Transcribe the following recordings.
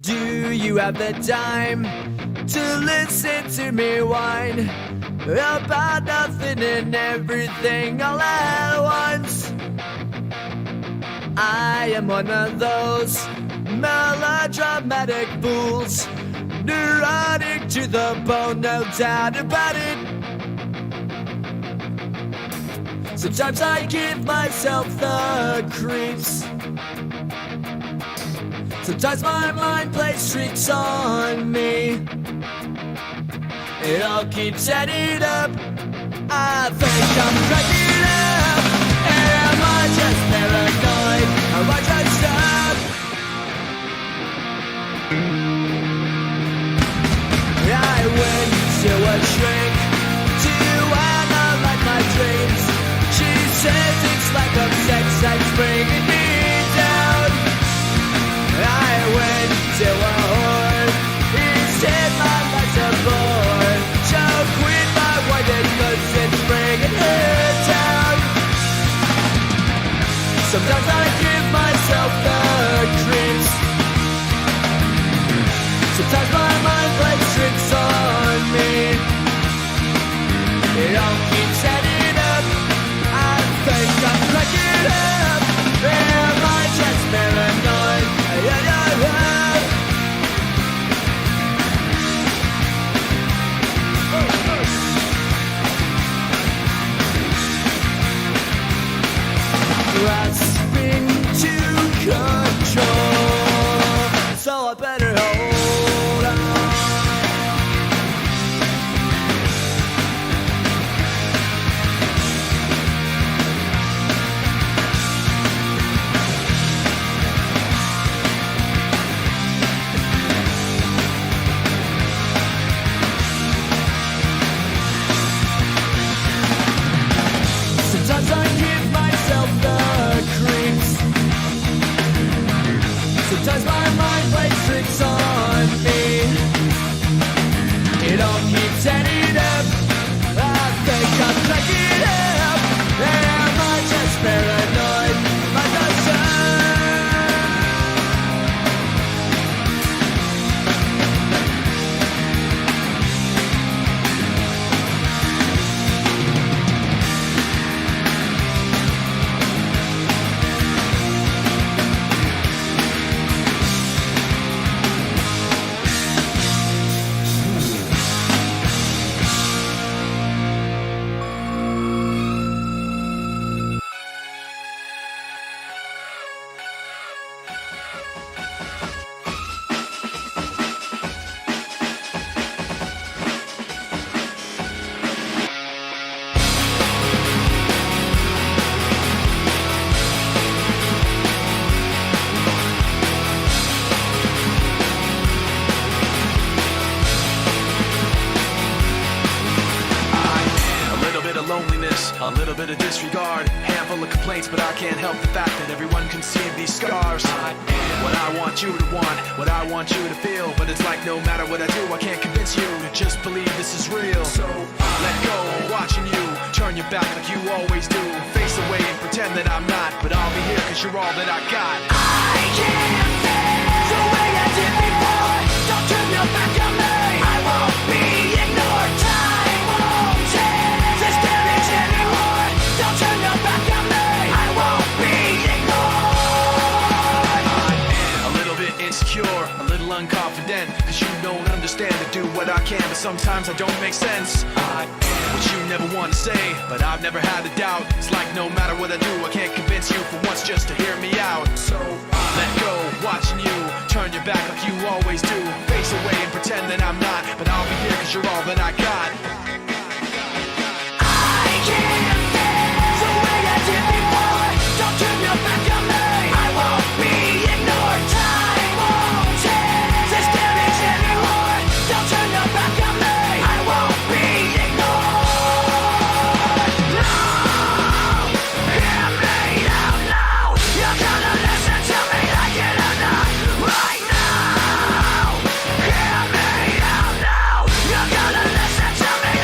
Do you have the time to listen to me whine about nothing and everything all at once? I am one of those melodramatic fools, neurotic to the bone, no doubt about it. Sometimes I give myself the creeps. Sometimes my mind plays tricks on me. It all keeps adding up. I think I'm cracking up. Am I just paranoid? Am I just up? I went to a shrink to analyze my dreams. She says it's like a sex that's bringing me down. I went to a whore. He said my life's a bore. So quit my white cause it's bringing her down. Sometimes I give myself the creeps. Sometimes my mind plays tricks on me. It all keeps adding up. I think I'm cracking up. Am I just paranoid? Grasping to control, so I better hold on. Sometimes I give myself the creeps. Sometimes my mind plays tricks on me. It all keeps adding up. I think I'm cracking up. Am I just paranoid? Am I just loneliness, a little bit of disregard, handful of complaints, but I can't help the fact that everyone can see these scars. What I want you to want, what I want you to feel, but it's like no matter what I do, I can't convince you to just believe this is real. So let go, watching you turn your back like you always do, face away and pretend that I'm not, but I'll be here cause you're all that I got. I can't feel the way I did before. Don't turn your back on me, I won't be ignored. Time won't change this damage anymore. Don't turn your back on me, I won't be ignored. I'm a little bit insecure, a little unconfident, cause you don't understand to do what I can, but sometimes I don't make sense. I am what you never want to say, but I've never had a doubt. It's like no matter what I do, I can't convince you for once just to hear me out. So let go, watching you turn your back like you always do, face away and pretend that I'm not, but I'll be here cause you're all that I got. I can't feel the way I did before. Don't turn your back on me, I won't be ignored. Time won't change this damage anymore. Don't turn your back on me, I won't be ignored. No, hear me out now. You're gonna listen to me like it or not. Right now, hear me out now. You're gonna listen to me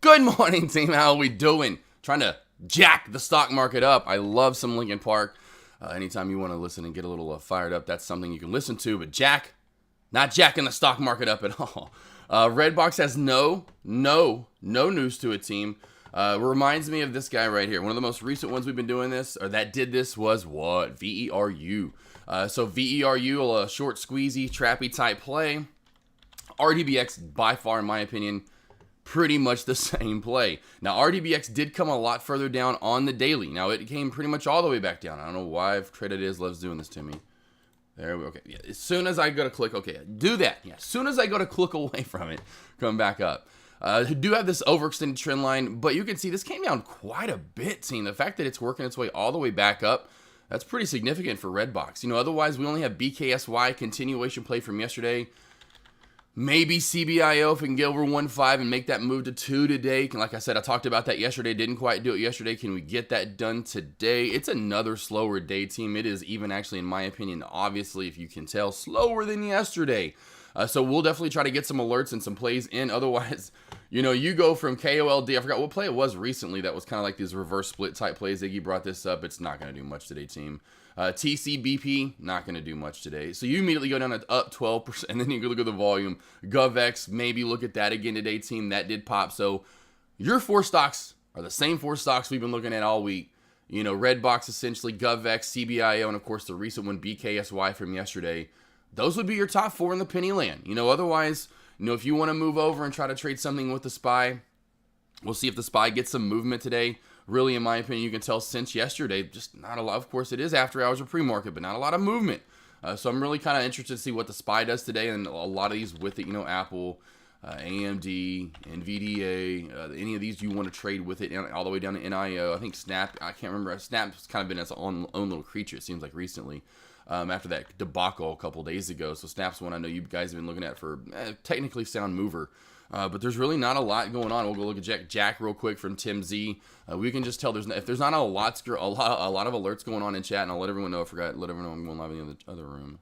Good morning, team. How are we doing? Trying to jack the stock market up. I love some Linkin Park. Anytime you want to listen and get a little fired up, that's something you can listen to. But not jacking the stock market up at all. Redbox has no news to it, team. Reminds me of this guy right here. One of the most recent ones we've been doing this, or that did this, was what? VERU. So VERU, a short, squeezy, trappy type play. RDBX, by far, in my opinion, pretty much the same play. Now, RDBX did come a lot further down on the daily. Now, it came pretty much all the way back down. I don't know why Traded Is loves doing this to me. There we go. Okay. Yeah, as soon as I go to click, okay, do that. Yeah, as soon as I go to click away from it, come back up. Do have this overextended trend line, but you can see this came down quite a bit, team. The fact that it's working its way all the way back up, that's pretty significant for Redbox. You know, otherwise we only have BKSY continuation play from yesterday. Maybe CBIO if we can get over 1.5 and make that move to 2 today. Like I said, I talked about that yesterday. Didn't quite do it yesterday. Can we get that done today? It's another slower day, team. It is even actually, in my opinion, obviously, if you can tell, slower than yesterday. So we'll definitely try to get some alerts and some plays in. Otherwise, you know, you go from KOLD. I forgot what play it was recently that was kind of like these reverse split type plays. Iggy brought this up. It's not going to do much today, team. TCBP, not going to do much today. So you immediately go down to up 12%, and then you go look at the volume. GovX, maybe look at that again today, team. That did pop. So your 4 stocks are the same 4 stocks we've been looking at all week. You know, Redbox essentially, GovX, CBIO, and of course the recent one, BKSY from yesterday. Those would be your top 4 in the penny land. You know, otherwise, you know, if you want to move over and try to trade something with the SPY, we'll see if the SPY gets some movement today. Really, in my opinion, you can tell since yesterday, just not a lot. Of course, it is after hours or pre-market, but not a lot of movement. So I'm really kind of interested to see what the SPY does today, and a lot of these with it, you know, Apple, AMD, NVDA, any of these you want to trade with it all the way down to NIO. I think Snap, I can't remember. Snap's kind of been its own little creature, it seems like, recently. After that debacle a couple days ago. So Snap's one I know you guys have been looking at for technically sound mover. But there's really not a lot going on. We'll go look at Jack real quick from Tim Z. We can just tell if there's not a lot of alerts going on in chat, and I'll let everyone know. Let everyone know I'm going live in the other room.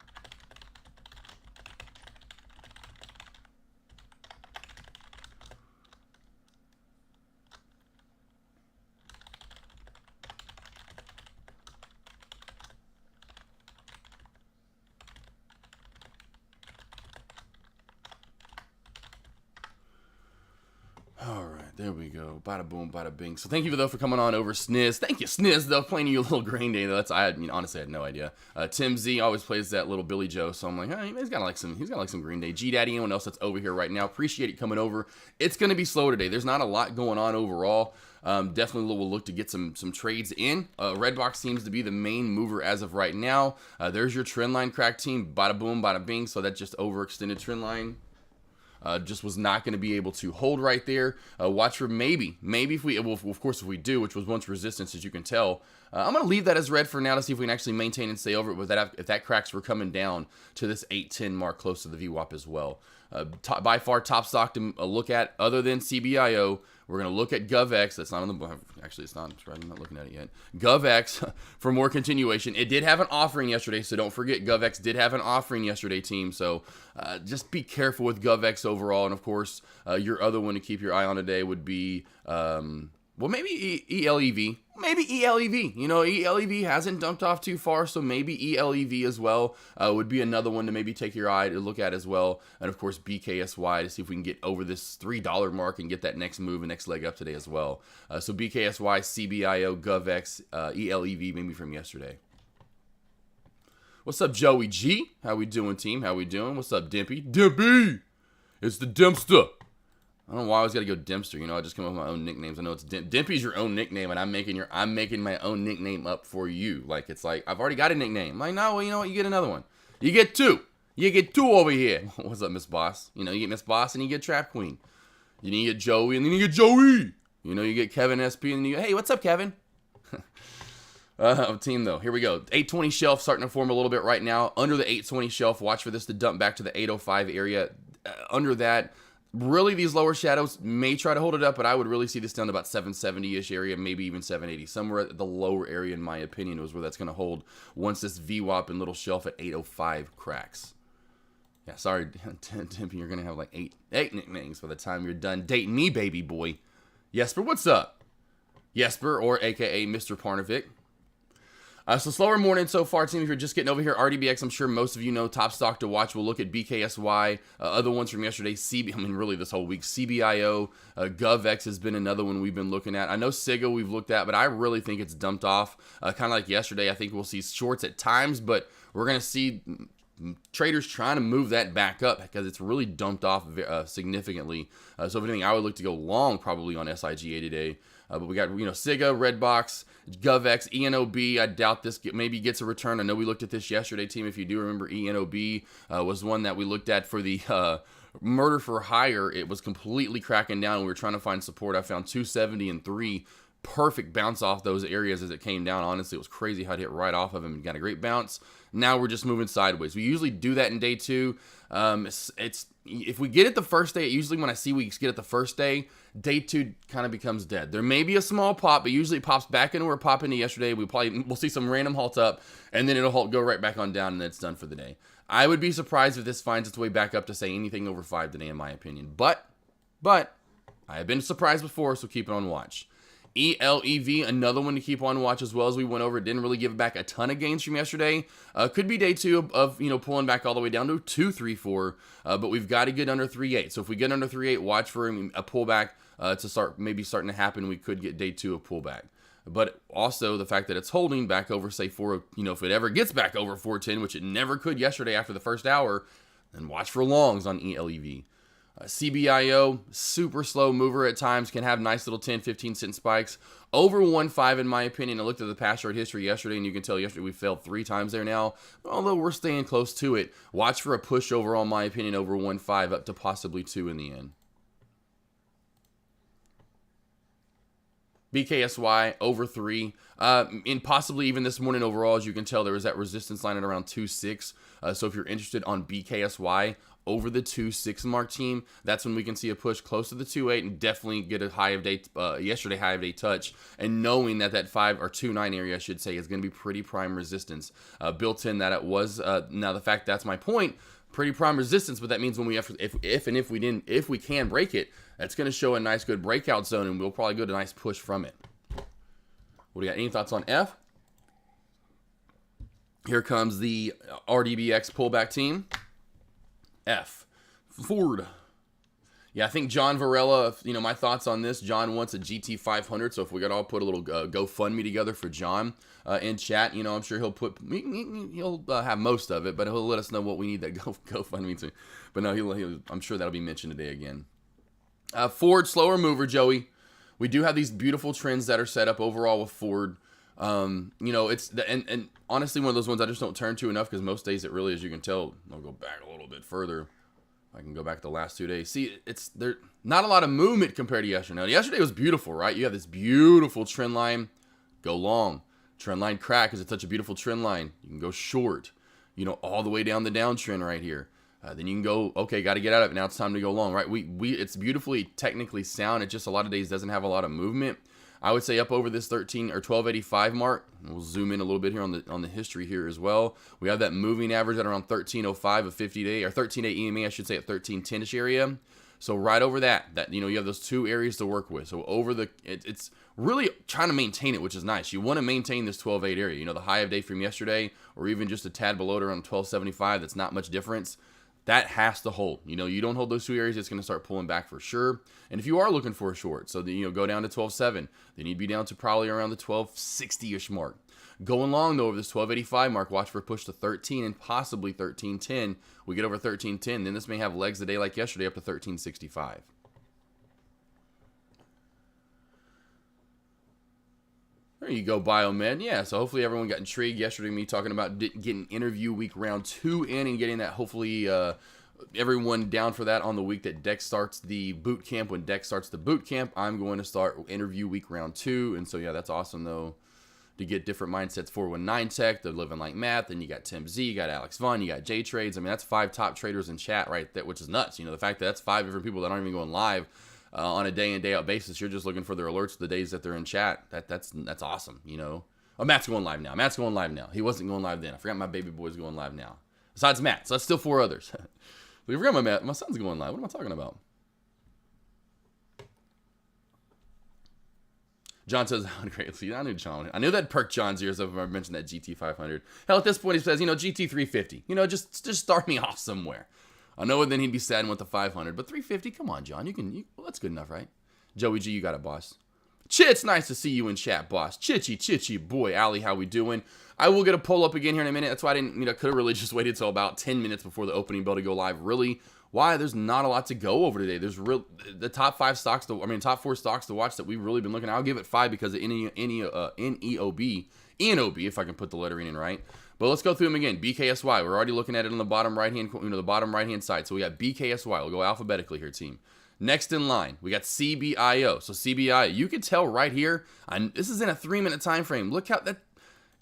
All right, there we go. Bada boom, bada bing. So thank you though for coming on over, Sniz. Thank you, Sniz, though, playing you a little Green Day. Honestly, I had no idea. Tim Z always plays that little Billy Joe, so I'm like, hey, he's got like some Green Day. G Daddy, anyone else that's over here right now, appreciate it coming over. It's gonna be slow today. There's not a lot going on overall. Definitely we'll look to get some trades in. Redbox seems to be the main mover as of right now. There's your trend line crack, team. Bada boom, bada bing. So that just overextended trend line. Just was not going to be able to hold right there. Watch for maybe if we, well, of course if we do, which was once resistance, as you can tell. I'm going to leave that as red for now to see if we can actually maintain and stay over it with that. If that cracks, we're coming down to this 810 mark close to the VWAP as well. By far top stock to look at other than CBIO. We're going to look at GovX. That's not on the, actually it's not, I'm not looking at it yet. GovX for more continuation. It did have an offering yesterday, so don't forget GovX did have an offering yesterday, team. So just be careful with GovX overall. And of course, your other one to keep your eye on today would be, well, maybe ELEV. Maybe ELEV. You know, ELEV hasn't dumped off too far, so maybe ELEV as well would be another one to maybe take your eye to look at as well. And of course, BKSY to see if we can get over this $3 mark and get that next move and next leg up today as well. So BKSY, CBIO, GovX, ELEV maybe from yesterday. What's up, Joey G? How we doing, team? How we doing? What's up, Dimpy? Dimpy! It's the Dempster. I don't know why I always gotta go Dempster. You know, I just come up with my own nicknames. I know it's Dimpy's your own nickname, and I'm making my own nickname up for you. Like, it's like I've already got a nickname. I'm like, no, well, you know what? You get another one. You get 2. You get 2 over here. What's up, Miss Boss? You know, you get Miss Boss and you get Trap Queen. You get Joey and then you get Joey. You know, you get Kevin SP and then you get, hey, what's up, Kevin? Team though, here we go. 820 shelf starting to form a little bit right now. Under the 820 shelf, watch for this to dump back to the 805 area. Under that. Really, these lower shadows may try to hold it up, but I would really see this down to about 770-ish area, maybe even 780. Somewhere at the lower area, in my opinion, was where that's going to hold once this VWAP and little shelf at 805 cracks. Yeah, sorry, Timpy, you're going to have like eight nicknames by the time you're done dating me, baby boy. Jesper, what's up? Jesper, or aka Mr. Parnovic. So slower morning so far, team. If you're just getting over here, RDBX, I'm sure most of you know top stock to watch. We'll look at BKSY, other ones from yesterday, really this whole week, CBIO, GovX has been another one we've been looking at. I know SIGA we've looked at, but I really think it's dumped off, kind of like yesterday. I think we'll see shorts at times, but we're going to see traders trying to move that back up because it's really dumped off significantly. So if anything, I would look to go long probably on SIGA today. But we got, SIGA, Redbox, GovX, ENOB. I doubt this maybe gets a return. I know we looked at this yesterday, team. If you do remember, ENOB was one that we looked at for the murder for hire. It was completely cracking down. We were trying to find support. I found 270 and 3. Perfect bounce off those areas as it came down. Honestly, it was crazy how it hit right off of him. Got a great bounce. Now we're just moving sideways. We usually do that in day 2. It's if we get it the first day, usually when I see we get it the first day, day 2 kind of becomes dead. There may be a small pop, but usually it pops back into where it popped into yesterday. We'll see some random halt up, and then it'll go right back on down, and then it's done for the day. I would be surprised if this finds its way back up to say anything over 5 today, in my opinion. But I have been surprised before, so keep it on watch. ELEV, another one to keep on watch as well. As we went over, it didn't really give back a ton of gains from yesterday. Could be day 2 of pulling back all the way down to 234, but we've got to get under 3.8. So if we get under 3.8, watch for a pullback to starting to happen. We could get day 2 of pullback. But also the fact that it's holding back over, say, if it ever gets back over 410, which it never could yesterday after the first hour, then watch for longs on ELEV. CBIO, super slow mover at times, can have nice little 10, 15 cent spikes. Over 1.5 in my opinion. I looked at the past chart history yesterday, and you can tell yesterday we failed 3 times there now. Although we're staying close to it. Watch for a push overall, in my opinion, over 1.5 up to possibly 2 in the end. BKSY, over 3. And possibly even this morning overall, as you can tell, there was that resistance line at around 2.6. So if you're interested on BKSY, over the 2.6 mark, team, that's when we can see a push close to the 2.8 and definitely get a high of day, yesterday high of day touch, and knowing that 5 or 2.9 area, I should say, is going to be pretty prime resistance. Built in that it was, now the fact that's my point, pretty prime resistance, but that means when we if we can break it, that's going to show a nice good breakout zone, and we'll probably get a nice push from it. What do you got? Any thoughts on F? Here comes the RDBX pullback, team. F. Ford. Yeah, I think John Varela, my thoughts on this. John wants a GT 500, so if we could all put a little GoFundMe together for John in chat, I'm sure he'll have most of it, but he'll let us know what we need that GoFundMe to. But no, I'm sure that'll be mentioned today again. Ford, slower mover, Joey. We do have these beautiful trends that are set up overall with Ford. And honestly, one of those ones I just don't turn to enough because most days it really, as you can tell, I'll go back a little bit further. I can go back the last 2 days. See, it's there not a lot of movement compared to yesterday. Now, yesterday was beautiful, right? You have this beautiful trend line. Go long. Trend line crack because it's such a beautiful trend line. You can go short, all the way down the downtrend right here. Then you can go, okay, got to get out of it. Now it's time to go long, right? It's beautifully technically sound. It just a lot of days doesn't have a lot of movement. I would say up over this 13 or 1285 mark. We'll zoom in a little bit here on the history here as well. We have that moving average at around 1305 of 50 day, or 13.8 EMA, I should say, at 1310ish area. So right over that you have those 2 areas to work with. So over it's really trying to maintain it, which is nice. You want to maintain this 12.8 area. The high of day from yesterday, or even just a tad below it around 1275. That's not much difference. That has to hold. You don't hold those 2 areas, it's going to start pulling back for sure. And if you are looking for a short, so go down to 12.7, then you'd be down to probably around the 12.60ish mark. Going long though over this 12.85 mark, watch for a push to 13 and possibly 13.10. We get over 13.10, then this may have legs a day like yesterday up to 13.65. There you go, Biomed. Yeah, so hopefully everyone got intrigued yesterday, me talking about getting interview week round 2 in and getting that, hopefully everyone down for that on the week that Dex starts the boot camp. When Dex starts the boot camp, I'm going to start interview week round 2. And so, yeah, that's awesome, though, to get different mindsets. 419 Tech, they're living like Matt. Then you got Tim Z, you got Alex Vaughn, you got J Trades. I mean, that's 5 top traders in chat right there, which is nuts. The fact that that's 5 different people that aren't even going live on a day in, day out basis. You're just looking for their alerts the days that they're in chat. That's awesome, Oh, Matt's going live now. He wasn't going live then. I forgot my baby boy's going live now. Besides Matt, so that's still 4 others. I forgot my son's going live. What am I talking about? John says, great. See, I knew John. I knew that perked John's ears if I mentioned that GT500. Hell, at this point, he says, GT350. Just start me off somewhere. I know then he'd be sad with the 500, but 350, come on, John. Well, that's good enough, right? Joey G, you got it, boss. Chits, nice to see you in chat, boss. Chitchy, boy. Allie, how we doing? I will get a poll up again here in a minute. That's why I didn't, could have really just waited till about 10 minutes before the opening bell to go live. Really, why? There's not a lot to go over today. There's the top 5 stocks, top 4 stocks to watch that we've really been looking at. I'll give it 5 because of NEOB, if I can put the lettering in right. But let's go through them again. BKSY, we're already looking at it on the bottom right-hand, the bottom right-hand side. So we got BKSY. We'll go alphabetically here, team. Next in line, we got CBIO. So CBIO, you can tell right here, this is in a 3-minute time frame. Look how that,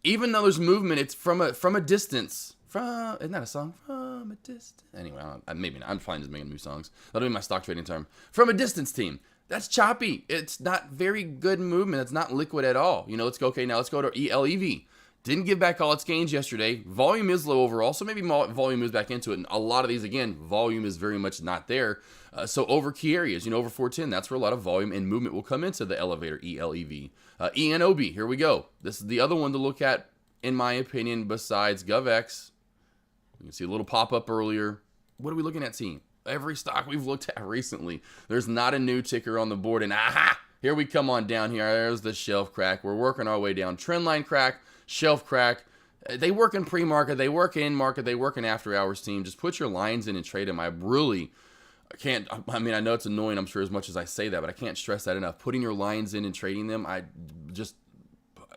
even though there's movement, it's from a distance. Isn't that a song? From a distance. Anyway, maybe not. I'm fine just making new songs. That'll be my stock trading term. From a distance, team. That's choppy. It's not very good movement. It's not liquid at all. Let's go. Okay, now let's go to ELEV. Didn't give back all its gains yesterday. Volume is low overall, so maybe volume moves back into it. And a lot of these, again, volume is very much not there. So over key areas, over 410, that's where a lot of volume and movement will come into the elevator, ELEV. ENOB, here we go. This is the other one to look at, in my opinion, besides GovX. You can see a little pop-up earlier. What are we looking at, team? Every stock we've looked at recently, there's not a new ticker on the board. And here we come on down here. There's the shelf crack. We're working our way down. Trendline crack. Shelf crack. They work in pre-market. They work in market. They work in after hours, team. Just put your lines in and trade them. I can't. I know it's annoying, I'm sure, as much as I say that, but I can't stress that enough. Putting your lines in and trading them, just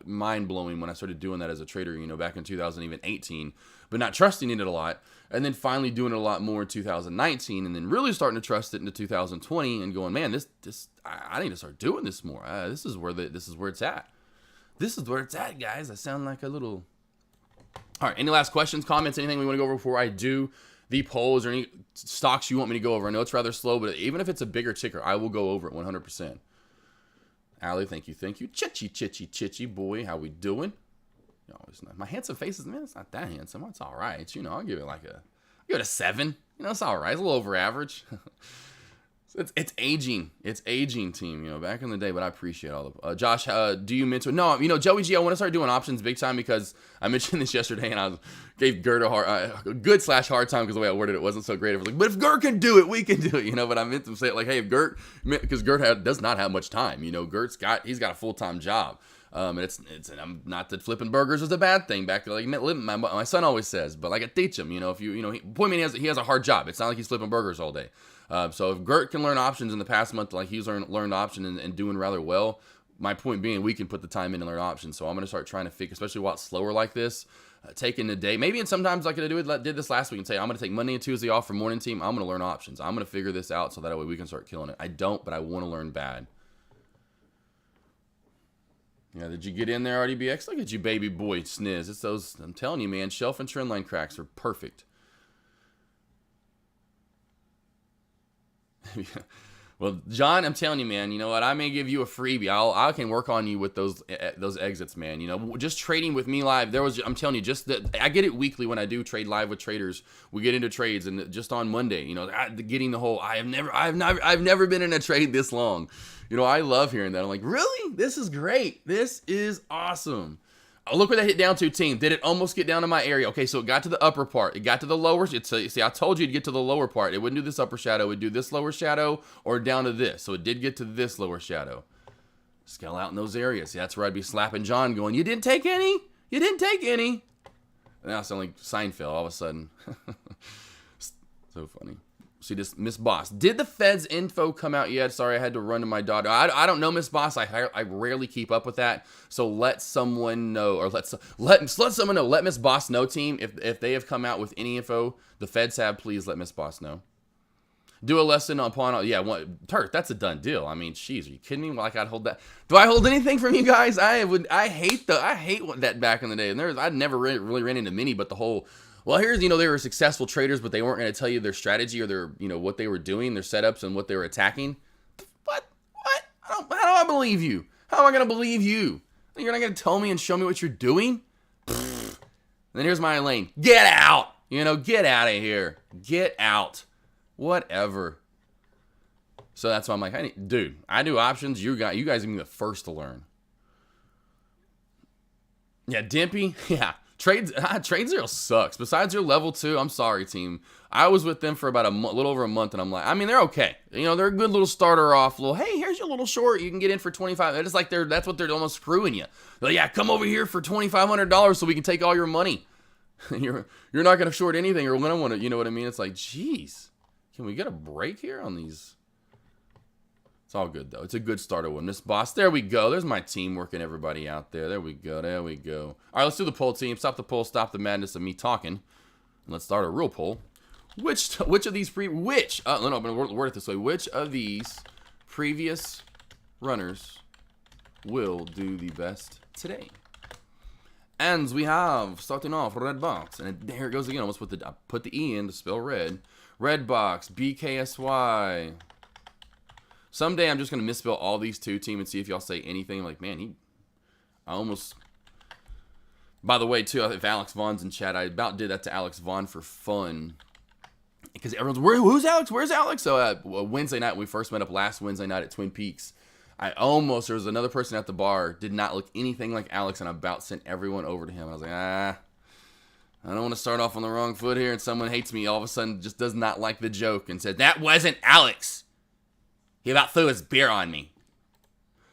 mind-blowing when I started doing that as a trader, back in 2018, but not trusting in it a lot. And then finally doing it a lot more in 2019, and then really starting to trust it into 2020 and going, man, I need to start doing this more. This is where it's at. This is where it's at, guys. I sound like a little... All right, any last questions, comments, anything we want to go over before I do the polls or any stocks you want me to go over? I know it's rather slow, but even if it's a bigger ticker, I will go over it 100%. Allie, thank you. Chitchy, boy, how we doing? My handsome faces, man, it's not that handsome. It's all right. I'll give it a 7. It's all right. It's a little over average. It's aging. It's aging, team. Back in the day, but I appreciate all the... Josh, do you mentor... No, Joey G, I want to start doing options big time because I mentioned this yesterday and I gave Gert a good/hard time because the way I worded it wasn't so great. I was like, but if Gert can do it, we can do it, But I meant to say it like, hey, if Gert... Because Gert does not have much time, Gert's got a full-time job. And it's not that flipping burgers is a bad thing. Back like my son always says, but like I teach him, if he has a hard job. It's not like he's flipping burgers all day. So if Gert can learn options in the past month, like he's learned option and doing rather well, my point being we can put the time in and learn options. So I'm going to start trying to figure, especially while it's slower like this, taking the day, maybe, and sometimes like I did this last week and say, I'm going to take Monday and Tuesday off for morning team. I'm going to learn options. I'm going to figure this out so that way we can start killing it. I don't, but I want to learn bad. Yeah, did you get in there, RDBX? Look at you, baby boy, sniz. It's those, I'm telling you, man, shelf and trend line cracks are perfect. Well, John, I'm telling you, man, you know what? I may give you a freebie. I can work on you with those exits, man. Just trading with me live. I'm telling you, just that I get it weekly when I do trade live with traders. We get into trades, and just on Monday, getting the whole. I've never been in a trade this long. I love hearing that. I'm like, really? This is great. This is awesome. Oh, look where that hit down to, team. Did it almost get down to my area? Okay, so it got to the upper part. It got to the lower. See, I told you to get to the lower part. It wouldn't do this upper shadow. It would do this lower shadow or down to this. So it did get to this lower shadow. Scale out in those areas. See, that's where I'd be slapping John going, you didn't take any? You didn't take any? And now I sound like Seinfeld all of a sudden. So funny. See this, Miss Boss. Did the Fed's info come out yet? Sorry, I had to run to my daughter. I don't know, Miss Boss. I rarely keep up with that. So let someone know, or let someone know. Let Miss Boss know, team. If they have come out with any info, the Feds have. Please let Miss Boss know. Do a lesson upon. Yeah, Turk. That's a done deal. I mean, jeez, are you kidding me? Like I'd hold that. Do I hold anything from you guys? I hate that back in the day. And I'd never really ran into many, but the whole. Well, here's, they were successful traders, but they weren't going to tell you their strategy or their, what they were doing, their setups and what they were attacking. What? How do I believe you? How am I going to believe you? You're not going to tell me and show me what you're doing? And then here's my lane. Get out! Get out of here. Get out. Whatever. So that's why I'm like, dude, I do options. You guys are going to be the first to learn. Yeah, Dimpy. Yeah. Trade Zero sucks. Besides your level 2, I'm sorry, team. I was with them for about a little over a month, and I'm like, I mean, they're okay. You know, they're a good little starter off. Little, hey, here's your little short. You can get in for 25. It's like that's what they're almost screwing you. They're like, yeah, come over here for $2,500 so we can take all your money. You're not gonna short anything, or gonna want to. You know what I mean? It's like, geez, can we get a break here on these? It's all good, though. It's a good starter one. Miss Boss. There we go. There's my team working everybody out there. There we go. There we go. All right, let's do the poll, team. Stop the poll. Stop the madness of me talking. And let's start a real poll. Which of these which I'm gonna word it this way. Which of these previous runners will do the best today? And we have, starting off, Red Box. And there it goes again. I almost put the E in to spell red. Red Box, BKSY. Someday I'm just going to misspell all these two, team, and see if y'all say anything. Like, man, I almost... By the way, too, if Alex Vaughn's in chat, I about did that to Alex Vaughn for fun. Because everyone's, who's Alex? Where's Alex? So Wednesday night, we first met up last Wednesday night at Twin Peaks. There was another person at the bar, did not look anything like Alex, and I about sent everyone over to him. I was like, I don't want to start off on the wrong foot here, and someone hates me all of a sudden, just does not like the joke, and said, that wasn't Alex. He about threw his beer on me.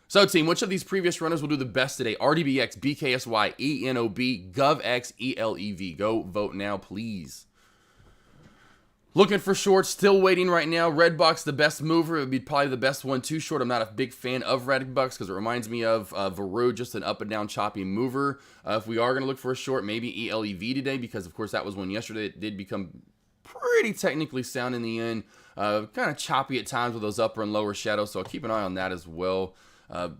So, team, which of these previous runners will do the best today? RDBX, BKSY, ENOB, GovX, ELEV. Go vote now, please. Looking for shorts, still waiting right now. Redbox, the best mover. It would be probably the best one. Too short. I'm not a big fan of Redbox because it reminds me of Veru, just an up and down choppy mover. If we are going to look for a short, maybe ELEV today because, of course, that was one yesterday. It did become pretty technically sound in the end. Kind of choppy at times with those upper and lower shadows, so I'll keep an eye on that as well.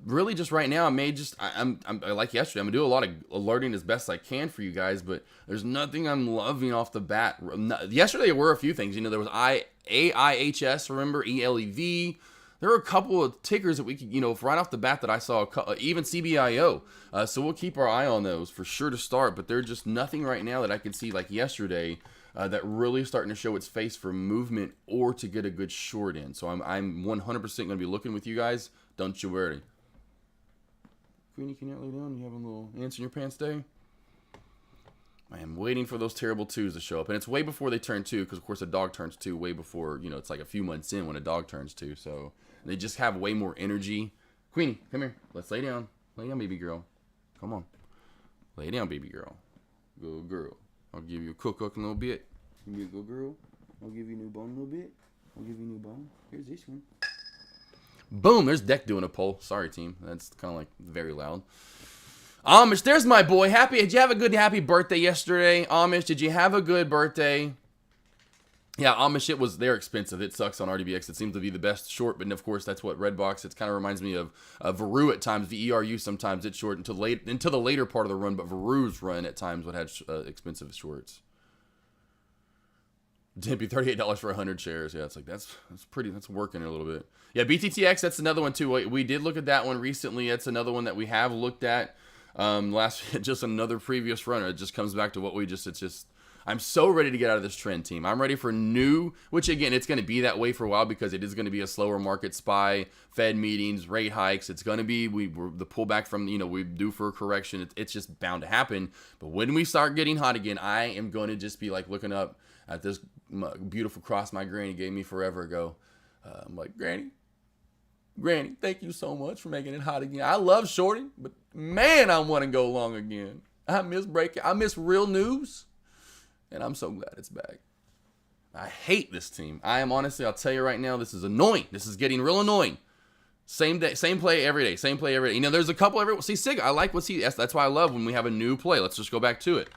Really, just right now, I'm like yesterday, I'm gonna do a lot of alerting as best I can for you guys, but there's nothing I'm loving off the bat. Yesterday, there were a few things. You know, there was AIHS, remember, ELEV. There were a couple of tickers that we could, right off the bat that I saw, even CBIO. So we'll keep our eye on those for sure to start, but there's just nothing right now that I could see like yesterday that really starting to show its face for movement or to get a good short in. So I'm 100% going to be looking with you guys. Don't you worry. Queenie, can you lay down? You have a little ants in your pants day? I am waiting for those terrible 2s to show up. And it's way before they turn 2 because, of course, a dog turns 2 way before, it's like a few months in when a dog turns 2. So they just have way more energy. Queenie, come here. Let's lay down. Lay down, baby girl. Come on. Lay down, baby girl. Good girl. I'll give you a cook a little bit. You be a good girl. I'll give you a new bone a little bit. I'll give you a new bone. Here's this one. Boom, there's Deck doing a poll. Sorry, team. That's kind of like very loud. Amish, there's my boy. Did you have a good happy birthday yesterday? Amish, did you have a good birthday? Yeah, Amish, they're expensive. It sucks on RDBX. It seems to be the best short, but of course, that's what Redbox, it kind of reminds me of Veru at times. VERU sometimes it's short until the later part of the run, but Veru's run at times would have expensive shorts. Dimpy, $38 for 100 shares. Yeah, it's like, that's working a little bit. Yeah, BTTX, that's another one too. We did look at that one recently. That's another one that we have looked at. Just another previous runner. It just comes back to what I'm so ready to get out of this trend, team. I'm ready for new, which again, it's going to be that way for a while because it is going to be a slower market. SPY, Fed meetings, rate hikes. It's going to be, we're the pullback from, we due for a correction. It's just bound to happen. But when we start getting hot again, I am going to just be like looking up at this beautiful cross my granny gave me forever ago. I'm like, Granny, thank you so much for making it hot again. I love shorting, but man, I want to go long again. I miss real news, and I'm so glad it's back. I hate this team. I am honestly, I'll tell you right now, this is annoying. This is getting real annoying. Same day, same play every day. Same play every day. There's a couple see, Sig, I like that's why I love when we have a new play. Let's just go back to it.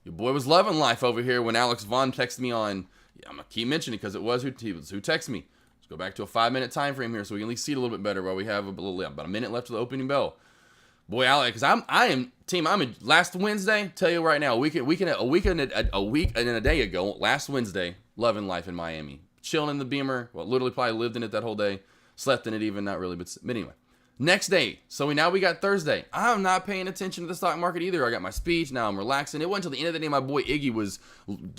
Your boy was loving life over here when Alex Vaughn texted me on. I'm going to keep mentioning it because it was who texted me. Let's go back to a 5-minute time frame here so we can at least see it a little bit better while we have about a minute left to the opening bell. Boy, Alex, I'm last Wednesday, tell you right now, a week and a day ago, last Wednesday, loving life in Miami. Chilling in the Beamer. Well, literally probably lived in it that whole day. Slept in it even, not really, but anyway. Next day, so we got Thursday. I'm not paying attention to the stock market either. I got my speech, now I'm relaxing. It wasn't until the end of the day my boy Iggy was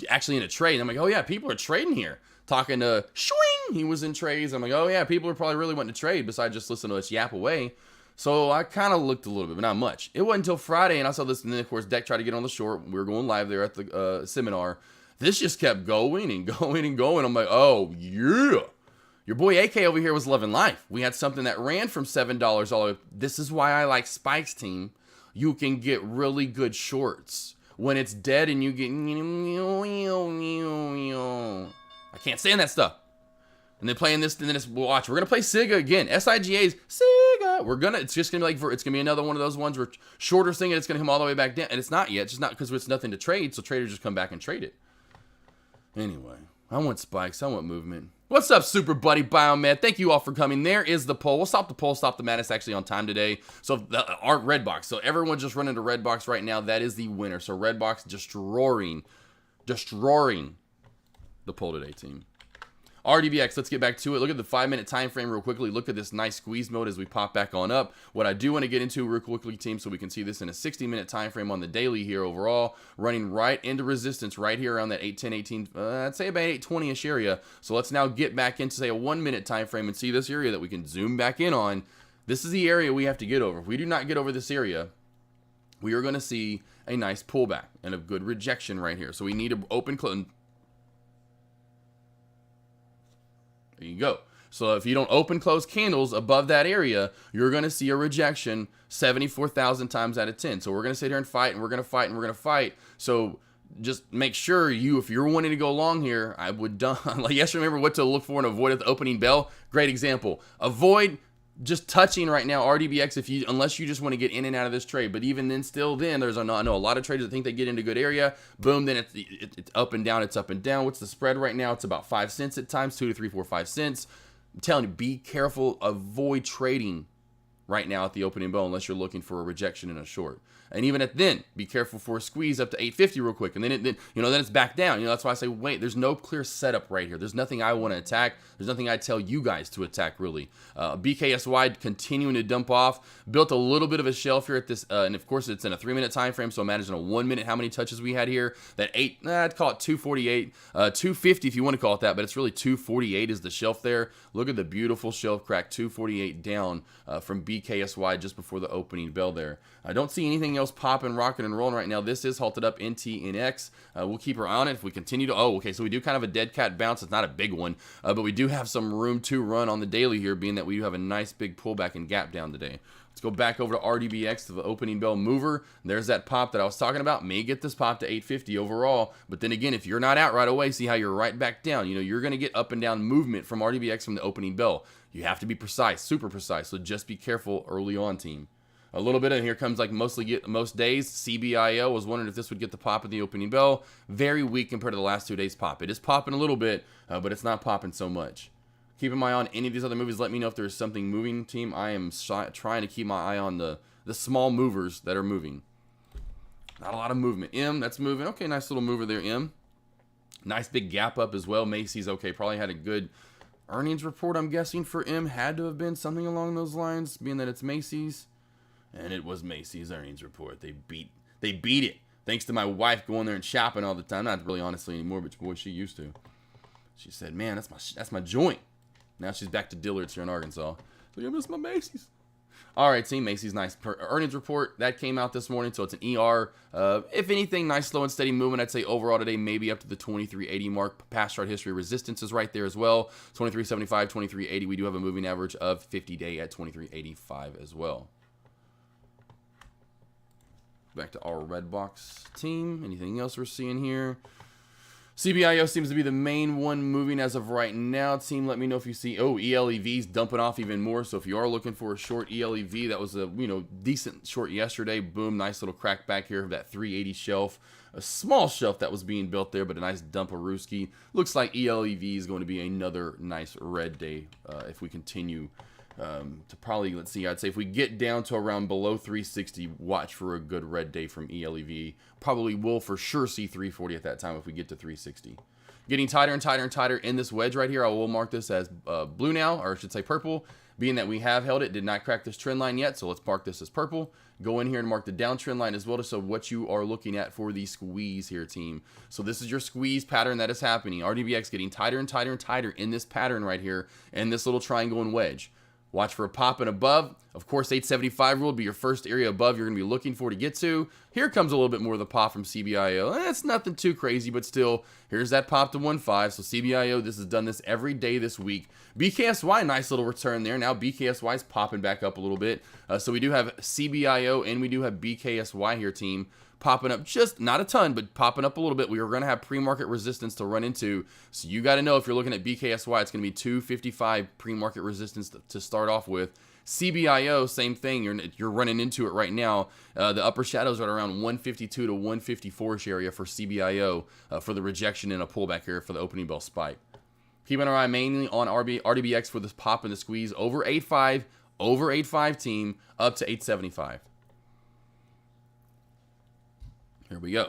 actually in a trade. I'm like, oh yeah, people are trading here. Talking to Swing, he was in trades. I'm like, oh yeah, people are probably really wanting to trade besides just listen to us yap away. So I kind of looked a little bit, but not much. It wasn't until Friday, and I saw this, and then of course Deck tried to get on the short. We were going live there at the seminar. This just kept going and going and going. I'm like, oh yeah. Your boy AK over here was loving life. We had something that ran from $7 all the way. This is why I like Spike's team. You can get really good shorts. When it's dead and you get... I can't stand that stuff. And then playing this, and then it's, watch, we're going to play Siga again. SIGA's Siga. It's just going to be like, it's going to be another one of those ones where shorter thing and it's going to come all the way back down. And it's not yet. It's just not because it's nothing to trade. So traders just come back and trade it. Anyway, I want spikes. I want movement. What's up, Super Buddy Biomed? Thank you all for coming. There is the poll. We'll stop the poll. Stop the madness actually on time today. So our red box. So everyone's just running to red box right now. That is the winner. So red box destroying the poll today, team. RDBX, let's get back to it. Look at the 5-minute time frame real quickly. Look at this nice squeeze mode as we pop back on up. What I do want to get into real quickly, team, so we can see this in a 60-minute time frame on the daily here overall, running right into resistance right here around that 810, 18, I'd say about 820-ish area. So let's now get back into, say, a 1-minute time frame and see this area that we can zoom back in on. This is the area we have to get over. If we do not get over this area, we are going to see a nice pullback and a good rejection right here. So we need to open, close. There you go. So if you don't open close candles above that area, you're going to see a rejection 74,000 times out of 10. So we're going to sit here and fight, and we're going to fight, and we're going to fight. So just make sure if you're wanting to go long here, I would like yes, remember what to look for and avoid at the opening bell. Great example. Avoid just touching right now RDBX unless you just want to get in and out of this trade. But even then, still then, I know a lot of traders that think they get into good area. Boom, then it's up and down. It's up and down. What's the spread right now? It's about 5 cents at times, 2 to 3, 4, 5 cents. I'm telling you, be careful. Avoid trading right now at the opening bell unless you're looking for a rejection in a short. And even at then, be careful for a squeeze up to 850 real quick. And then it's back down. That's why I say, wait, there's no clear setup right here. There's nothing I want to attack. There's nothing I tell you guys to attack, really. BKSY continuing to dump off. Built a little bit of a shelf here at this, and of course, it's in a 3-minute time frame. So imagine a 1 minute, how many touches we had here. I'd call it 248, 250 if you want to call it that, but it's really 248 is the shelf there. Look at the beautiful shelf crack, 248 down from BKSY just before the opening bell there. I don't see anything else popping, rocking, and rolling right now. This is halted up NTNX. We'll keep our eye on it if we continue to. Oh, okay, so we do kind of a dead cat bounce. It's not a big one, but we do have some room to run on the daily here, being that we do have a nice big pullback and gap down today. Let's go back over to RDBX to the opening bell mover. There's that pop that I was talking about. May get this pop to 850 overall, but then again, if you're not out right away, see how you're right back down. You're going to get up and down movement from RDBX from the opening bell. You have to be precise, super precise, so just be careful early on, team. A little bit, and here comes like most days. CBIO was wondering if this would get the pop of the opening bell. Very weak compared to the last 2 days pop. It is popping a little bit, but it's not popping so much. Keep an eye on any of these other movies. Let me know if there's something moving, team. I am trying to keep my eye on the small movers that are moving. Not a lot of movement. M, that's moving. Okay, nice little mover there, M. Nice big gap up as well. Macy's, okay, probably had a good earnings report, I'm guessing, for M. Had to have been something along those lines, being that it's Macy's. And it was Macy's earnings report. They beat it. Thanks to my wife going there and shopping all the time. Not really honestly anymore, but boy, she used to. She said, man, that's my joint. Now she's back to Dillard's here in Arkansas. So I miss my Macy's. All right, team, Macy's nice earnings report. That came out this morning, so it's an ER. If anything, nice, slow, and steady movement. I'd say overall today, maybe up to the 2380 mark. Past chart history resistance is right there as well. 2375, 2380. We do have a moving average of 50-day at 2385 as well. Back to our red box team. Anything else we're seeing here? CBIO seems to be the main one moving as of right now. Team, let me know if you see. Oh, ELEV's dumping off even more. So if you are looking for a short ELEV, that was a decent short yesterday. Boom, nice little crack back here of that 380 shelf. A small shelf that was being built there, but a nice dump of Ruski. Looks like ELEV is going to be another nice red day if we continue. To probably, let's see, I'd say if we get down to around below 360, watch for a good red day from ELEV. Probably will for sure see 340 at that time if we get to 360. Getting tighter and tighter and tighter in this wedge right here. I will mark this as blue now, or I should say purple, being that we have held it, did not crack this trend line yet, so let's mark this as purple. Go in here and mark the downtrend line as well to show what you are looking at for the squeeze here, team. So this is your squeeze pattern that is happening. RDBX getting tighter and tighter and tighter in this pattern right here, and this little triangle and wedge. Watch for a pop and above. Of course, 875 rule will be your first area above you're going to be looking for to get to. Here comes a little bit more of the pop from CBIO. It's nothing too crazy, but still, here's that pop to 1.5. So CBIO, this has done this every day this week. BKSY, nice little return there. Now BKSY is popping back up a little bit. So we do have CBIO and we do have BKSY here, team, popping up just not a ton, but popping up a little bit. We are going to have pre-market resistance to run into. So you got to know if you're looking at BKSY, it's going to be 255 pre-market resistance to start off with. CBIO, same thing. You're running into it right now. The upper shadows are around 152 to 154ish area for CBIO for the rejection and a pullback here for the opening bell spike. Keeping our eye mainly on RDBX for this pop and the squeeze over 8.5 team up to 875. Here we go.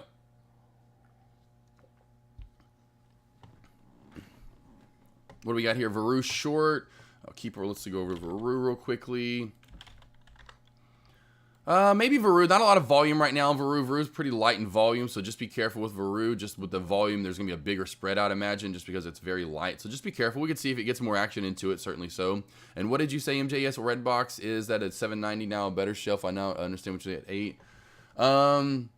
What do we got here? Veru short. Let's go over Veru real quickly. Maybe Veru. Not a lot of volume right now. Veru's pretty light in volume, so just be careful with Veru. Just with the volume, there's going to be a bigger spread out, imagine, just because it's very light. So just be careful. We can see if it gets more action into it, certainly so. And what did you say, MJS? Redbox is that at 790 now, a better shelf. I now understand what you said at 8.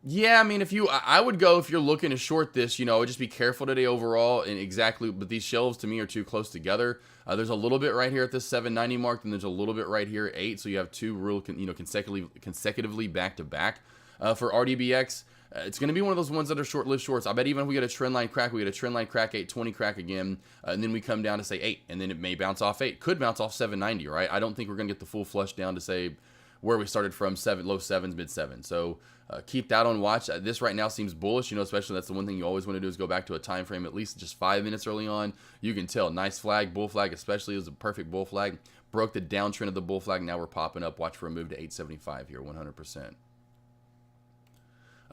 Yeah, I mean, I would go if you're looking to short this, just be careful today overall. And exactly, but these shelves to me are too close together. There's a little bit right here at this 790 mark, and there's a little bit right here at 8. So you have two real, consecutively back to back. For RDBX, it's going to be one of those ones that are short-lived shorts. I bet even if we get a trend line crack, 820 crack again, and then we come down to say 8, and then it may bounce off 8. Could bounce off 790, right? I don't think we're going to get the full flush down to say where we started from, low 7s, mid 7s. So keep that on watch. This right now seems bullish, especially that's the one thing you always want to do is go back to a time frame at least just 5 minutes early on. You can tell. Nice flag, bull flag especially is a perfect bull flag. Broke the downtrend of the bull flag. Now we're popping up. Watch for a move to 875 here, 100%.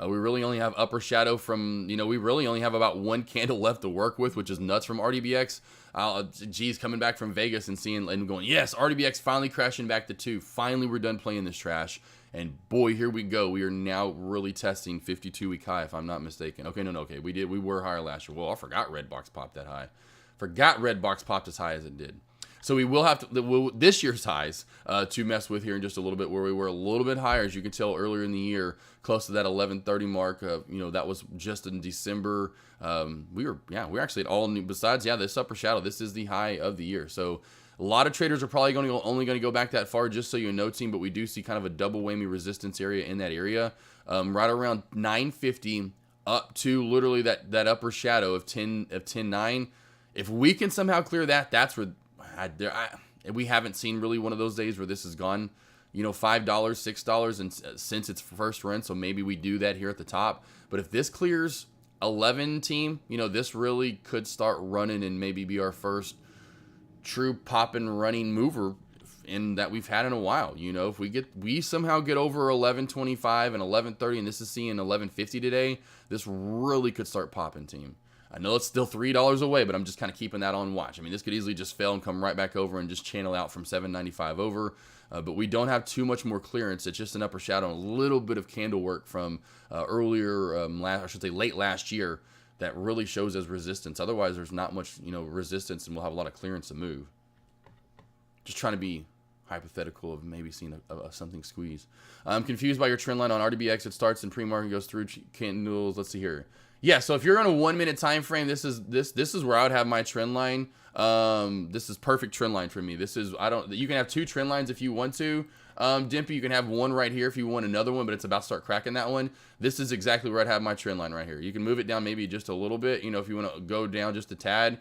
We really only have upper shadow from, we really only have about one candle left to work with, which is nuts from RDBX. G's coming back from Vegas and seeing and going, yes, RDBX finally crashing back to 2. Finally, we're done playing this trash. And boy, here we go. We are now really testing 52-week high, if I'm not mistaken. Okay, no, okay. We were higher last year. Well, I forgot Redbox popped that high. Forgot Redbox popped as high as it did. So we will have to this year's highs to mess with here in just a little bit, where we were a little bit higher, as you can tell earlier in the year, close to that 1130 mark. That was just in December. We're actually at all new. Besides, this upper shadow, this is the high of the year. So a lot of traders are probably only going to go back that far, just so you know, team. But we do see kind of a double whammy resistance area in that area, right around 950 up to literally that upper shadow of 10.9. If we can somehow clear that, that's where. We haven't seen really one of those days where this has gone, $5, $6 and since its first run. So maybe we do that here at the top. But if this clears 11 team, this really could start running and maybe be our first true popping running mover in that we've had in a while. If we somehow get over 1125 and 1130, and this is seeing 1150 today, this really could start popping, team. I know it's still $3 away, but I'm just kind of keeping that on watch. I mean, this could easily just fail and come right back over and just channel out from 795 over. But we don't have too much more clearance. It's just an upper shadow and a little bit of candle work from late last year that really shows as resistance. Otherwise, there's not much, resistance, and we'll have a lot of clearance to move. Just trying to be hypothetical of maybe seeing something squeeze. I'm confused by your trend line on RDBX. It starts in pre-market, goes through candles. Let's see here. Yeah, so if you're on a 1 minute time frame, this is where I would have my trend line. This is perfect trend line for me. You can have 2 trend lines if you want to. Dimpy, you can have one right here if you want another one, but it's about to start cracking that one. This is exactly where I'd have my trend line right here. You can move it down maybe just a little bit, if you want to go down just a tad.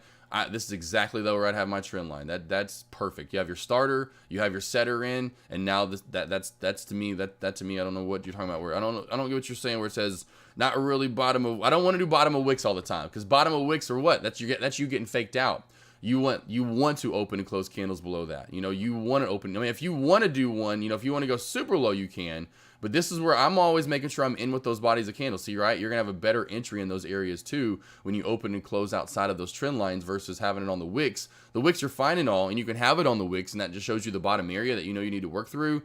This is exactly where I'd have my trend line. That's perfect. You have your starter, you have your setter in, and now that's to me that to me, I don't know what you're talking about. Where I don't get what you're saying. Where it says not really bottom of. I don't want to do bottom of wicks all the time, because bottom of wicks are what? That's you getting faked out. You want to open and close candles below that. You want to open. I mean, if you want to do one, if you want to go super low, you can. But this is where I'm always making sure I'm in with those bodies of candles. See, right? You're going to have a better entry in those areas too when you open and close outside of those trend lines versus having it on the wicks. The wicks are fine and all, and you can have it on the wicks, and that just shows you the bottom area that you need to work through.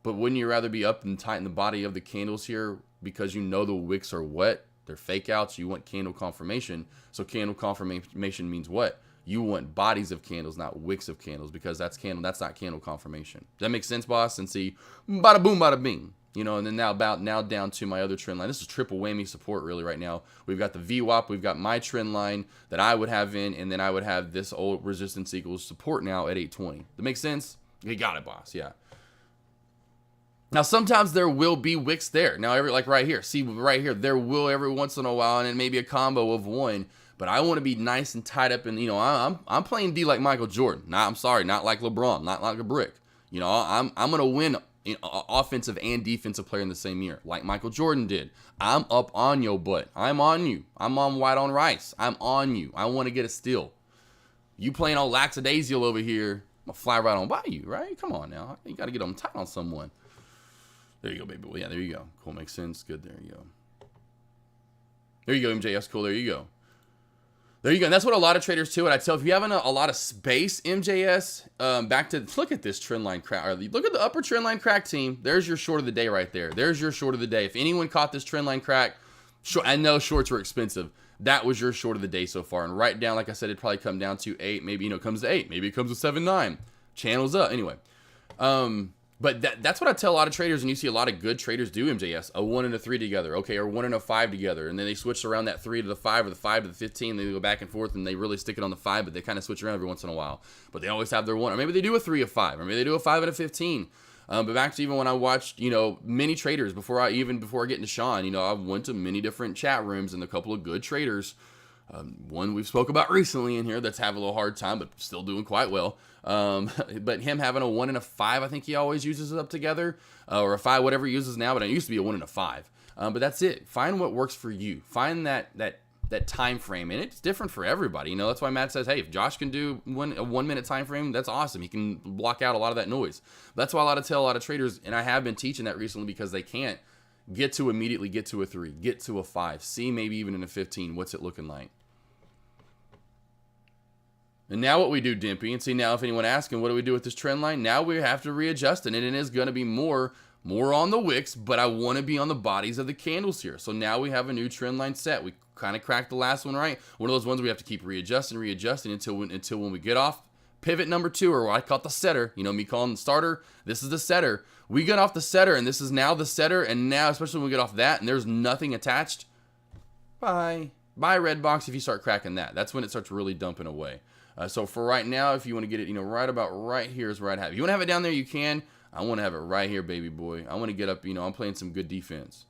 But wouldn't you rather be up and tight in the body of the candles here because the wicks are wet? They're fake outs. You want candle confirmation. So candle confirmation means what? You want bodies of candles, not wicks of candles, because that's not candle confirmation. Does that make sense, boss? And see, bada boom, bada bing. You know, and then now down to my other trend line. This is triple whammy support really right now. We've got the VWAP, we've got my trend line that I would have in, and then I would have this old resistance equals support now at 820. That makes sense? You got it, boss. Yeah. Now, sometimes there will be wicks there. Now, like right here. See, right here, there will every once in a while, and it may be a combo of one. But I want to be nice and tied up, and, you know, I'm playing D like Michael Jordan. I'm sorry, not like LeBron, not like a brick. You know, I'm going to win offensive and defensive player in the same year, like Michael Jordan did. I'm up on your butt. I'm on you. I'm on white on rice. I'm on you. I want to get a steal. You playing all lackadaisical over here, I'm going to fly right on by you, right? Come on now. You got to get them tight on someone. There you go, baby. Well, yeah, there you go. Cool, makes sense. Good, there you go. There you go, MJS. Cool, there you go. There you go. And that's what a lot of traders too. And I tell, if you have a lot of space, MJS, back to, look at this trend line crack. Or look at the upper trend line crack team. There's your short of the day right there. There's your short of the day. If anyone caught this trend line crack, I know shorts were expensive. That was your short of the day so far. And right down, like I said, it'd probably come down to 8. Maybe, you know, it comes to 8. Maybe it comes to 7, 9. Channels up. Anyway. But that's what I tell a lot of traders, and you see a lot of good traders do MJS, a 1 and a 3 together, okay, or 1 and a 5 together, and then they switch around that 3 to the 5 or the 5 to the 15, they go back and forth, and they really stick it on the 5, but they kind of switch around every once in a while. But they always have their 1, or maybe they do a 3 of 5, or maybe they do a 5 and a 15. But back to even when I watched, you know, many traders before I get into Sean, you know, I went to many different chat rooms and a couple of good traders. One we've spoke about recently in here that's having a little hard time, but still doing quite well. But him having a 1 and a 5, I think he always uses it up together, or a 5, whatever he uses now. But it used to be a 1 and a 5. But that's it. Find what works for you. Find that time frame, and it's different for everybody. You know, that's why Matt says, hey, if Josh can do a 1 minute time frame, that's awesome. He can block out a lot of that noise. That's why I tell a lot of traders, and I have been teaching that recently because they can't immediately get to a 3, get to a 5, see maybe even in a 15. What's it looking like? And now what we do, Dimpy, and see now if anyone asking, what do we do with this trend line? Now we have to readjust it, and it is going to be more on the wicks, but I want to be on the bodies of the candles here. So now we have a new trend line set. We kind of cracked the last one, right? One of those ones we have to keep readjusting until when we get off pivot number 2, or what I call it the setter. You know, me calling the starter, this is the setter. We get off the setter, and this is now the setter, and now, especially when we get off that, and there's nothing attached, bye red box if you start cracking that. That's when it starts really dumping away. So for right now, if you want to get it, you know, right about right here is where I'd have it. You want to have it down there, you can. I want to have it right here, baby boy. I want to get up, you know, I'm playing some good defense.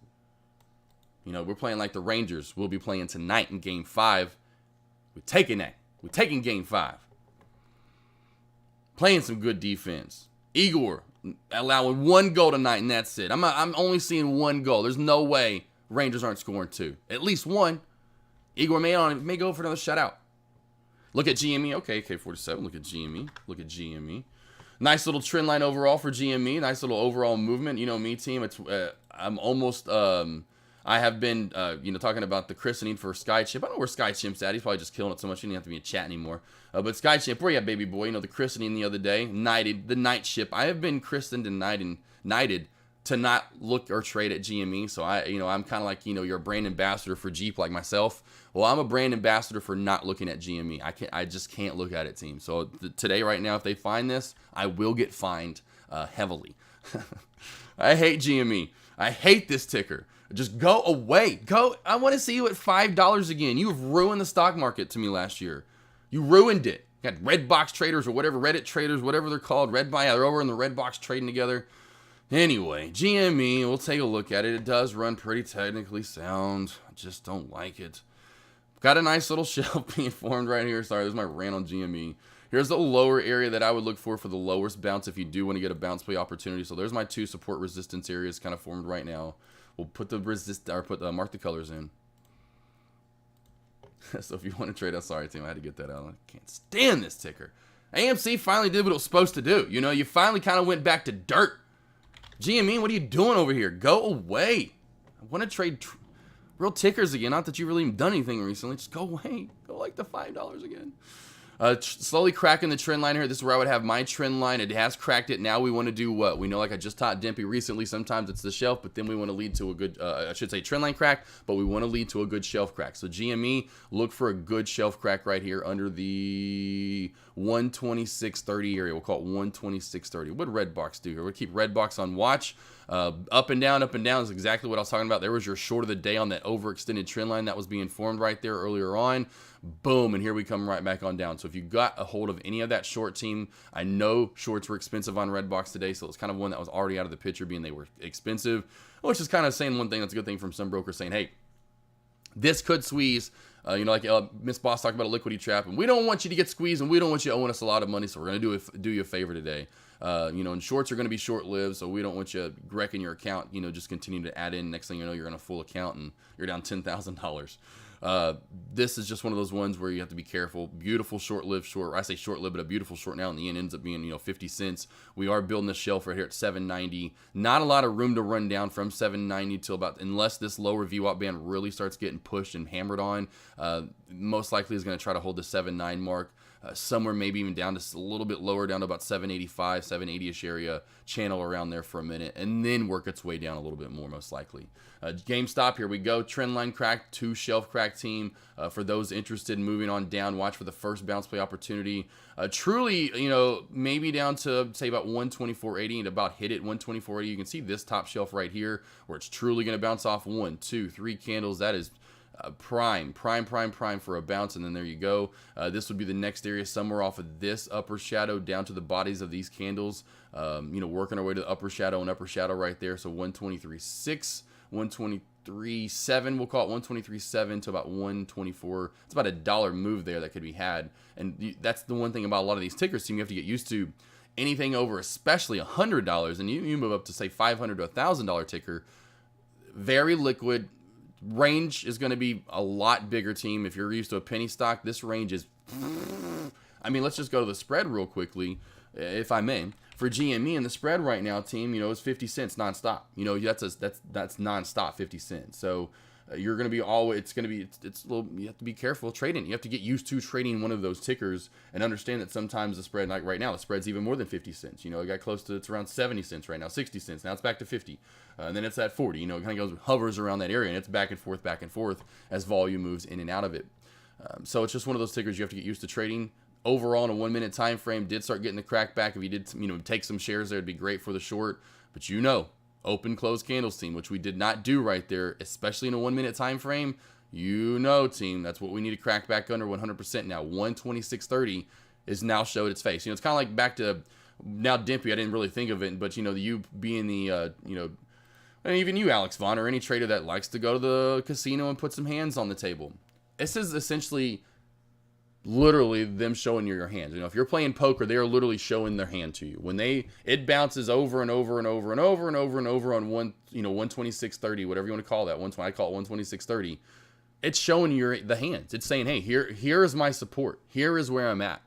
You know, we're playing like the Rangers. We'll be playing tonight in Game 5. We're taking that. We're taking Game 5. Playing some good defense. Igor allowing 1 goal tonight, and that's it. I'm only seeing 1 goal. There's no way Rangers aren't scoring 2. At least 1. Igor may go for another shutout. Look at GME. Okay, AK47. Look at GME. Look at GME. Nice little trend line overall for GME. Nice little overall movement. You know me, team. It's I'm almost. I have been you know, talking about the christening for Sky Chimp. I don't know where Sky Chimp's at. He's probably just killing it so much he didn't have to be in chat anymore. But Sky Chimp, where you at, baby boy? You know, the christening the other day. Knighted, the night ship. I have been christened and knighted to not look or trade at GME. So I'm kind of like, you know, you're a brand ambassador for Jeep like myself. Well, I'm a brand ambassador for not looking at GME. I just can't look at it, team. So today, right now, if they find this, I will get fined heavily. I hate GME. I hate this ticker. Just go away. Go. I want to see you at $5 again. You have ruined the stock market to me last year. You ruined it. You got red box traders or whatever, Reddit traders, whatever they're called. They're over in the red box trading together. Anyway, GME, we'll take a look at it. It does run pretty technically sound. I just don't like it. Got a nice little shelf being formed right here. Sorry, there's my rant on GME. Here's the lower area that I would look for the lowest bounce if you do want to get a bounce play opportunity. So there's my 2 support resistance areas kind of formed right now. We'll put the mark the colors in. So if you want to trade, I'm sorry, team, I had to get that out. I can't stand this ticker. AMC finally did what it was supposed to do. You know, you finally kind of went back to dirt. GME, what are you doing over here? Go away. I want to trade real tickers again. Not that you've really even done anything recently. Just go away. Go like the $5 again. Slowly cracking the trend line here. This is where I would have my trend line. It has cracked it. Now we want to do what? We know, like I just taught Dimpy recently, sometimes it's the shelf, but then we want to lead to a good, I should say trend line crack, but we want to lead to a good shelf crack. So GME, look for a good shelf crack right here under the 126.30 area. We'll call it 126.30. What did Redbox do here? We'll keep Redbox on watch. Up and down is exactly what I was talking about. There was your short of the day on that overextended trend line that was being formed right there earlier on. Boom, and here we come right back on down. So if you got a hold of any of that short team, I know shorts were expensive on Redbox today, so it's kind of one that was already out of the picture being they were expensive, which is kind of saying one thing that's a good thing from some brokers saying, hey, this could squeeze. Like Miss Boss talked about a liquidity trap, and we don't want you to get squeezed, and we don't want you owing us a lot of money, so we're going to do you a favor today. And shorts are going to be short-lived, so we don't want you wrecking your account, just continue to add in. Next thing you know, you're in a full account, and you're down $10,000. This is just one of those ones where you have to be careful. Beautiful short-lived short. I say short-lived, but a beautiful short now in the end ends up being, 50 cents. We are building a shelf right here at 790. Not a lot of room to run down from 790 till about, unless this lower VWAP band really starts getting pushed and hammered on, most likely is going to try to hold the 7.9 mark. Somewhere maybe even down to a little bit lower, down to about 785, 780-ish area, channel around there for a minute, and then work its way down a little bit more, most likely. GameStop, here we go. Trend line crack, 2 shelf crack team. For those interested in moving on down, watch for the first bounce play opportunity. Truly, maybe down to, say, about 124.80 and about hit it 124.80. You can see this top shelf right here where it's truly going to bounce off 1, 2, 3 candles. That is prime for a bounce, and then there you go. This would be the next area, somewhere off of this upper shadow down to the bodies of these candles. Working our way to the upper shadow and upper shadow right there. So 123.6, 123.7, we'll call it 123.7 to about 124. It's about $1 move there that could be had, and that's the one thing about a lot of these tickers, team. You have to get used to anything over, especially $100, and you move up to say $500 to $1,000 ticker. Very liquid. Range is going to be a lot bigger, team. If you're used to a penny stock, this range is, let's just go to the spread real quickly, if I may. For GME, and the spread right now, team, is 50 cents nonstop. That's nonstop 50 cents. So you're going to be it's a little, you have to be careful trading. You have to get used to trading one of those tickers and understand that sometimes the spread, like right now, the spread's even more than 50 cents. It got close to, it's around 70 cents right now, 60 cents. Now it's back to 50. And then it's at 40. It kind of hovers around that area, and it's back and forth as volume moves in and out of it. So it's just one of those tickers you have to get used to trading. Overall, in a 1 minute time frame, did start getting the crack back. If you did, take some shares there, it'd be great for the short. But open close candles, team, which we did not do right there, especially in a 1 minute time frame. Team, that's what we need to crack back under 100% now. 126.30 is now showed its face. It's kind of like back to now Dimpy. I didn't really think of it, but you being the and even you, Alex Vaughn, or any trader that likes to go to the casino and put some hands on the table. This is essentially literally them showing you your hands. If you're playing poker, they are literally showing their hand to you. When it bounces over and over and over and over and over and over on 126.30, whatever you want to call that. I call it 126.30. It's showing you the hands. It's saying, hey, here is my support. Here is where I'm at.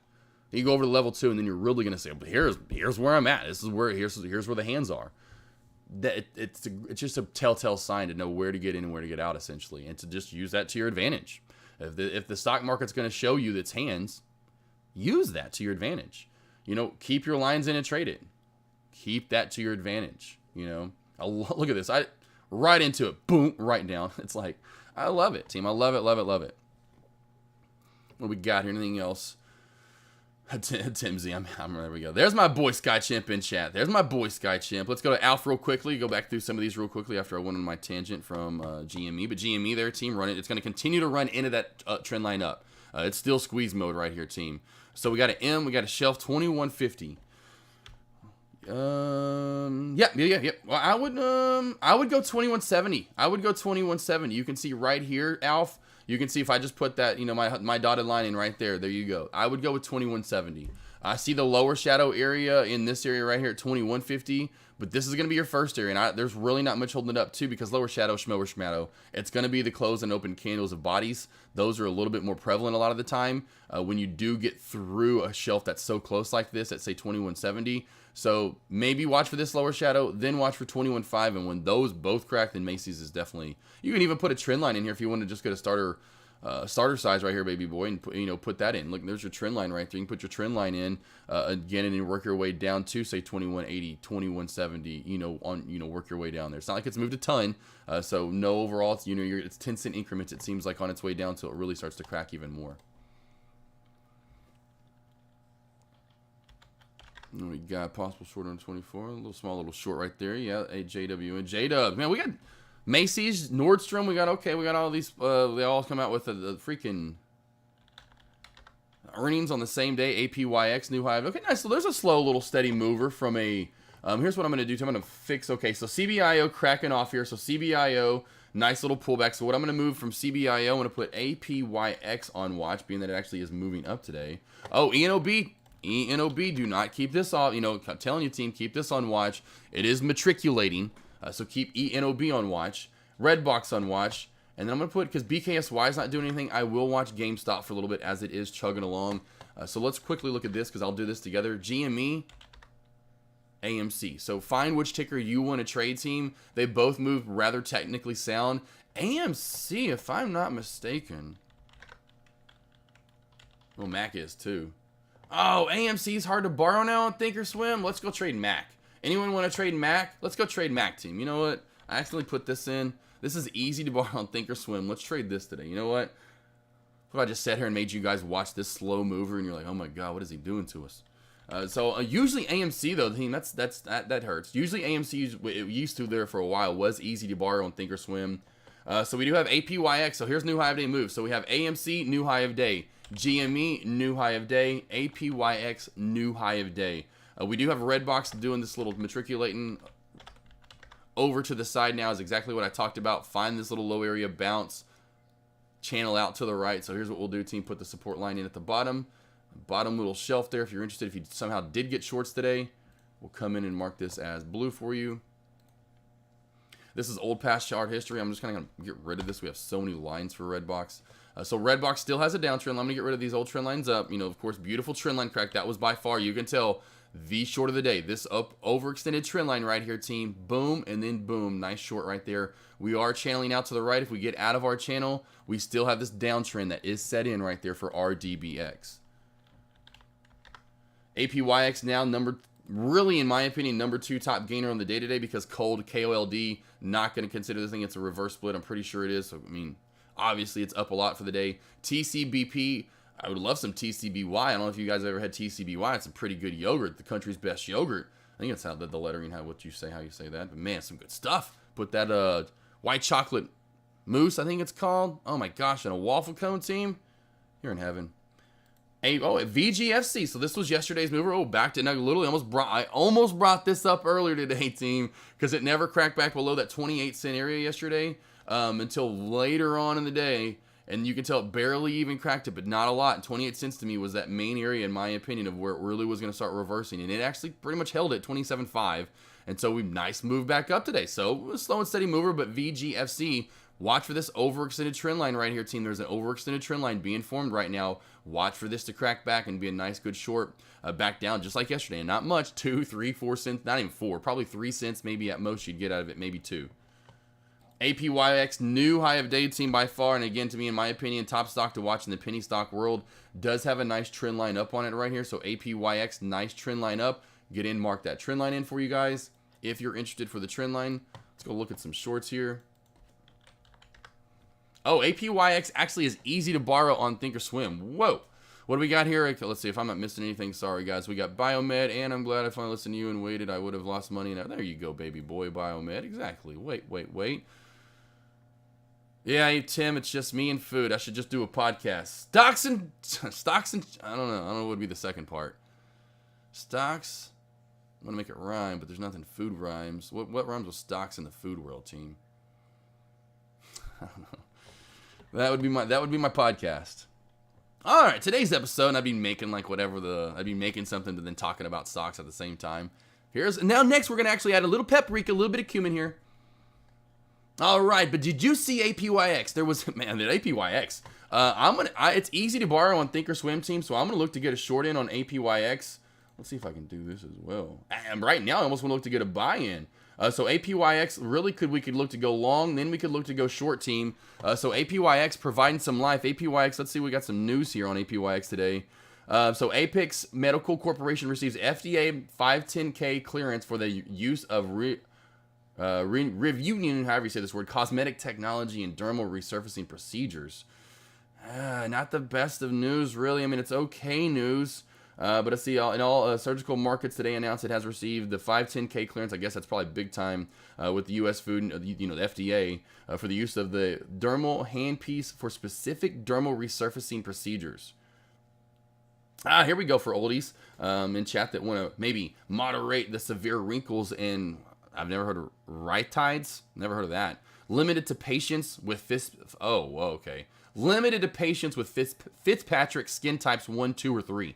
You go over to level 2, and then you're really going to say, but here's where I'm at. Here's where the hands are. That it's just a telltale sign to know where to get in and where to get out, essentially, and to just use that to your advantage. If the stock market's going to show you its hands, use that to your advantage. Keep your lines in and trade it. Keep that to your advantage. Look at this. Right into it. Boom. Right down. It's like, I love it, team. I love it. What do we got here? Anything else? Timsy, there we go. There's my boy Sky Chimp in chat. There's my boy Sky Chimp. Let's go to Alf real quickly. Go back through some of these real quickly after I went on my tangent from GME. But GME there, team, run it. It's going to continue to run into that trend line up. It's still squeeze mode right here, team. So we got an M. We got a shelf 2150. Yep. Well, I would go 2170. You can see right here, Alf. You can see if I just put that, my dotted line in right there. There you go. I would go with 2170. I see the lower shadow area in this area right here at 2150, but this is going to be your first area, and there's really not much holding it up too, because lower shadow, schmower, it's going to be the closed and open candles of bodies. Those are a little bit more prevalent a lot of the time when you do get through a shelf that's so close like this at say 2170. So maybe watch for this lower shadow, then watch for 21.5, and when those both crack, then Macy's is definitely. You can even put a trend line in here if you want to just get a starter starter size right here, baby boy, and put that in. Look, there's your trend line right there. You can put your trend line in again, and then work your way down to say 2180, 2170. Work your way down there. It's not like it's moved a ton, so no overall. It's 10-cent increments. It seems like on its way down until it really starts to crack even more. We got possible short on 24, a little small short right there. Yeah, a JW and J-Dub. Man, we got Macy's, Nordstrom. We got all these. They all come out with the freaking earnings on the same day. APYX new high. Okay, nice. So there's a slow little steady mover from a. Here's what I'm going to do. I'm going to fix. Okay, so CBIO cracking off here. So CBIO, nice little pullback. So what I'm going to move from CBIO, I'm going to put APYX on watch, being that it actually is moving up today. Oh, ENOB. ENOB, do not keep this off. I'm telling you, team, keep this on watch. It is matriculating, so keep ENOB on watch. Redbox on watch. And then I'm going to put, because BKSY is not doing anything, I will watch GameStop for a little bit as it is chugging along. So let's quickly look at this, because I'll do this together. GME, AMC. So find which ticker you want to trade, team. They both move rather technically sound. AMC, if I'm not mistaken. Well, Mac is too. Oh, AMC is hard to borrow now on Thinkorswim. Let's go trade Mac. Anyone want to trade Mac? Let's go trade Mac, team. You know what? I accidentally put this in. This is easy to borrow on Thinkorswim. Let's trade this today. You know what? What if I just sat here and made you guys watch this slow mover and you're like, oh my god, what is he doing to us? Usually AMC though, team, that hurts. Usually AMC, it used to there for a while, was easy to borrow on Thinkorswim. So we do have APYX. So here's new high of day move. So we have AMC, new high of day. GME, new high of day. APYX, new high of day. We do have Redbox doing this little matriculating over to the side now is exactly what I talked about. Find this little low area, bounce, channel out to the right. So here's what we'll do, team. Put the support line in at the bottom. Bottom little shelf there. If you're interested, if you somehow did get shorts today, we'll come in and mark this as blue for you. This is old past chart history. I'm just kind of going to get rid of this. We have so many lines for Redbox. So Redbox still has a downtrend. I'm going to get rid of these old trend lines up. Of course, beautiful trend line crack. That was by far, you can tell, the short of the day. This up overextended trend line right here, team. Boom, and then boom. Nice short right there. We are channeling out to the right. If we get out of our channel, we still have this downtrend that is set in right there for RDBX. APYX now really, in my opinion, number 2 top gainer on the day today because cold KOLD, not going to consider this thing. It's a reverse split. I'm pretty sure it is. So, obviously it's up a lot for the day. TCBP, I would love some TCBY. I don't know if you guys ever had TCBY. It's a pretty good yogurt, the country's best yogurt. I think that's how the lettering, how you say that. But man, some good stuff. Put that white chocolate mousse, I think it's called. Oh my gosh, and a waffle cone, team. You're in heaven. VGFC. So this was yesterday's mover. Oh, back to literally I almost brought this up earlier today, team, because it never cracked back below that 28-cent area yesterday until later on in the day. And you can tell it barely even cracked it, but not a lot. And 28 cents to me was that main area, in my opinion, of where it really was going to start reversing. And it actually pretty much held it 27.5. And so we nice move back up today. So slow and steady mover, but VGFC, watch for this overextended trend line right here, team. There's an overextended trend line being formed right now. Watch for this to crack back and be a nice, good short back down, just like yesterday. And not much, 2, 3, 4 cents, not even 4, probably 3 cents maybe at most you'd get out of it, maybe 2. APYX, new high of day, team, by far. And again, to me, in my opinion, top stock to watch in the penny stock world. Does have a nice trend line up on it right here. So APYX, nice trend line up. Get in, mark that trend line in for you guys if you're interested for the trend line. Let's go look at some shorts here. Oh, APYX actually is easy to borrow on Thinkorswim. Whoa. What do we got here? Let's see if I'm not missing anything. Sorry, guys. We got Biomed, and I'm glad I finally listened to you and waited. I would have lost money. Now, there you go, baby boy, Biomed. Exactly. Wait. Yeah, hey, Tim, it's just me and food. I should just do a podcast. Stocks and I don't know what would be the second part. Stocks. I'm going to make it rhyme, but there's nothing food rhymes. What rhymes with stocks in the food world, team? I don't know. That would be my podcast. All right, today's episode, I'd be making I'd be making something but then talking about stocks at the same time. Now next we're going to actually add a little paprika, a little bit of cumin here. All right, but did you see APYX? There was, man, the APYX. It's easy to borrow on Thinkorswim, team, so I'm going to look to get a short in on APYX. Let's see if I can do this as well. And right now, I almost want to look to get a buy-in. So APYX really we could look to go long, then we could look to go short, team. So APYX providing some life. APYX, let's see, we got some news here on APYX today. So Apex Medical Corporation receives FDA 510K clearance for the use of reunion, however you say this word, cosmetic technology and dermal resurfacing procedures. Not the best of news, really. I mean, it's okay news. But let's see, in all surgical markets today announced it has received the 510K clearance. I guess that's probably big time with the U.S. Food, the FDA, for the use of the dermal handpiece for specific dermal resurfacing procedures. Here we go for oldies in chat that want to maybe moderate the severe wrinkles and I've never heard of rhytides. Never heard of that. Limited to patients with Limited to patients with Fitzpatrick skin types 1, 2, or 3.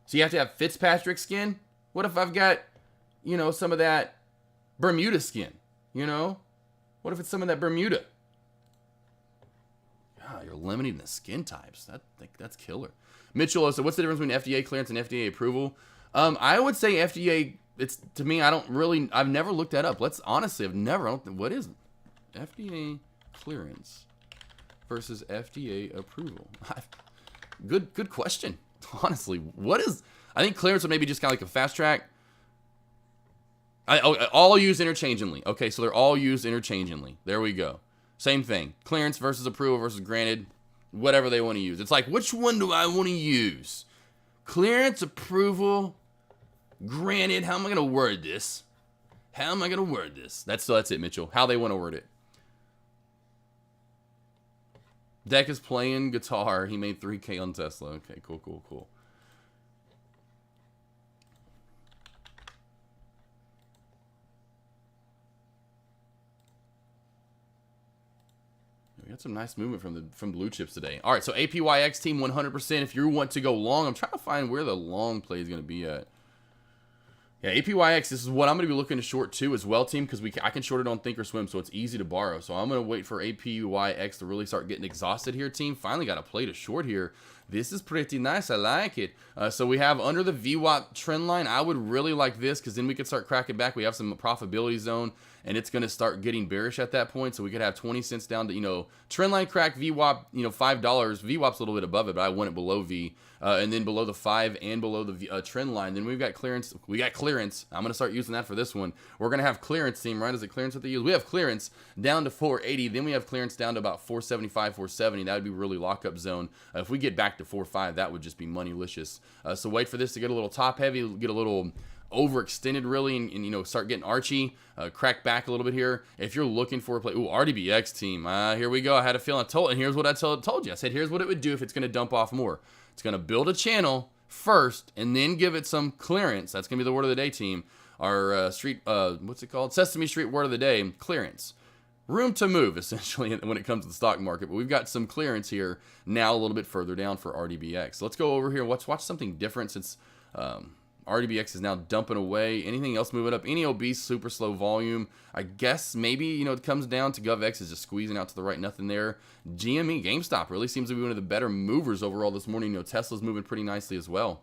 So you have to have Fitzpatrick skin? What if I've got, some of that Bermuda skin? What if it's some of that Bermuda? God, you're limiting the skin types. That's killer. Mitchell, so what's the difference between FDA clearance and FDA approval? I would say FDA, to me, I've never looked that up. What is FDA clearance versus FDA approval? Good question. Honestly, I think clearance would maybe just kind of like a fast track. All used interchangeably. Okay, so they're all used interchangeably. There we go. Same thing. Clearance versus approval versus granted. Whatever they want to use. It's like, which one do I want to use? Clearance, approval, granted. How am I going to word this? That's it, Mitchell. How they want to word it. Deck is playing guitar. He made 3K on Tesla. Okay, cool. We got some nice movement from blue chips today. All right, so APYX team 100%. If you want to go long, I'm trying to find where the long play is going to be at. Yeah, APYX, this is what I'm going to be looking to short too as well, team, because I can short it on Thinkorswim, so it's easy to borrow. So I'm going to wait for APYX to really start getting exhausted here, team. Finally got a play to short here. This is pretty nice. I like it. So we have under the VWAP trend line. I would really like this because then we could start cracking back. We have some profitability zone, and it's going to start getting bearish at that point. So we could have 20 cents down to, trend line crack, VWAP, $5. VWAP's a little bit above it, but I want it below V. And then below the 5 and below the trend line. Then we've got clearance. I'm going to start using that for this one. We're going to have clearance, team, right? Is it clearance that they use? We have clearance down to 480. Then we have clearance down to about 475, 470. That would be really lockup zone. If we get back to 4.5, that would just be moneylicious. So wait for this to get a little top heavy, get a little overextended really, and start getting archy, crack back a little bit here. If you're looking for a play, RDBX team, here we go. I had a feeling, and here's what I told you. I said, here's what it would do if it's going to dump off more. It's going to build a channel first and then give it some clearance. That's going to be the word of the day, team. Our Sesame Street word of the day, clearance. Room to move, essentially, when it comes to the stock market. But we've got some clearance here now a little bit further down for RDBX. So let's go over here. Let's watch something different since RDBX is now dumping away. Anything else moving up? Any obese, super slow volume? I guess maybe, it comes down to GovX is just squeezing out to the right. Nothing there. GME, GameStop really seems to be one of the better movers overall this morning. Tesla's moving pretty nicely as well.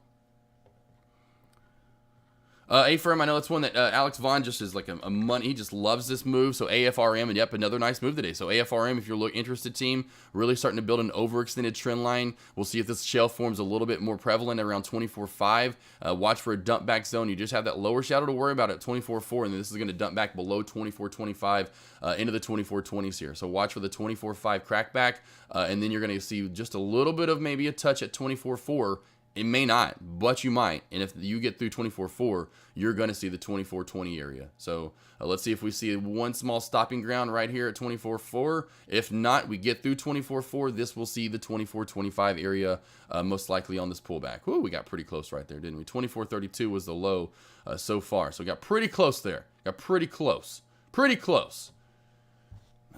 A-Firm, I know it's one that Alex Vaughn just is like a money. He just loves this move. So AFRM, and yep, another nice move today. So AFRM, if you're interested, team, really starting to build an overextended trend line. We'll see if this shell forms a little bit more prevalent around 24.5. Watch for a dump back zone. You just have that lower shadow to worry about at 24.4, and then this is going to dump back below 24.25 into the 24.20s here. So watch for the 24.5 crackback, and then you're going to see just a little bit of maybe a touch at 24.4. It may not, but you might. And if you get through 24.4, you're going to see the 24.20 area. So let's see if we see one small stopping ground right here at 24.4. If not, we get through 24.4. This will see the 24.25 area most likely on this pullback. Ooh, we got pretty close right there, didn't we? 24.32 was the low so far. So we got pretty close there. Got pretty close. Pretty close.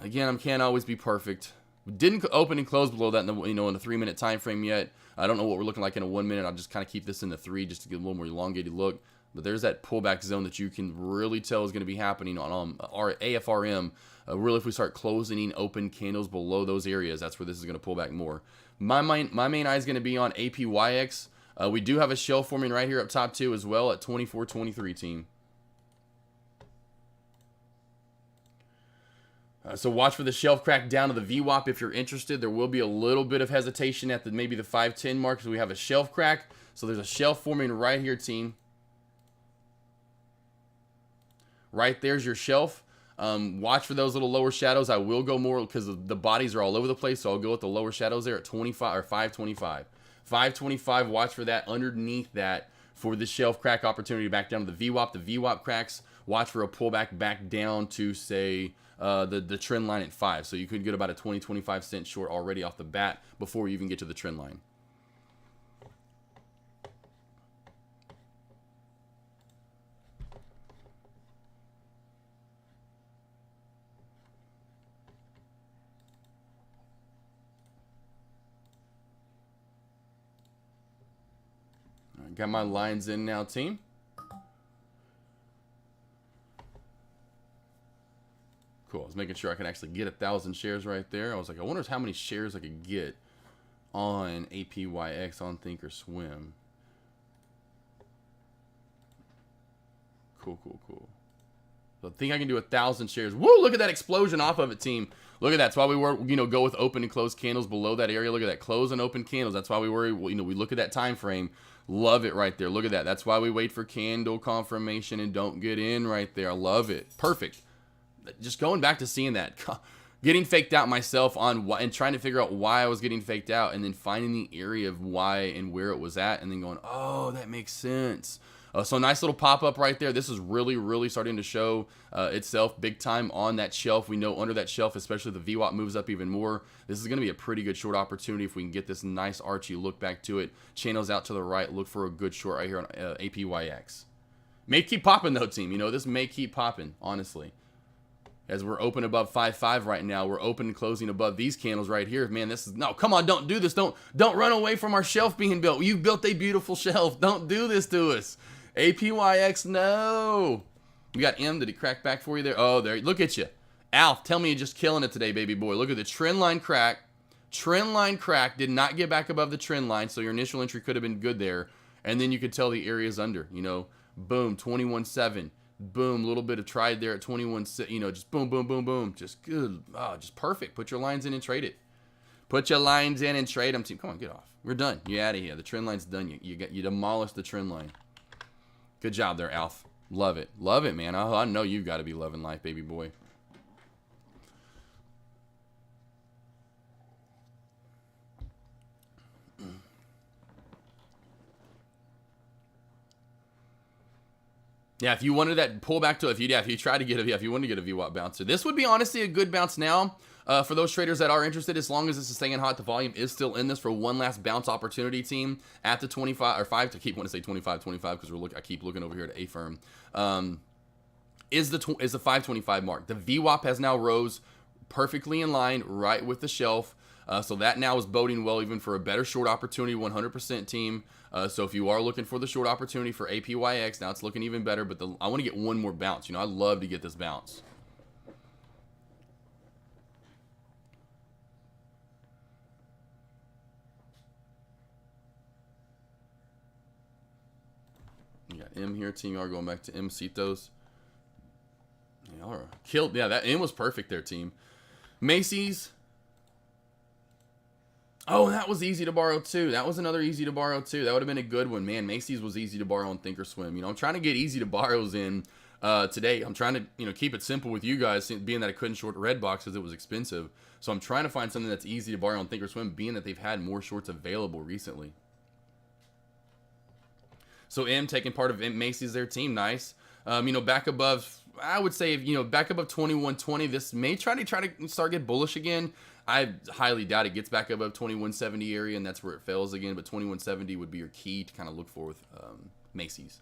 Again, I can't always be perfect. We didn't open and close below that in the, in the 3-minute time frame yet. I don't know what we're looking like in a 1 minute. I'll just kind of keep this in the 3 just to get a little more elongated look. But there's that pullback zone that you can really tell is going to be happening on our AFRM. Really, if we start closing in open candles below those areas, that's where this is going to pull back more. My main eye is going to be on APYX. We do have a shell forming right here up top too as well at 24.23, team. So watch for the shelf crack down to the VWAP if you're interested. There will be a little bit of hesitation at maybe the 510 mark because we have a shelf crack. So there's a shelf forming right here, team. Right there's your shelf. Watch for those little lower shadows. I will go more because the bodies are all over the place, so I'll go with the lower shadows there at 25 or 525. 525, watch for that underneath that for the shelf crack opportunity back down to the VWAP. The VWAP cracks, watch for a pullback back down to, say, the trend line at 5. So you could get about a 20-25 cent short already off the bat before you even get to the trend line. Got my lines in now, team. Cool. I was making sure I could actually get 1,000 shares right there. I was like, I wonder how many shares I could get on APYX on Thinkorswim. Cool, cool, cool. So I think I can do 1,000 shares. Woo! Look at that explosion off of it, team. Look at that. That's why we were, go with open and closed candles below that area. Look at that. Close and open candles. That's why we were, we look at that time frame. Love it right there. Look at that. That's why we wait for candle confirmation and don't get in right there. I love it. Perfect. Just going back to seeing that. Getting faked out myself on why, and trying to figure out why I was getting faked out, and then finding the area of why and where it was at, and then going, oh, that makes sense. So nice little pop-up right there. This is really, really starting to show itself big time on that shelf. We know under that shelf, especially the VWAP moves up even more. This is going to be a pretty good short opportunity if we can get this nice archy look back to it. Channels out to the right. Look for a good short right here on APYX. May keep popping though, team. This may keep popping, honestly. As we're open above 5.5 right now, we're open and closing above these candles right here. Man, this is, no, come on, don't do this. Don't run away from our shelf being built. You built a beautiful shelf. Don't do this to us. APYX, no. We got M. Did it crack back for you there? Oh, there. Look at you. Alf, tell me you're just killing it today, baby boy. Look at the trend line crack. Trend line crack. Did not get back above the trend line, so your initial entry could have been good there. And then you could tell the area's under, Boom, 21.7. Boom, a little bit of trade there at 21.6. Just boom, boom, boom, boom. Just good. Oh, just perfect. Put your lines in and trade it. Put your lines in and trade them, team. Come on, get off. We're done. You're out of here. The trend line's done. You demolished the trend line. Good job there, Alf. Love it. Love it, man. I know you've got to be loving life, baby boy. Yeah, if you wanted that pullback to, if you tried to get if you wanted to get a VWAP bouncer, this would be honestly a good bounce now. For those traders that are interested, as long as this is staying hot, the volume is still in this for one last bounce opportunity, team, at the 25 or 5 to keep want to say 25 because I keep looking over here at A firm. Is the 525 mark. The VWAP has now rose perfectly in line right with the shelf. So that now is boding well even for a better short opportunity, 100% team. So if you are looking for the short opportunity for APYX, now it's looking even better, but I want to get one more bounce. I love to get this bounce. You got M here, team. Y'all are going back to M Citos. Y'all are killed. Yeah, that M was perfect there, team. Macy's. Oh, that was easy to borrow too. That was another easy to borrow too. That would have been a good one, man. Macy's was easy to borrow on Thinkorswim. I'm trying to get easy to borrows in today. I'm trying to keep it simple with you guys, being that I couldn't short Redbox because it was expensive. So I'm trying to find something that's easy to borrow on Thinkorswim, being that they've had more shorts available recently. So M taking part of Macy's, their team, nice. Back above, I would say, back above 2120. This may try to start get bullish again. I highly doubt it gets back above 2170 area, and that's where it fails again. But 2170 would be your key to kind of look for with Macy's.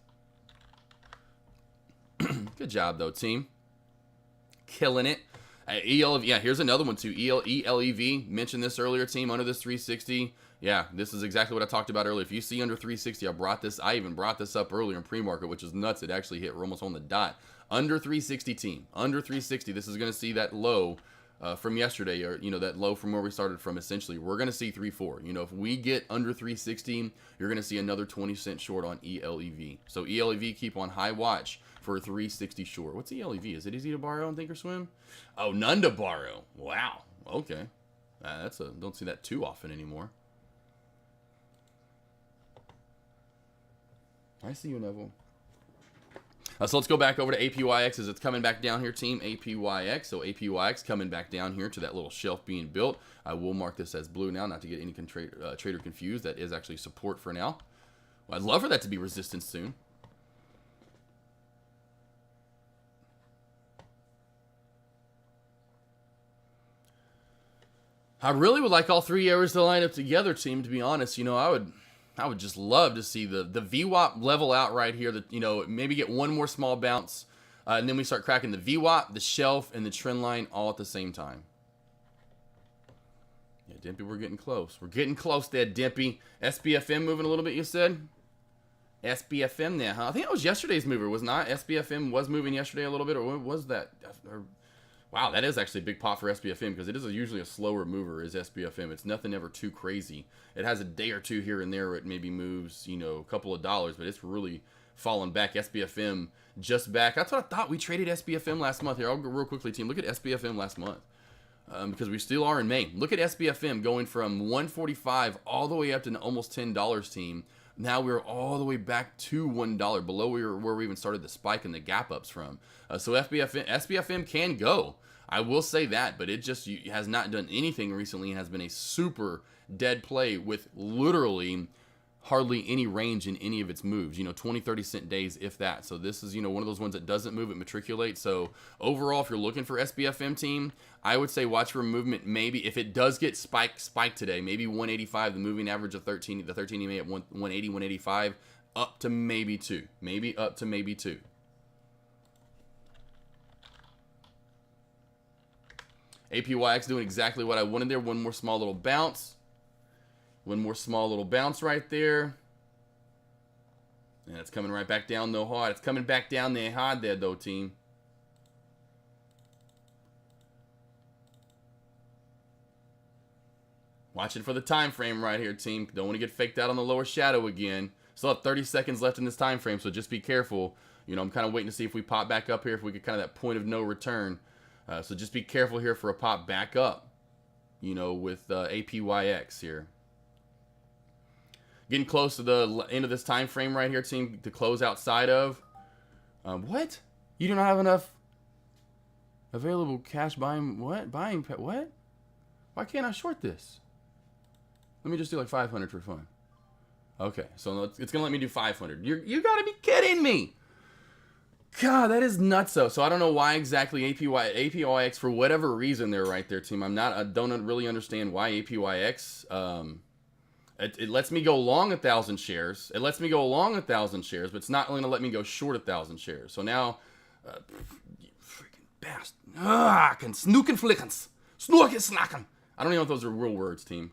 Good job though, team. Killing it. Here's another one too. ELEV, mentioned this earlier, team, under this 360. Yeah, this is exactly what I talked about earlier. If you see under 360, I even brought this up earlier in pre-market, which is nuts. It actually hit almost on the dot. Under 360, team. Under 360. This is going to see that low from yesterday, or that low from where we started from. Essentially, we're going to see 3-4. If we get under 316, you're going to see another 20 cent short on ELEV. So ELEV, keep on high watch for a 360 short. What's ELEV? Is it easy to borrow on Thinkorswim? Oh, none to borrow. Wow. Okay, don't see that too often anymore. I see you, Neville. So let's go back over to APYX as it's coming back down here, team. APYX. So APYX coming back down here to that little shelf being built. I will mark this as blue now, not to get any trader confused. That is actually support for now. Well, I'd love for that to be resistance soon. I really would like all three areas to line up together, team, to be honest. I would just love to see the VWAP level out right here. That maybe get one more small bounce, and then we start cracking the VWAP, the shelf, and the trend line all at the same time. Yeah, Dimpy, we're getting close. We're getting close there, Dimpy. SPFM moving a little bit, you said? SPFM there, huh? I think that was yesterday's mover, was not? SPFM was moving yesterday a little bit, or what was that? Wow, that is actually a big pop for SPFM, because it is usually a slower mover, is SPFM. It's nothing ever too crazy. It has a day or two here and there where it maybe moves, a couple of dollars, but it's really fallen back. SPFM just back. That's what I thought. We traded SPFM last month. Here, I'll go real quickly, team. Look at SPFM last month, because we still are in May. Look at SPFM going from 145 all the way up to almost $10, team. Now we're all the way back to $1, below where we even started the spike and the gap ups from. So SPFM can go. I will say that, but it just has not done anything recently and has been a super dead play with literally hardly any range in any of its moves. 20, 30 cent days, if that. So this is, one of those ones that doesn't move, it matriculates. So overall, if you're looking for SPFM, team, I would say watch for movement. Maybe if it does get spiked today, maybe 185, the moving average of 13, the 13 EMA at 180, 185, up to maybe 2. Maybe up to maybe 2. APYX doing exactly what I wanted there. One more small little bounce. One more small little bounce right there. And it's coming right back down though hard. It's coming back down there hard there though, team. Watching for the time frame right here, team. Don't want to get faked out on the lower shadow again. Still have 30 seconds left in this time frame, so just be careful. I'm kind of waiting to see if we pop back up here, if we get kind of that point of no return. So just be careful here for a pop back up, with APYX here. Getting close to the end of this time frame right here, team, to close outside of. What? You do not have enough available cash buying? What? What? Why can't I short this? Let me just do like 500 for fun. Okay, so it's going to let me do 500. You got to be kidding me. God, that is nuts though. So I don't know why exactly APYX, for whatever reason they're right there, team. I don't really understand why APYX. It lets me go long 1,000 shares. It lets me go long 1,000 shares, but it's not going to let me go short 1,000 shares. So now, you freaking bastard. I can snook and flickens. Snook and snacken. I don't even know if those are real words, team.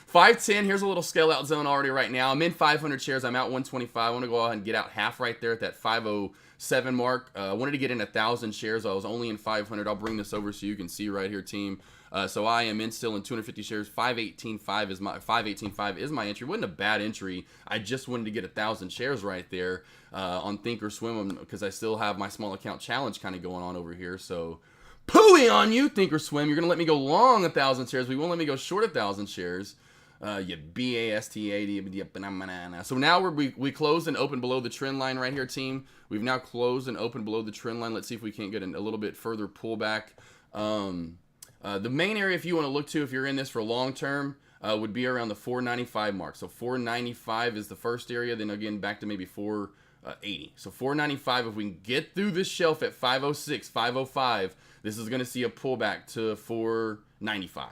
510, here's a little scale out zone already right now. I'm in 500 shares. I'm out 125. I want to go ahead and get out half right there at that 507 mark. I wanted to get in 1,000 shares. I was only in 500. I'll bring this over so you can see right here, team. So I am still in 250 shares. 518.5 is my entry. Wasn't a bad entry. I just wanted to get 1,000 shares right there on Thinkorswim, because I still have my small account challenge kind of going on over here. So pooey on you, Thinkorswim. You're gonna let me go long 1,000 shares. We won't let me go short 1,000 shares. You BASTA. So now we closed and opened below the trend line right here, team. We've now closed and opened below the trend line. Let's see if we can't get a little bit further pullback. The main area, if you want to look to, if you're in this for long term, would be around the 495 mark. So 495 is the first area. Then again, back to maybe 480. So 495, if we can get through this shelf at 506, 505, this is going to see a pullback to 495.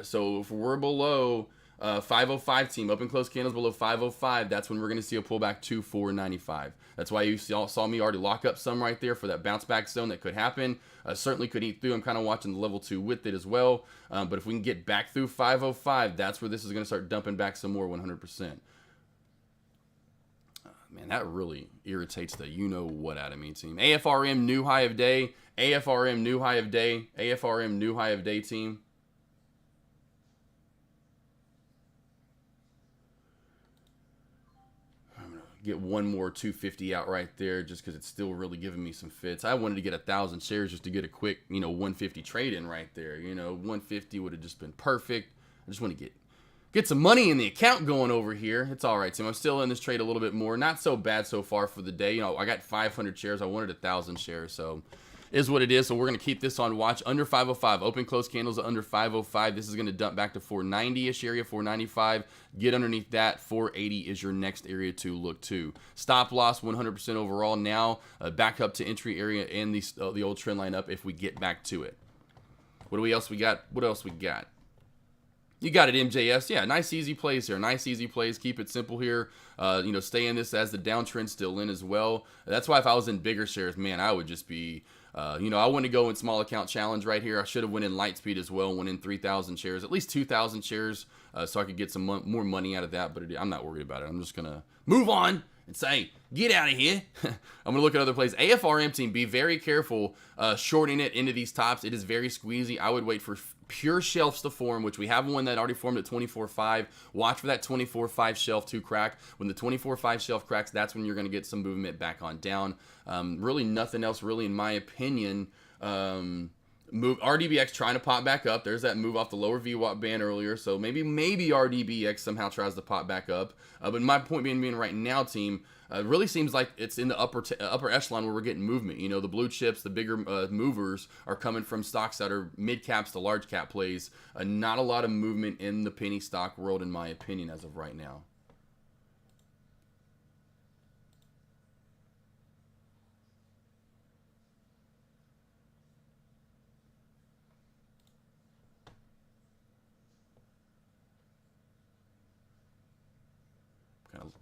So if we're below 505, team, open close candles below 505, that's when we're going to see a pullback to 495. That's why you saw me already lock up some right there for that bounce back zone that could happen. Certainly could eat through. I'm kind of watching the level 2 with it as well. But if we can get back through 505, that's where this is going to start dumping back some more 100%. Man, that really irritates the you-know-what out of me, team. AFRM, new high of day. AFRM, new high of day. AFRM, new high of day, team. I'm going to get one more 250 out right there just because it's still really giving me some fits. I wanted to get 1,000 shares just to get a quick, 150 trade in right there. 150 would have just been perfect. I just want to get some money in the account going over here. It's all right, Tim. I'm still in this trade a little bit more. Not so bad so far for the day. I got 500 shares. I wanted 1,000 shares, so is what it is. So we're going to keep this on watch. Under 505. Open close candles under 505. This is going to dump back to 490-ish area, 495. Get underneath that. 480 is your next area to look to. Stop loss 100% overall. Now back up to entry area and the old trend line up if we get back to it. What else we got? What else we got? You got it, MJS. Yeah, nice easy plays here. Nice easy plays. Keep it simple here. Stay in this as the downtrend still in as well. That's why if I was in bigger shares, man, I would just be, I wouldn't go in small account challenge right here. I should have went in light speed as well, went in 3,000 shares, at least 2,000 shares, so I could get some more money out of that. But I'm not worried about it. I'm just going to move on and say, get out of here. I'm going to look at other plays. AFRM team, be very careful shorting it into these tops. It is very squeezy. I would wait for pure shelves to form, which we have one that already formed at 24.5. Watch for that 24.5 shelf to crack. When the 24.5 shelf cracks, that's when you're going to get some movement back on down. Really nothing else, really, in my opinion. Move RDBX trying to pop back up. There's that move off the lower VWAP band earlier, so maybe RDBX somehow tries to pop back up. But my point being right now, team, it really seems like it's in the upper echelon where we're getting movement. The blue chips, the bigger movers are coming from stocks that are mid caps to large cap plays. Not a lot of movement in the penny stock world, in my opinion, as of right now.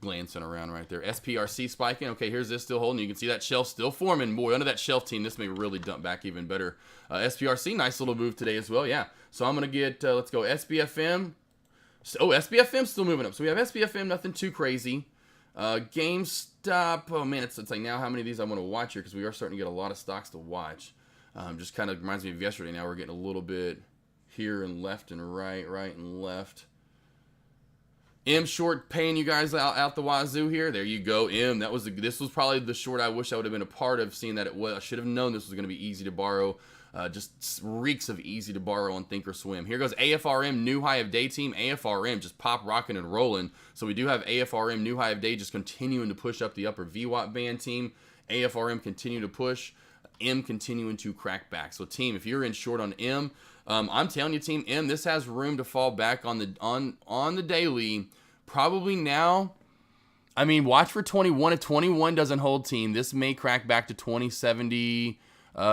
Glancing around right there. SPRC spiking. Okay, here's this still holding. You can see that shelf still forming. Boy, under that shelf, team, this may really dump back even better. SPRC, nice little move today as well. Yeah. So I'm going to get, let's go SBFM. Oh, SBFM still moving up. So we have SBFM, nothing too crazy. GameStop. Oh, man, it's like now how many of these I want to watch here because we are starting to get a lot of stocks to watch. Just kind of reminds me of yesterday. Now we're getting a little bit here and left and right and left. M short paying you guys out the wazoo here. There you go, M. This was probably the short I wish I would have been a part of, seeing that it was. I should have known this was going to be easy to borrow. Just reeks of easy to borrow on Thinkorswim. Here goes AFRM, new high of day, team. AFRM just pop rocking and rolling. So we do have AFRM, new high of day, just continuing to push up the upper VWAP band, team. AFRM continue to push. M continuing to crack back. So team, if you're in short on M, I'm telling you, team, M, this has room to fall back on the daily. Probably now. I mean, watch for 21. If 21 doesn't hold, team, this may crack back to 2070,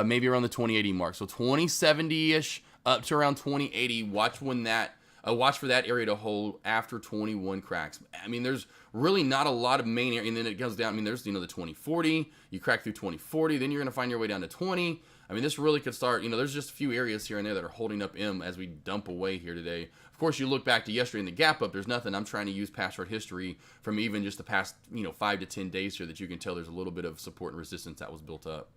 maybe around the 2080 mark. So 2070-ish up to around 2080. Watch for that area to hold after 21 cracks. I mean, there's really not a lot of main area, and then it goes down. I mean, there's the 2040. You crack through 2040, then you're going to find your way down to 20. I mean, this really could start. There's just a few areas here and there that are holding up M as we dump away here today. Of course, you look back to yesterday in the gap up, there's nothing. I'm trying to use past short history from even just the past 5 to 10 days here that you can tell there's a little bit of support and resistance that was built up.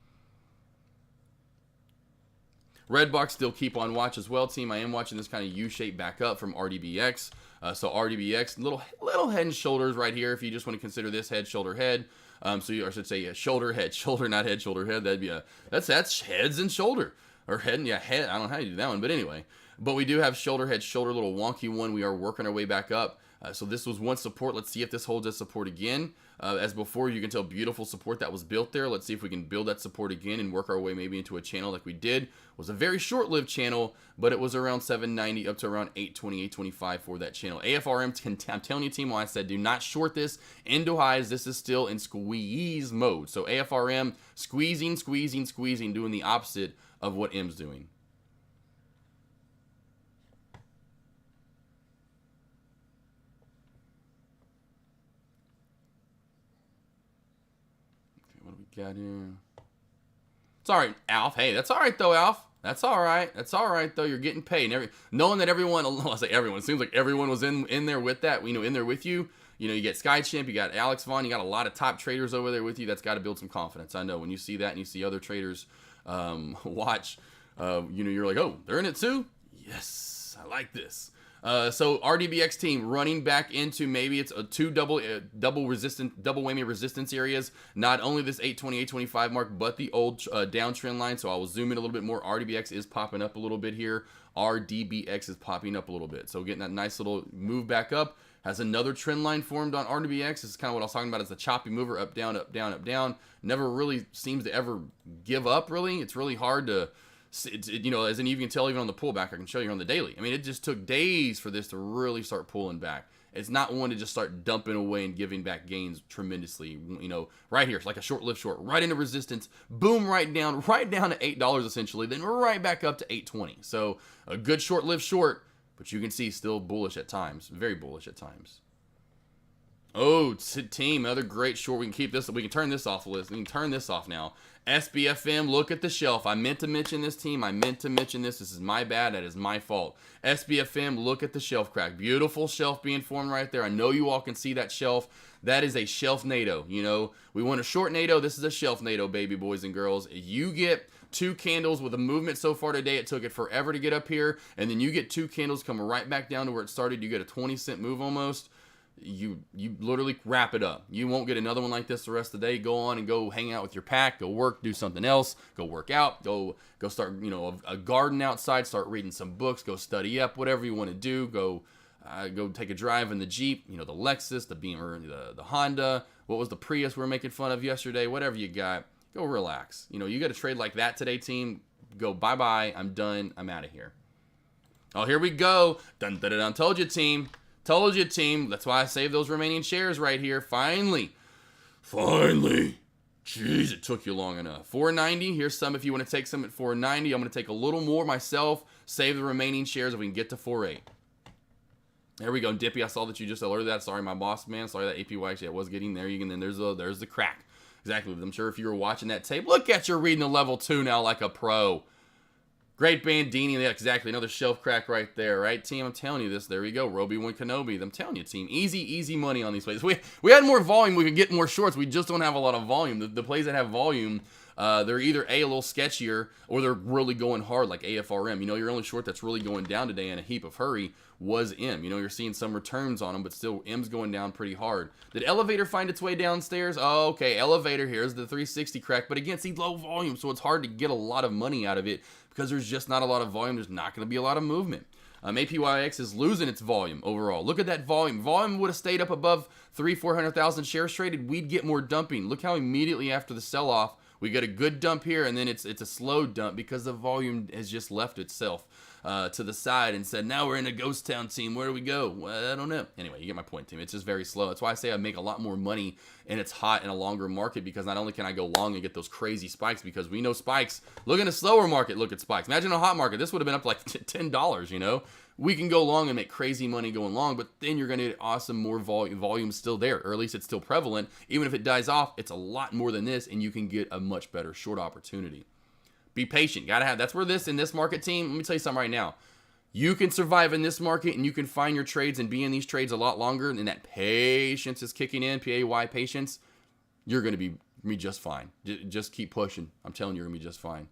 Redbox still keep on watch as well, team. I am watching this kind of U-shape back up from RDBX. So RDBX, little head and shoulders right here if you just want to consider this head, shoulder, head. I should say shoulder, head, shoulder, not head, shoulder, head. That'd be that's heads and shoulder. Or head, yeah, head. I don't know how you do that one, but anyway. But we do have shoulder, head, shoulder, little wonky one. We are working our way back up. So this was one support. Let's see if this holds as support again. As before, you can tell beautiful support that was built there. Let's see if we can build that support again and work our way maybe into a channel like we did. It was a very short-lived channel, but it was around 790 up to around 820, 825 for that channel. AFRM, I'm telling you, team, why I said do not short this into highs. This is still in squeeze mode. So AFRM squeezing, doing the opposite of what M's doing. Got here. It's all right, Alf. Hey, that's all right though, Alf. That's all right. That's all right though. You're getting paid. Knowing that everyone, I say everyone, it seems like everyone was in there with that. In there with you. You know, you get Sky Champ, you got Alex Vaughn, you got a lot of top traders over there with you. That's got to build some confidence. I know when you see that and you see other traders watch, you know, you're like, oh, they're in it too? Yes, I like this. So RDBX team running back into maybe it's a double whammy resistance areas. Not only this 820, 825 mark, but the old downtrend line. So I will zoom in a little bit more. RDBX is popping up a little bit here. RDBX is popping up a little bit. So getting that nice little move back up. Has another trend line formed on RDBX. This is kind of what I was talking about. It's a choppy mover, up, down, up, down, up, down. Never really seems to ever give up, really. It's really hard to, you know, as in you can tell even on the pullback, I can show you on the daily. I mean, it just took days for this to really start pulling back. It's not one to just start dumping away and giving back gains tremendously. You know, right here, it's like a short-lived short, right into resistance, boom, right down to $8 essentially, then we're right back up to $8.20. So a good short-lived short, but you can see still bullish at times, very bullish at times. Oh, team, another great short. We can keep this. We can turn this off the list. We can turn this off now. SBFM, look at the shelf. I meant to mention this team. I meant to mention this. This is my bad. That is my fault. SBFM, look at the shelf crack. Beautiful shelf being formed right there. I know you all can see that shelf. That is a shelf NATO. You know, we want a short NATO. This is a shelf NATO, baby boys and girls. You get 2 candles with a movement so far today. It took it forever to get up here. And then you get 2 candles coming right back down to where it started. You get a 20-cent move almost. You literally wrap it up. You won't get another one like this the rest of the day. Go on and go hang out with your pack. Go work, do something else. Go work out. Go start, you know, a garden outside. Start reading some books. Go study up. Whatever you want to do. Go take a drive in the Jeep. You know, the Lexus, the Beamer, the Honda. What was the Prius we were making fun of yesterday? Whatever you got. Go relax. You know, you got a trade like that today, team. Go bye-bye. I'm done. I'm out of here. Oh, here we go. Dun, dun, dun, dun. Told you, team. Told you, team. That's why I saved those remaining shares right here. Finally. Jeez, it took you long enough. 490. Here's some if you want to take some at 490. I'm going to take a little more myself. Save the remaining shares if we can get to 48. There we go. Dippy, I saw that you just alerted that. Sorry, my boss, man. Sorry that APY actually I was getting there. You can then there's the crack. Exactly. I'm sure if you were watching that tape, look at you reading the level 2 now like a pro. Great Bandini. Yeah, exactly. Another shelf crack right there, right, team? I'm telling you this. There we go. Roby-1 Kenobi. I'm telling you, team. Easy money on these plays. We had more volume. We could get more shorts. We just don't have a lot of volume. The plays that have volume, they're either a little sketchier or they're really going hard like AFRM. You know, your only short that's really going down today in a heap of hurry was M. You know, you're seeing some returns on them, but still M's going down pretty hard. Did Elevator find its way downstairs? Oh, okay. Elevator, here's the 360 crack. But again, see, low volume, so it's hard to get a lot of money out of it because there's just not a lot of volume. There's not going to be a lot of movement. APYX is losing its volume overall. Look at that volume. Volume would have stayed up above 400,000 shares traded. We'd get more dumping. Look how immediately after the sell-off, we get a good dump here, and then it's a slow dump because the volume has just left itself to the side and said, now we're in a ghost town, team. Where do we go? Well, I don't know. Anyway, you get my point, team. It's just very slow. That's why I say I make a lot more money and it's hot in a longer market because not only can I go long and get those crazy spikes because we know spikes. Look in a slower market, look at spikes. Imagine a hot market. This would have been up like $10, you know? We can go long and make crazy money going long, but then you're going to get awesome more volume still there, or at least it's still prevalent. Even if it dies off, it's a lot more than this, and you can get a much better short opportunity. Be patient. Gotta have. That's where in this market, team, let me tell you something right now. You can survive in this market, and you can find your trades and be in these trades a lot longer, and that patience is kicking in, P-A-Y, patience, you're going to be just fine. Just keep pushing. I'm telling you, you're going to be just fine.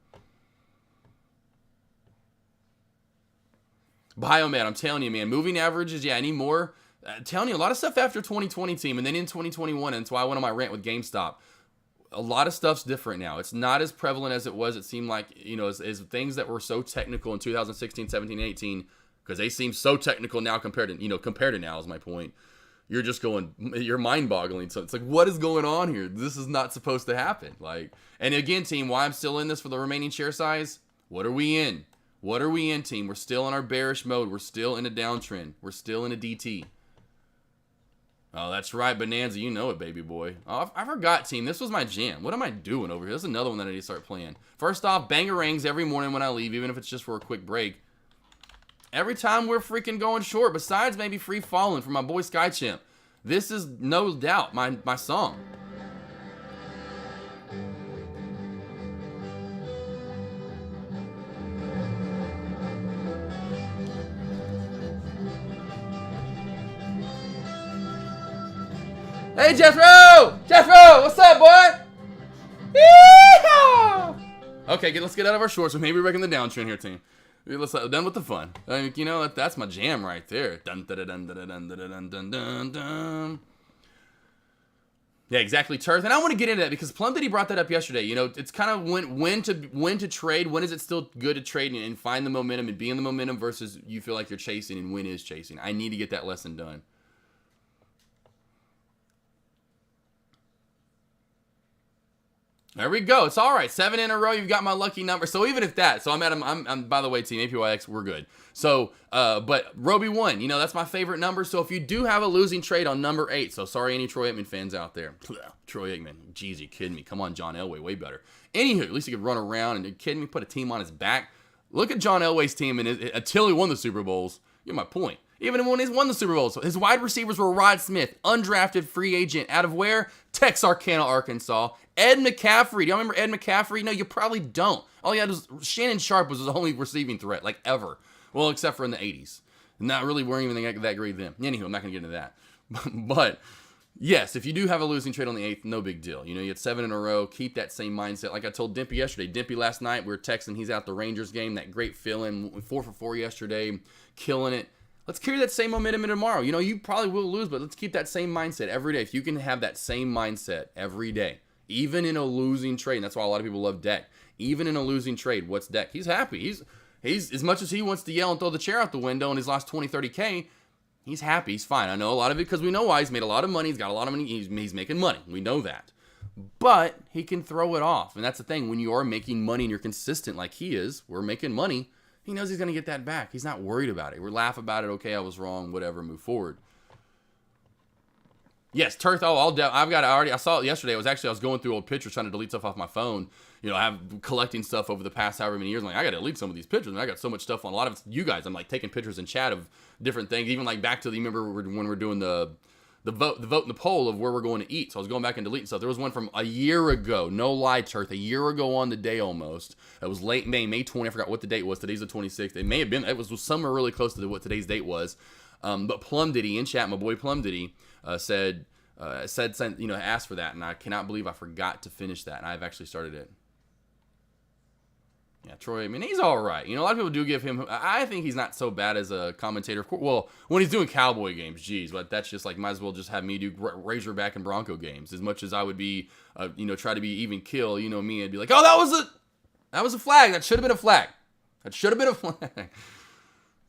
Biomed, I'm telling you, man, moving averages, yeah, anymore. I'm telling you, a lot of stuff after 2020, team, and then in 2021, and that's why I went on my rant with GameStop. A lot of stuff's different now. It's not as prevalent as it was. It seemed like, you know, as things that were so technical in 2016, 17, 18, because they seem so technical now compared to now is my point. You're just you're mind-boggling. So it's like, what is going on here? This is not supposed to happen. Like, and again, team, why I'm still in this for the remaining share size? What are we in? What are we in, team? We're still in our bearish mode. We're still in a downtrend. We're still in a DT. Oh, that's right, Bonanza. You know it, baby boy. Oh, I forgot, team. This was my jam. What am I doing over here? This is another one that I need to start playing. First off, bangerangs every morning when I leave, even if it's just for a quick break. Every time we're freaking going short, besides maybe free falling from my boy Skychamp. This is no doubt my song. Hey, Jethro! Jethro, what's up, boy? Yeehaw! Okay, let's get out of our shorts. Maybe we're breaking the downtrend here, team. Let's done with the fun. You know, that's my jam right there. Dun dun dun dun dun dun dun dun dun dun. Yeah, exactly, Turth. And I want to get into that because Plum Diddy brought that up yesterday. You know, it's kind of when to trade. When is it still good to trade and find the momentum and be in the momentum versus you feel like you're chasing and when is chasing. I need to get that lesson done. There we go. It's all right. 7 in a row. You've got my lucky number. So even if that, so I'm by the way, team APYX, we're good. So, but Roby won. You know, that's my favorite number. So if you do have a losing trade on number 8, so sorry any Troy Aikman fans out there. Troy Aikman, jeez, you kidding me? Come on, John Elway, way better. Anywho, at least he could run around and, you kidding me? Put a team on his back. Look at John Elway's team and until he won the Super Bowls. You get my point. Even when he's won the Super Bowls, his wide receivers were Rod Smith, undrafted free agent out of where? Texarkana, Arkansas. Ed McCaffrey. Do y'all remember Ed McCaffrey? No, you probably don't. All he had was Shannon Sharp was his only receiving threat, like ever. Well, except for in the 80s. Not really wearing anything that great then. Anywho, I'm not going to get into that. But, yes, if you do have a losing trade on the 8th, no big deal. You know, you had 7 in a row. Keep that same mindset. Like I told Dimpy yesterday. Dimpy last night, we were texting. He's out the Rangers game. That great feeling. 4 for 4 yesterday. Killing it. Let's carry that same momentum in tomorrow. You know, you probably will lose, but let's keep that same mindset every day. If you can have that same mindset every day, even in a losing trade, and that's why a lot of people love Deck. Even in a losing trade, what's Deck? He's happy. He's as much as he wants to yell and throw the chair out the window in his last 20, 30K, he's happy. He's fine. I know a lot of it because we know why. He's made a lot of money. He's got a lot of money. He's making money. We know that. But he can throw it off. And that's the thing. When you are making money and you're consistent like he is, we're making money. He knows he's going to get that back. He's not worried about it. We laugh about it. Okay, I was wrong. Whatever. Move forward. Yes, Turth. Oh, I saw it yesterday. I was going through old pictures trying to delete stuff off my phone. You know, I'm collecting stuff over the past however many years. I'm like, I got to delete some of these pictures. And I got so much stuff on a lot of it's you guys. I'm like taking pictures in chat of different things. Even like back to you remember when we're doing the vote in the poll of where we're going to eat. So I was going back and deleting stuff. There was one from a year ago. No lie, Turth. A year ago on the day almost. It was late May 20. I forgot what the date was. Today's the 26th. It may have been. It was somewhere really close to what today's date was. But Plum Diddy in chat, my boy Plum Diddy said, asked for that, and I cannot believe I forgot to finish that, and I've actually started it. Yeah, Troy, I mean, he's all right. You know, a lot of people do give him, I think he's not so bad as a commentator. Of course, well, when he's doing Cowboy games, geez, but that's just like, might as well just have me do Razorback and Bronco games. As much as I would be, try to be even kill, you know me, I'd be like, oh, that was a flag. That should have been a flag.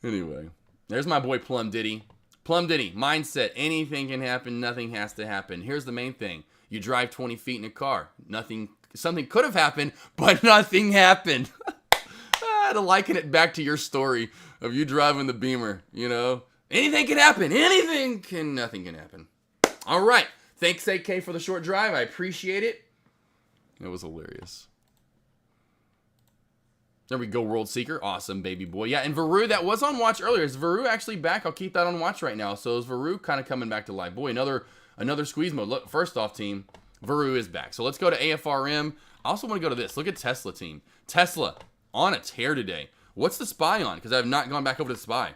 Anyway, there's my boy Plum Diddy. Plum Diddy, mindset, anything can happen, nothing has to happen. Here's the main thing. You drive 20 feet in a car. Something could have happened, but nothing happened. To liken it back to your story of you driving the Beamer, you know. Anything can happen. Nothing can happen. All right. Thanks, AK, for the short drive. I appreciate it. It was hilarious. There we go, World Seeker. Awesome, baby boy. Yeah, and Varu, that was on watch earlier. Is Varu actually back? I'll keep that on watch right now. So is Varu kind of coming back to life? Boy, another squeeze mode. Look, first off, team, Varu is back. So let's go to AFRM. I also want to go to this. Look at Tesla, team. Tesla on a tear today. What's the SPY on? Because I have not gone back over to the SPY.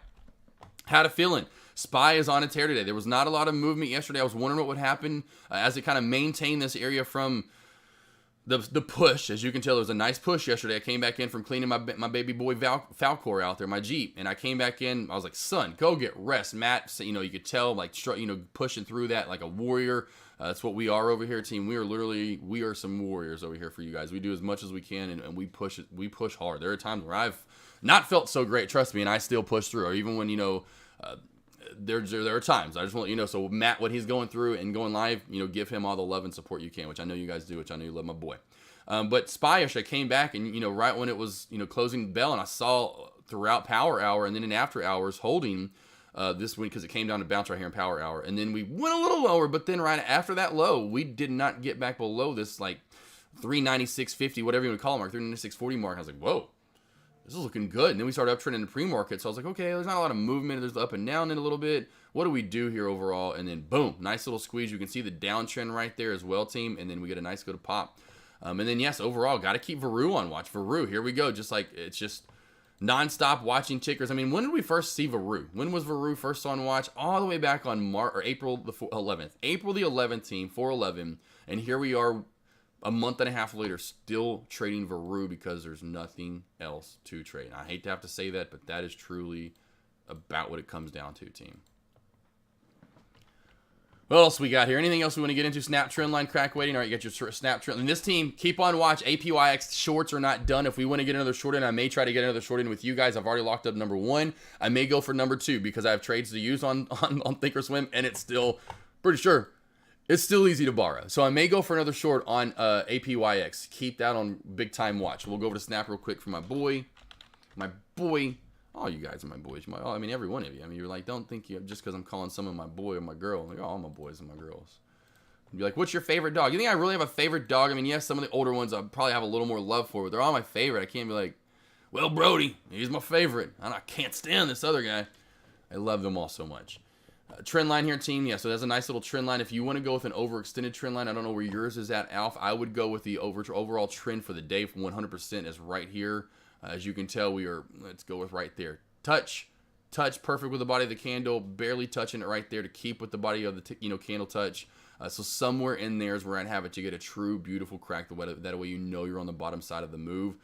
Had a feeling. SPY is on a tear today. There was not a lot of movement yesterday. I was wondering what would happen as it kind of maintained this area from the push. As you can tell, there was a nice push yesterday. I came back in from cleaning my baby boy Falcor out there, my Jeep, and I came back in. I was like, son, go get rest. Matt, so, you could tell, like, pushing through that like a warrior. That's what we are over here, team. We are some warriors over here for you guys. We do as much as we can, and we push hard. There are times where I've not felt so great, trust me, and I still push through. Or even when, there are times. I just want so Matt, what he's going through and going live, give him all the love and support you can, which I know you guys do, which I know you love my boy. But SPY, I came back and, right when it was, closing the bell, and I saw throughout Power Hour and then in after hours holding this week because it came down to bounce right here in Power Hour. And then we went a little lower, but then right after that low, we did not get back below this like 396.50, whatever you want to call it, mark, 396.40 mark. I was like, whoa, this is looking good. And then we started uptrending in the pre-market. So I was like, okay, there's not a lot of movement. There's up and down in a little bit. What do we do here overall? And then boom, nice little squeeze. You can see the downtrend right there as well, team. And then we get a nice go to pop. And then yes, overall, got to keep Varu on watch. Varu, here we go. Just like it's just Non-stop watching tickers. I mean, when did we first see Varu? When was Varu first on watch? All the way back on April the 11th. April the 11th, team, 4/11. And here we are a month and a half later still trading Varu because there's nothing else to trade. And I hate to have to say that, but that is truly about what it comes down to, team. What else we got here? Anything else we want to get into? Snap trend line crack waiting. All right, you got your snap trend. And this team, keep on watch. APYX shorts are not done. If we want to get another short in, I may try to get another short in with you guys. I've already locked up number 1. I may go for number 2 because I have trades to use on Thinkorswim, and it's still pretty sure it's still easy to borrow. So I may go for another short on APYX. Keep that on big time watch. We'll go over to Snap real quick for my boy. My boy. All you guys are my boys. I mean, every one of you. I mean, you're like, don't think you just because I'm calling someone my boy or my girl. I'm like, oh, all my boys and my girls. You'd be like, what's your favorite dog? You think I really have a favorite dog? I mean, yes, some of the older ones I probably have a little more love for, but they're all my favorite. I can't be like, well, Brody, he's my favorite. I can't stand this other guy. I love them all so much. Trend line here, team. Yeah, so that's a nice little trend line. If you want to go with an overextended trend line, I don't know where yours is at, Alf. I would go with the overall trend for the day from 100% is right here. As you can tell, let's go with right there. Touch, perfect with the body of the candle, barely touching it right there to keep with the body of the candle touch. So somewhere in there is where I'd have it to get a true beautiful crack. That way you're on the bottom side of the move,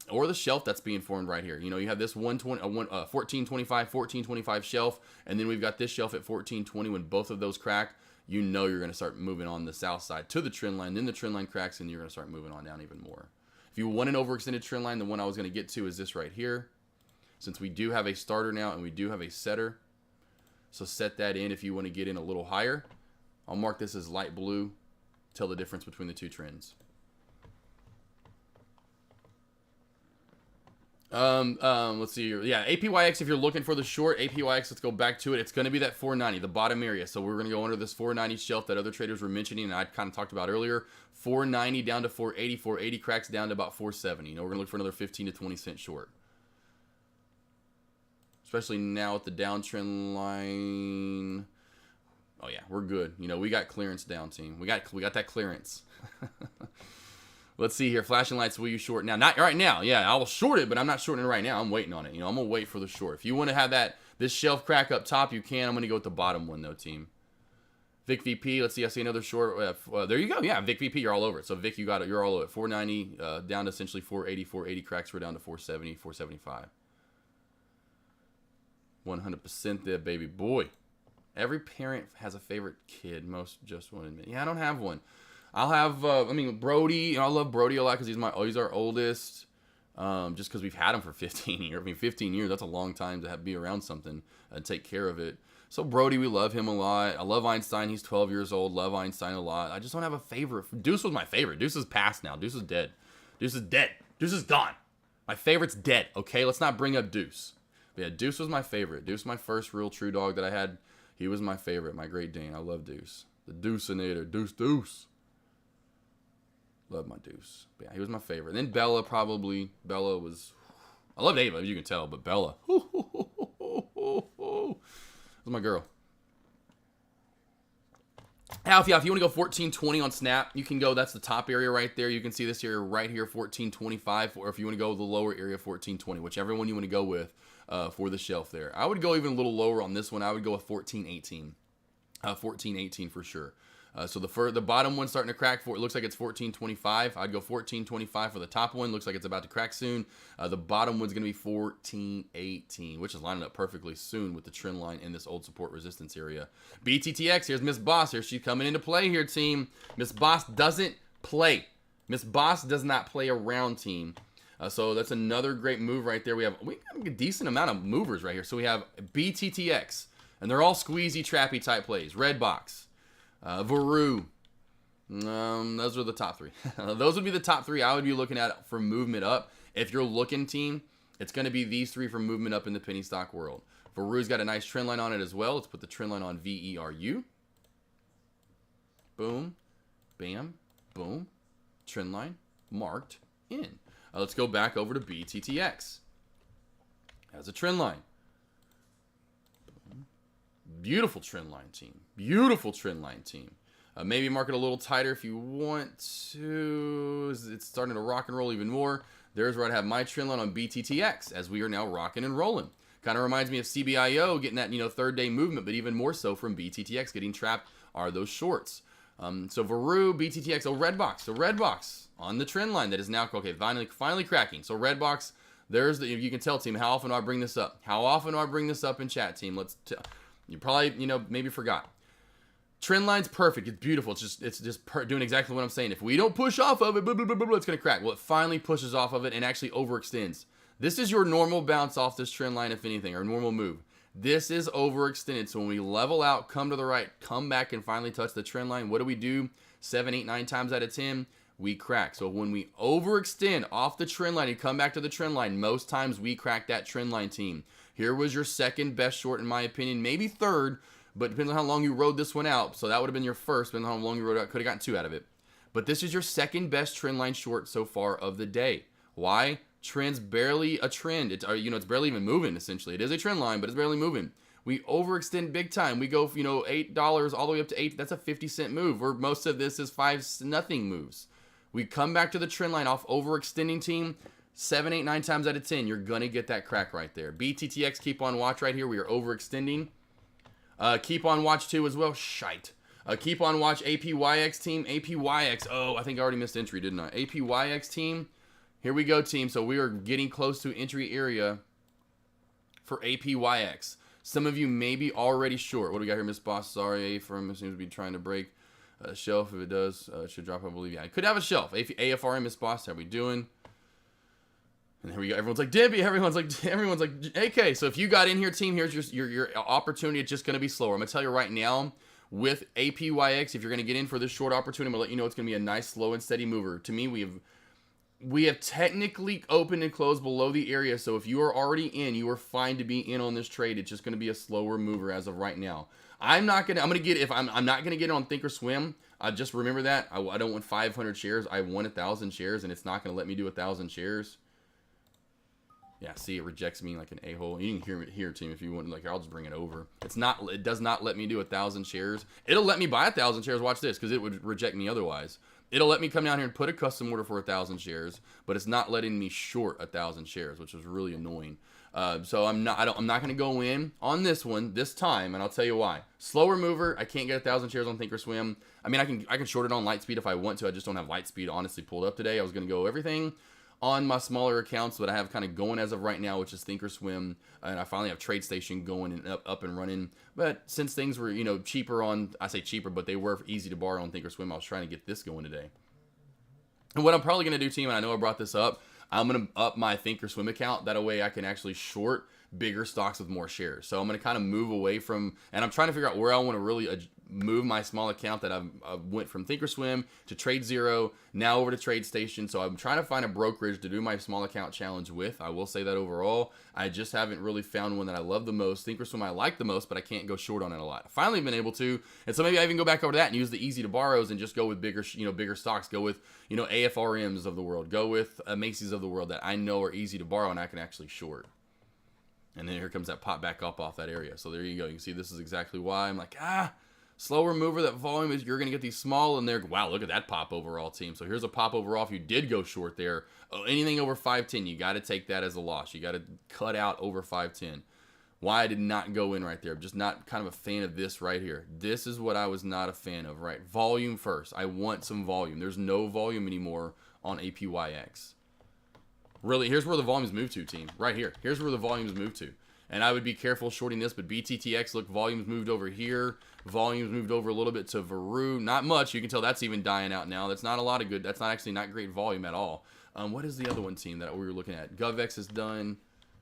or the shelf that's being formed right here. You have this 1425, 1425 shelf, and then we've got this shelf at 1420. When both of those crack, you're going to start moving on the south side to the trend line. Then the trend line cracks, and you're going to start moving on down even more. If you want an overextended trend line, the one I was going to get to is this right here. Since we do have a starter now and we do have a setter, so set that in if you want to get in a little higher. I'll mark this as light blue. Tell the difference between the two trends. Let's see here. Yeah, APYX, if you're looking for the short, APYX, let's go back to it. It's going to be that 490, the bottom area. So we're going to go under this 490 shelf that other traders were mentioning, and I kind of talked about earlier. 490 down to 480, 480 cracks down to about 470. We're going to look for another 15 to 20 cent short. Especially now with the downtrend line. Oh yeah, we're good. We got clearance down, team. We got that clearance. Let's see here. Flashing lights, will you short now? Not right now. Yeah, I will short it, but I'm not shorting it right now. I'm waiting on it. I'm going to wait for the short. If you want to have this shelf crack up top, you can. I'm going to go with the bottom one, though, team. Vic VP, let's see. I see another short. There you go. Yeah, Vic VP, you're all over it. So, Vic, you got it. You're all over it. 490 down to essentially 480. 480 cracks. We're down to 470, 475. 100% there, baby boy. Every parent has a favorite kid. Most just won't admit. Yeah, I don't have one. I'll have, Brody. I love Brody a lot because he's our oldest. Just because we've had him for 15 years. 15 years, that's a long time to be around something and take care of it. So Brody, we love him a lot. I love Einstein. He's 12 years old. Love Einstein a lot. I just don't have a favorite. Deuce was my favorite. Deuce is past now. Deuce is dead. Deuce is dead. Deuce is gone. My favorite's dead. Okay, let's not bring up Deuce. But yeah, Deuce was my favorite. Deuce, my first real true dog that I had. He was my favorite, my Great Dane. I love Deuce. The Deuceinator. Deuce. Love my Deuce. But yeah, he was my favorite. And then Bella, probably. Bella was... I loved Ava, you can tell, but Bella. Was my girl. Alf, yeah, if you want to go 1420 on Snap, you can go. That's the top area right there. You can see this area right here, 1425. Or if you want to go the lower area, 1420. Whichever one you want to go with for the shelf there. I would go even a little lower on this one. I would go with 1418. 1418 for sure. So the bottom one starting to crack for it looks like it's 1425. I'd go 1425 for the top one. Looks like it's about to crack soon. The bottom one's going to be 1418, which is lining up perfectly soon with the trend line in this old support resistance area. BTTX, here's Miss Boss. Here she's coming into play here, team. Miss Boss doesn't play. Miss Boss does not play around, team. So that's another great move right there. We got a decent amount of movers right here. So we have BTTX, and they're all squeezy, trappy type plays. Red box. Varu. Those are the top three. Those would be the top three I would be looking at for movement up. If you're looking, team, it's going to be these three for movement up in the penny stock world. Varu's got a nice trend line on it as well. Let's put the trend line on VERU. Boom. Bam. Boom. Trend line marked in. Let's go back over to BTTX. Has a trend line. Beautiful trend line, team. Beautiful trend line, team. Maybe mark it a little tighter if you want to. It's starting to rock and roll even more. there's where I'd have my trend line on BTTX as we are now rocking and rolling. Kind of reminds me of CBIO getting that, third day movement, but even more so from BTTX getting trapped are those shorts. So Veru, BTTX, Redbox. So Redbox on the trend line that is now, okay, finally cracking. So Redbox, there's the, you can tell, team, how often do I bring this up? How often do I bring this up in chat, team? You probably, maybe forgot. Trend line's perfect. It's beautiful. It's just doing exactly what I'm saying. If we don't push off of it, blah, blah, blah, blah, it's going to crack. Well, it finally pushes off of it and actually overextends. This is your normal bounce off this trend line, if anything, or normal move. This is overextended. So when we level out, come to the right, come back and finally touch the trend line, what do? 7, 8, 9 times out of 10, we crack. So when we overextend off the trend line and come back to the trend line, most times we crack that trend line, team. Here was your second best short, in my opinion, maybe third, but depends on how long you rode this one out. So that would have been your first, depending on how long you rode out. Could have gotten 2 out of it. But this is your second best trend line short so far of the day. Why? Trend's barely a trend. It's barely even moving, essentially. It is a trend line, but it's barely moving. We overextend big time. We go, $8 all the way up to 8. That's a 50-cent move, where most of this is 5-0 moves. We come back to the trend line off overextending, team. 7, 8, 9 times out of 10, you're going to get that crack right there. BTTX, keep on watch right here. We are overextending. Keep on watch too as well. Shite. Keep on watch APYX, team. APYX. Oh, I think I already missed entry, didn't I? APYX, team. Here we go, team. So we are getting close to entry area for APYX. Some of you may be already short. What do we got here, Miss Boss? Sorry, A-firm seems to be trying to break a shelf. If it does, it should drop, I believe. Yeah, it could have a shelf. AFRM, Miss Boss, how we doing? And here we go. Everyone's like, Debbie. Everyone's like, AK. So if you got in here, team, here's your opportunity. It's just going to be slower. I'm going to tell you right now, with APYX, if you're going to get in for this short opportunity, I'm going to let you know it's going to be a nice, slow, and steady mover. To me, we have technically opened and closed below the area. So if you are already in, you are fine to be in on this trade. It's just going to be a slower mover as of right now. I'm not going to get it on Thinkorswim. Just remember that. I don't want 500 shares. I want 1,000 shares, and it's not going to let me do 1,000 shares. Yeah, see, it rejects me like an a-hole. You can hear it here, team, if you want. Like, I'll just bring it over. It does not let me do 1,000 shares. It'll let me buy 1,000 shares. Watch this, because it would reject me otherwise. It'll let me come down here and put a custom order for 1,000 shares, but it's not letting me short 1,000 shares, which is really annoying. So I'm not going to go in on this one this time, and I'll tell you why. Slower mover. I can't get 1,000 shares on Thinkorswim. I mean, I can short it on Lightspeed if I want to. I just don't have Lightspeed honestly pulled up today. I was going to go everything on my smaller accounts that I have kind of going as of right now, which is Thinkorswim, and I finally have TradeStation going and up and running. But since things were, cheaper on, I say cheaper, but they were easy to borrow on Thinkorswim, I was trying to get this going today. And what I'm probably going to do, team, and I know I brought this up, I'm going to up my Thinkorswim account. That way I can actually short bigger stocks with more shares. So I'm going to kind of move away from, and I'm trying to figure out where I want to really move my small account that I went from Thinkorswim to TradeZero, now over to TradeStation. So I'm trying to find a brokerage to do my small account challenge with. I will say that overall, I just haven't really found one that I love the most. Thinkorswim I like the most, but I can't go short on it a lot. I've finally been able to, and so maybe I even go back over to that and use the easy to borrows and just go with bigger stocks. Go with, AFRMs of the world. Go with Macy's of the world that I know are easy to borrow and I can actually short. And then here comes that pop back up off that area. So there you go. You can see this is exactly why I'm like, slower mover, that volume is, you're going to get these small, and they're, wow, look at that pop overall, team. So here's a pop overall. If you did go short there, anything over 510, you got to take that as a loss. You got to cut out over 510. Why I did not go in right there. I'm just not kind of a fan of this right here. This is what I was not a fan of, right? Volume first. I want some volume. There's no volume anymore on APYX. Really, here's where the volumes move to, team. Right here. Here's where the volumes move to. And I would be careful shorting this, but BTTX, look, volumes moved over here. Volumes moved over a little bit to Veru. Not much. You can tell that's even dying out now. That's not a lot of good. That's not great volume at all. What is the other one, team, that we were looking at? GovX is done.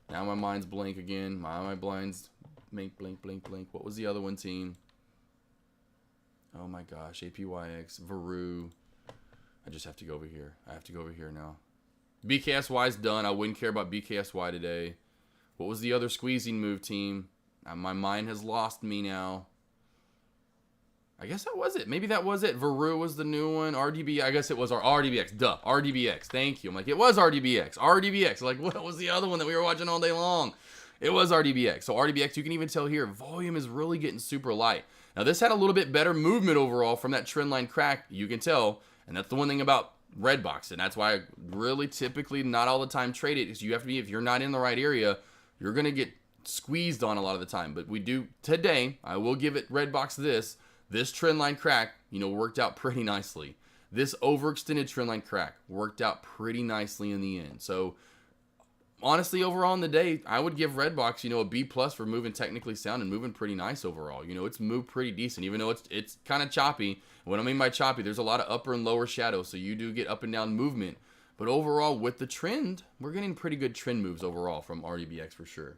Now my mind's blank again. My blind's blank, blank, blank, blank. What was the other one, team? Oh, my gosh. APYX, Veru. I just have to go over here. I have to go over here now. BKSY is done. I wouldn't care about BKSY today. What was the other squeezing move, team? My mind has lost me now. I guess that was it. Maybe that was it. Veru was the new one. RDB, I guess it was our RDBX. Duh. RDBX. Thank you. I'm like, it was RDBX. RDBX. Like, what was the other one that we were watching all day long? It was RDBX. So RDBX, you can even tell here, volume is really getting super light. Now, this had a little bit better movement overall from that trend line crack. You can tell. And that's the one thing about red box. And that's why I really typically not all the time trade it, because you have to be, if you're not in the right area, you're going to get squeezed on a lot of the time. But we do today, I will give it red box this trend line crack, worked out pretty nicely. This overextended trend line crack worked out pretty nicely in the end. So honestly, overall in the day, I would give Redbox, a B plus for moving technically sound and moving pretty nice overall. It's moved pretty decent, even though it's kind of choppy. What I mean by choppy, there's a lot of upper and lower shadow, so you do get up and down movement. But overall, with the trend, we're getting pretty good trend moves overall from RDBX for sure.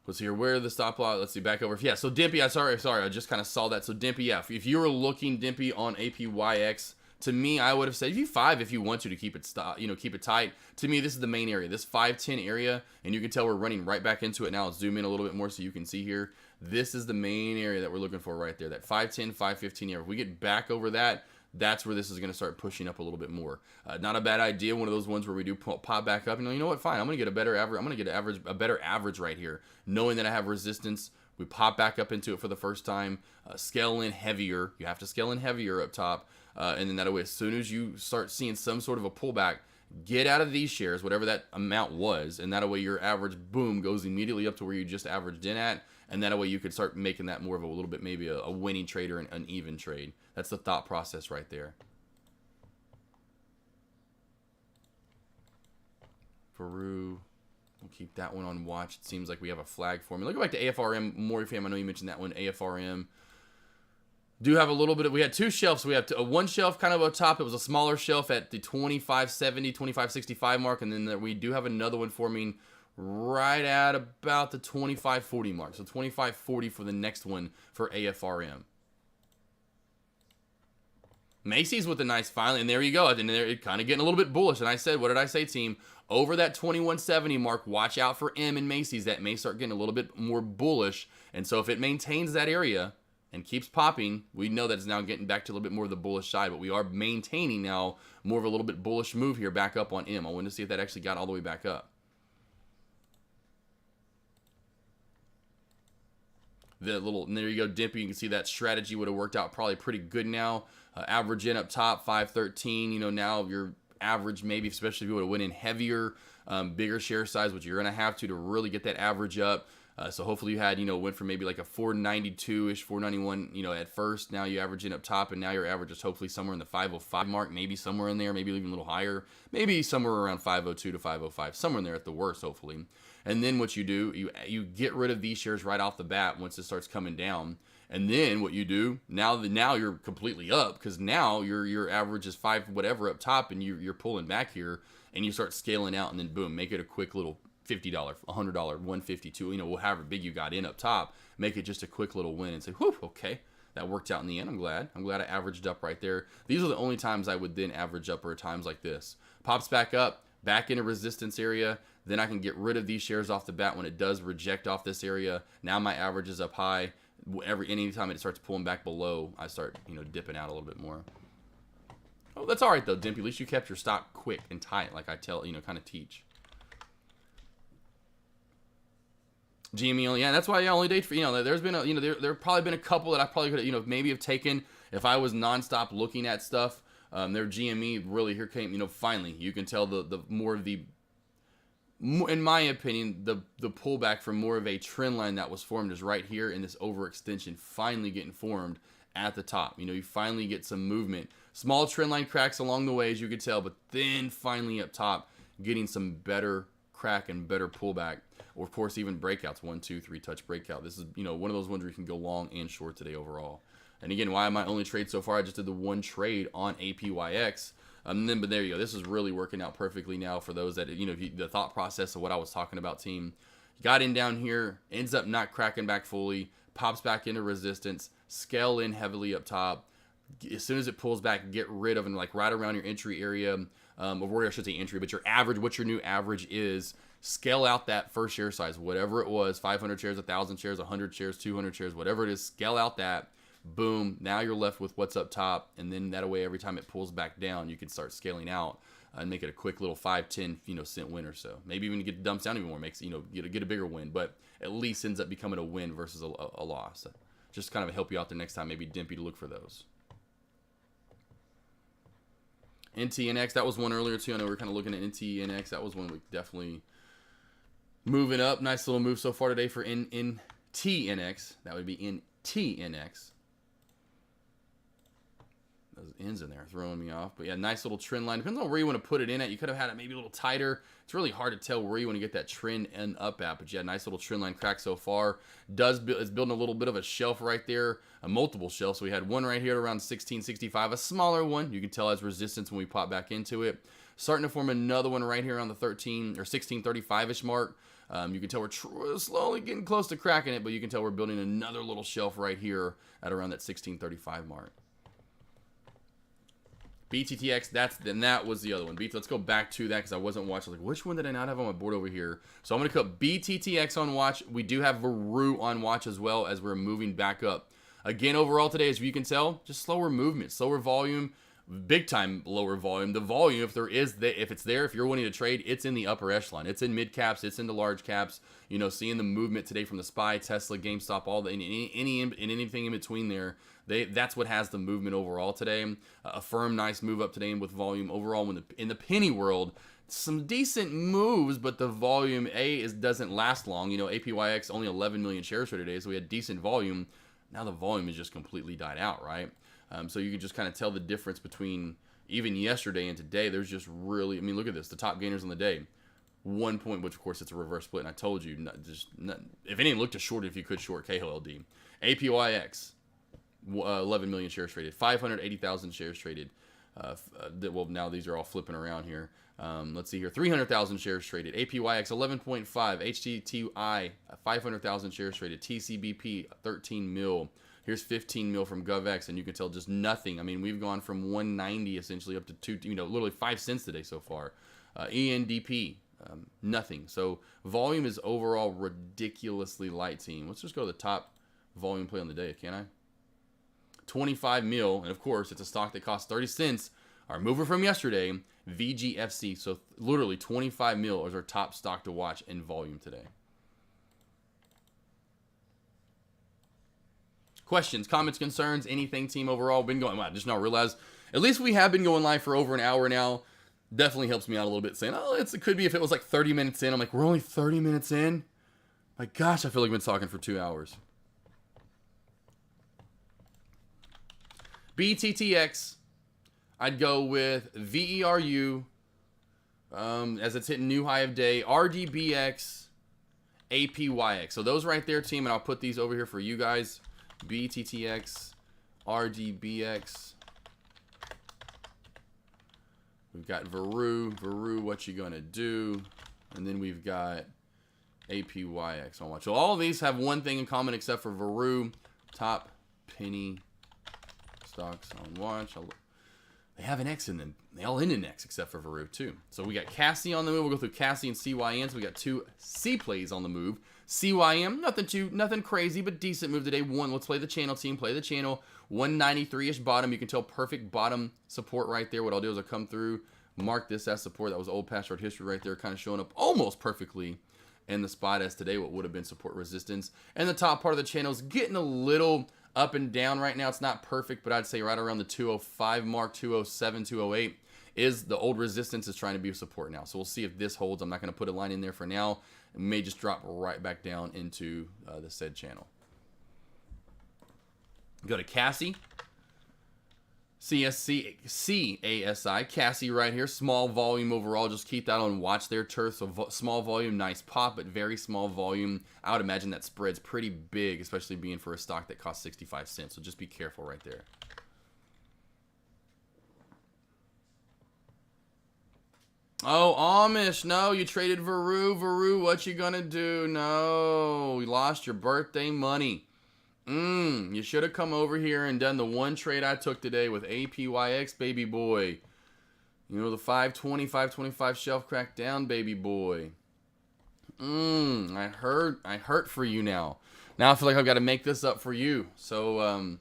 Let's see here, where the stop loss, let's see, back over. Yeah, so Dimpy, sorry, I just kind of saw that. So Dimpy, yeah, if you were looking Dimpy on APYX, to me, I would have said, if you 5 if you want to keep it keep it tight. To me, this is the main area, this 510 area, and you can tell we're running right back into it now. Let's zoom in a little bit more so you can see here. This is the main area that we're looking for right there, that 510, 515 area. If we get back over that, that's where this is going to start pushing up a little bit more. Not a bad idea. One of those ones where we do pop back up. You know what? Fine. I'm going to get a better average. I'm going to get a better average right here, knowing that I have resistance. We pop back up into it for the first time. Scale in heavier. You have to scale in heavier up top, and then that way, as soon as you start seeing some sort of a pullback, get out of these shares, whatever that amount was, and that way your average boom goes immediately up to where you just averaged in at. And that way you could start making that more of a little bit, maybe a winning trade or an even trade. That's the thought process right there. Peru, we'll keep that one on watch. It seems like we have a flag for me. Let's go back to AFRM. Morifam, I know you mentioned that one. AFRM. Do have a little bit of, we had two shelves. We have one shelf kind of up top. It was a smaller shelf at the 2570, 2565 mark. And then we do have another one forming right at about the 2540 mark. So 2540 for the next one for AFRM. Macy's with a nice finally, and there you go. And they're kind of getting a little bit bullish. And I said, what did I say, team? Over that 2170 mark, watch out for M and Macy's. That may start getting a little bit more bullish. And so if it maintains that area and keeps popping, we know that it's now getting back to a little bit more of the bullish side. But we are maintaining now more of a little bit bullish move here back up on M. I wanted to see if that actually got all the way back up. And there you go, Dimpy. You can see that strategy would have worked out probably pretty good now. Average in up top, 513. Now your average, maybe, especially if you would have went in heavier, bigger share size, which you're going to have to really get that average up. So hopefully you had, went from maybe like a 492-ish, 491, at first. Now you average in up top, and now your average is hopefully somewhere in the 505 mark, maybe somewhere in there, maybe even a little higher, maybe somewhere around 502 to 505, somewhere in there at the worst, hopefully. And then what you do, you get rid of these shares right off the bat once it starts coming down. And then what you do, now you're completely up, because now your average is 5 whatever up top, and you're pulling back here, and you start scaling out, and then boom, make it a quick little $50, $100, $152, however big you got in up top, make it just a quick little win and say, whew, okay, that worked out in the end. I'm glad I averaged up right there. These are the only times I would then average up, or times like this. Pops back up, back into resistance area, then I can get rid of these shares off the bat when it does reject off this area. Now my average is up high. Anytime it starts pulling back below, I start, dipping out a little bit more. Oh, that's all right though, Dimpy. At least you kept your stock quick and tight, like I tell, kind of teach. GME only, yeah, that's why I only date for, there's been there probably been a couple that I probably could have, maybe have taken if I was nonstop looking at stuff. Their GME really here came, finally, you can tell the more of the, in my opinion, the pullback from more of a trend line that was formed is right here in this overextension finally getting formed at the top. You finally get some movement. Small trend line cracks along the way, as you could tell, but then finally up top, getting some better crack and better pullback. Or, of course, even breakouts, 1, 2, 3 touch breakout. This is, one of those ones where you can go long and short today overall. And again, why am I only trade so far? I just did the one trade on APYX. But there you go. This is really working out perfectly now for those that, the thought process of what I was talking about, team. Got in down here, ends up not cracking back fully, pops back into resistance, scale in heavily up top. As soon as it pulls back, get rid of them, like right around your entry area, or where I should say entry, but your average, what your new average is. Scale out that first share size, whatever it was, 500 shares, 1,000 shares, 100 shares, 200 shares, whatever it is, scale out that. Boom, now you're left with what's up top, and then that way every time it pulls back down, you can start scaling out and make it a quick little 5, 10, cent win or so. Maybe even get dumps down even more, makes, get a bigger win, but at least ends up becoming a win versus a loss. Just kind of help you out the next time. Maybe Dimpy to look for those. NTNX, that was one earlier too. I know we were kind of looking at NTNX. That was one we definitely moving up. Nice little move so far today for NTNX. That would be NTNX. Those ends in there are throwing me off. But yeah, nice little trend line. Depends on where you want to put it in at. You could have had it maybe a little tighter. It's really hard to tell where you want to get that trend end up at. But yeah, nice little trend line crack so far. It's building a little bit of a shelf right there. A multiple shelf. So we had one right here around 1665. A smaller one. You can tell has resistance when we pop back into it. Starting to form another one right here around the 13 or 1635-ish mark. You can tell we're slowly getting close to cracking it. But you can tell we're building another little shelf right here at around that 1635 mark. BTTX, that was the other one. Let's go back to that because I wasn't watching. Like, which one did I not have on my board over here? So I'm going to put BTTX on watch. We do have Veru on watch as well as we're moving back up. Again, overall today, as you can tell, just slower movement, slower volume, big time lower volume. The volume, if it's there, if you're wanting to trade, it's in the upper echelon. It's in mid caps, it's in the large caps. You know, seeing the movement today from the SPY, Tesla, GameStop, all the anything in between there. That's what has the movement overall today. A firm, nice move up today with volume overall. In the penny world, some decent moves, but the volume doesn't last long. You know, APYX only 11 million shares for today, so we had decent volume. Now the volume has just completely died out, right? So you can just kind of tell the difference between even yesterday and today. There's just really, I mean, look at this. The top gainers on the day. 1 point, which of course it's a reverse split. And I told you, if anything, look to short if you could short KOLD. APYX. 11 million shares traded, 580,000 shares traded. Well, now these are all flipping around here. Let's see here, 300,000 shares traded. APYX 11.5, HTTI 500,000 shares traded. TCBP 13 mil. Here's 15 mil from GovX, and you can tell just nothing. I mean, we've gone from 190 essentially up to literally 5 cents today so far. ENDP. Nothing. So volume is overall ridiculously light, team. Let's just go to the top volume play on the day, can I? 25 mil, and of course it's a stock that costs 30 cents. Our mover from yesterday, VGFC. So literally 25 mil is our top stock to watch in volume today. Questions, comments, concerns, anything, team, overall? Been going, wow, just now realized at least we have been going live for over an hour now. Definitely helps me out a little bit, saying, oh, it could be if it was like 30 minutes in. I'm like, we're only 30 minutes in? My gosh, I feel like we've been talking for 2 hours. BTTX, I'd go with VERU as it's hitting new high of day. RDBX, APYX. So those right there, team, and I'll put these over here for you guys. BTTX, RDBX. We've got Veru, what you gonna do? And then we've got APYX on watch. So all of these have one thing in common except for Veru, top penny stocks on watch. They have an X in them. They all end in X except for Veru too. So we got Cassie on the move. We'll go through Cassie and CYN. So we got 2 C plays on the move. CYM, nothing crazy, but decent move today. Let's play the channel, team. Play the channel. 193-ish bottom. You can tell perfect bottom support right there. What I'll do is I'll come through, mark this as support. That was old past chart history right there, kind of showing up almost perfectly in the spot as today what would have been support resistance. And the top part of the channel is getting a little up and down right now. It's not perfect, but I'd say right around the 205 mark, 207, 208 is the old resistance is trying to be support now. So we'll see if this holds. I'm not going to put a line in there for now. It may just drop right back down into the said channel. Go to Cassie. CASI, Cassie right here. Small volume overall. Just keep that on watch there, Turf. So small volume, nice pop, but very small volume. I would imagine that spread's pretty big, especially being for a stock that costs 65 cents. So just be careful right there. Oh, Amish, no, you traded Veru, what you gonna do? No, you lost your birthday money. You should have come over here and done the one trade I took today with APYX, baby boy. You know, the 520, 525 shelf crack down, baby boy. I hurt for you now. Now I feel like I've got to make this up for you. So,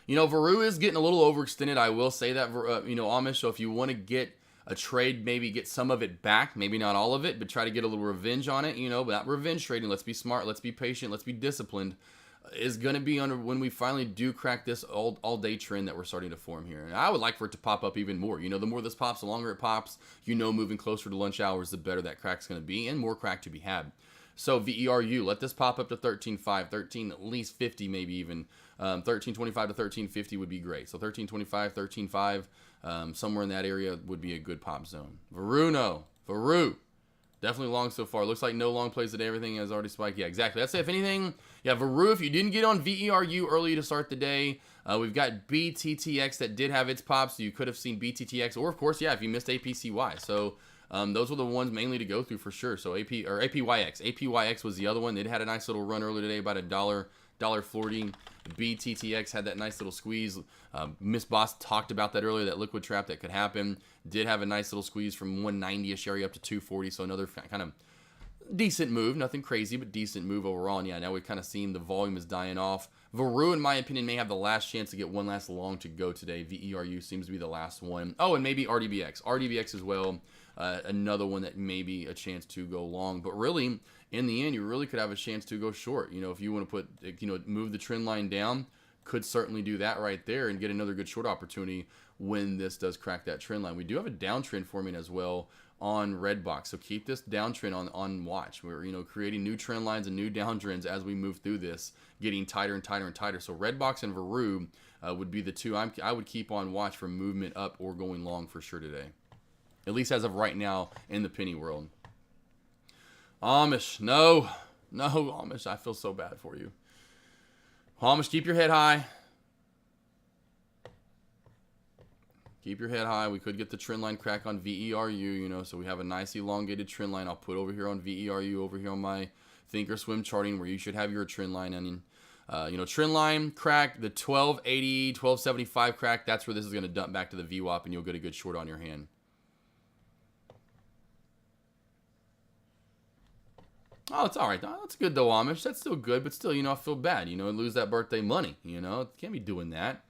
you know, Veru is getting a little overextended. I will say that, you know, Amish. So if you want to get a trade, maybe get some of it back, maybe not all of it, but try to get a little revenge on it, you know, but not revenge trading. Let's be smart. Let's be patient. Let's be disciplined. is going to be under when we finally do crack this all day trend that we're starting to form here. And I would like for it to pop up even more. The more this pops, the longer it pops. Moving closer to lunch hours, the better that crack's going to be, and more crack to be had. So VERU, let this pop up to 13.5, 13 at least 50, maybe even 13.25 to 13.50 would be great. So 13.25, 13.5, somewhere in that area would be a good pop zone. Veru. Definitely long so far. Looks like no long plays today. Everything has already spiked. Yeah, exactly. That's it. If anything, yeah, Veru, if you didn't get on VERU early to start the day, we've got BTTX that did have its pop, so you could have seen BTTX. Or, of course, yeah, if you missed APCY. So those were the ones mainly to go through for sure. So APYX. APYX was the other one. It had a nice little run earlier today, about $1.40. BTTX had that nice little squeeze. Miss Boss talked about that earlier, that liquid trap that could happen. Did have a nice little squeeze from 190-ish area up to 240, so another kind of decent move. Nothing crazy, but decent move overall. And yeah, now we've kind of seen the volume is dying off. Veru, in my opinion, may have the last chance to get one last long to go today. VERU seems to be the last one. Oh, and maybe RDBX. RDBX as well. Another one that may be a chance to go long. But really, in the end, you really could have a chance to go short. If you want to put, move the trend line down, could certainly do that right there and get another good short opportunity when this does crack that trend line. We do have a downtrend forming as well on Redbox, so keep this downtrend on watch. We're creating new trend lines and new downtrends as we move through this, getting tighter and tighter and tighter. So Redbox and Veru would be the two I would keep on watch for movement up or going long for sure today, at least as of right now in the penny world. Amish, no Amish, I feel so bad for you. Amish, keep your head high. Keep your head high. We could get the trend line crack on VERU, so we have a nice elongated trend line. I'll put over here on VERU, over here on my Thinkorswim charting, where you should have your trend line. Trend line crack, the 1280, 1275 crack, that's where this is going to dump back to the VWAP, and you'll get a good short on your hand. Oh, it's all right. That's good, though, Amish. That's still good, but still, I feel bad. Lose that birthday money. Can't be doing that.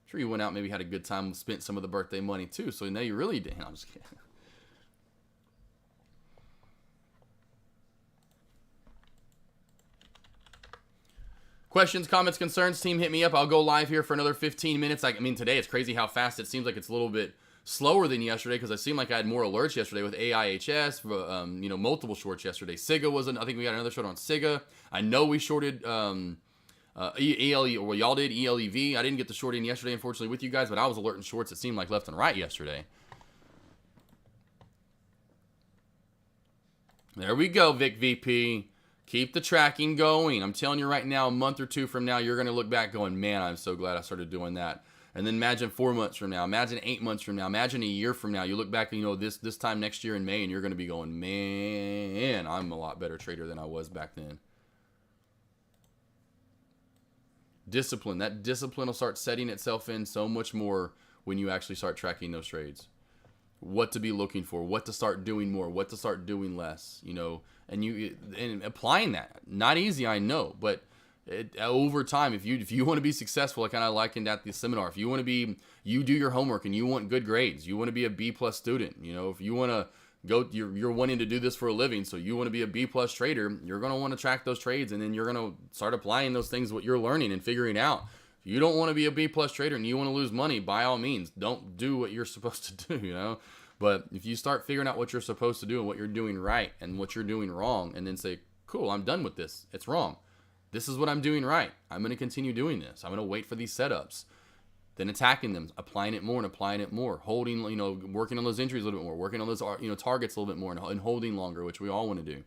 Sure, you went out, maybe had a good time, spent some of the birthday money, too. So now you really did. I'm just kidding. Questions, comments, concerns, team, hit me up. I'll go live here for another 15 minutes. Today it's crazy how fast it seems like it's a little bit slower than yesterday, because I seemed like I had more alerts yesterday with AIHS, multiple shorts yesterday. SIGA I think we got another short on SIGA. I know we shorted ELE, or y'all did ELEV. I didn't get the short in yesterday, unfortunately, with you guys, but I was alerting shorts, it seemed like, left and right yesterday. There we go, Vic VP. Keep the tracking going. I'm telling you right now, a month or two from now, you're going to look back going, man, I'm so glad I started doing that. And then imagine 4 months from now, imagine 8 months from now, imagine a year from now. You look back, this time next year in May, and you're going to be going, man, I'm a lot better trader than I was back then. Discipline. That discipline will start setting itself in so much more when you actually start tracking those trades. What to be looking for, what to start doing more, what to start doing less, and applying that. Not easy, I know, but over time, if you want to be successful, I kind of likened at the seminar. If you want to be, you do your homework and you want good grades, you want to be a B+ student. If you want to go, you're wanting to do this for a living, so you want to be a B+ trader. You're going to want to track those trades, and then you're going to start applying those things, what you're learning and figuring out. If you don't want to be a B+ trader and you want to lose money, by all means, don't do what you're supposed to do. But if you start figuring out what you're supposed to do and what you're doing right and what you're doing wrong, and then say, cool, I'm done with this. It's wrong. This is what I'm doing right. I'm going to continue doing this. I'm going to wait for these setups. Then attacking them, applying it more and applying it more. Holding, working on those entries a little bit more. Working on those, targets a little bit more and holding longer, which we all want to do.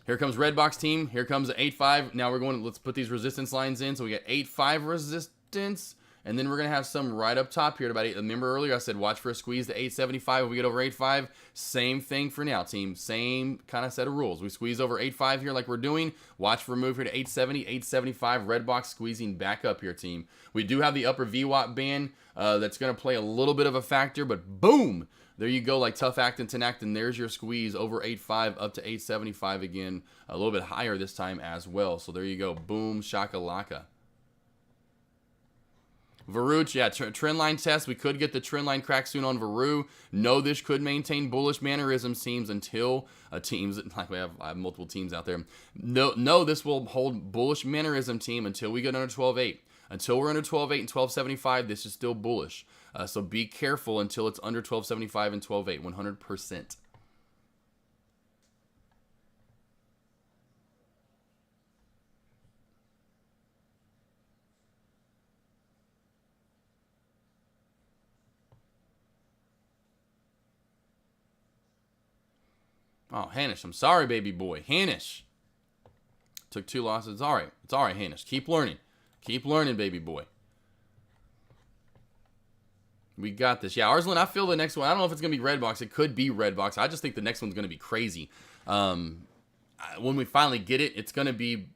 Here comes Redbox team. Here comes the 8.5. Now let's put these resistance lines in. So we got 8.5 resistance. And then we're going to have some right up top here at about 8. Remember earlier I said watch for a squeeze to 875 when we get over 8.5. Same thing for now, team. Same kind of set of rules. We squeeze over 8.5 here like we're doing. Watch for a move here to 870, 875. Redbox squeezing back up here, team. We do have the upper VWAP band that's going to play a little bit of a factor, but boom! There you go, like tough actin' Tenactin. There's your squeeze over 8.5 up to 875 again. A little bit higher this time as well. So there you go. Boom, shakalaka. Varu, yeah, trend line test. We could get the trend line crack soon on Varu. No, this could maintain bullish mannerisms teams until teams, like I have multiple teams out there. No, this will hold bullish mannerism team until we get under 12.8. Until we're under 12.8 and 12.75, this is still bullish. So be careful until it's under 12.75 and 12.8, 100%. Oh, Hanish, I'm sorry, baby boy. Hanish. Took 2 losses. It's all right. It's all right, Hanish. Keep learning. Keep learning, baby boy. We got this. Yeah, Arslan, I feel the next one. I don't know if it's going to be Redbox. It could be Redbox. I just think the next one's going to be crazy. When we finally get it, it's going to be,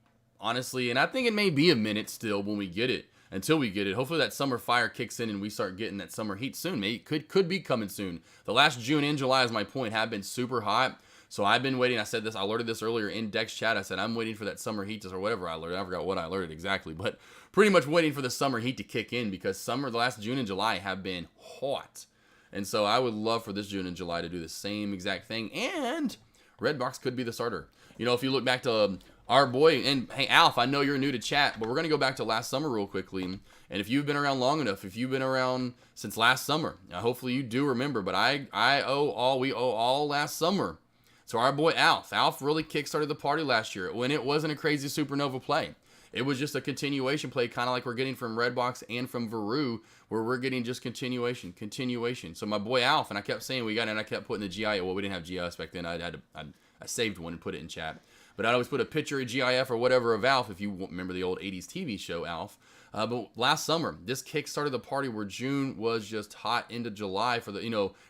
honestly, and I think it may be a minute still when we get it. Until we get it. Hopefully that summer fire kicks in and we start getting that summer heat soon. Maybe could be coming soon. The last June and July, is my point, have been super hot. So I've been waiting. I said this. I alerted this earlier in Dex chat. I said I'm waiting for that summer heat or whatever I alerted. I forgot what I alerted exactly, but pretty much waiting for the summer heat to kick in because the last June and July have been hot. And so I would love for this June and July to do the same exact thing. And Redbox could be the starter. You know, if you look back to our boy, and hey, Alf, I know you're new to chat, but we're going to go back to last summer real quickly. And if you've been around long enough, if you've been around since last summer, hopefully you do remember, but we owe all last summer. So our boy Alf really kickstarted the party last year when it wasn't a crazy supernova play. It was just a continuation play, kind of like we're getting from Redbox and from Varu, where we're getting just continuation. So my boy Alf, and I kept saying we got it, and I kept putting the GIF. Well, we didn't have GIS back then. I saved one and put it in chat. But I'd always put a picture of GIF or whatever of Alf, if you remember the old 80s TV show Alf. But last summer, this kickstarted the party where June was just hot into July for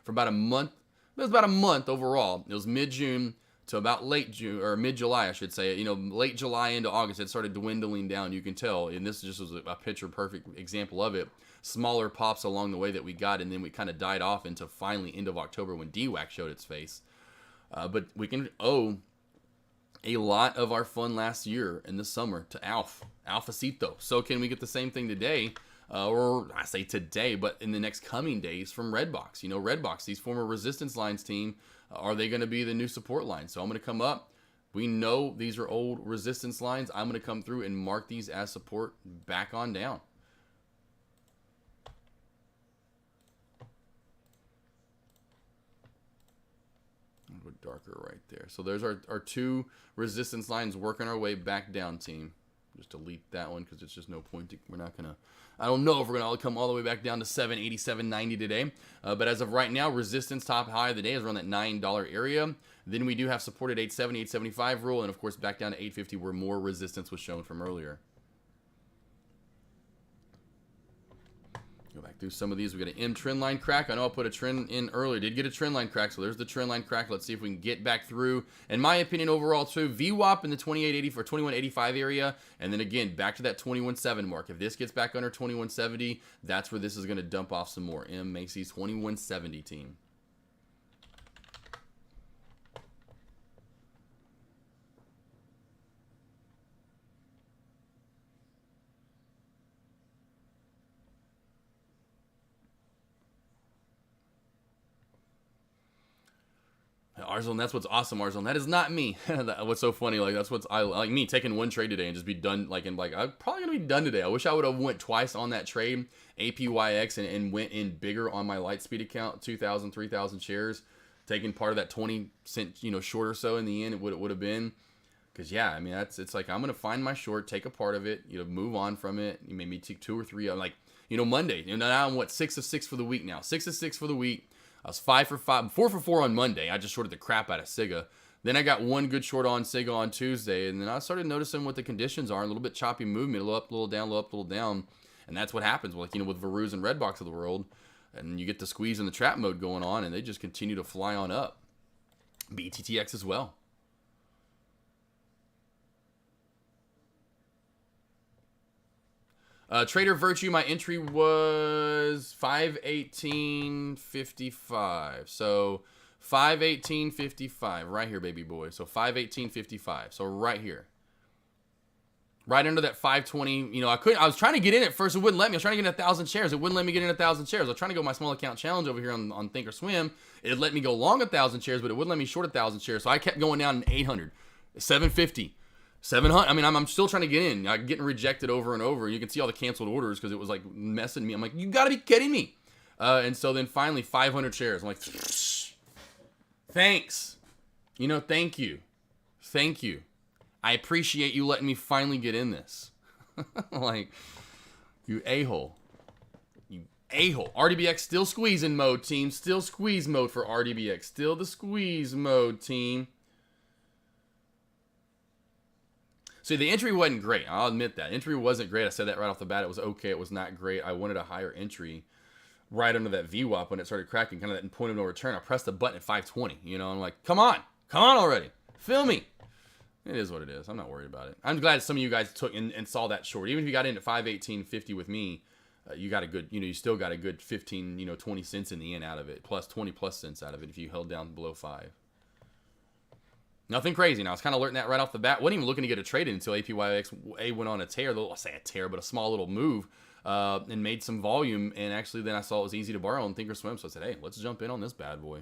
about a month. It was about a month overall. It was mid-June to about late June, or mid-July, I should say. Late July into August, it started dwindling down. You can tell, and this just was a picture-perfect example of it. Smaller pops along the way that we got, and then we kind of died off into finally end of October when DWAC showed its face. But we can owe a lot of our fun last year in the summer to Alfacito. So can we get the same thing today? Or I say today, but in the next coming days from Redbox. Redbox, these former Resistance Lines team, are they going to be the new support line? So I'm going to come up. We know these are old Resistance lines. I'm going to come through and mark these as support back on down. A little bit darker right there. So there's our 2 Resistance lines working our way back down, team. Just delete that one because it's just no point. We're not going to, I don't know if we're going to come all the way back down to 787.90 today. But as of right now, resistance top high of the day is around that $9 area. Then we do have supported 870, 875 rule. And of course, back down to 850 where more resistance was shown from earlier. Go back through some of these. We got an M trend line crack. I know I put a trend in earlier. Did get a trend line crack, so there's the trend line crack. Let's see if we can get back through. In my opinion, overall, too, VWAP in the 2880 for 2185 area, and then again back to that 2170 mark. If this gets back under 2170, that's where this is going to dump off some more. M Macy's 2170 team. Arzon, that's what's awesome, Arzon. That is not me. What's so funny, like that's what's I like me taking one trade today and just be done, I'm probably gonna be done today. I wish I would have went twice on that trade, APYX, and went in bigger on my Lightspeed account, 2,000, 3,000 shares, taking part of that 20-cent, short or so in the end, it would have been. Because yeah, I mean it's like I'm gonna find my short, take a part of it, move on from it. You maybe take 2 or 3. I'm like, Monday. Now I'm 6 of 6 for the week now. 6 of 6 for the week. I was 5 for 5, 4 for 4 on Monday. I just shorted the crap out of Siga. Then I got one good short on Siga on Tuesday, and then I started noticing what the conditions are. A little bit choppy movement, a little up, a little down, a little up, a little down, and that's what happens. With Varus and Redbox of the world, and you get the squeeze and the trap mode going on, and they just continue to fly on up. BTTX as well. Trader Virtue, my entry was 518.55. So 518.55 right here, baby boy. So 518.55. So right here. right under that 520. You know, I was trying to get in at first. It wouldn't let me. I was trying to get in 1,000 shares. It wouldn't let me get in 1,000 shares. I was trying to go my small account challenge over here on Thinkorswim. It let me go long 1,000 shares, but it wouldn't let me short 1,000 shares. So I kept going down in 800, 750, 700. I mean, I'm still trying to get in. I'm getting rejected over and over. You can see all the canceled orders because it was like messing me. I'm like, you got to be kidding me. And so then finally 500 shares. I'm like, thanks. You know, thank you. Thank you. I appreciate you letting me finally get in this. Like, you a-hole. You a-hole. RDBX still squeezing mode, team. Still squeeze mode for RDBX. Still the squeeze mode, team. See, the entry wasn't great. I'll admit that. Entry wasn't great. I said that right off the bat. It was okay. It was not great. I wanted a higher entry right under that VWAP when it started cracking, kind of that point of no return. I pressed the button at 520. You know, I'm like, come on. Come on already. Feel me. It is what it is. I'm not worried about it. I'm glad some of you guys took and saw that short. Even if you got in at 518.50 with me, you got a good, you still got a good 15, 20 cents in the end out of it, plus 20 plus cents out of it if you held down below 5. Nothing crazy. Now, I was kind of alerting that right off the bat. Wasn't even looking to get a trade in until APYXA went on a tear. I'll say a tear, but a small little move and made some volume. And actually, then I saw it was easy to borrow on Thinkorswim. So I said, hey, let's jump in on this bad boy.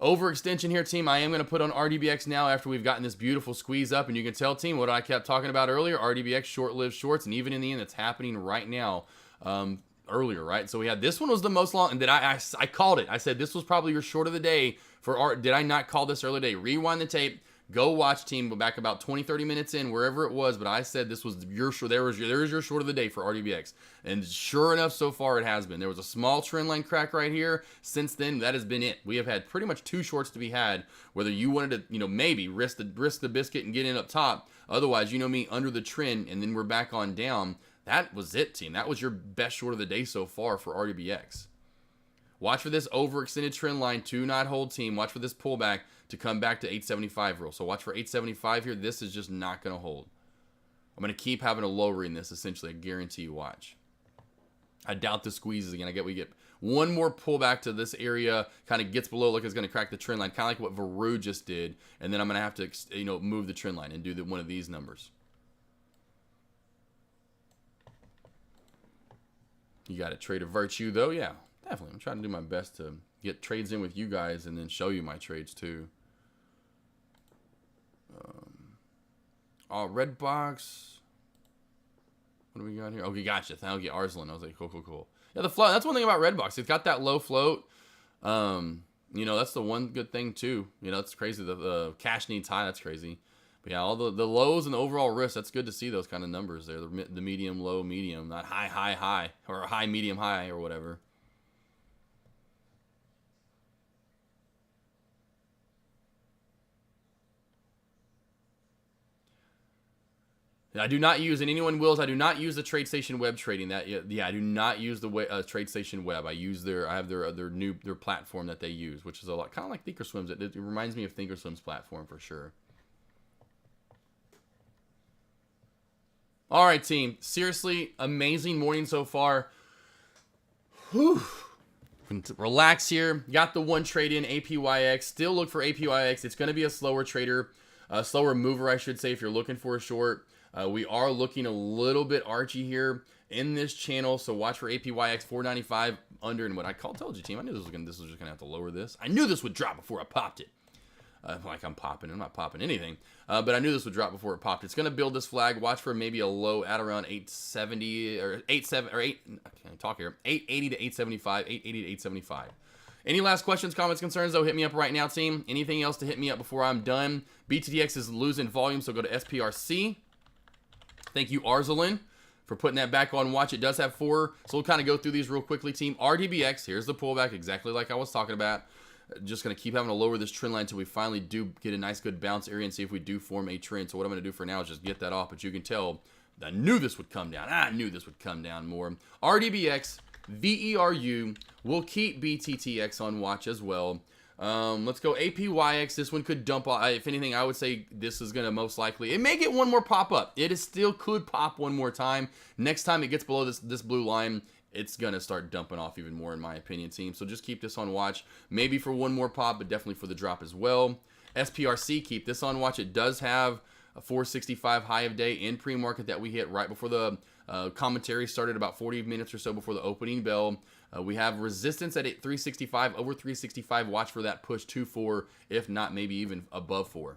Overextension here, team. I am going to put on RDBX now after we've gotten this beautiful squeeze up. And you can tell, team, what I kept talking about earlier, RDBX short-lived shorts. And even in the end, it's happening right now earlier, right? So we had this one was the most long. And I called it. I said this was probably your short of the day for art. Did I not call this earlier today? Rewind the tape. Go watch, team. Go back about 20, 30 minutes in, wherever it was. But I said this was your short. There is your short of the day for RDBX. And sure enough, so far it has been. There was a small trend line crack right here. Since then, that has been it. We have had pretty much 2 shorts to be had. Whether you wanted to, maybe risk the biscuit and get in up top. Otherwise, me, under the trend, and then we're back on down. That was it, team. That was your best short of the day so far for RDBX. Watch for this overextended trend line to not hold, team. Watch for this pullback to come back to 875 rule. So watch for 875 here. This is just not going to hold. I'm going to keep having a lowering this, essentially. I guarantee you, watch. I doubt the squeezes again. We get one more pullback to this area, kind of gets below, look, it's going to crack the trend line, kind of like what Veru just did. And then I'm going to have to, move the trend line and do one of these numbers. You got a trade of virtue, though? Yeah, definitely. I'm trying to do my best to get trades in with you guys and then show you my trades, too. Red box. What do we got here? Okay, gotcha. Okay, Arslan. I was like, cool. Yeah, the float. That's one thing about red box. It's got that low float. That's the one good thing, too. That's crazy. The cash needs high. That's crazy. But yeah, all the lows and the overall risk, that's good to see those kind of numbers there. The medium, low, medium, not high, or high, medium, high, or whatever. I do not use, and anyone wills, I do not use the TradeStation web trading. I do not use the TradeStation web. I have their platform that they use, which is a lot kind of like Thinkorswim's. It reminds me of Thinkorswim's platform for sure. All right, team. Seriously, amazing morning so far. Whew. Relax here. Got the one trade in APYX. Still look for APYX. It's going to be a slower trader, a slower mover, I should say, if you're looking for a short. We are looking a little bit archy here in this channel, so watch for APYX 495 under. And what I told you, team, I knew this was just gonna have to lower this. I knew this would drop before I popped it. I'm popping. I'm not popping anything, but I knew this would drop before it popped. It's gonna build this flag. Watch for maybe a low at around 870 or 87 or 8. I can't talk here. 880 to 875. 880 to 875. Any last questions, comments, concerns, though, hit me up right now, team. Anything else to hit me up before I'm done? BTDX is losing volume, so go to SPRC. Thank you, Arslan, for putting that back on watch. It does have 4, so we'll kind of go through these real quickly, team. RDBX, here's the pullback, exactly like I was talking about. Just going to keep having to lower this trend line until we finally do get a nice, good bounce area and see if we do form a trend. So what I'm going to do for now is just get that off, but you can tell I knew this would come down. I knew this would come down more. RDBX, VERU, we'll keep BTTX on watch as well. Let's go APYX. This one could dump off. If anything, I would say this is going to most likely, it may get one more pop up. It is still could pop one more time. Next time it gets below this blue line, it's going to start dumping off even more, in my opinion, team. So just keep this on watch. Maybe for one more pop, but definitely for the drop as well. SPRC, keep this on watch. It does have a 465 high of day in pre-market that we hit right before the commentary started, about 40 minutes or so before the opening bell. We have resistance at 365, over 365. Watch for that push to 4, if not maybe even above 4.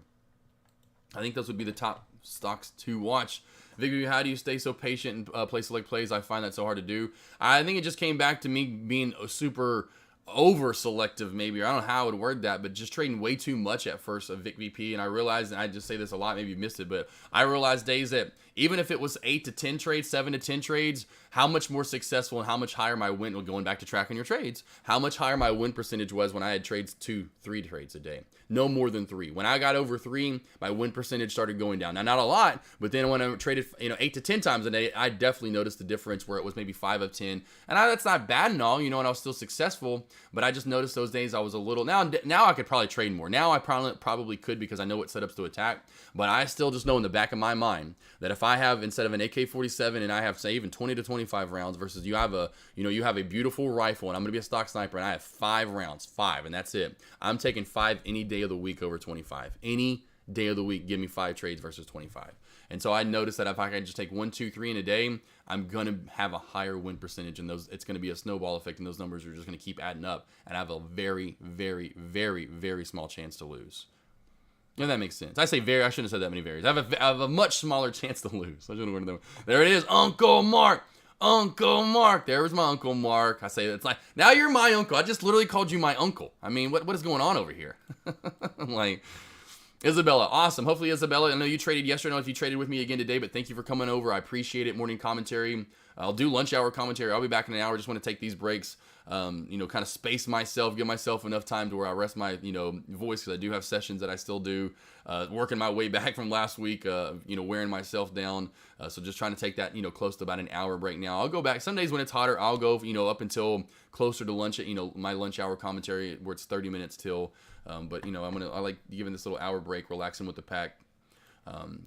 I think those would be the top stocks to watch. Victor, how do you stay so patient in places like plays? I find that so hard to do. I think it just came back to me being super over selective, maybe, or I don't know how I would word that, but just trading way too much at first of VicVP. And I realized, and I just say this a lot, maybe you missed it, but I realized days that even if it was 8 to 10 trades, 7 to 10 trades, how much more successful and how much higher my win, going back to tracking your trades, how much higher my win percentage was when I had trades 2, 3 trades a day. No more than 3. When I got over 3, my win percentage started going down. Now, not a lot, but then when I traded 8 to 10 times a day, I definitely noticed the difference where it was maybe 5 of 10. And that's not bad and all, and I was still successful, but I just noticed those days I was a little, now I could probably trade more. Now I probably could, because I know what setups to attack, but I still just know in the back of my mind that if I have, instead of an AK47 and I have, say, even 20 to 25 rounds versus you have a beautiful rifle and I'm going to be a stock sniper and I have 5 rounds, 5, and that's it. I'm taking 5 any day of the week over 25. Any day of the week, give me 5 trades versus 25. And so I noticed that if I can just take 1, 2, 3 in a day, I'm going to have a higher win percentage, and it's going to be a snowball effect, and those numbers are just going to keep adding up, and I have a very, very, very, very small chance to lose. If that makes sense. I shouldn't have said that many varies. I have a much smaller chance to lose. There it is, Uncle Mark. Uncle Mark. There was my Uncle Mark. I say, it's like, now you're my uncle. I just literally called you my uncle. I mean, what is going on over here? I'm like, Isabella, awesome. Hopefully, Isabella, I know you traded yesterday. I don't know if you traded with me again today, but thank you for coming over. I appreciate it. Morning commentary. I'll do lunch hour commentary. I'll be back in an hour. Just want to take these breaks, kind of space myself, give myself enough time to where I rest my, voice, because I do have sessions that I still do, working my way back from last week, wearing myself down. So just trying to take that, close to about an hour break now. I'll go back. Some days when it's hotter, I'll go, up until closer to lunch, my lunch hour commentary where it's 30 minutes till. But I like giving this little hour break, relaxing with the pack,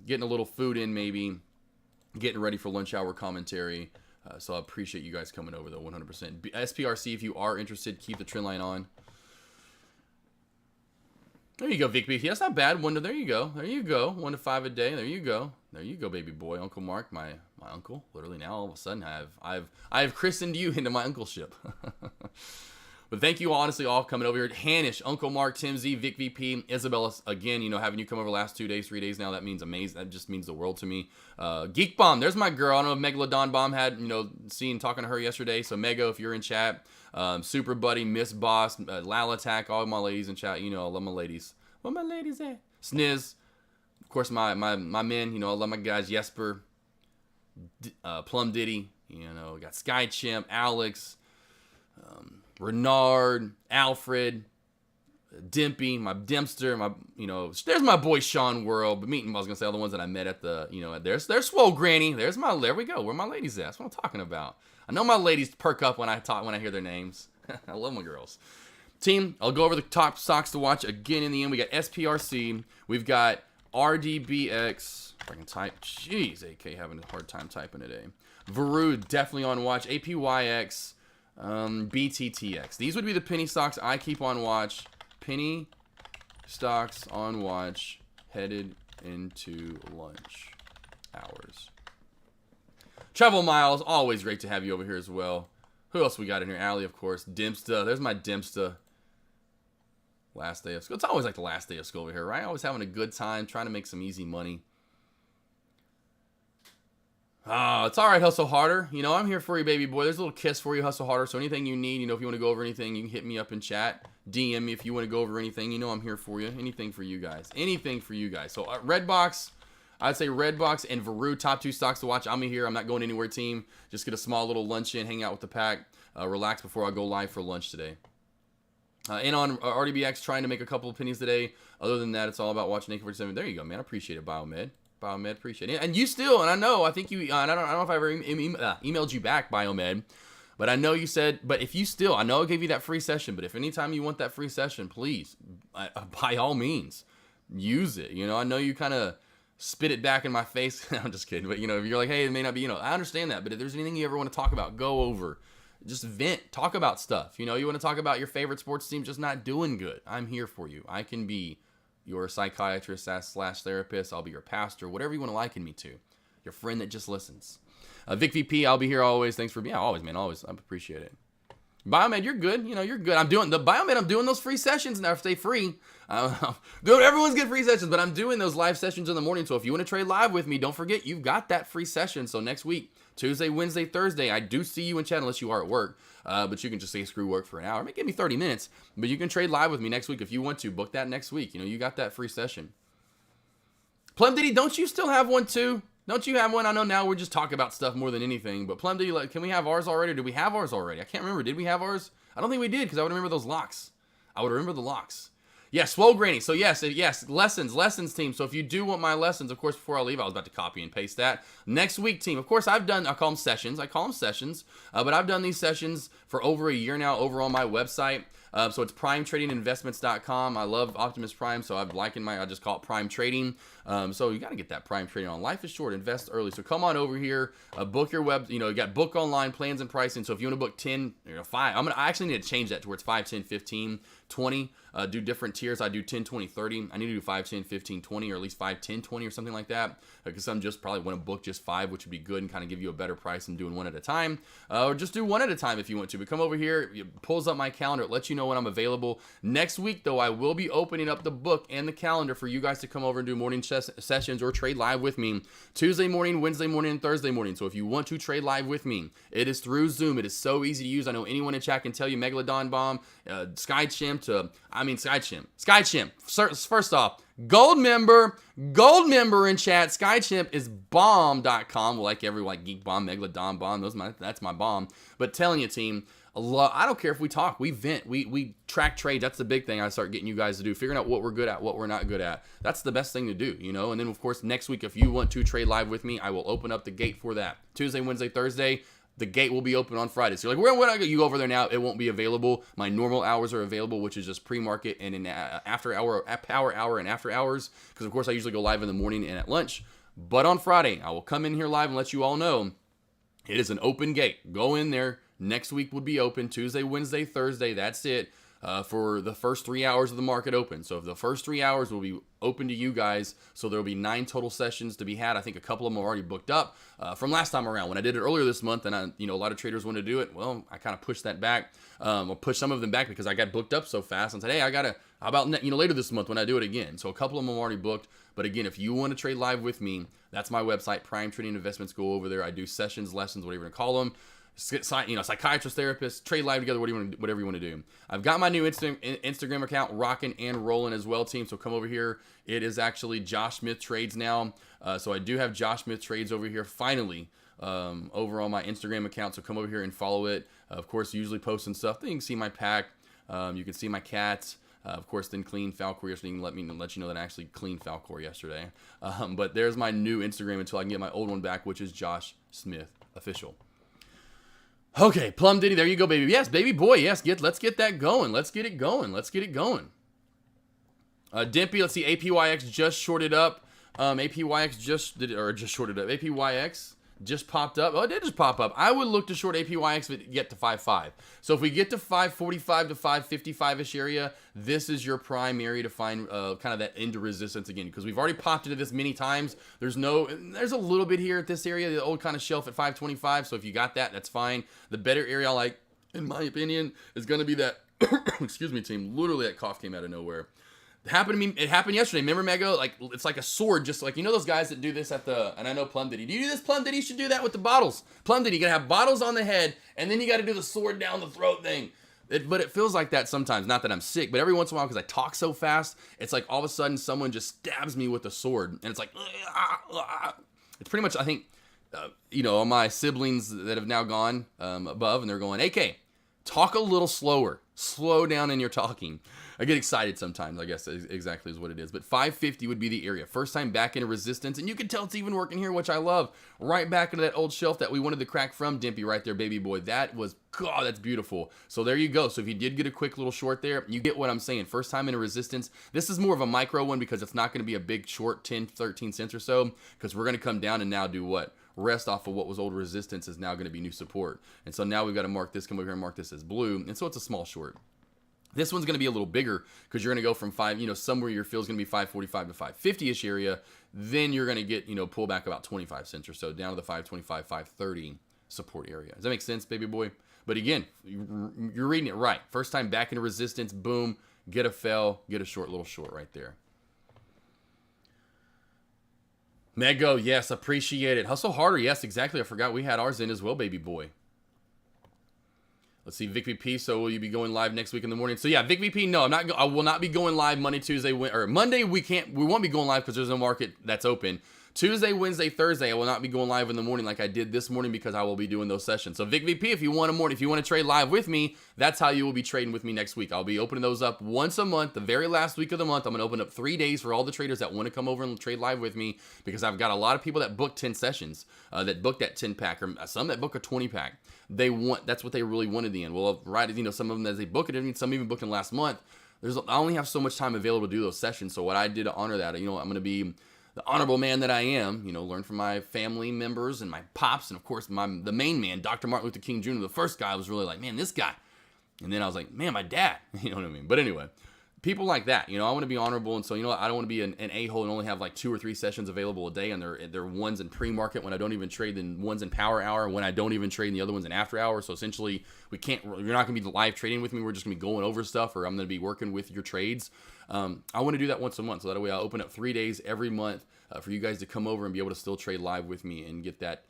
getting a little food in, maybe getting ready for lunch hour commentary. So I appreciate you guys coming over though, 100%. SPRC, if you are interested, keep the trend line on. There you go, Vic BT. That's not bad. There you go. There you go. 1 to 5 a day. There you go. There you go, baby boy. Uncle Mark, my uncle. Literally now, all of a sudden, I have christened you into my uncleship. But thank you, honestly, all coming over here. Hanish, Uncle Mark, Tim Z, Vic VP, Isabella, again, having you come over last 2 days, 3 days now, that means amazing. That just means the world to me. Geek Bomb, there's my girl. I don't know if Megalodon Bomb had, talking to her yesterday. So, Mego, if you're in chat, Super Buddy, Miss Boss, Lal Attack, all my ladies in chat, I love my ladies. Where my ladies at? Sniz, of course, my men, I love my guys, Jesper, Plum Diddy, got Sky Chimp, Alex, Renard, Alfred, Dimpy, my Dempster, there's my boy Sean World. But I was gonna say all the ones that I met at the, there's Swole Granny. There we go. Where my ladies at? That's what I'm talking about. I know my ladies perk up when I hear their names. I love my girls. Team, I'll go over the top stocks to watch again in the end. We got SPRC. We've got RDBX. If I can type. Jeez, AK having a hard time typing today. Veru, definitely on watch. APYX. BTTX. These would be the penny stocks I keep on watch. Penny stocks on watch headed into lunch hours. Travel Miles, always great to have you over here as well. Who else we got in here? Allie, of course. Dempsta. There's my Dempsta. Last day of school. It's always like the last day of school over here, right? Always having a good time, trying to make some easy money. It's all right, Hustle Harder. I'm here for you, baby boy. There's a little kiss for you, Hustle Harder. So anything you need, if you want to go over anything, you can hit me up in chat. DM me if you want to go over anything. I'm here for you. Anything for you guys. Anything for you guys. So Redbox, I'd say Redbox and Veru, top 2 stocks to watch. I'm here. I'm not going anywhere, team. Just get a small little lunch in, hang out with the pack, relax before I go live for lunch today. And on RDBX, trying to make a couple of pennies today. Other than that, it's all about watching AK47. There you go, man. I appreciate it, Biomed. Biomed, appreciate it. And you still, and I know, I think you, I don't know if I ever emailed you back, Biomed, but I know you said, but if you still, I know I gave you that free session, but if anytime you want that free session, please, by all means, use it. I know you kind of spit it back in my face. I'm just kidding. But, if you're like, hey, it may not be, I understand that. But if there's anything you ever want to talk about, go over. Just vent. Talk about stuff. You want to talk about your favorite sports team just not doing good. I'm here for you. I can be your psychiatrist / therapist. I'll be your pastor, whatever you want to liken me to. Your friend that just listens. Vic VP, I'll be here always. Thanks for being, always, man, always. I appreciate it. Biomed, you're good. You're good. I'm doing those free sessions now. If they free, everyone's getting free sessions, but I'm doing those live sessions in the morning. So if you want to trade live with me, don't forget you've got that free session. So next week, Tuesday, Wednesday, Thursday, I do see you in chat unless you are at work. But you can just say screw work for an hour. It may give me 30 minutes, but you can trade live with me next week if you want to. Book that next week. You got that free session. Plum Diddy, don't you still have one too? Don't you have one? I know now we're just talking about stuff more than anything, but Plum Diddy, can we have ours already? Or did we have ours already? I can't remember. Did we have ours? I don't think we did because I would remember those locks. I would remember the locks. Yes, Swole Granny. So yes, lessons team. So if you do want my lessons, of course, before I leave, I was about to copy and paste that. Next week team. Of course, I call them sessions. But I've done these sessions for over a year now over on my website. So it's primetradinginvestments.com. I love Optimus Prime, so I just call it Prime Trading. So you got to get that Prime Trading on. Life is short. Invest early. So come on over here, book your web. You got book online plans and pricing. So if you want to book 10, 5, I actually need to change that to where it's 5, 10, 15, 20. Do different tiers. I do 10, 20, 30. I need to do 5, 10, 15, 20, or at least 5, 10, 20 or something like that. Because some just probably want to book just 5, which would be good and kind of give you a better price than doing one at a time. Or just do one at a time if you want to. But come over here. It pulls up my calendar. It lets you know when I'm available. Next week, though, I will be opening up the book and the calendar for you guys to come over and do morning sessions or trade live with me. Tuesday morning, Wednesday morning, and Thursday morning. So if you want to trade live with me, it is through Zoom. It is so easy to use. I know anyone in chat can tell you Megalodon Bomb, SkyChimp SkyChimp. First off, gold member in chat. SkyChimp is bomb.com. Like everyone, Geek Bomb, Megalodon Bomb. That's my bomb. But telling you, team, I don't care if we talk, we vent, we track trades. That's the big thing I start getting you guys to do, figuring out what we're good at, what we're not good at. That's the best thing to do, And then, of course, next week, if you want to trade live with me, I will open up the gate for that. Tuesday, Wednesday, Thursday. The gate will be open on Friday. So you're like, where would I go? You go over there now. It won't be available. My normal hours are available, which is just pre-market and in after hour, power hour, and after hours. Because, of course, I usually go live in the morning and at lunch. But on Friday, I will come in here live and let you all know it is an open gate. Go in there. Next week would be open. Tuesday, Wednesday, Thursday. That's it. For the first 3 hours of the market open. So the first 3 hours will be open to you guys. So there will be 9 total sessions to be had. I think a couple of them are already booked up from last time around when I did it earlier this month. And a lot of traders wanted to do it. Well, I kind of pushed that back. Or pushed some of them back because I got booked up so fast. And said, hey, how about later this month when I do it again? So a couple of them are already booked. But again, if you want to trade live with me, that's my website, Prime Trading Investments. Go over there. I do sessions, lessons, whatever you want to call them. Psychiatrist, therapist, trade live together, whatever you want to do. I've got my new Instagram account rocking and rolling as well, team. So come over here. It is actually Josh Smith Trades now. So I do have Josh Smith Trades over here finally over on my Instagram account. So come over here and follow it. Of course, usually posting stuff. Then you can see my pack. You can see my cats. Of course, then clean Falcor yesterday. You can let you know that I actually cleaned Falcor yesterday. But there's my new Instagram until I can get my old one back, which is Josh Smith Official. Okay, Plum Diddy, there you go, baby. Yes, baby boy, yes, let's get that going. Let's get it going. Dimpy, let's see, APYX just shorted up. APYX just shorted up. APYX just popped up. Oh, it did just pop up. I would look to short APYX if it get to 5.5. So if we get to 5.45 to 5.55-ish area, this is your prime area to find kind of that into resistance again. Because we've already popped into this many times. There's a little bit here at this area, the old kind of shelf at 5.25. So if you got that, that's fine. The better area, like, in my opinion, is going to be that, excuse me, team. Literally that cough came out of nowhere. It happened yesterday. Remember, Mego? Like, it's like a sword, just like, those guys that do this and I know Plum Diddy. Do you do this, Plum Diddy? You should do that with the bottles. Plum Diddy, you gotta have bottles on the head, and then you gotta do the sword down the throat thing. But it feels like that sometimes. Not that I'm sick, but every once in a while, because I talk so fast, it's like all of a sudden someone just stabs me with a sword, and it's like, it's pretty much, I think, all my siblings that have now gone above, and they're going, AK, talk a little slower. Slow down in your talking. I get excited sometimes, I guess exactly is what it is. But 550 would be the area. First time back into resistance. And you can tell it's even working here, which I love. Right back into that old shelf that we wanted to crack from. Dimpy right there, baby boy. God, that's beautiful. So there you go. So if you did get a quick little short there, you get what I'm saying. First time into resistance. This is more of a micro one because it's not going to be a big short 10, 13 cents or so. Because we're going to come down and now do what? Rest off of what was old resistance is now going to be new support. And so now we've got to mark this, come over here and mark this as blue. And so it's a small short. This one's going to be a little bigger because you're going to go from somewhere your field's going to be 545 to 550-ish area. Then you're going to get, pull back about 25 cents or so down to the 525, 530 support area. Does that make sense, baby boy? But again, you're reading it right. First time back into resistance, boom, get a fell, get a short, little short right there. Mego, yes, appreciate it. Hustle harder, yes, exactly. I forgot we had ours in as well, baby boy. Let's see, Vic VP. So will you be going live next week in the morning? So yeah, Vic VP. No, I will not be going live Monday, Tuesday, or Monday. We won't be going live because there's no market that's open. Tuesday, Wednesday, Thursday, I will not be going live in the morning like I did this morning because I will be doing those sessions. So Vic VP, if you want to trade live with me, that's how you will be trading with me next week. I'll be opening those up once a month, the very last week of the month. I'm going to open up 3 days for all the traders that want to come over and trade live with me because I've got a lot of people that book 10 sessions, that book that 10 pack, or some that book a 20 pack. That's what they really want in the end. Well, right, some of them as they book it, I mean, some even booked in last month. I only have so much time available to do those sessions. So what I did to honor that, I'm going to be the honorable man that I am, learn from my family members and my pops, and of course the main man, Dr. Martin Luther King Jr., the first guy. I was really like, man, this guy. And then I was like, man, my dad. You know what I mean? But anyway, people like that, I want to be honorable, and so I don't want to be an a-hole and only have like 2 or 3 sessions available a day, and they're ones in pre-market when I don't even trade, then ones in power hour when I don't even trade, and the other ones in after hour. So essentially, you're not going to be live trading with me. We're just going to be going over stuff, or I'm going to be working with your trades. I want to do that once a month, so that way I'll open up 3 days every month for you guys to come over and be able to still trade live with me and get that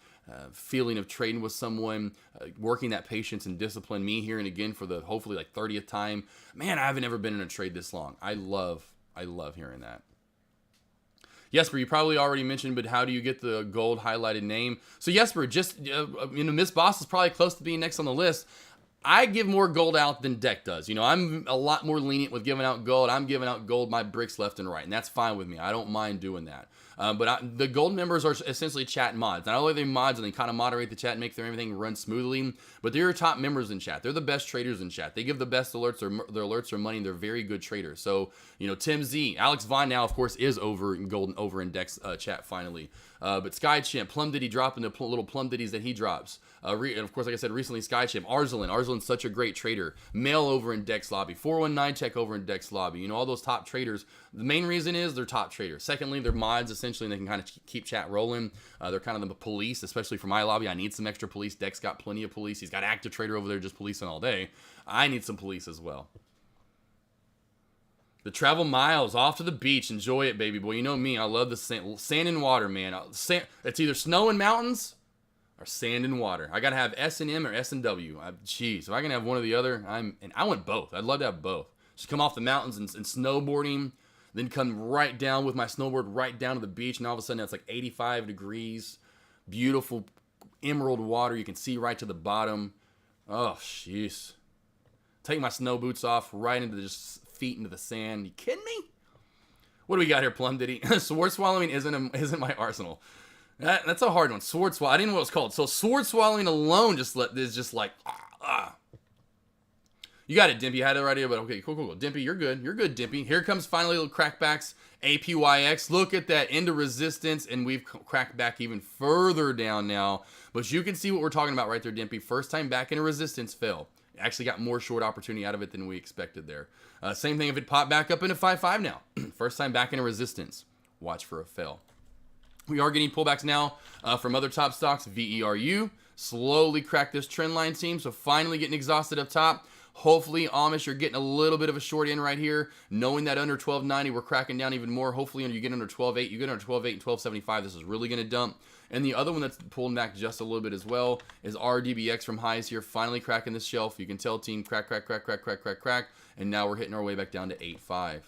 feeling of trading with someone, working that patience and discipline. Me hearing again for the hopefully like 30th time, man, I haven't ever been in a trade this long. I love hearing that. Jesper, you probably already mentioned, but how do you get the gold highlighted name? So Jesper, just Miss Boss is probably close to being next on the list. I give more gold out than Deck does. I'm a lot more lenient with giving out gold. I'm giving out gold my bricks left and right, and that's fine with me. I don't mind doing that. But the gold members are essentially chat mods. Not only are they mods and they kind of moderate the chat and make everything run smoothly, but they're your top members in chat. They're the best traders in chat. They give the best alerts. Their alerts are money. And they're very good traders. So, Tim Z, Alex Vaughn now, of course, is over in gold and over in Deck's chat finally. But Sky Chimp, Plum Diddy dropping the little Plum Diddies that he drops. And of course, like I said, recently Sky Chimp, Arzalin's such a great trader. Mail over in Deck's lobby. 419 Tech over in Deck's lobby. All those top traders. The main reason is they're top traders. Secondly, they're mods essentially, and they can kind of keep chat rolling. They're kind of the police, especially for my lobby. I need some extra police. Deck's got plenty of police. He's got active trader over there just policing all day. I need some police as well. The travel miles off to the beach. Enjoy it, baby boy. You know me. I love the sand and water, man. It's either snow and mountains or sand and water. I got to have S&M or S&W. Jeez, if I can have one or the other, I want both. I'd love to have both. Just come off the mountains and snowboarding, then come right down with my snowboard right down to the beach, and all of a sudden it's like 85 degrees. Beautiful emerald water. You can see right to the bottom. Oh, jeez. Take my snow boots off right into just feet into the sand. You kidding me? What do we got here, Plum Diddy? Sword swallowing isn't my arsenal. That's a hard one. Sword swallow. I didn't know what it was called. So sword swallowing alone is just like You got it, Dimpy. I had it right here, but okay, cool. Dimpy, you're good. You're good, Dimpy. Here comes finally little crackbacks. APYX. Look at that into resistance, and we've cracked back even further down now. But you can see what we're talking about right there, Dimpy. First time back into resistance, fell. Actually got more short opportunity out of it than we expected there. Same thing if it popped back up into 5-5 now. First time back into resistance. Watch for a fail. We are getting pullbacks now from other top stocks. VERU slowly cracked this trend line team, so finally getting exhausted up top. Hopefully, Amish, you're getting a little bit of a short in right here. Knowing that under 1290, we're cracking down even more. Hopefully, you get under 12.8. You get under 12.8 and 12.75. This is really going to dump. And the other one that's pulling back just a little bit as well is RDBX from highs here. Finally cracking this shelf. You can tell team crack. And now we're hitting our way back down to 8.5.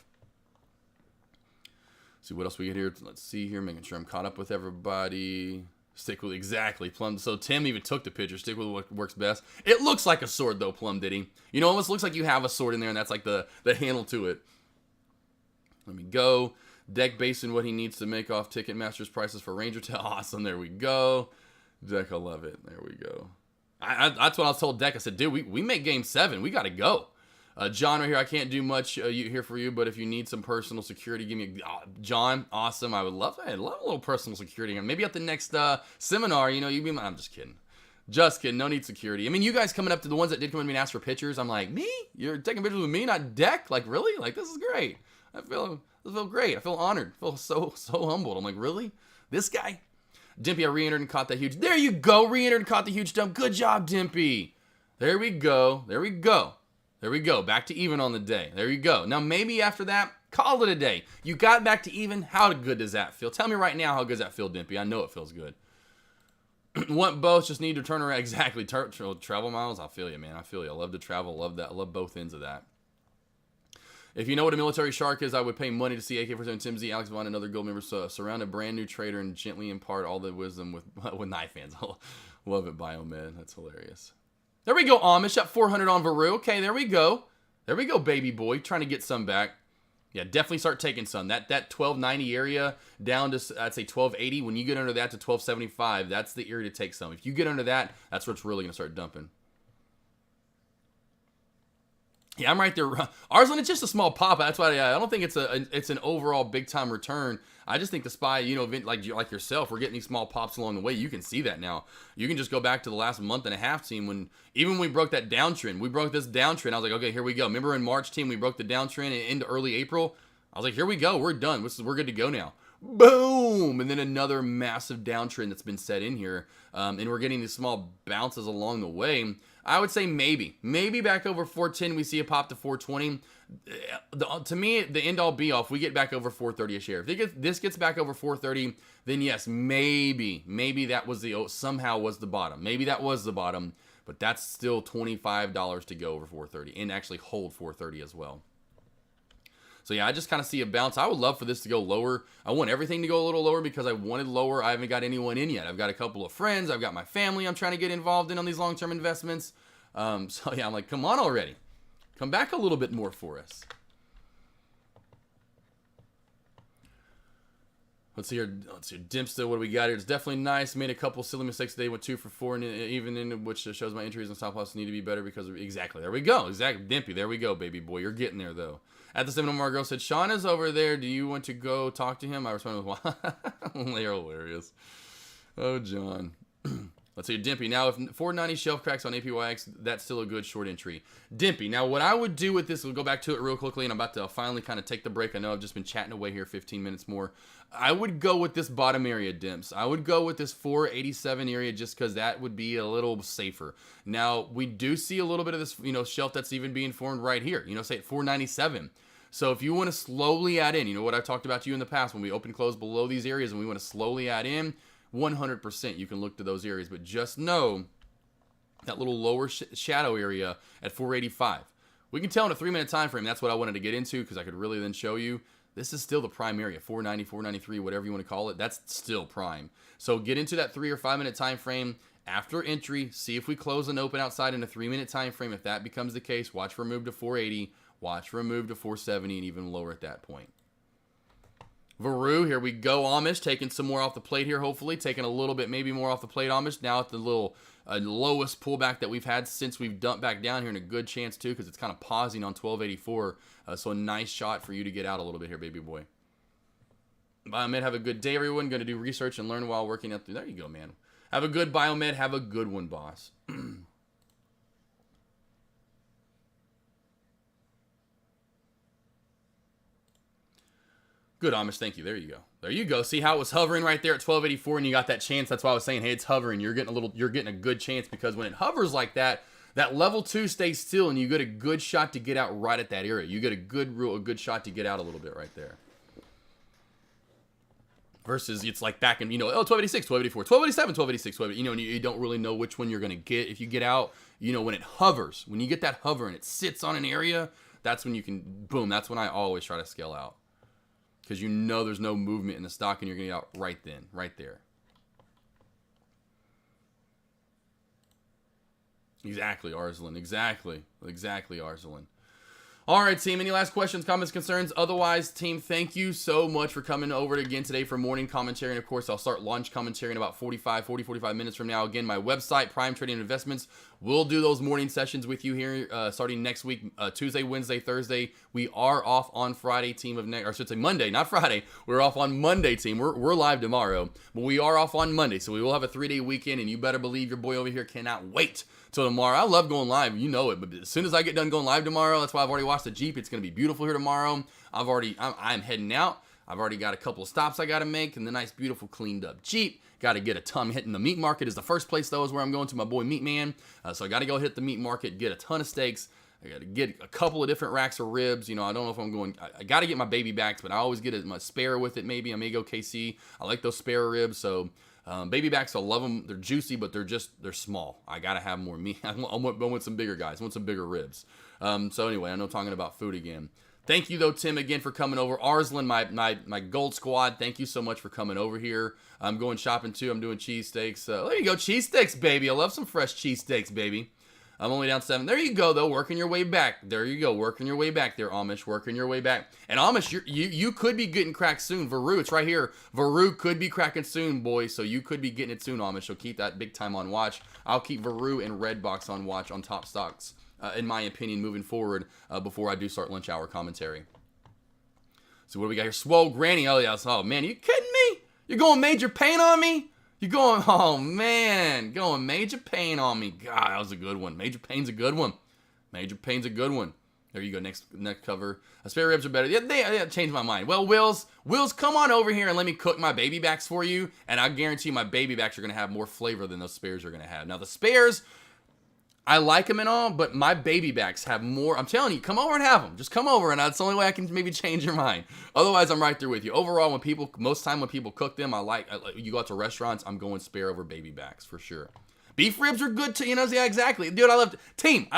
See what else we get here. Let's see here. Making sure I'm caught up with everybody. Stick with exactly Plum. So Tim even took the picture. Stick with what works best. It looks like a sword though, Plum Diddy. Almost looks like you have a sword in there, and that's like the handle to it. Let me go. Deck basing what he needs to make off Ticketmaster's prices for Ranger Tail. Awesome. There we go. Deck, I love it. There we go. That's what I was told Deck. I said, dude, we make game 7. We got to go. John right here, I can't do much here for you, but if you need some personal security, give me John, awesome. I would love that. I love a little personal security. Maybe at the next seminar, you'd be I'm just kidding. Just kidding. No need security. I mean, you guys coming up to the ones that did come to me and ask for pictures. I'm like, me? You're taking pictures with me, not Deck? Like, really? Like, this is great. I feel great. I feel honored. I feel so humbled. I'm like, really? This guy? Dimpy, I re-entered and caught that huge. There you go. Re-entered and caught the huge dump. Good job, Dimpy. There we go. There we go. There we go. Back to even on the day. There you go. Now, maybe after that, call it a day. You got back to even. How good does that feel? Tell me right now how good does that feel, Dimpy? I know it feels good. Want both, just need to turn around. Exactly. Travel miles, I feel you, man. I feel you. I love to travel. Love that. I love both ends of that. If you know what a military shark is, I would pay money to see AK47 Tim Z, Alex Vaughn, and other gold members surround a brand new trader and gently impart all the wisdom with knife hands. Love it, Biomed. That's hilarious. There we go, Amish. Up 400 on Varu. Okay, there we go. There we go, baby boy. Trying to get some back. Yeah, definitely start taking some. That 1290 area down to, I'd say, 1280. When you get under that to 1275, that's the area to take some. If you get under that, that's what's really going to start dumping. Yeah, I'm right there. Arslan, it's just a small pop. That's why I don't think it's an overall big time return. I just think the SPY, like yourself, we're getting these small pops along the way. You can see that now. You can just go back to the last month and a half team when even we broke that downtrend. We broke this downtrend. I was like, okay, here we go. Remember in March team we broke the downtrend into early April. I was like, here we go. We're done. We're good to go now. Boom! And then another massive downtrend that's been set in here. And we're getting these small bounces along the way. I would say maybe back over 410, we see a pop to 420. To me, the end-all be-all, if we get back over 430 a share. If this gets back over 430, then yes, maybe that was somehow was the bottom. Maybe that was the bottom, but that's still $25 to go over 430 and actually hold 430 as well. So yeah, I just kind of see a bounce. I would love for this to go lower. I want everything to go a little lower because I wanted lower. I haven't got anyone in yet. I've got a couple of friends. I've got my family I'm trying to get involved in on these long-term investments. So yeah, I'm like, come on already. Come back a little bit more for us. Let's see here. Dempster, what do we got here? It's definitely nice. Made a couple silly mistakes today. Went 2 for 4, and even in which shows my entries and stop loss need to be better because of, exactly. There we go. Exactly. Dimpy. There we go, baby boy. You're getting there though. At the seminar, Margot said, Sean is over there. Do you want to go talk to him? I responded with, they're hilarious. Oh, John. Let's see, Dimpy. Now, if 490 shelf cracks on APYX, that's still a good short entry. Dimpy. Now, what I would do with this, we'll go back to it real quickly, and I'm about to finally kind of take the break. I know I've just been chatting away here 15 minutes more. I would go with this bottom area, Dimps. I would go with this 487 area just because that would be a little safer. Now, we do see a little bit of this, shelf that's even being formed right here. Say at 497. So if you want to slowly add in, what I've talked about to you in the past, when we open close below these areas and we want to slowly add in, 100% you can look to those areas. But just know that little lower shadow area at 485. We can tell in a 3-minute time frame. That's what I wanted to get into because I could really then show you. This is still the prime area, 490, 493, whatever you want to call it. That's still prime. So get into that 3 or 5 minute time frame after entry. See if we close and open outside in a 3-minute time frame. If that becomes the case, watch for a move to 480. Watch for a move to 470 and even lower at that point. Varu, here we go. Amish taking some more off the plate here, hopefully. Taking a little bit, maybe more off the plate, Amish. Now at the little lowest pullback that we've had since we've dumped back down here, and a good chance, too, because it's kind of pausing on 1284. So a nice shot for you to get out a little bit here, baby boy. Biomed, have a good day, everyone. Going to do research and learn while working out there. There you go, man. Have a good Biomed. Have a good one, boss. Good, Amish. Thank you. There you go. There you go. See how it was hovering right there at 1284, and you got that chance. That's why I was saying, hey, it's hovering. You're getting a good chance because when it hovers like that, that level 2 stays still, and you get a good shot to get out right at that area. You get a good shot to get out a little bit right there. Versus it's like back in, 1286, 1284, 1287, 1286, and you don't really know which one you're going to get. If you get out, when it hovers, when you get that hover and it sits on an area, that's when you can, boom, that's when I always try to scale out. Because there's no movement in the stock and you're going to get out right then, right there. Exactly, Arslan. Exactly, Arslan. All right, team. Any last questions, comments, concerns? Otherwise, team, thank you so much for coming over again today for morning commentary. And, of course, I'll start lunch commentary in about 45 minutes from now. Again, my website, Prime Trading Investments, will do those morning sessions with you here starting next week, Tuesday, Wednesday, Thursday. We are off on Friday, team of next, or I should say Monday, not Friday. We're off on Monday, team. We're live tomorrow, but we are off on Monday, so we will have a 3-day weekend, and you better believe your boy over here cannot wait till tomorrow. I love going live, you know it, but as soon as I get done going live tomorrow, that's why I've already washed the Jeep. It's going to be beautiful here tomorrow. I'm heading out. I've already got a couple of stops I got to make, and the nice, beautiful, cleaned up Jeep. Got to get a ton. Hitting the meat market is the first place, though, is where I'm going to my boy Meat Man. So I got to go hit the meat market, get a ton of steaks. I got to get a couple of different racks of ribs. You know, I don't know if I'm going. I got to get my baby backs, but I always get my spare with it. Maybe a Mago KC. I like those spare ribs. So baby backs, I love them. They're juicy, but they're small. I got to have more meat. I want some bigger guys. I want some bigger ribs. So anyway, I know talking about food again. Thank you, though, Tim, again, for coming over. Arslan, my gold squad, thank you so much for coming over here. I'm going shopping, too. I'm doing cheesesteaks. There you go, cheesesteaks, baby. I love some fresh cheesesteaks, baby. I'm only down 7. There you go, though, working your way back. There you go, working your way back there, Amish, working your way back. And Amish, you could be getting cracked soon. Varu, it's right here. Varu could be cracking soon, boys, so you could be getting it soon, Amish. So keep that big time on watch. I'll keep Varu and Redbox on watch on top stocks. In my opinion, moving forward before I do start lunch hour commentary. So what do we got here? Swole Granny. Oh, yeah. Oh, man. Are you kidding me? You're going major pain on me? You're going, oh, man. Going major pain on me. God, that was a good one. Major pain's a good one. Major pain's a good one. There you go. Next cover. Spare ribs are better. Yeah, they changed my mind. Well, Wills, come on over here and let me cook my baby backs for you. And I guarantee my baby backs are going to have more flavor than those spares are going to have. Now, the spares, I like them and all, but my baby backs have more. I'm telling you, come over and have them. Just come over, and that's the only way I can maybe change your mind. Otherwise, I'm right there with you. Overall, most time when people cook them, you go out to restaurants, I'm going spare over baby backs for sure. Beef ribs are good too, you know? Yeah, exactly. Dude, I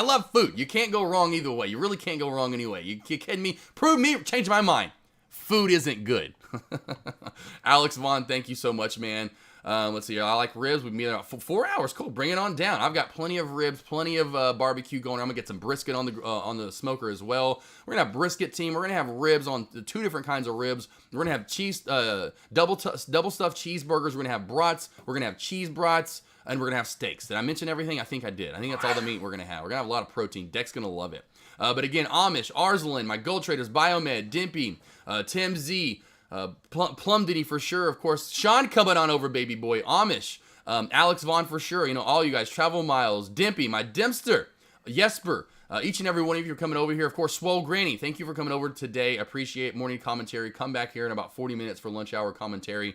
love food. You can't go wrong either way. You really can't go wrong anyway. You kidding me? Prove me, change my mind. Food isn't good. Alex Vaughn, thank you so much, man. Let's see. I like ribs. We meet in about 4 hours. Cool. Bring it on down. I've got plenty of ribs, plenty of barbecue going. I'm gonna get some brisket on the smoker as well. We're gonna have brisket, team. We're gonna have ribs on 2 different kinds of ribs. We're gonna have cheese, double stuffed cheeseburgers. We're gonna have brats. We're gonna have cheese brats, and we're gonna have steaks. Did I mention everything? I think I did. I think that's all the meat we're gonna have. We're gonna have a lot of protein. Deck's gonna love it. But again, Amish, Arslan, my gold traders, Biomed, Dimpy, Tim Z. Plum Diddy for sure, of course. Sean coming on over, baby boy. Amish, Alex Vaughn for sure. You know, all you guys. Travel Miles, Dimpy, my Dempster, Jesper. Each and every one of you are coming over here. Of course, Swole Granny, thank you for coming over today. Appreciate morning commentary. Come back here in about 40 minutes for lunch hour commentary.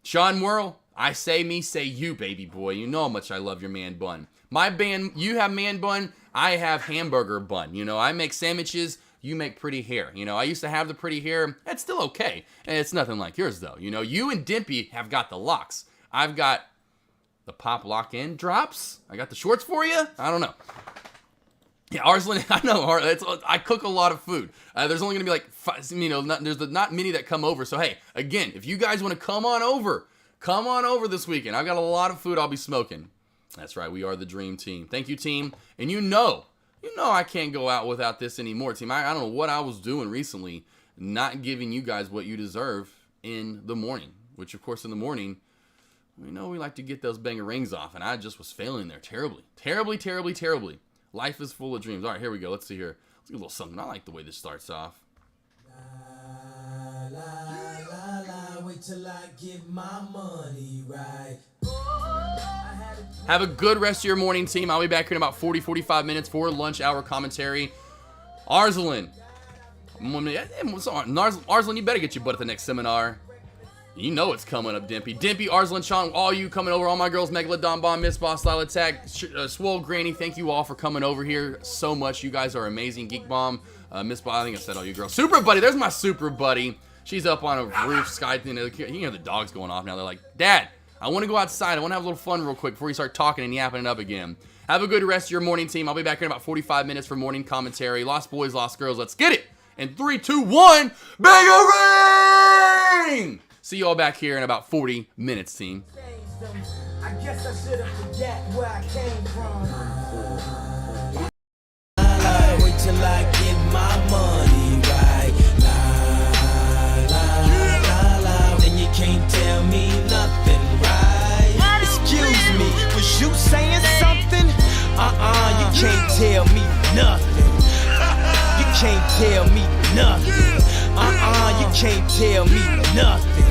Sean Worrell, I say me, say you, baby boy. You know how much I love your man bun. My band, you have man bun, I have hamburger bun. You know, I make sandwiches. You make pretty hair. You know, I used to have the pretty hair. It's still okay. And it's nothing like yours, though. You know, you and Dimpy have got the locks. I've got the pop lock-in drops. I got the shorts for you. I don't know. Yeah, Arslan, I know. I cook a lot of food. There's only going to be like 5, you know, there's not many that come over. So, hey, again, if you guys want to come on over this weekend. I've got a lot of food I'll be smoking. That's right. We are the dream team. Thank you, team. And you know I can't go out without this anymore, team. I don't know what I was doing recently, not giving you guys what you deserve in the morning. Which, of course, in the morning, we know we like to get those banger rings off, and I just was failing there terribly. Terribly, terribly, terribly. Life is full of dreams. All right, here we go. Let's see here. Let's get a little something. I like the way this starts off. La, la, la, wait till I get my money right. Have a good rest of your morning, team. I'll be back here in about 45 minutes for lunch hour commentary. Arslan, you better get your butt at the next seminar. You know it's coming up, Dimpy, Arslan, Sean, all you coming over, all my girls, Megalodon Bomb, Miss Boss, Style Attack, Swole Granny, thank you all for coming over here so much. You guys are amazing. Geek Bomb, Miss Boss, I think I said all you girls. Super Buddy, there's my Super Buddy. She's up on a roof, sky, you can hear the dogs going off now. They're like, Dad, I want to go outside. I want to have a little fun real quick before you start talking and yapping it up again. Have a good rest of your morning, team. I'll be back here in about 45 minutes for morning commentary. Lost boys, lost girls. Let's get it. In 3, 2, 1, bang-a-ring! See you all back here in about 40 minutes, team. I guess I should have forgot where I came from. till I get my money right. La, la, la, la. Then you can't tell me nothing, right? Excuse me, was you saying something? You can't tell me nothing. You can't tell me nothing. You can't tell me nothing.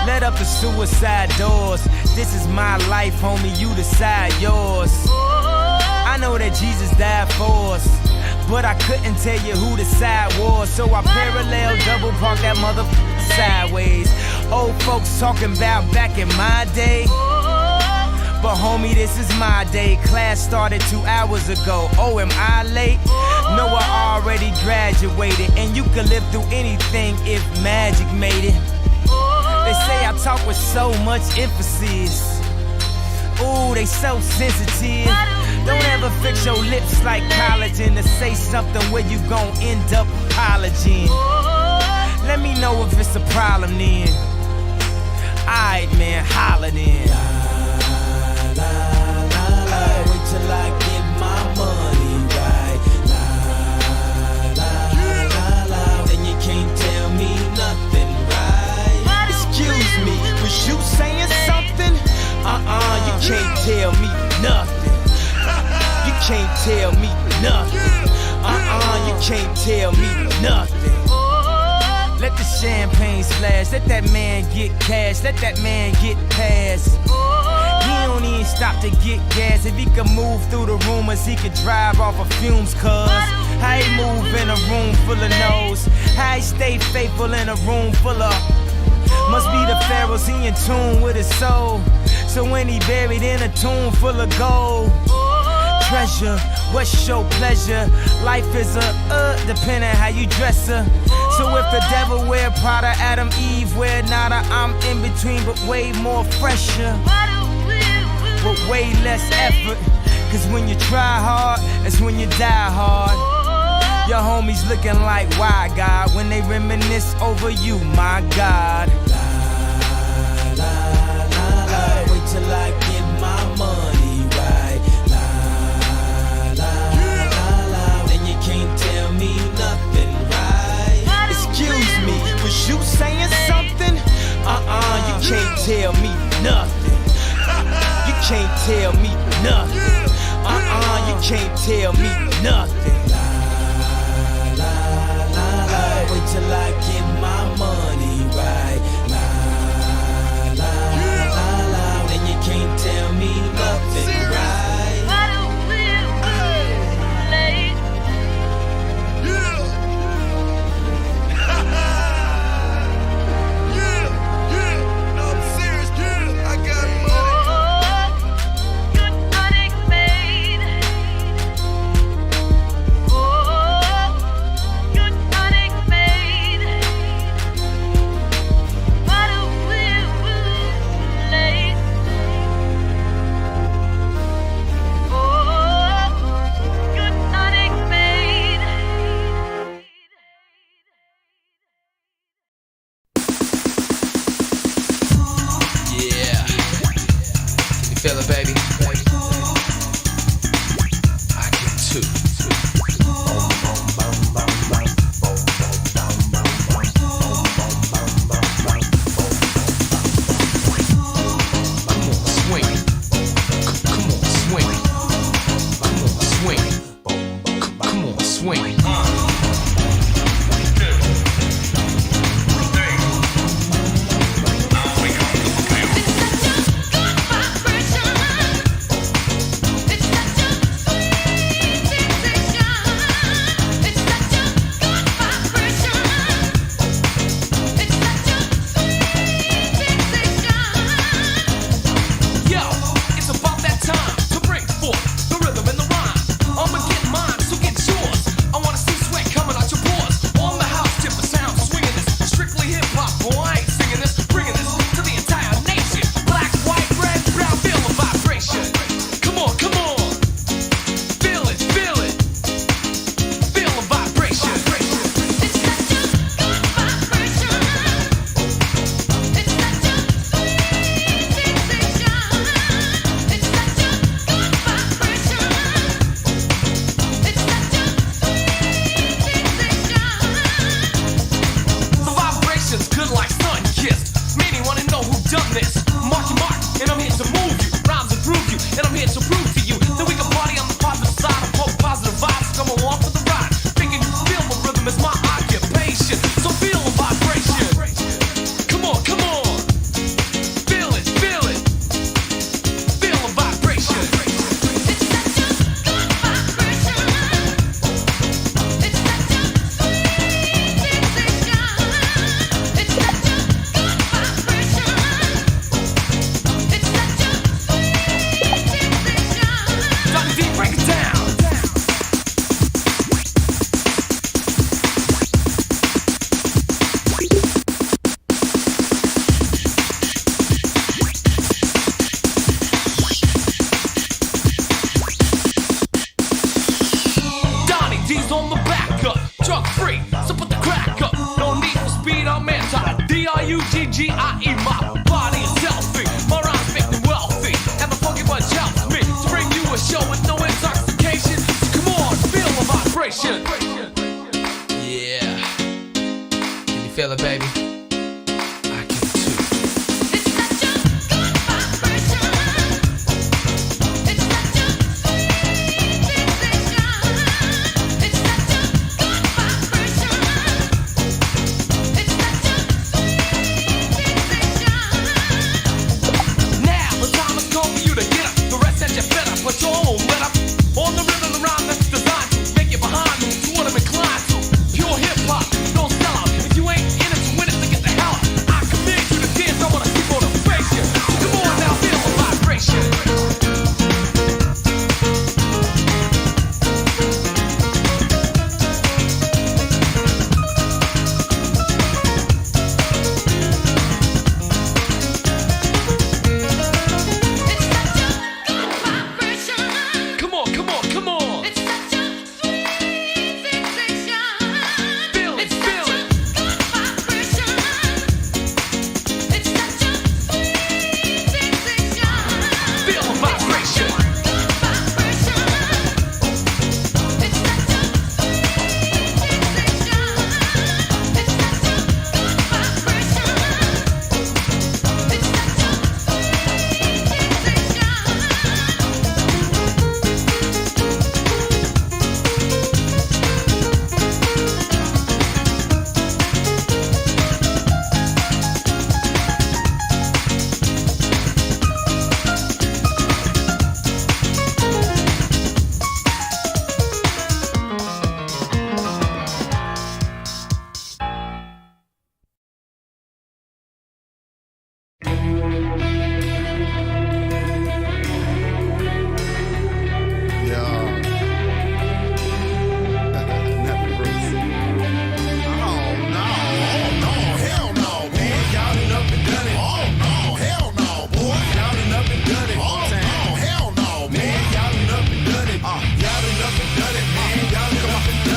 Let up the suicide doors. This is my life, homie, you decide yours. I know that Jesus died for us, but I couldn't tell you who the side was. So I parallel double park that motherfucker sideways. Old folks talking about back in my day, but homie, this is my day. Class started 2 hours ago. Oh, am I late? No, I already graduated. And you can live through anything if magic made it. They say I talk with so much emphasis. Ooh, they so sensitive. Don't ever fix your lips like collagen to say something where you gon' end up apologizing. Let me know if it's a problem then. Alright, man, holla then. Wait till I get my money right. Then you can't tell me nothing, right? Excuse me, was you saying something? You can't tell me nothing. You can't tell me nothing. You can't tell me nothing. Let the champagne splash, let that man get cash, let that man get past. He don't even stop to get gas. If he could move through the rumors, he could drive off of fumes, cuz how he move in a room full of no's, how he stay faithful in a room full of. Must be the pharaohs, he in tune with his soul. So when he buried in a tomb full of gold, treasure, what's your pleasure? Life is a depending how you dress her. So if the devil wear Prada, Adam, Eve wear nada, I'm in between but way more fresher, but way less effort. Cause when you try hard, that's when you die hard. Your homies looking like, why God? When they reminisce over you, my God. Wait till I get my money right. Then you can't tell me nothing, right? Excuse me, was you saying something? You can't tell me nothing. You can't tell me nothing. You can't tell me nothing. Wait till I get my money right. Then you can't tell me nothing, right? Good money made. F-I-U-G-G-I-E, my body is healthy, my rhymes make me wealthy, and the funky bunch helps me to bring you a show with no intoxication. So come on, feel the vibration. Yeah, can you feel it, baby? I can too. It's such a good vibration. It's such a sweet sensation. It's such a good vibration. It's such a sweet sensation. Now the time has come for you to get up. The rest that you better put your own let up on the rhythm around that's designed to make you behind me to what I'm inclined to. Pure hip hop, no sellout. If you ain't in it to win it, then get the hell out. I command you to dance. I wanna see motivation. Come on now, feel the vibration. It's such a good vibration. Come on, come on, come on. It's such a sweet sensation. Feel it, It's feel such a it. good vibration. It's such a sweet sensation. Feel the vibration. Good vibration. It's such a sweet sensation. It's such a good vibration. It's such a sweet sensation.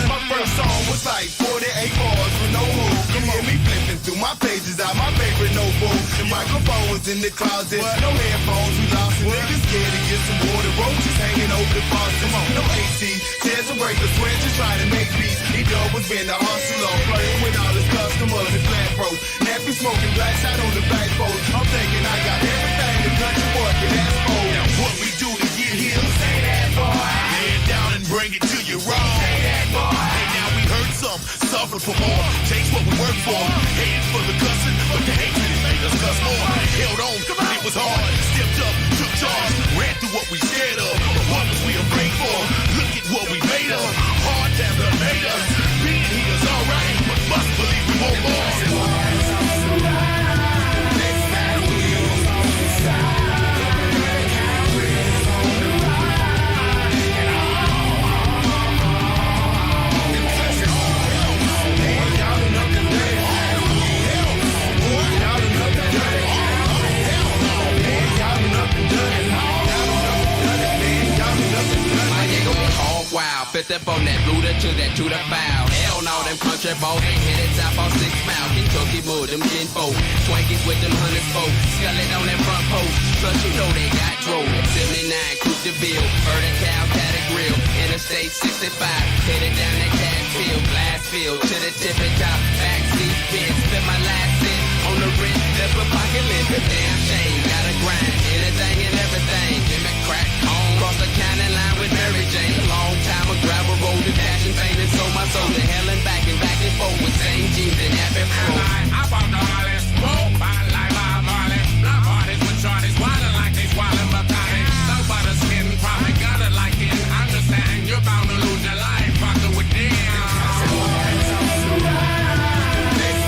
My first song was like 48 bars with no hook. You hear me flipping through my pages out my favorite notebook. The microphone was in the closet, no headphones, we lost it. Niggas scared to get some water, roaches hanging over the faucet. Come on, no AC, tears to break the sweat, just trying to make beats. E-Dub was being the hustler, flirting with all his customers and flat bros. Nappy smoking black shot on the back post. I'm thinking I got everything the country boy can ask for. Now what we do to get here? Say that boy. Lay it down and bring it to you raw. Say that boy. Hey, now we heard some, suffer for more. Takes what we work for. Hated for the cussing, but the hatred it made us cuss more. Held on, but it was hard. Stepped up, took charge, ran through what we scared of. What was we afraid for? Look at what we made of. Hard times that made us. Being here is alright, but must believe we want more. Wow, fit up on that Buddha to the bow. Hell no, them country boys ain't hit it top on 6 mile. Kentucky mud, them gin folk. Swankies with them 100 folk. Skellet on that front post. Plus you know they got drove. 79, Coupe de Ville. Vertical, cat a grill. Interstate 65. Headed down that Catfield. Glassfield to the tippy top. Backseat pin. Spent my last cent on the rent. Left a pocket limp. Damn shame. Gotta grind. Anything and everything. Give me crack on. Cross the county line with Mary Jane. Long time a gravel road to passion fame and sold my soul to hell and back and forth with same jeans and happy flow. I bought the Hollis, whoa, I like my Marley. Block parties with shorties, wildin' like they swallowing Bacardi. Low butter skin, probably got it like it. Understand, you're bound to lose your life, fucking with them. It's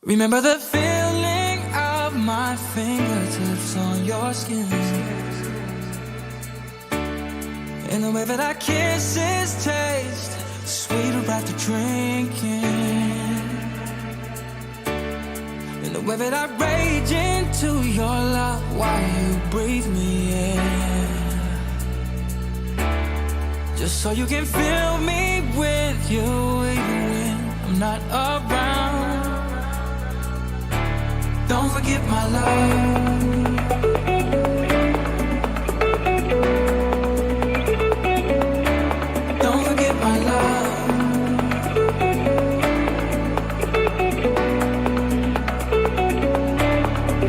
Remember the feeling of my fingertips on your skin, and the way that our kisses taste sweeter after drinking, and the way that I rage into your love while you breathe me in, just so you can fill me with you even when I'm not around. Don't forget my love. Don't forget my love.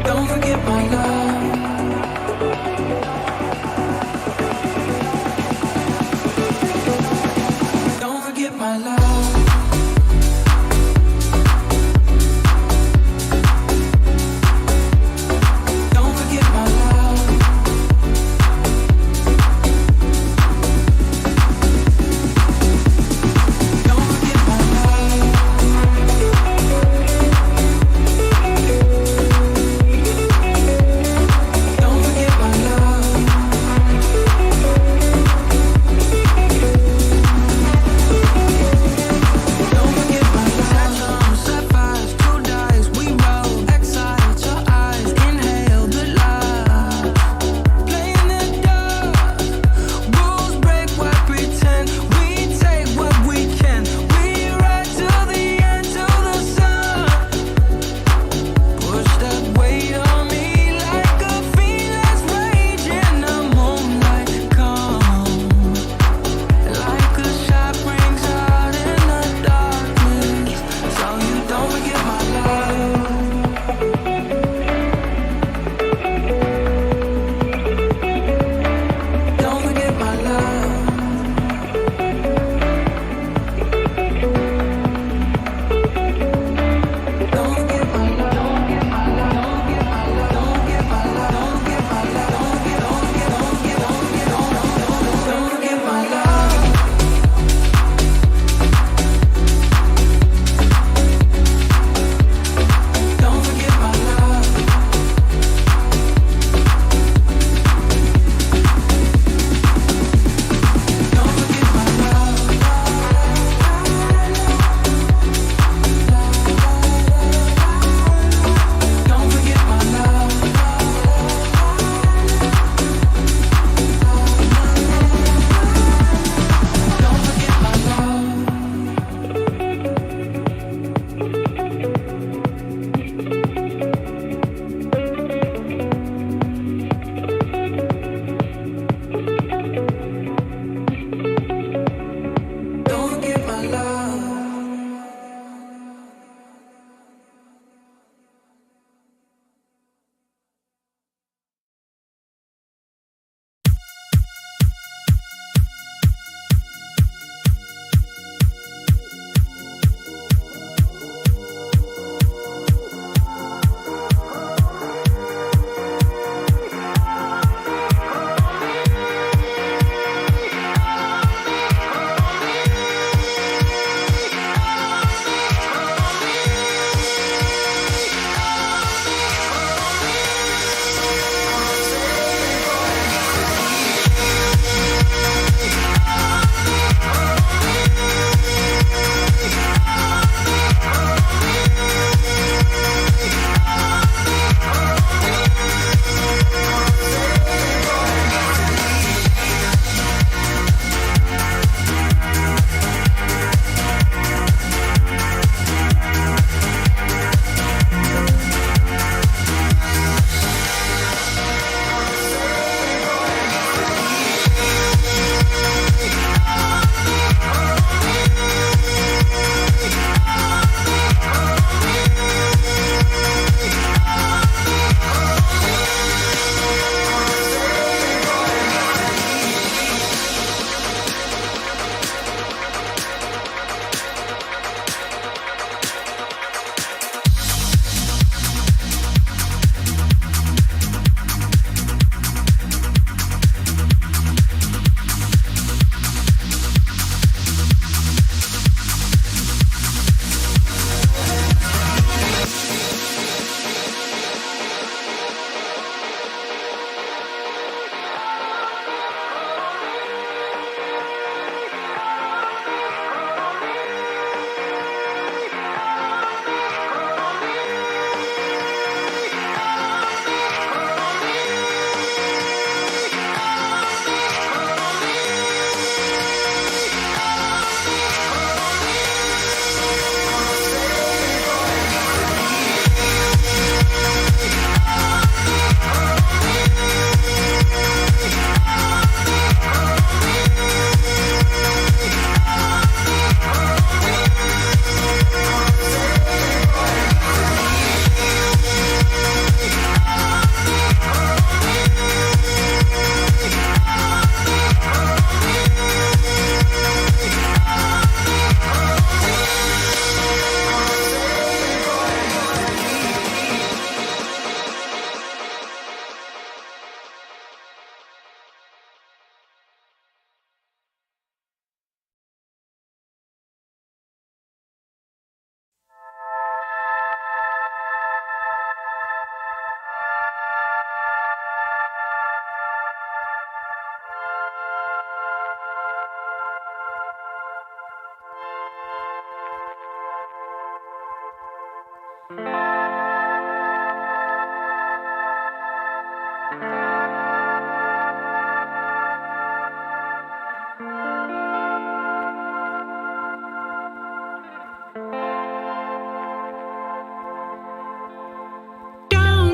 Don't forget my love. Don't forget my love. Don't forget my love. Don't forget my love. Don't forget my love. Don't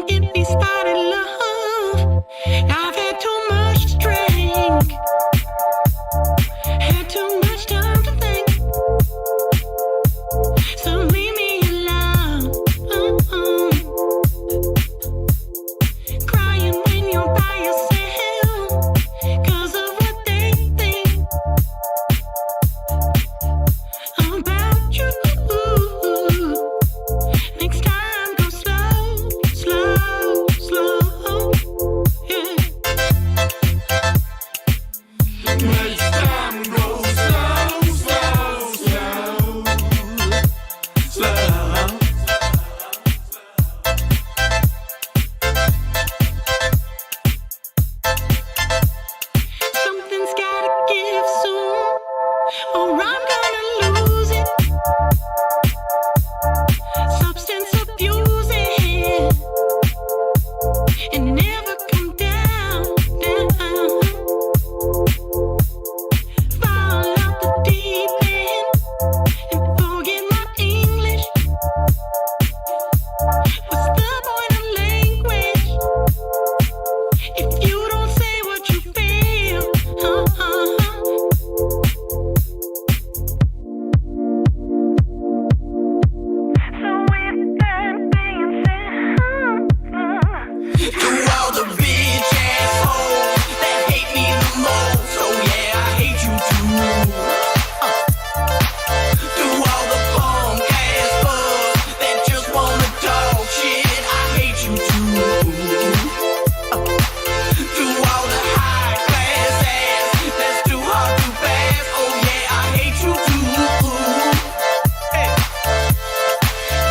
get me started, love. I've had too much to drink, had too much time to think. So leave me alone. Crying when you're by yourself 'cause of what they think about you. Next time, go slow, slow, slow. Yeah. Next time go slow, slow, slow, slow. Something's gotta give soon, or I'm gonna lose it. Substance abusing and never come down, down. Fall off the deep end and forget my English. What's the point of language if you don't say what you feel? So with that being said, To all the bitch assholes that hate me the most, oh yeah, I hate you too. To all the punk ass bugs that just wanna talk shit, I hate you too. To all the high class ass that's too hard to pass, oh yeah, I hate you too. Hey.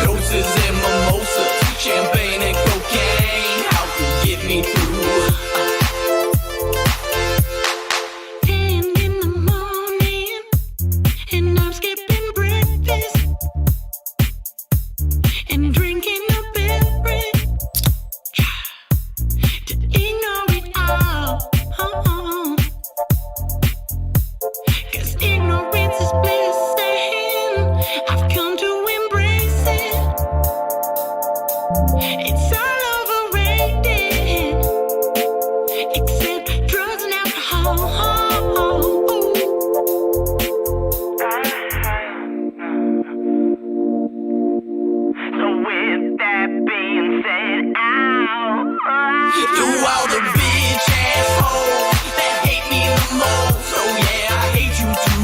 Doses and mimosas, champagne and cocaine, how to get me through? 10 in the morning and I'm skipping breakfast and drinking a beverage to ignore it all. 'Cause ignorance is bliss and I've come to embrace it. It's all overrated, except drugs and alcohol. So with that being said, To all the bitch assholes that hate me the most, oh yeah, I hate you too.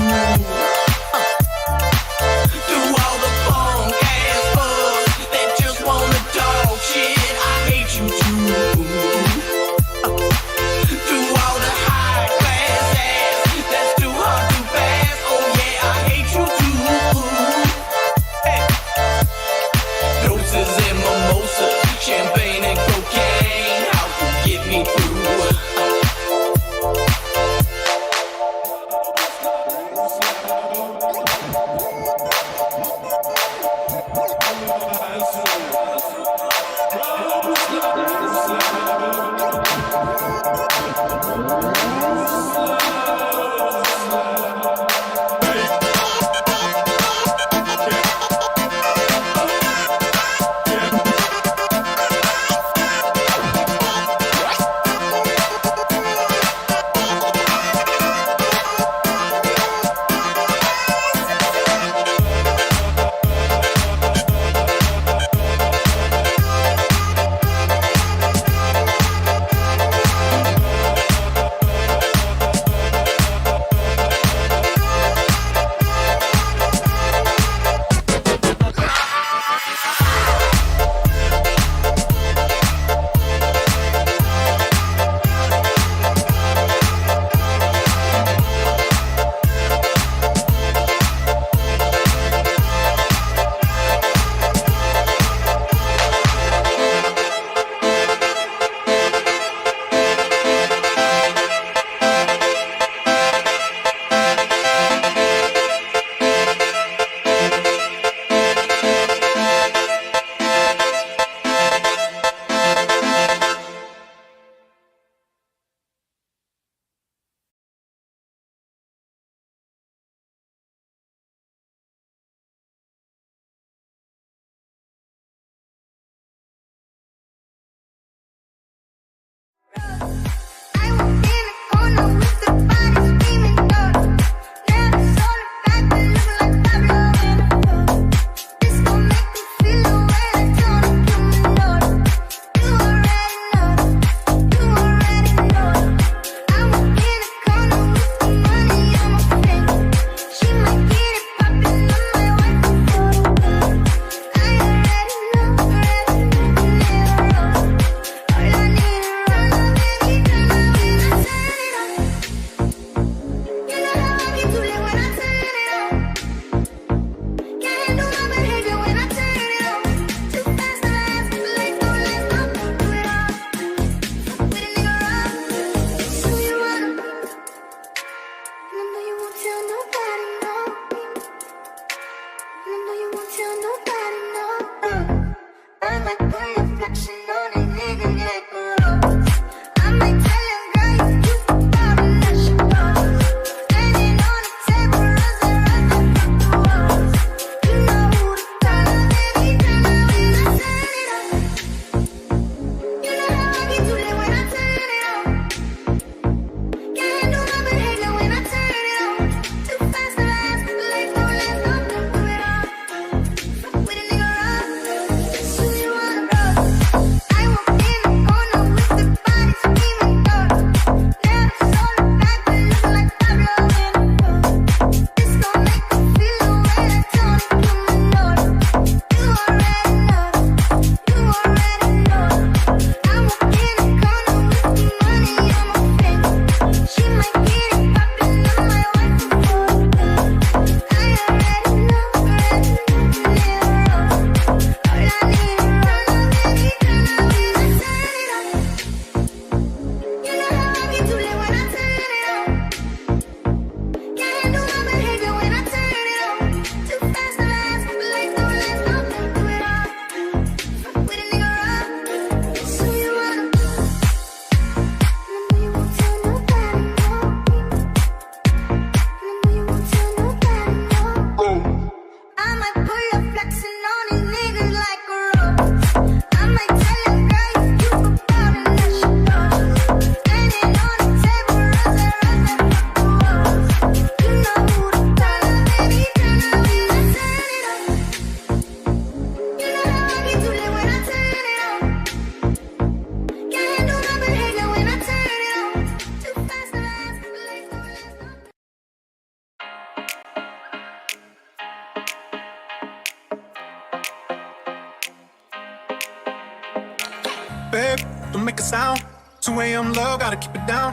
Babe, don't make a sound. 2 a.m. love, gotta keep it down.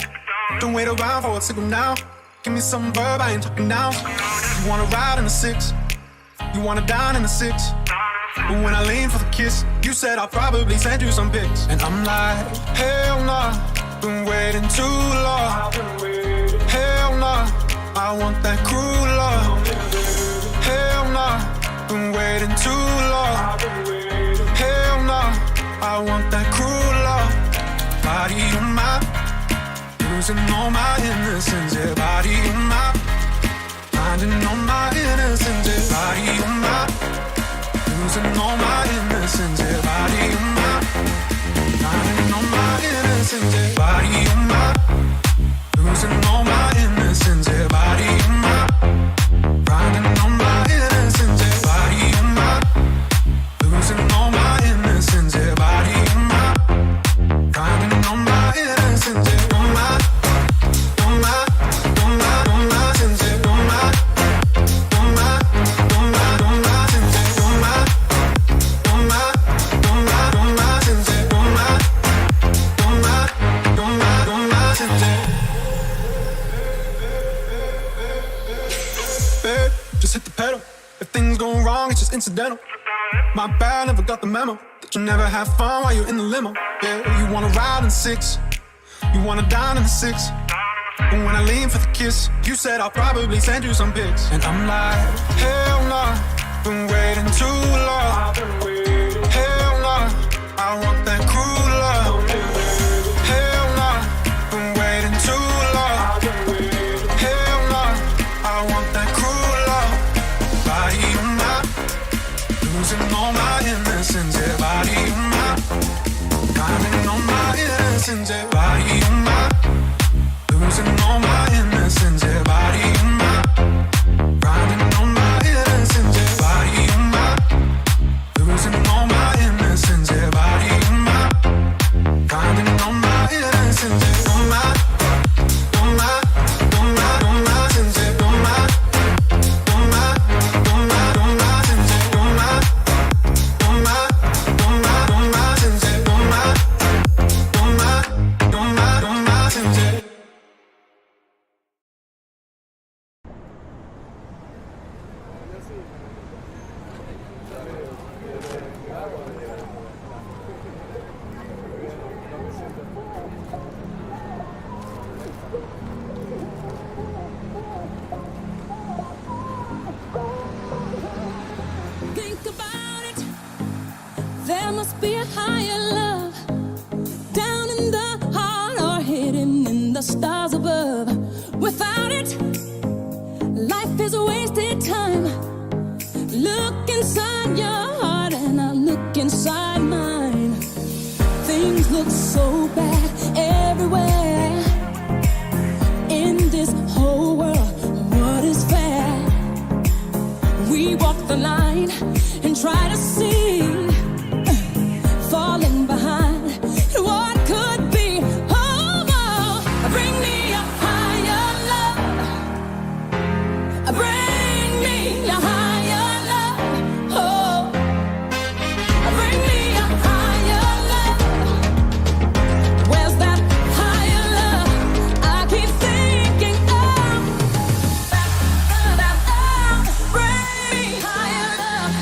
Don't wait around for a signal now. Give me some verb, I ain't talking now. You wanna ride in the 6, you wanna dine in the 6. But when I lean for the kiss, you said I'll probably send you some pics. And I'm like, hell nah, been waiting too long. Hell nah, I want that cruel love. Hell nah, been waiting too long. Hell nah, I want that cruel love. Body on my, losing all my innocence. Yeah, body on my, finding all my innocence. Yeah, body on my, losing all my innocence. Yeah, body on my, finding all my innocence. Yeah, body on my, losing all my innocence. Yeah, body on my, finding all my innocence. Yeah, body on my, losing all my innocence. Yeah, body on my, finding all my innocence. Yeah, on my, on my, on my, on my sense. Yeah, on my, on my, on my, on my sense. Yeah, on my, on my, on my, on my sense. Yeah, on my, on my, on my, on my sense. Yeah. Babe, just hit the pedal. If things go wrong, it's just incidental. My bad, never got the memo that you never have fun while you're in the limo. Yeah, you wanna ride in 6, you wanna dine in the 6. But when I lean for the kiss, you said I'll probably send you some pics. And I'm like, hell nah, been waiting too long. Hell nah, I want that cruel love. Hell nah, been waiting too long. Hell nah, I want that cruel love. Body on my, losing all my innocence. Yeah, body on my, finding all my innocence. Yeah, body on my, losing all my innocence. Yeah, body on my, finding all my innocence. Yeah, body on my, losing all my innocence. Yeah, body on my, finding all my innocence. Yeah, on my, on my, on my, on my sense. Yeah, on my, on my, on my, on my sense. Yeah, on my, on my, on my, on my sense. Yeah, on my, on my, on my, on my sense. Yeah. Think about it. There must be a higher love down in the heart or hidden in the stars above. Without it, life is a wasted time. Look inside your heart and I'll look inside mine. Things look so bad everywhere in this whole world. What is fair? We walk the line and try to see, falling behind what could be. Oh, oh, bring me a higher love. Bring me a higher love. Oh, bring me a higher love. Where's that higher love? I keep thinking of. Bring me higher love.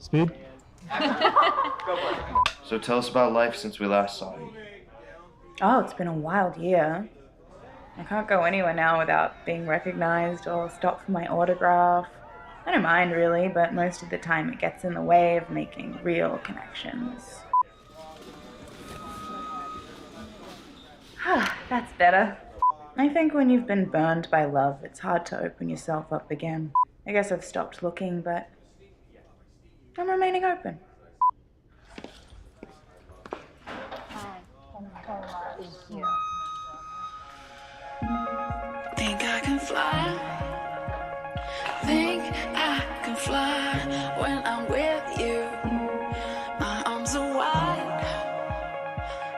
Speed? So tell us about life since we last saw you. Oh, it's been a wild year. I can't go anywhere now without being recognized or stopped for my autograph. I don't mind really, but most of the time it gets in the way of making real connections. That's better. I think when you've been burned by love, it's hard to open yourself up again. I guess I've stopped looking, but I'm remaining open. Think I can fly. Think I can fly when I'm with you. My arms are wide,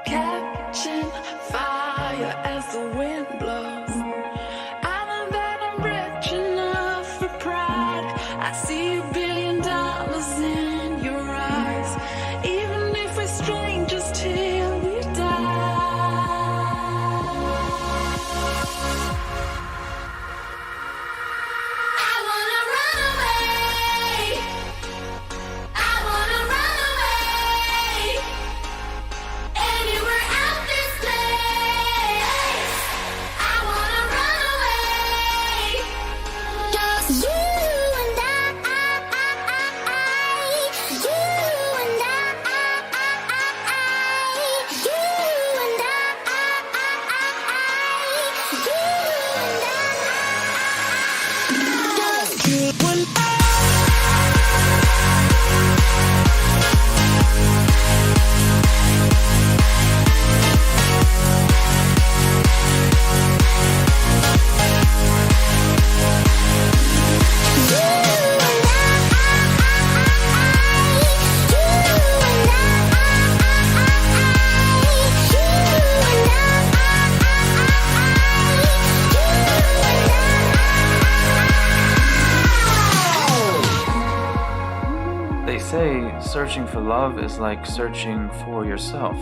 catching fire as the wind blows. I know that I'm rich enough for pride. I see $1 billion in your eyes, even if we're strangers till we die. They say searching for love is like searching for yourself.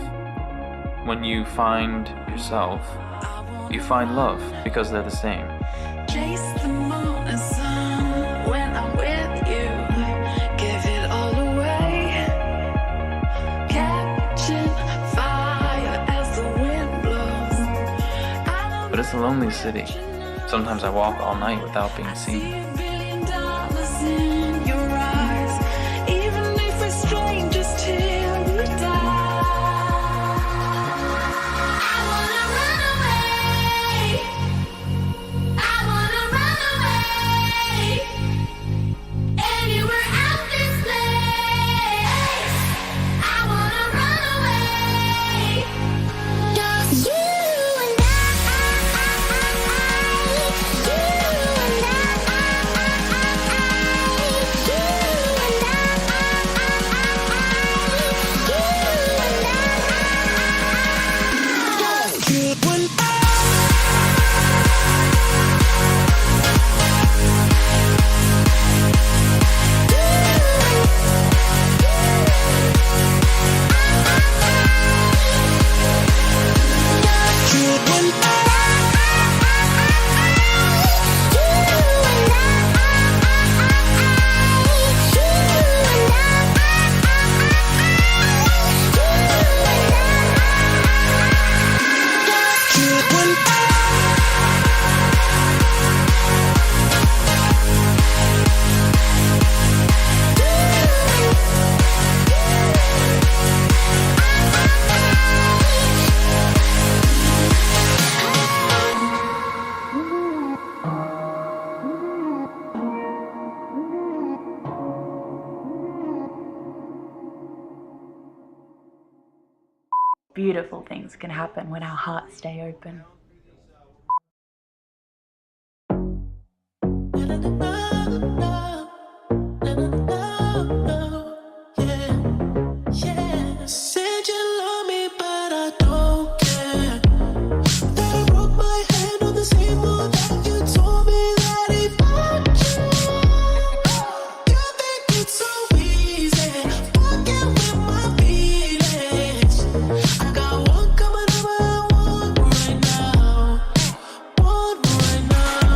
When you find yourself, you find love because they're the same. Chase the moon and sun when I'm with you. Give it all away. Catching fire as the wind blows. But it's a lonely city. Sometimes I walk all night without being seen. $1 billion in your eyes, even if we're strangers till we die. I wanna run away. I wanna run away. Anywhere out this place. I wanna run away. Just you and Beautiful things can happen when our hearts stay open. said you love me, but I don't care. That I broke my hand on the same wall that you told me that it fucked you. You think it's so easy, fucking with my feelings. I got one coming over, one right now, one right now.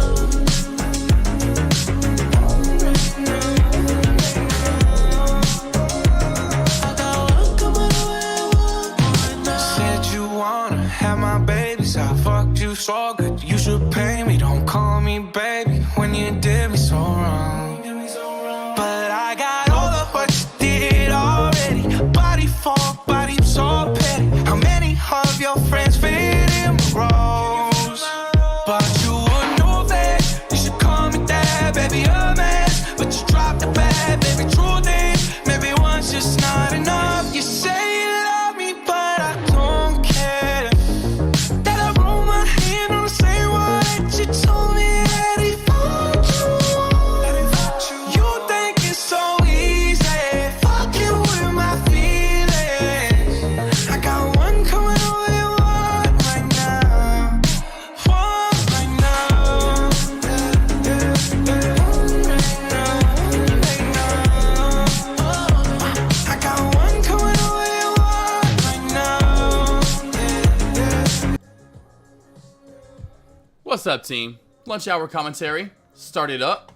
What's up, team? Lunch hour commentary. Started up.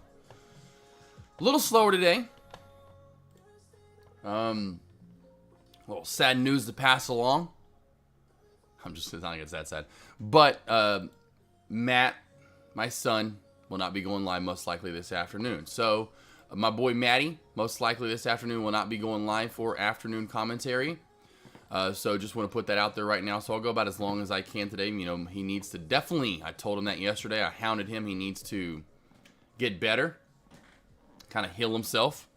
A little slower today. A little sad news to pass along. It's not like it's that sad. But Matt, my son, will not be going live most likely this afternoon. So my boy Matty, most likely this afternoon, will not be going live for afternoon commentary. So just want to put that out there right now. So I'll go about as long as I can today. You know, he needs to definitely, I told him that yesterday. I hounded him. He needs to get better, kind of heal himself.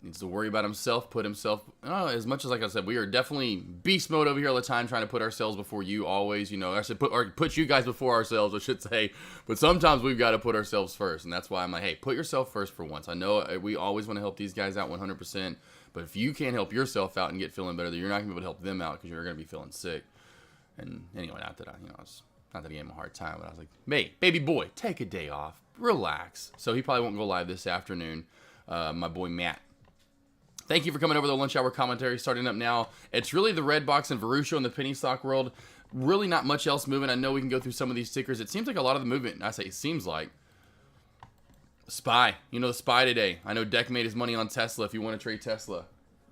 Needs to worry about himself, put himself, as much as, like I said, we are definitely beast mode over here all the time, trying to put ourselves before you always, you know, I should put you guys before ourselves, I should say, but sometimes we've got to put ourselves first, and that's why I'm like, hey, put yourself first for once. I know we always want to help these guys out 100%, but if you can't help yourself out and get feeling better, then you're not going to be able to help them out because you're going to be feeling sick. And anyway, not that I gave him a hard time, but I was like, hey, baby boy, take a day off, relax. So he probably won't go live this afternoon, my boy Matt. Thank you for coming over to the Lunch Hour commentary. Starting up now. It's really the Red Box and Verusho in the penny stock world. Really not much else moving. I know we can go through some of these tickers. It seems like a lot of the movement, I say it seems like. SPY. You know the SPY today. I know Deck made his money on Tesla. If you want to trade Tesla,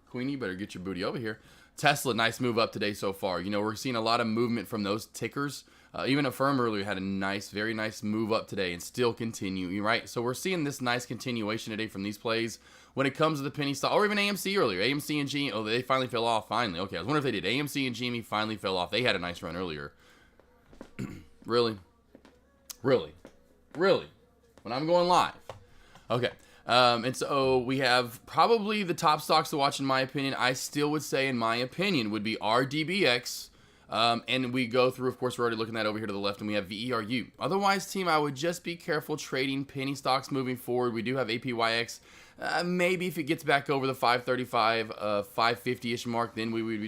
Queenie, you better get your booty over here. Tesla, nice move up today so far. You know, we're seeing a lot of movement from those tickers. Even Affirm earlier had a nice, very nice move up today and still continue, right? So we're seeing this nice continuation today from these plays. When it comes to the penny stock, or even AMC earlier. AMC and GME, oh, they finally fell off, finally. Okay, I was wondering if they did. AMC and GME finally fell off. They had a nice run earlier. Really? Really? Really? When I'm going live. Okay. And so we have probably the top stocks to watch, in my opinion. I still would say, in my opinion, would be RDBX. And we go through, of course, we're already looking at over here to the left, and we have VERU. Otherwise, team, I would just be careful trading penny stocks moving forward. We do have APYX. Maybe if it gets back over the 535, 550-ish mark, then we would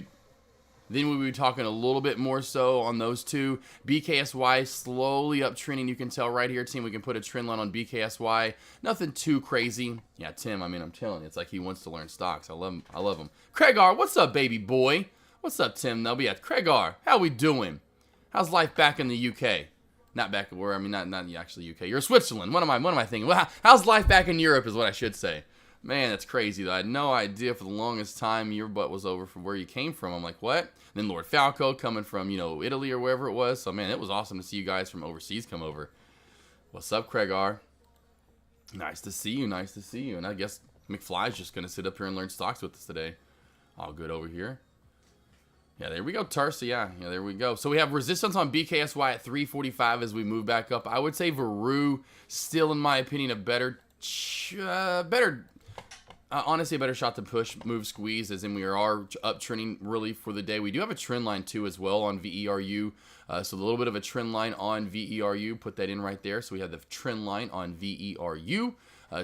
be talking a little bit more so on those two. BKSY slowly uptrending. You can tell right here, team. We can put a trend line on BKSY. Nothing too crazy. Yeah, Tim. I mean, I'm telling you, it's like he wants to learn stocks. I love him. I love him. Craig R, what's up, baby boy? What's up, Tim? They'll be at Craig R. How we doing? How's life back in the UK? Not back where, I mean, not actually UK. You're Switzerland. What am I thinking? Well, how's life back in Europe is what I should say. Man, that's crazy, though. I had no idea for the longest time your butt was over from where you came from. I'm like, what? Then Lord Falco coming from, you know, Italy or wherever it was. So, man, it was awesome to see you guys from overseas come over. What's up, Craig R? Nice to see you. Nice to see you. And I guess McFly's just going to sit up here and learn stocks with us today. All good over here. Yeah, there we go, Tarsa. Yeah, there we go. So we have resistance on BKSY at 345 as we move back up. I would say Veru still, in my opinion, a honestly, a better shot to push, move, squeeze, as in we are uptrending really for the day. We do have a trend line too as well on VERU. So a little bit of a trend line on VERU. Put that in right there. So we have the trend line on VERU.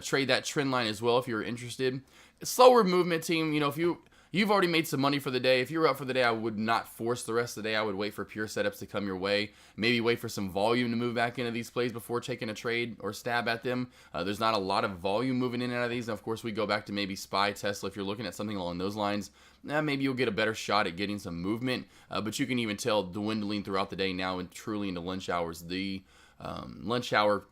Trade that trend line as well if you're interested. Slower movement, team. You know, if you've already made some money for the day. If you're up for the day, I would not force the rest of the day. I would wait for pure setups to come your way. Maybe wait for some volume to move back into these plays before taking a trade or stab at them. There's not a lot of volume moving in and out of these. And of course, we go back to maybe SPY, Tesla. If you're looking at something along those lines, maybe you'll get a better shot at getting some movement. But you can even tell dwindling throughout the day now and truly into lunch hours. The lunch hour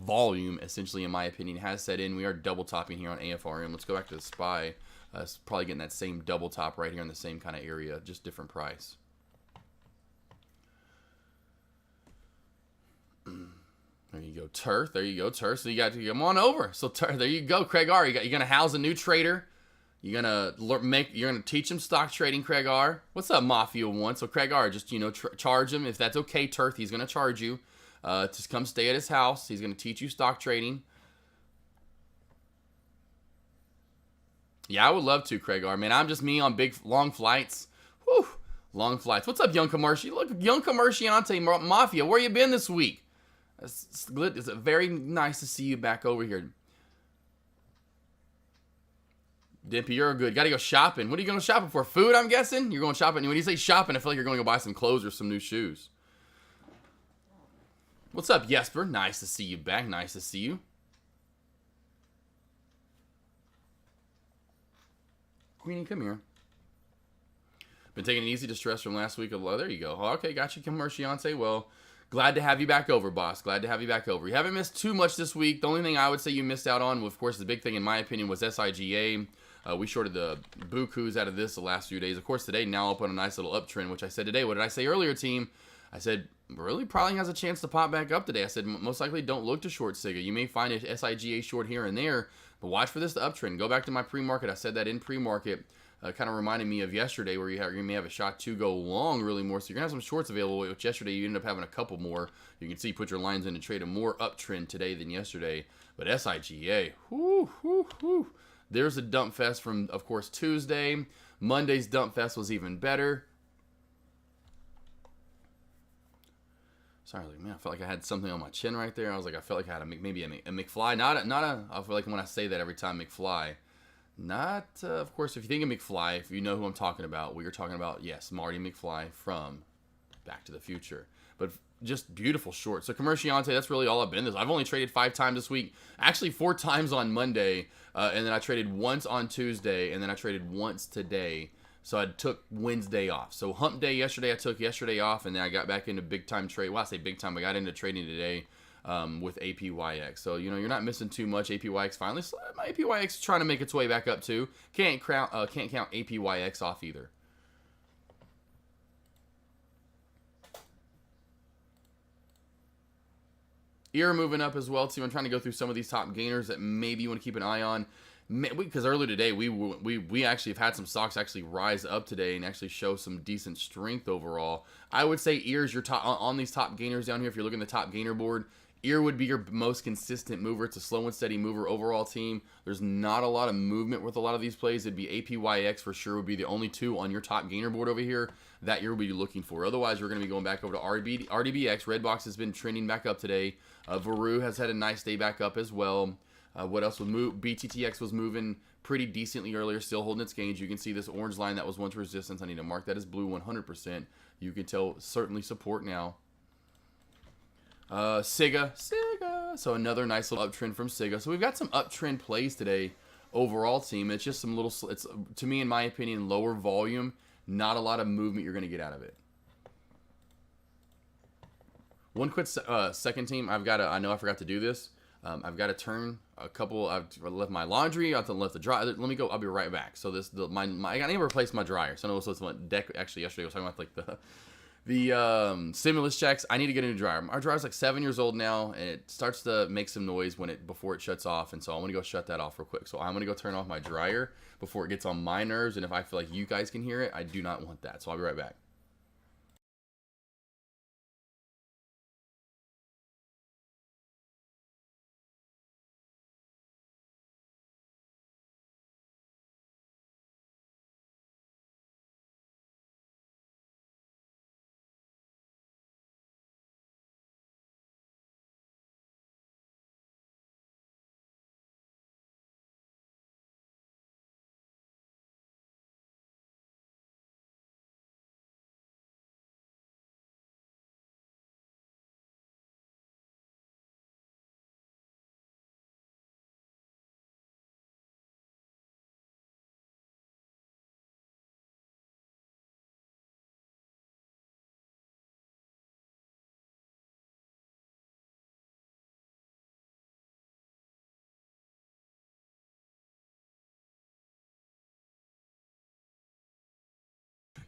volume, essentially, in my opinion, has set in. We are double topping here on AFRM. Let's go back to the SPY. It's probably getting that same double top right here in the same kind of area, just different price. There you go, Turf. There you go, Turf. So you got to come on over. So there you go, Craig R. You're gonna house a new trader. You're gonna teach him stock trading, Craig R. What's up, Mafia One? So Craig R, just charge him if that's okay, Turf. He's gonna charge you. Just come stay at his house. He's gonna teach you stock trading. Yeah, I would love to, Craig R. Man, I'm just me on big, long flights. Whew, long flights. What's up, Young Commercial? Look, Young Commerciante Mafia, where you been this week? It's very nice to see you back over here. Dimpy, you're good. Got to go shopping. What are you going shopping for? Food, I'm guessing? You're going shopping. When you say shopping, I feel like you're going to go buy some clothes or some new shoes. What's up, Jesper? Nice to see you back. Nice to see you. Queenie, come here. Been taking it easy to stress from last week. Oh, there you go. Okay, got you, Commerciante. Well, Glad to have you back over, boss. Glad to have you back over. You haven't missed too much this week. The only thing I would say you missed out on, of course, the big thing in my opinion was SIGA. We shorted the bukus out of this the last few days. Of course, today now up on a nice little uptrend, which I said today. What did I say earlier, team? I said, really probably has a chance to pop back up today. I said, most likely don't look to short SIGA. You may find a SIGA short here and there, but watch for this to uptrend. Go back to my pre-market. I said that in pre-market. Kind of reminded me of yesterday where you may have a shot to go long really more. So you're going to have some shorts available, which yesterday you ended up having a couple more. You can see put your lines in to trade a more uptrend today than yesterday. But SIGA, whoo, whoo, whoo. There's a dump fest from, of course, Tuesday. Monday's dump fest was even better. Sorry, man, I felt like I had something on my chin right there. I felt like I had maybe a McFly. I feel like when I say that every time, McFly. Not, of course, if you think of McFly, if you know who I'm talking about, we are talking about, yes, Marty McFly from Back to the Future. But just beautiful short. So Commerciante, that's really all I've been. I've only traded 5 times this week. Actually, 4 times on Monday, and then I traded once on Tuesday, and then I traded once today. So I took Wednesday off. So hump day yesterday, I took yesterday off, and then I got back into big time trade. Well, I say big time, I got into trading today with APYX. So, you know, you're not missing too much. APYX finally, my APYX is trying to make its way back up too. Can't count APYX off either. EAR moving up as well too. I'm trying to go through some of these top gainers that maybe you want to keep an eye on. Because earlier today we actually have had some stocks actually rise up today and actually show some decent strength overall. I would say EAR's your top on these top gainers down here. If you're looking at the top gainer board, EAR would be your most consistent mover. It's a slow and steady mover overall team. There's not a lot of movement with a lot of these plays. It'd be APYX for sure would be the only 2 on your top gainer board over here that you'll be looking for. Otherwise, you're going to be going back over to RDBX. Redbox has been trending back up today. Varu has had a nice day back up as well. What else was move? BTTX was moving pretty decently earlier, still holding its gains. You can see this orange line that was once resistance. I need to mark that as blue 100%. You can tell certainly support now. SIGA. So another nice little uptrend from SIGA. So we've got some uptrend plays today overall, team. It's just some little, it's to me, in my opinion, lower volume. Not a lot of movement you're going to get out of it. One quick second, team. I know I forgot to do this. I've got to turn a couple. I've left my laundry. I've left the dryer. Let me go. I'll be right back. So I got to replace my dryer. So I know this was what deck actually yesterday I was talking about like the stimulus checks. I need to get a new dryer. Our dryer's like 7 years old now, and it starts to make some noise before it shuts off. And so I'm gonna go shut that off real quick. So I'm gonna go turn off my dryer before it gets on my nerves. And if I feel like you guys can hear it, I do not want that. So I'll be right back.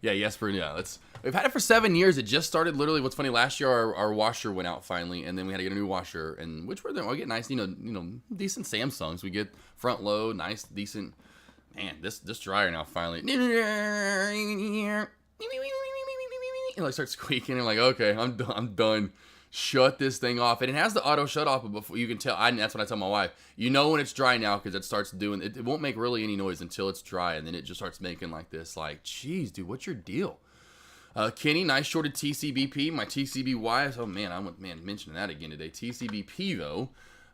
Yeah, Jesper, yeah. We've had it for 7 years. It just started literally. What's funny, last year our washer went out finally, and then we had to get a new washer, and which were we get nice, decent Samsungs. We get front load, nice, decent. Man, this dryer now finally. It like starts squeaking. I'm like, okay, I'm done. Shut this thing off, and it has the auto shut off. But before you can tell, that's what I tell my wife. You know when it's dry now because it starts doing. It won't make really any noise until it's dry, and then it just starts making like this. Like, geez, dude, what's your deal? Kenny, nice shorted TCBP. My TCBY. Oh man, mentioning that again today. TCBP though,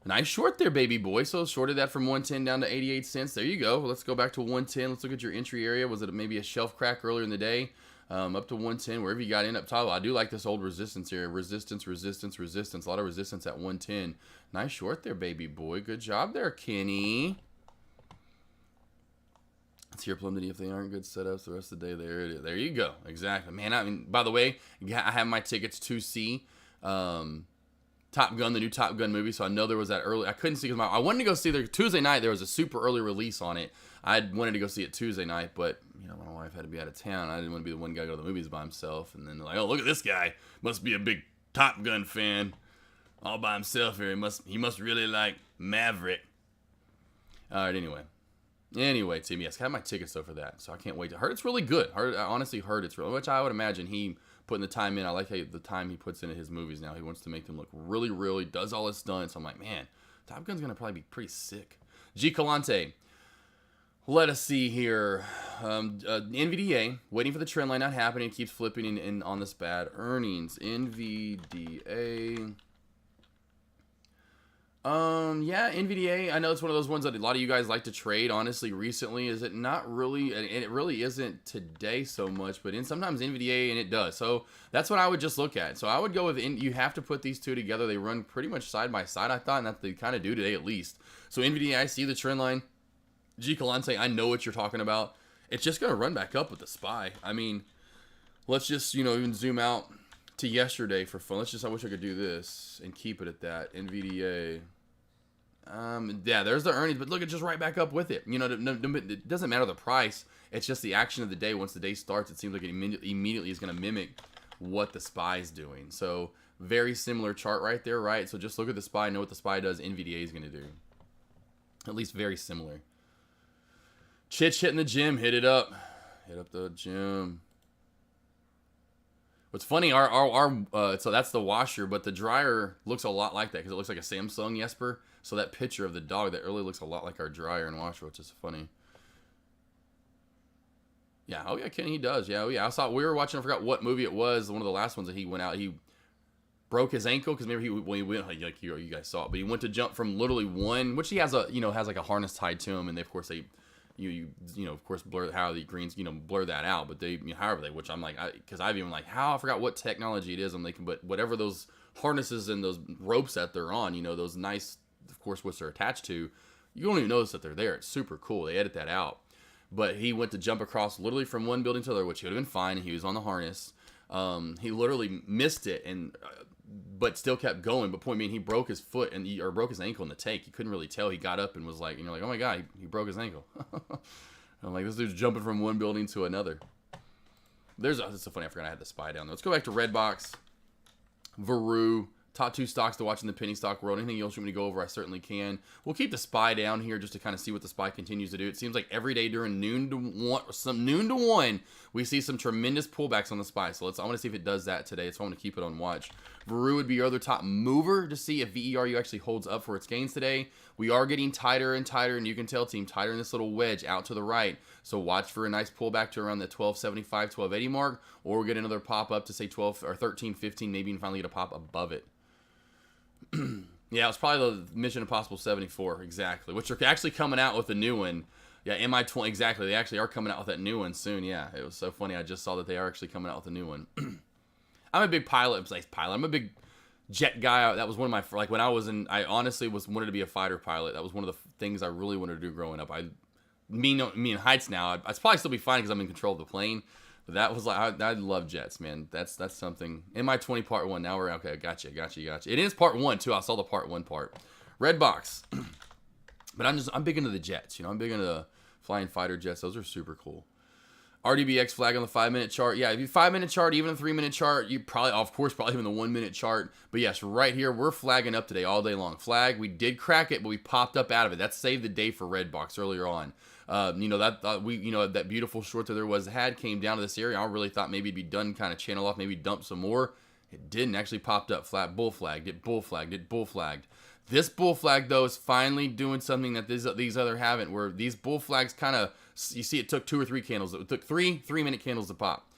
nice short there, baby boy. So shorted that from 110 down to 88 cents. There you go. Let's go back to 110. Let's look at your entry area. Was it maybe a shelf crack earlier in the day? Up to 110, wherever you got in up top. I do like this old resistance here. Resistance. A lot of resistance at 110. Nice short there, baby boy. Good job there, Kenny. Let's hear Plum if they aren't good setups the rest of the day. There it is. There you go. Exactly. Man, by the way, I have my tickets to see Top Gun, the new Top Gun movie. So I know there was that early. I couldn't see because I wanted to go see the Tuesday night. There was a super early release on it. I wanted to go see it Tuesday night, but my wife had to be out of town. I didn't want to be the one guy to go to the movies by himself. And then they're like, oh, look at this guy. Must be a big Top Gun fan. All by himself here. He must really like Maverick. All right, Anyway, Tim, yes, I have my tickets though for that, so I can't wait. I heard it's really good. I honestly heard it's really, which I would imagine he putting the time in. I like the time he puts into his movies now. He wants to make them look really, really, does all his stunts. So I'm like, man, Top Gun's going to probably be pretty sick. G. Calante. Let us see here. NVDA, waiting for the trend line not happening, keeps flipping in on this bad earnings. NVDA. Yeah, NVDA, I know it's one of those ones that a lot of you guys like to trade, honestly, recently. Is it not really, and it really isn't today so much, but sometimes NVDA, and it does. So that's what I would just look at. So I would go with, you have to put these two together. They run pretty much side by side, I thought, and that they kind of do today at least. So NVDA, I see the trend line. G. Calante, I know what you're talking about. It's just going to run back up with the SPY. I mean, let's just, even zoom out to yesterday for fun. I wish I could do this and keep it at that. NVDA. Yeah, there's the earnings, but look, it's just right back up with it. It doesn't matter the price. It's just the action of the day. Once the day starts, it seems like it immediately is going to mimic what the SPY is doing. So very similar chart right there, right? So just look at the SPY, know what the SPY does, NVDA is going to do. At least very similar. Chitch hitting the gym. Hit it up. Hit up the gym. What's funny, so that's the washer, but the dryer looks a lot like that because it looks like a Samsung Jesper. So that picture of the dog, that really looks a lot like our dryer and washer, which is funny. Yeah, oh yeah, Kenny, he does. Yeah, oh yeah. I saw, we were watching, I forgot what movie it was, one of the last ones that he went out. He broke his ankle because maybe when he went, like you guys saw it, but he went to jump from literally one, which he has has like a harness tied to him, and they, of course, of course, blur how the greens, blur that out. But they, however they, which I'm like, because I've even like, I forgot what technology it is. I'm like, but whatever those harnesses and those ropes that they're on, those nice, of course, which they're attached to, you don't even notice that they're there. It's super cool. They edit that out. But he went to jump across literally from one building to the other, which would have been fine. He was on the harness. He literally missed it but still kept going. But point being, he broke his foot or broke his ankle in the take. He couldn't really tell. He got up and was like, oh my God, he broke his ankle. I'm like, this dude's jumping from one building to another. It's so funny. I forgot I had the SPY down there. Let's go back to Redbox, Veru. Top 2 stocks to watch in the penny stock world. Anything else you want me to go over, I certainly can. We'll keep the SPY down here just to kind of see what the SPY continues to do. It seems like every day during noon to 1, we see some tremendous pullbacks on the SPY. So I want to see if it does that today. So I want to keep it on watch. Veru would be your other top mover to see if VERU actually holds up for its gains today. We are getting tighter and tighter, and you can tell, team, tighter in this little wedge out to the right. So watch for a nice pullback to around the 1275, 1280 mark, or we'll get another pop up to say 12 or 1315, maybe even finally get a pop above it. Yeah, it was probably the Mission Impossible 74, exactly, which are actually coming out with a new one. Yeah, MI-20, exactly. They actually are coming out with that new one soon. Yeah, it was so funny. I just saw that they are actually coming out with a new one. I'm a big pilot. I'm a big jet guy. That was one of my, like when I was I honestly wanted to be a fighter pilot. That was one of the things I really wanted to do growing up. Me in heights now, I'd probably still be fine because I'm in control of the plane. But that was like, I love jets, man. That's something. MI-20 part 1. Now we're, okay, gotcha. It is part 1, too. I saw the part 1 part. Redbox. But I'm big into the jets, I'm big into the flying fighter jets. Those are super cool. RDBX flag on the 5-minute chart. Yeah, if you 5-minute chart, even a 3-minute chart, you probably even the 1-minute chart. But yes, right here, we're flagging up today all day long. Flag, we did crack it, but we popped up out of it. That saved the day for Redbox earlier on. That beautiful short that there was came down to this area. I really thought maybe it'd be done, kind of channel off, maybe dump some more. It didn't. Actually popped up flat, bull flagged. It bull flagged. This bull flag though is finally doing something that these other haven't. Where these bull flags kind of, you see, it took 2 or 3 candles. It took 3-minute candles to pop.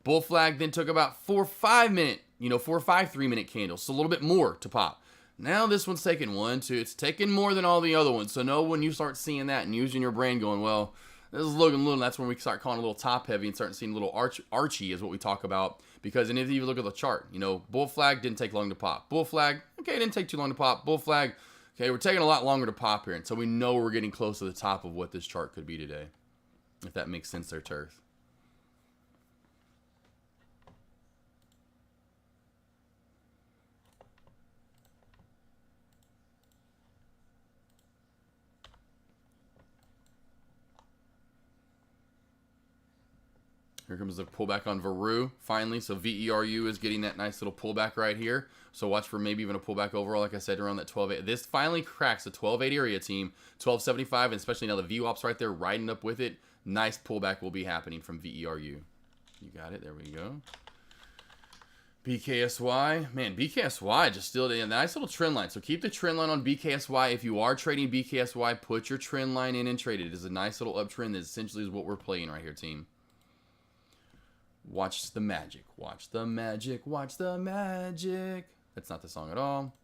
Bull flag then took about 4 or 5 minute, 4 or 5 3-minute candles, so a little bit more to pop. Now this one's taking 1, 2. It's taking more than all the other ones. So know when you start seeing that and using your brain going, well, this is looking little. That's when we start calling a little top heavy and start seeing a little archy is what we talk about. Because, and if you look at the chart, bull flag didn't take long to pop. Bull flag, okay, didn't take too long to pop. Bull flag, okay, we're taking a lot longer to pop here. And so we know we're getting close to the top of what this chart could be today. If that makes sense there, Turf. Here comes the pullback on Veru, finally. So VERU is getting that nice little pullback right here. So watch for maybe even a pullback overall, like I said, around that 12.8. This finally cracks the 12.8 area, team. 12.75, and especially now the VWAP's right there riding up with it. Nice pullback will be happening from VERU. You got it. There we go. BKSY. Man, BKSY just still a nice little trend line. So keep the trend line on BKSY. If you are trading BKSY, put your trend line in and trade it. It is a nice little uptrend that essentially is what we're playing right here, team. Watch the magic. Watch the magic. Watch the magic. That's not the song at all.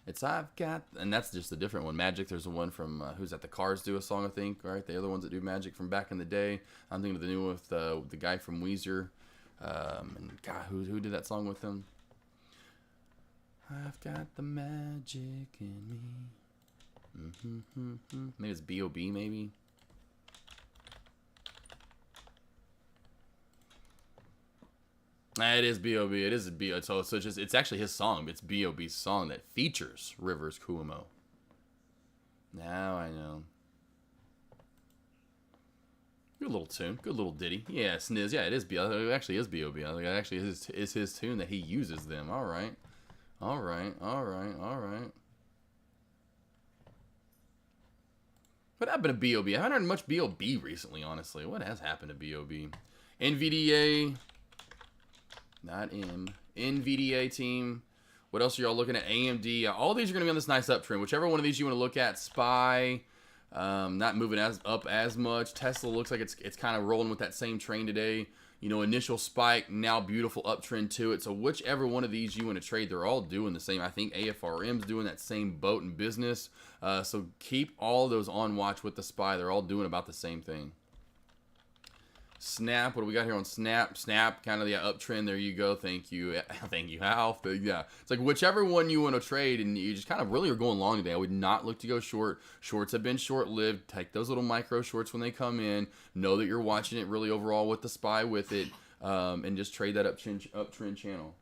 It's I've got, and that's just a different one. Magic, there's a one from, who's that? The Cars do a song, I think, right? The other ones that do Magic from back in the day. I'm thinking of the new one with the guy from Weezer. And God, who did that song with them? I've got the magic in me. Maybe it's B.O.B. maybe. It is B.O.B. It is B.O.B. So it's actually his song. It's B.O.B.'s song that features Rivers Cuomo. Now I know. Good little tune. Good little ditty. Yeah, Sniz. Yeah, it is B.O.B. It actually is B.O.B. I think it actually is his tune that he uses them. All right. All right. All right. All right. What happened to B.O.B.? I haven't heard much B.O.B. recently, honestly. What has happened to B.O.B.? NVDA. Not M. NVDA team. What else are y'all looking at? AMD. All these are going to be on this nice uptrend. Whichever one of these you want to look at. SPY. Not moving up as much. Tesla looks like it's kind of rolling with that same train today. You know, initial spike, now beautiful uptrend to it. So whichever one of these you want to trade, they're all doing the same. I think AFRM's doing that same boat in business. So keep all those on watch with the SPY. They're all doing about the same thing. Snap, what do we got here on Snap? Snap, kind of the uptrend. There you go. Thank you. Thank you, Alf. Yeah. It's like whichever one you want to trade, and you just kind of really are going long today. I would not look to go short. Shorts have been short-lived. Take those little micro shorts when they come in. Know that you're watching it really overall with the SPY with it, and just trade that uptrend channel.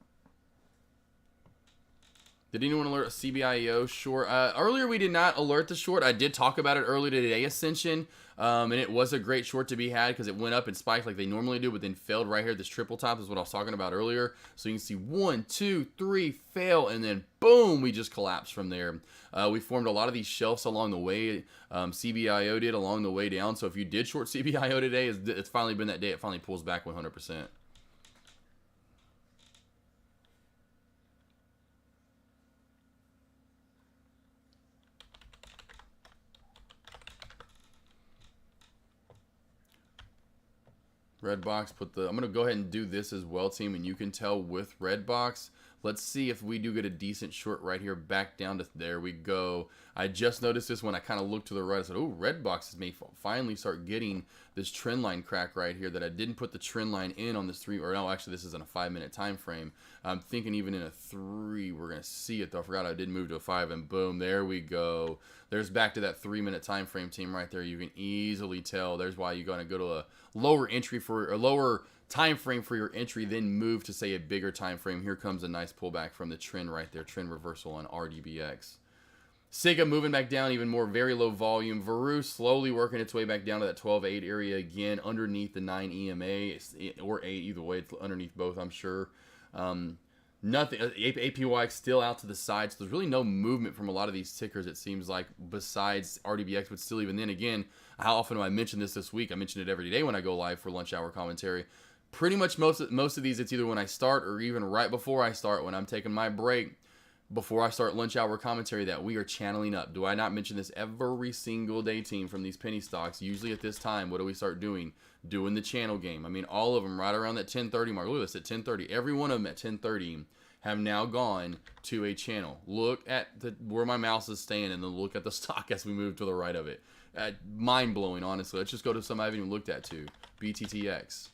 Did anyone alert CBIEO short? Earlier we did not alert the short. I did talk about it earlier today, Ascension. And it was a great short to be had because it went up and spiked like they normally do, but then failed right here. This triple top is what I was talking about earlier. So you can see 1, 2, 3 fail, and then boom, we just collapsed from there. We formed a lot of these shelves along the way. CBIO did along the way down. So if you did short CBIO today, it's finally been that day. It finally pulls back 100%. Redbox, I'm going to go ahead and do this as well, team, and you can tell with Redbox. Let's see if we do get a decent short right here back down to, there we go. I just noticed this when I kind of looked to the right. I said, oh, Redbox may finally start getting this trend line crack right here that I didn't put the trend line in on this 3, or no, actually this is in a 5-minute time frame. I'm thinking even in a 3, we're going to see it though. I forgot I did move to a 5, and boom, there we go. There's back to that 3-minute time frame, team, right there. You can easily tell. There's why you're going to go to a lower entry for a lower time frame for your entry, then move to say a bigger time frame. Here comes a nice pullback from the trend right there, trend reversal on RDBX. Siga moving back down even more, very low volume. Veru slowly working its way back down to that 12.8 area again, underneath the 9 EMA or 8, either way, it's underneath both, I'm sure. Nothing. APY still out to the side, so there's really no movement from a lot of these tickers, it seems like, besides RDBX. But still, even then, again, how often do I mention this week? I mention it every day when I go live for lunch hour commentary. Pretty much most of these, it's either when I start or even right before I start, when I'm taking my break before I start lunch hour commentary, that we are channeling up. Do I not mention this every single day, team, from these penny stocks? Usually at this time, what do we start doing? Doing the channel game. I mean, all of them right around that 10:30 mark. Look at this, at 10:30. Every one of them at 10:30 have now gone to a channel. Look at where my mouse is staying, and then look at the stock as we move to the right of it. Mind-blowing, honestly. Let's just go to some I haven't even looked at, too. BTTX.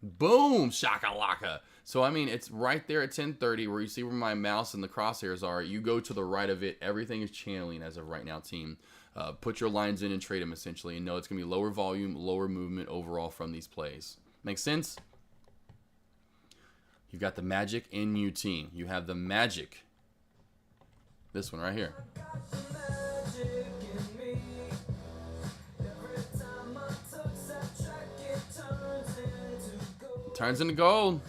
Boom! Shakalaka! So, I mean, it's right there at 10:30 where you see where my mouse and the crosshairs are. You go to the right of it. Everything is channeling as of right now, team. Put your lines in and trade them, essentially. And know it's going to be lower volume, lower movement overall from these plays. Makes sense? You've got the magic in you, team. You have the magic. This one right here. Turns into gold.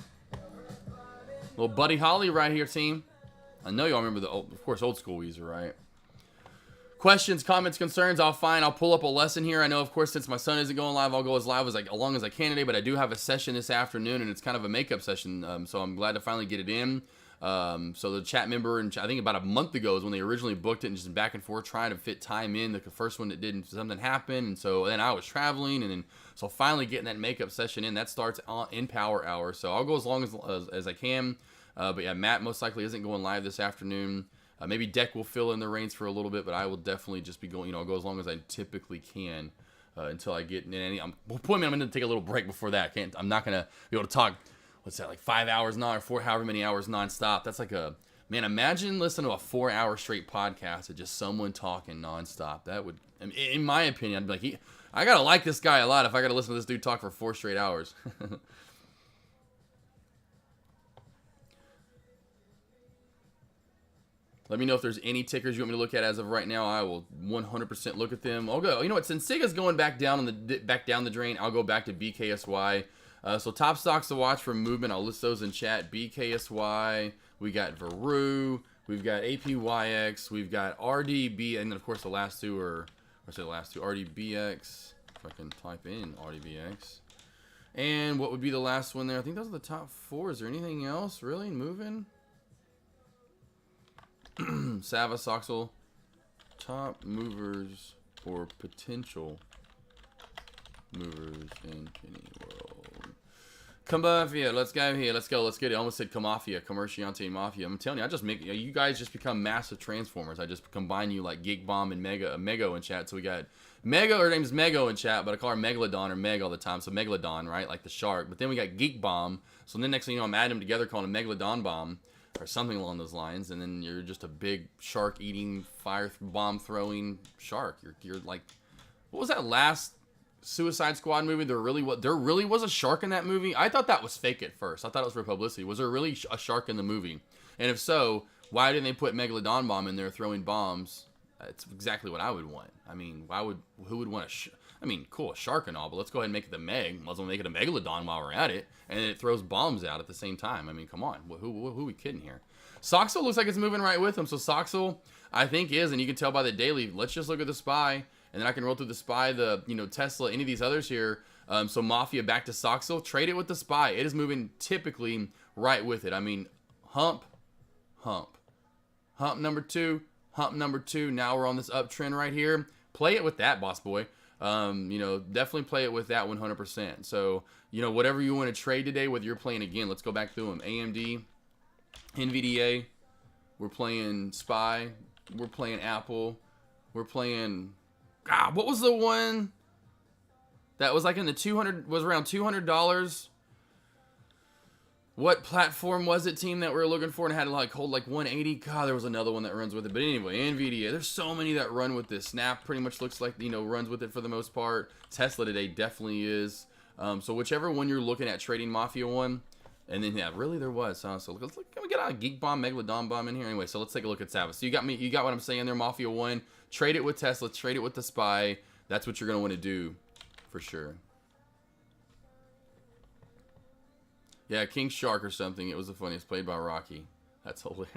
Little Buddy Holly right here, team. I know y'all remember the, of course, old school Weezer, right? Questions, comments, concerns, I'll pull up a lesson here. I know, of course, since my son isn't going live, I'll go as live as long as I can today, but I do have a session this afternoon, and it's kind of a makeup session, so I'm glad to finally get it in. So the chat member, and I think about a month ago is when they originally booked it, and just back and forth trying to fit time in. The first one that didn't, something happened, and so then I was traveling, and then so finally getting that makeup session in. That starts in Power Hour, so I'll go as long as I can. But yeah, Matt most likely isn't going live this afternoon. Maybe Deck will fill in the reins for a little bit, but I will definitely just be going, I'll go as long as I typically can until I get in any. I'm going to take a little break before that. I'm not going to be able to talk, what's that, like 5 hours or 4, however many hours nonstop. That's like man, imagine listening to a 4-hour straight podcast of just someone talking nonstop. That would, in my opinion, I'd be like, I got to like this guy a lot if I got to listen to this dude talk for 4 straight hours. Let me know if there's any tickers you want me to look at as of right now. I will 100% look at them. I'll go. You know what? Since Siga's going back down the drain, I'll go back to BKSY. So top stocks to watch for movement. I'll list those in chat. BKSY. We got Veru. We've got APYX. We've got RDB, and then of course the last two are. What's the last two? RDBX. If I can type in RDBX. And what would be the last one there? I think those are the top 4. Is there anything else really moving? Sava Soxel, top movers or potential movers in Penny World. Mafia, let's go here. Let's go. Let's get it. I almost said Mafia, Commerciante Mafia. I'm telling you, I just make you guys just become massive transformers. I just combine you like Geek Bomb and Mego in chat. So we got Mego. Her name's Mego in chat, but I call her Megalodon or Meg all the time. So Megalodon, right, like the shark. But then we got Geek Bomb. So then next thing you know, I'm adding them together, calling them Megalodon Bomb. Or something along those lines, and then you're just a big shark-eating, bomb throwing shark. You're like, what was that last Suicide Squad movie? There really was a shark in that movie. I thought that was fake at first. I thought it was for publicity. Was there really a shark in the movie? And if so, why didn't they put Megalodon Bomb in there throwing bombs? It's exactly what I would want. I mean, who would want cool, a shark and all, but let's go ahead and make it the Meg. Might as well make it a Megalodon while we're at it. And then it throws bombs out at the same time. I mean, come on. Who are we kidding here? Soxel looks like it's moving right with him. So Soxel, I think, is, and you can tell by the daily. Let's just look at the SPY, and then I can roll through the SPY, the, Tesla, any of these others here. So Mafia back to Soxel. Trade it with the SPY. It is moving typically right with it. I mean, hump. Hump number 2. Hump number 2. Now we're on this uptrend right here. Play it with that, boss boy. Definitely play it with that 100%. So, whatever you want to trade today, whether you're playing, again, let's go back through them. AMD, NVDA, we're playing SPY, we're playing Apple, we're playing, what was the one that was like in the was around $200? What platform was it, team, that we were looking for and had to hold 180? God, there was another one that runs with it. But anyway, NVIDIA, there's so many that run with this. Snap pretty much looks like, runs with it for the most part. Tesla today definitely is. So whichever one you're looking at trading Mafia one. And then, yeah, really there was. So let's can we get a Geek Bomb, Megalodon Bomb in here? Anyway, so let's take a look at Savas. So you got what I'm saying there, Mafia 1. Trade it with Tesla, trade it with the SPY. That's what you're going to want to do for sure. Yeah, King Shark or something. It was the funniest. Played by Rocky. That's hilarious.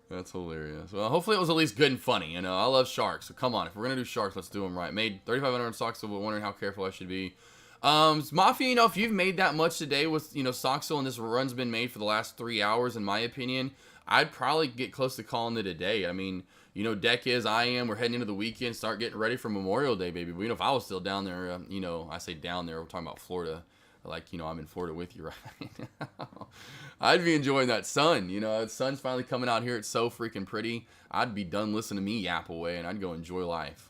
That's hilarious. Well, hopefully it was at least good and funny. I love sharks. So come on, if we're gonna do sharks, let's do them right. Made 3,500 Soxel, but wondering how careful I should be. Mafia, if you've made that much today with Soxel, and this run's been made for the last 3 hours, in my opinion, I'd probably get close to calling it a day. I mean, Deck is, I am. We're heading into the weekend. Start getting ready for Memorial Day, baby. But if I was still down there, I say down there. We're talking about Florida. I'm in Florida with you right now. I'd be enjoying that sun. The sun's finally coming out here. It's so freaking pretty. I'd be done listening to me yap away, and I'd go enjoy life.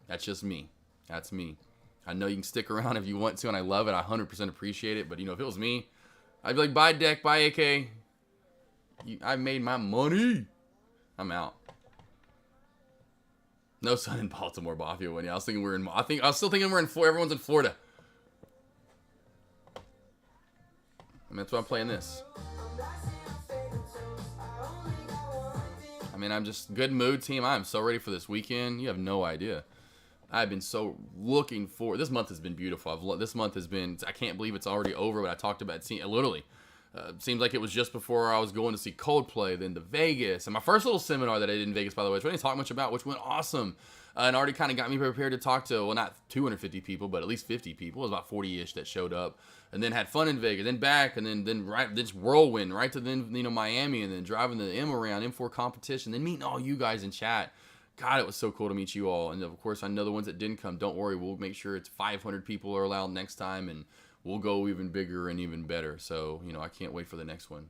That's just me. That's me. I know you can stick around if you want to, and I love it. I 100% appreciate it. But, if it was me, I'd be like, bye, Deck. Bye, AK. I made my money. I'm out. No sun in Baltimore, Mafia. I was thinking I was still thinking we're in Florida. Everyone's in Florida. That's why I'm playing this. I'm just good mood, team. I'm so ready for this weekend. You have no idea. I've been so looking for. This month has been beautiful. This month has been. I can't believe it's already over. But I talked about it. Literally, seems like it was just before I was going to see Coldplay, then to Vegas, and my first little seminar that I did in Vegas, by the way, which I didn't talk much about, which went awesome, and already kind of got me prepared to talk to, well, not 250 people, but at least 50 people. It was about 40-ish that showed up, and then had fun in Vegas, then back, and then right this whirlwind right to then Miami, and then driving the M around M4 competition, then meeting all you guys in chat. God, it was so cool to meet you all. And of course, I know the ones that didn't come, don't worry. We'll make sure it's 500 people are allowed next time, and we'll go even bigger and even better. So, I can't wait for the next one.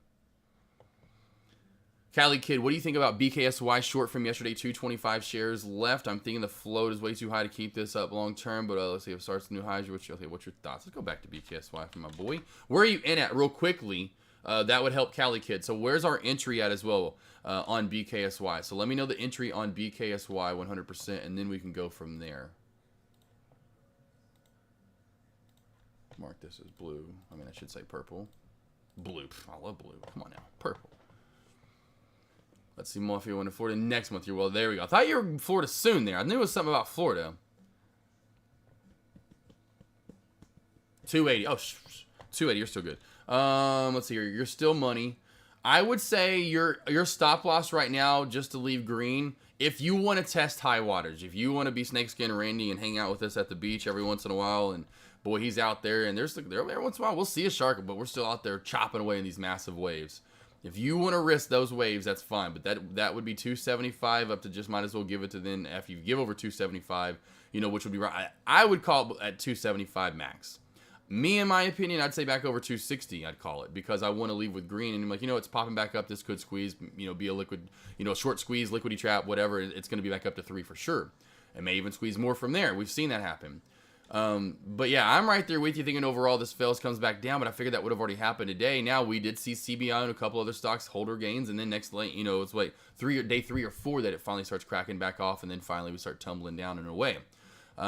Cali Kid, what do you think about BKSY short from yesterday? 225 shares left. I'm thinking the float is way too high to keep this up long term, but let's see if it starts new highs. What's your thoughts? Let's go back to BKSY for my boy. Where are you in at real quickly? That would help Cali Kid. So where's our entry at as well on BKSY? So let me know the entry on BKSY 100%, and then we can go from there. Mark this as blue. I mean, I should say purple. Blue. I love blue. Come on now. Purple. Let's see, Mafia went to Florida next month. Well, there we go. I thought you were in Florida soon there. I knew it was something about Florida. 280. Oh, 280. You're still good. Let's see here. You're still money. I would say your stop loss right now, just to leave green, if you want to test high waters, if you want to be Snakeskin Randy and hang out with us at the beach every once in a while, and boy, he's out there, and every once in a while we'll see a shark, but we're still out there chopping away in these massive waves. If you want to risk those waves, that's fine, but that would be 275 up to just might as well give it to then after you give over 275, which would be right. I would call it at 275 max. Me, in my opinion, I'd say back over 260, I'd call it, because I want to leave with green, and I'm like, it's popping back up. This could squeeze, be a liquid, a short squeeze, liquidy trap, whatever. It's going to be back up to 3 for sure. It may even squeeze more from there. We've seen that happen. But yeah, I'm right there with you thinking overall this fails, comes back down, but I figured that would have already happened today. Now we did see CBI and a couple other stocks holder gains, and then next late, it's like day 3 or 4 that it finally starts cracking back off, and then finally we start tumbling down and away.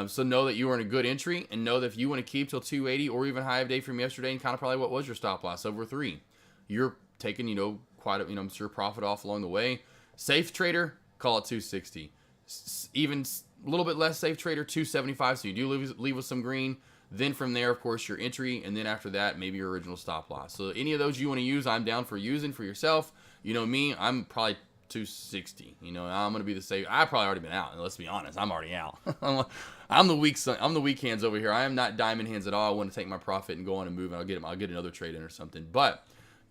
So know that you are in a good entry, and know that if you want to keep till 280 or even high of day from yesterday, and kind of probably what was your stop loss over 3, you're taking quite a I'm sure profit off along the way. Safe trader, call it 260. Even a little bit less safe trader, 275. So you do leave with some green. Then from there, of course, your entry, and then after that, maybe your original stop loss. So any of those you want to use, I'm down for using for yourself. Me, I'm probably 260. I'm gonna be the safe. I've probably already been out. And let's be honest, I'm already out. I'm the weak hands over here. I am not diamond hands at all. I want to take my profit and go on and move, and I'll get another trade in or something. But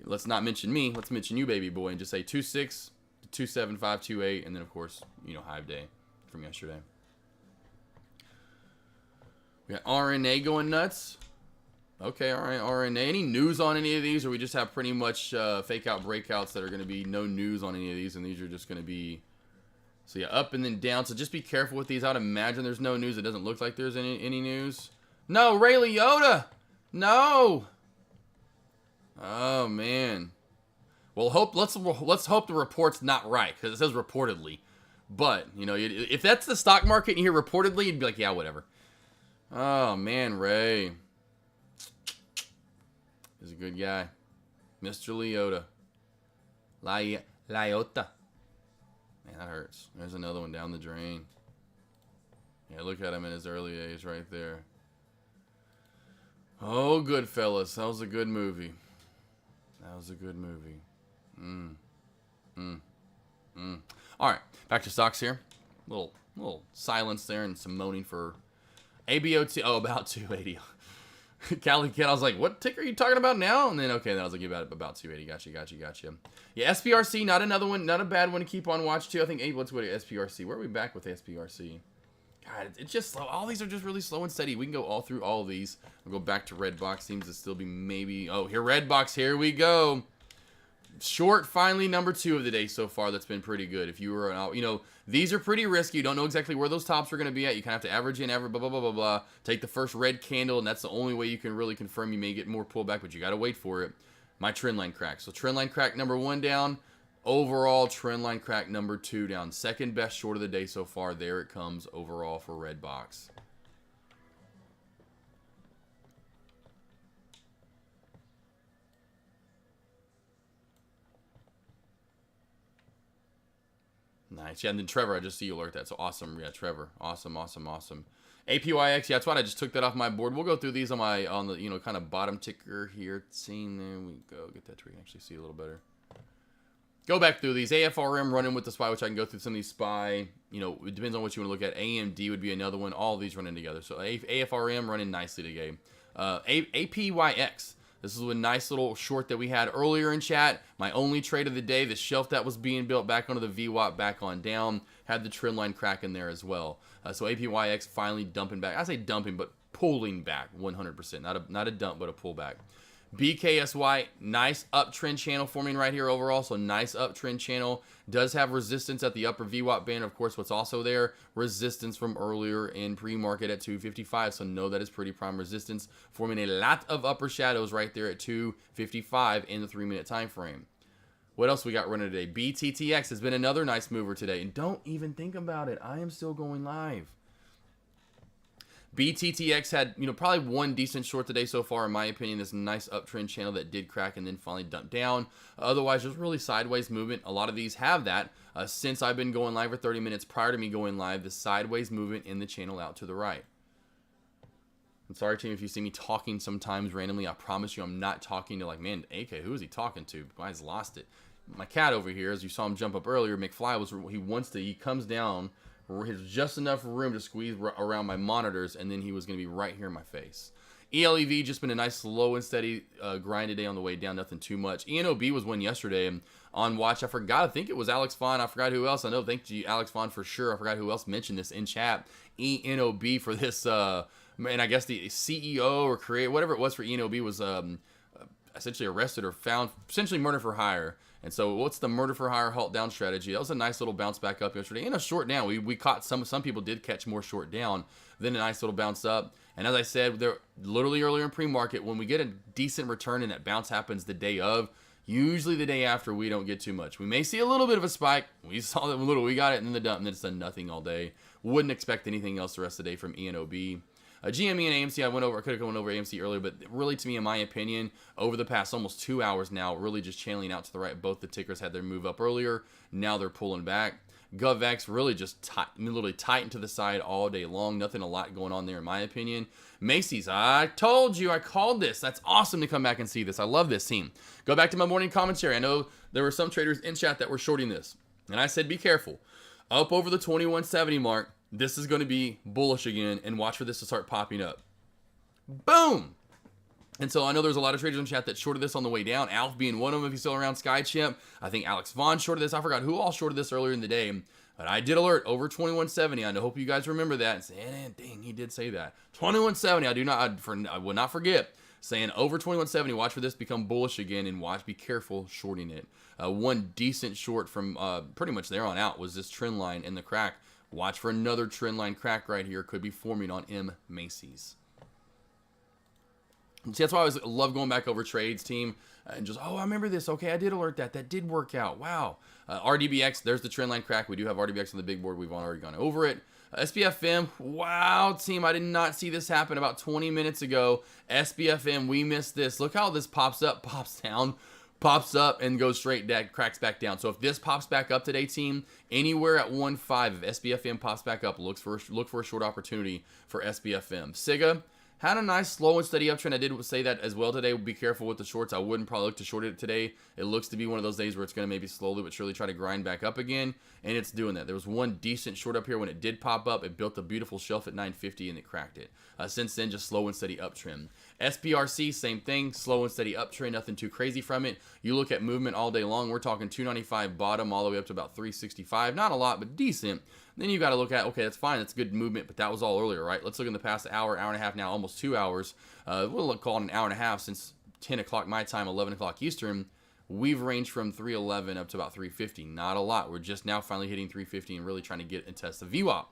let's not mention me. Let's mention you, baby boy, and just say 26, 275, 28, and then of course high of day from yesterday. We got RNA going nuts. Okay, all right, RNA. Any news on any of these, or we just have pretty much fake out breakouts that are going to be no news on any of these, and these are just going to be, so yeah, up and then down. So just be careful with these. I'd imagine there's no news. It doesn't look like there's any news. No, Ray Liotta. No. Oh man. Well, let's hope the report's not right, because it says reportedly. But if that's the stock market and you hear reportedly, you'd be like, yeah, whatever. Oh man, Ray. He's a good guy. Mr. Liotta. Liotta. Man, that hurts. There's another one down the drain. Yeah, look at him in his early days right there. Oh, Goodfellas. That was a good movie. All right, back to stocks here. Little silence there and some moaning for ABOT. Oh, about 280. Cali Kid, I was like, what ticker are you talking about now? And then, okay, then I was like, about 280. Gotcha. Yeah, SPRC, not another one, not a bad one to keep on watch, too. I think, let's go to SPRC. Where are we back with SPRC? God, it's just slow. All these are just really slow and steady. We can go all through all of these. We'll go back to Redbox. Seems to still be maybe, here, Redbox, here we go. Short, finally, number 2 of the day so far. That's been pretty good. If you were, these are pretty risky. You don't know exactly where those tops are going to be at. You kind of have to average in, blah, blah, blah, blah, blah. Take the first red candle, and that's the only way you can really confirm you may get more pullback, but you got to wait for it. My trend line crack. So trend line crack number 1 down. Overall, trend line crack number 2 down. Second best short of the day so far. There it comes overall for Redbox. Nice. Yeah, and then Trevor, I just see you alert that. So awesome. Yeah, Trevor. Awesome, awesome, awesome. APYX, yeah, that's why I just took that off my board. We'll go through these on the, you know, kind of bottom ticker here. Seeing, there we go. Get that so we can actually see a little better. Go back through these. AFRM running with the SPY, which I can go through some of these SPY. You know, it depends on what you want to look at. AMD would be another one. All of these running together. So AFRM running nicely today. APYX. This is a nice little short that we had earlier in chat. My only trade of the day. The shelf that was being built back onto the VWAP back on down. Had the trend line crack in there as well. So APYX finally dumping back. I say dumping, but pulling back 100%. Not a dump, but a pullback. BKSY, nice uptrend channel forming right here overall. So nice uptrend channel. Does have resistance at the upper VWAP band. Of course, what's also there? Resistance from earlier in pre-market at 255. So know that is pretty prime resistance. Forming a lot of upper shadows right there at 255 in the 3-minute time frame. What else we got running today? BTTX has been another nice mover today. And don't even think about it. I am still going live. BTTX had, you know, probably one decent short today so far, in my opinion. This nice uptrend channel that did crack and then finally dumped down. Otherwise, just really sideways movement. A lot of these have that. Since I've been going live for 30 minutes prior to me going live, the sideways movement in the channel out to the right. I'm sorry, team, if you see me talking sometimes randomly. I promise you I'm not talking to, like, man, AK, who is he talking to? Guy's lost it. My cat over here, as you saw him jump up earlier, McFly, he comes down. Has just enough room to squeeze around my monitors, and then he was going to be right here in my face. ELEV just been a nice slow and steady grind today on the way down, nothing too much. ENOB was one yesterday and on watch. I think it was Alex Vaughn. I forgot who else. I know, thank you, Alex Vaughn, for sure. I forgot who else mentioned this in chat. ENOB for this, and I guess the CEO or creator, whatever it was for ENOB, was essentially arrested or found, essentially murder for hire. And so what's the murder for hire halt down strategy? That was a nice little bounce back up yesterday. And a short down. We caught some people did catch more short down. Then a nice little bounce up. And as I said, they're literally earlier in pre-market, when we get a decent return and that bounce happens the day of, usually the day after we don't get too much. We may see a little bit of a spike. We saw that little, we got it in the dump, and then it's done nothing all day. Wouldn't expect anything else the rest of the day from ENOB. GME and AMC, I could have gone over AMC earlier, but really, to me, in my opinion, over the past almost 2 hours now, really just channeling out to the right. Both the tickers had their move up earlier. Now they're pulling back. GovX really just literally tightened to the side all day long. Nothing a lot going on there, in my opinion. Macy's, I told you, I called this. That's awesome to come back and see this. I love this team. Go back to my morning commentary. I know there were some traders in chat that were shorting this, and I said, be careful. Up over the 2170 mark. This is going to be bullish again, and watch for this to start popping up. Boom! And so I know there's a lot of traders in chat that shorted this on the way down. Alf being one of them if he's still around. SkyChimp. I think Alex Vaughn shorted this. I forgot who all shorted this earlier in the day. But I did alert over 2170. I hope you guys remember that. And saying, dang, he did say that. 2170. I will not forget saying over 2170. Watch for this become bullish again, and be careful shorting it. One decent short from pretty much there on out was this trend line in the crack. Watch for another trend line crack right here. Could be forming on M. Macy's. See, that's why I always love going back over trades, team. And just, I remember this. Okay, I did alert that. That did work out. Wow. RDBX, there's the trend line crack. We do have RDBX on the big board. We've already gone over it. SPFM, wow, team. I did not see this happen about 20 minutes ago. SPFM, we missed this. Look how this pops up, pops down, pops up, and goes straight down, cracks back down. So if this pops back up today, team, anywhere at 1.5, if SPFM pops back up, look for a short opportunity for SPFM. SIGA had a nice slow and steady uptrend. I did say that as well today. Be careful with the shorts. I wouldn't probably look to short it today. It looks to be one of those days where it's going to maybe slowly but surely try to grind back up again, and it's doing that. There was one decent short up here when it did pop up. It built a beautiful shelf at 950 and it cracked it. Since then, just slow and steady uptrend. SPRC, same thing, slow and steady uptrend, nothing too crazy from it. You look at movement all day long, we're talking 295 bottom all the way up to about 365. Not a lot, but decent. Then you got to look at, okay, that's fine, that's good movement, but that was all earlier, right? Let's look in the past hour and a half now, almost 2 hours. We'll call it an hour and a half since 10 o'clock my time, 11 o'clock Eastern. We've ranged from 311 up to about 350. Not a lot. We're just now finally hitting 350 and really trying to get and test the VWAP.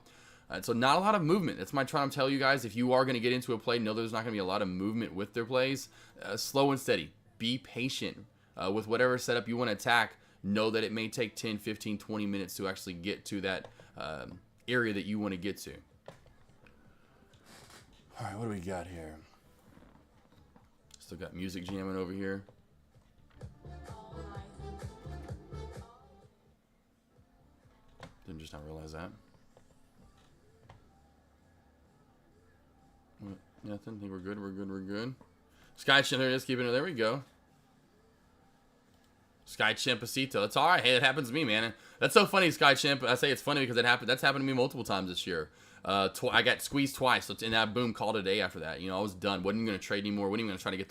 So not a lot of movement. That's my trying to tell you guys. If you are going to get into a play, know there's not going to be a lot of movement with their plays. Slow and steady. Be patient with whatever setup you want to attack. Know that it may take 10, 15, 20 minutes to actually get to that area that you want to get to. All right, what do we got here? Still got music jamming over here. Didn't just not realize that. What? Nothing. I think we're good. We're good. We're good. Sky Chimp, there it is. Keeping it. There we go. Sky Chimpacito. That's all right. Hey, it happens to me, man. That's so funny, Sky Chimp. I say it's funny because it happened. That's happened to me multiple times this year. I got squeezed twice, so and that boom called it a day after that. You know, I was done. Wasn't going to trade anymore. Wasn't even going to try to get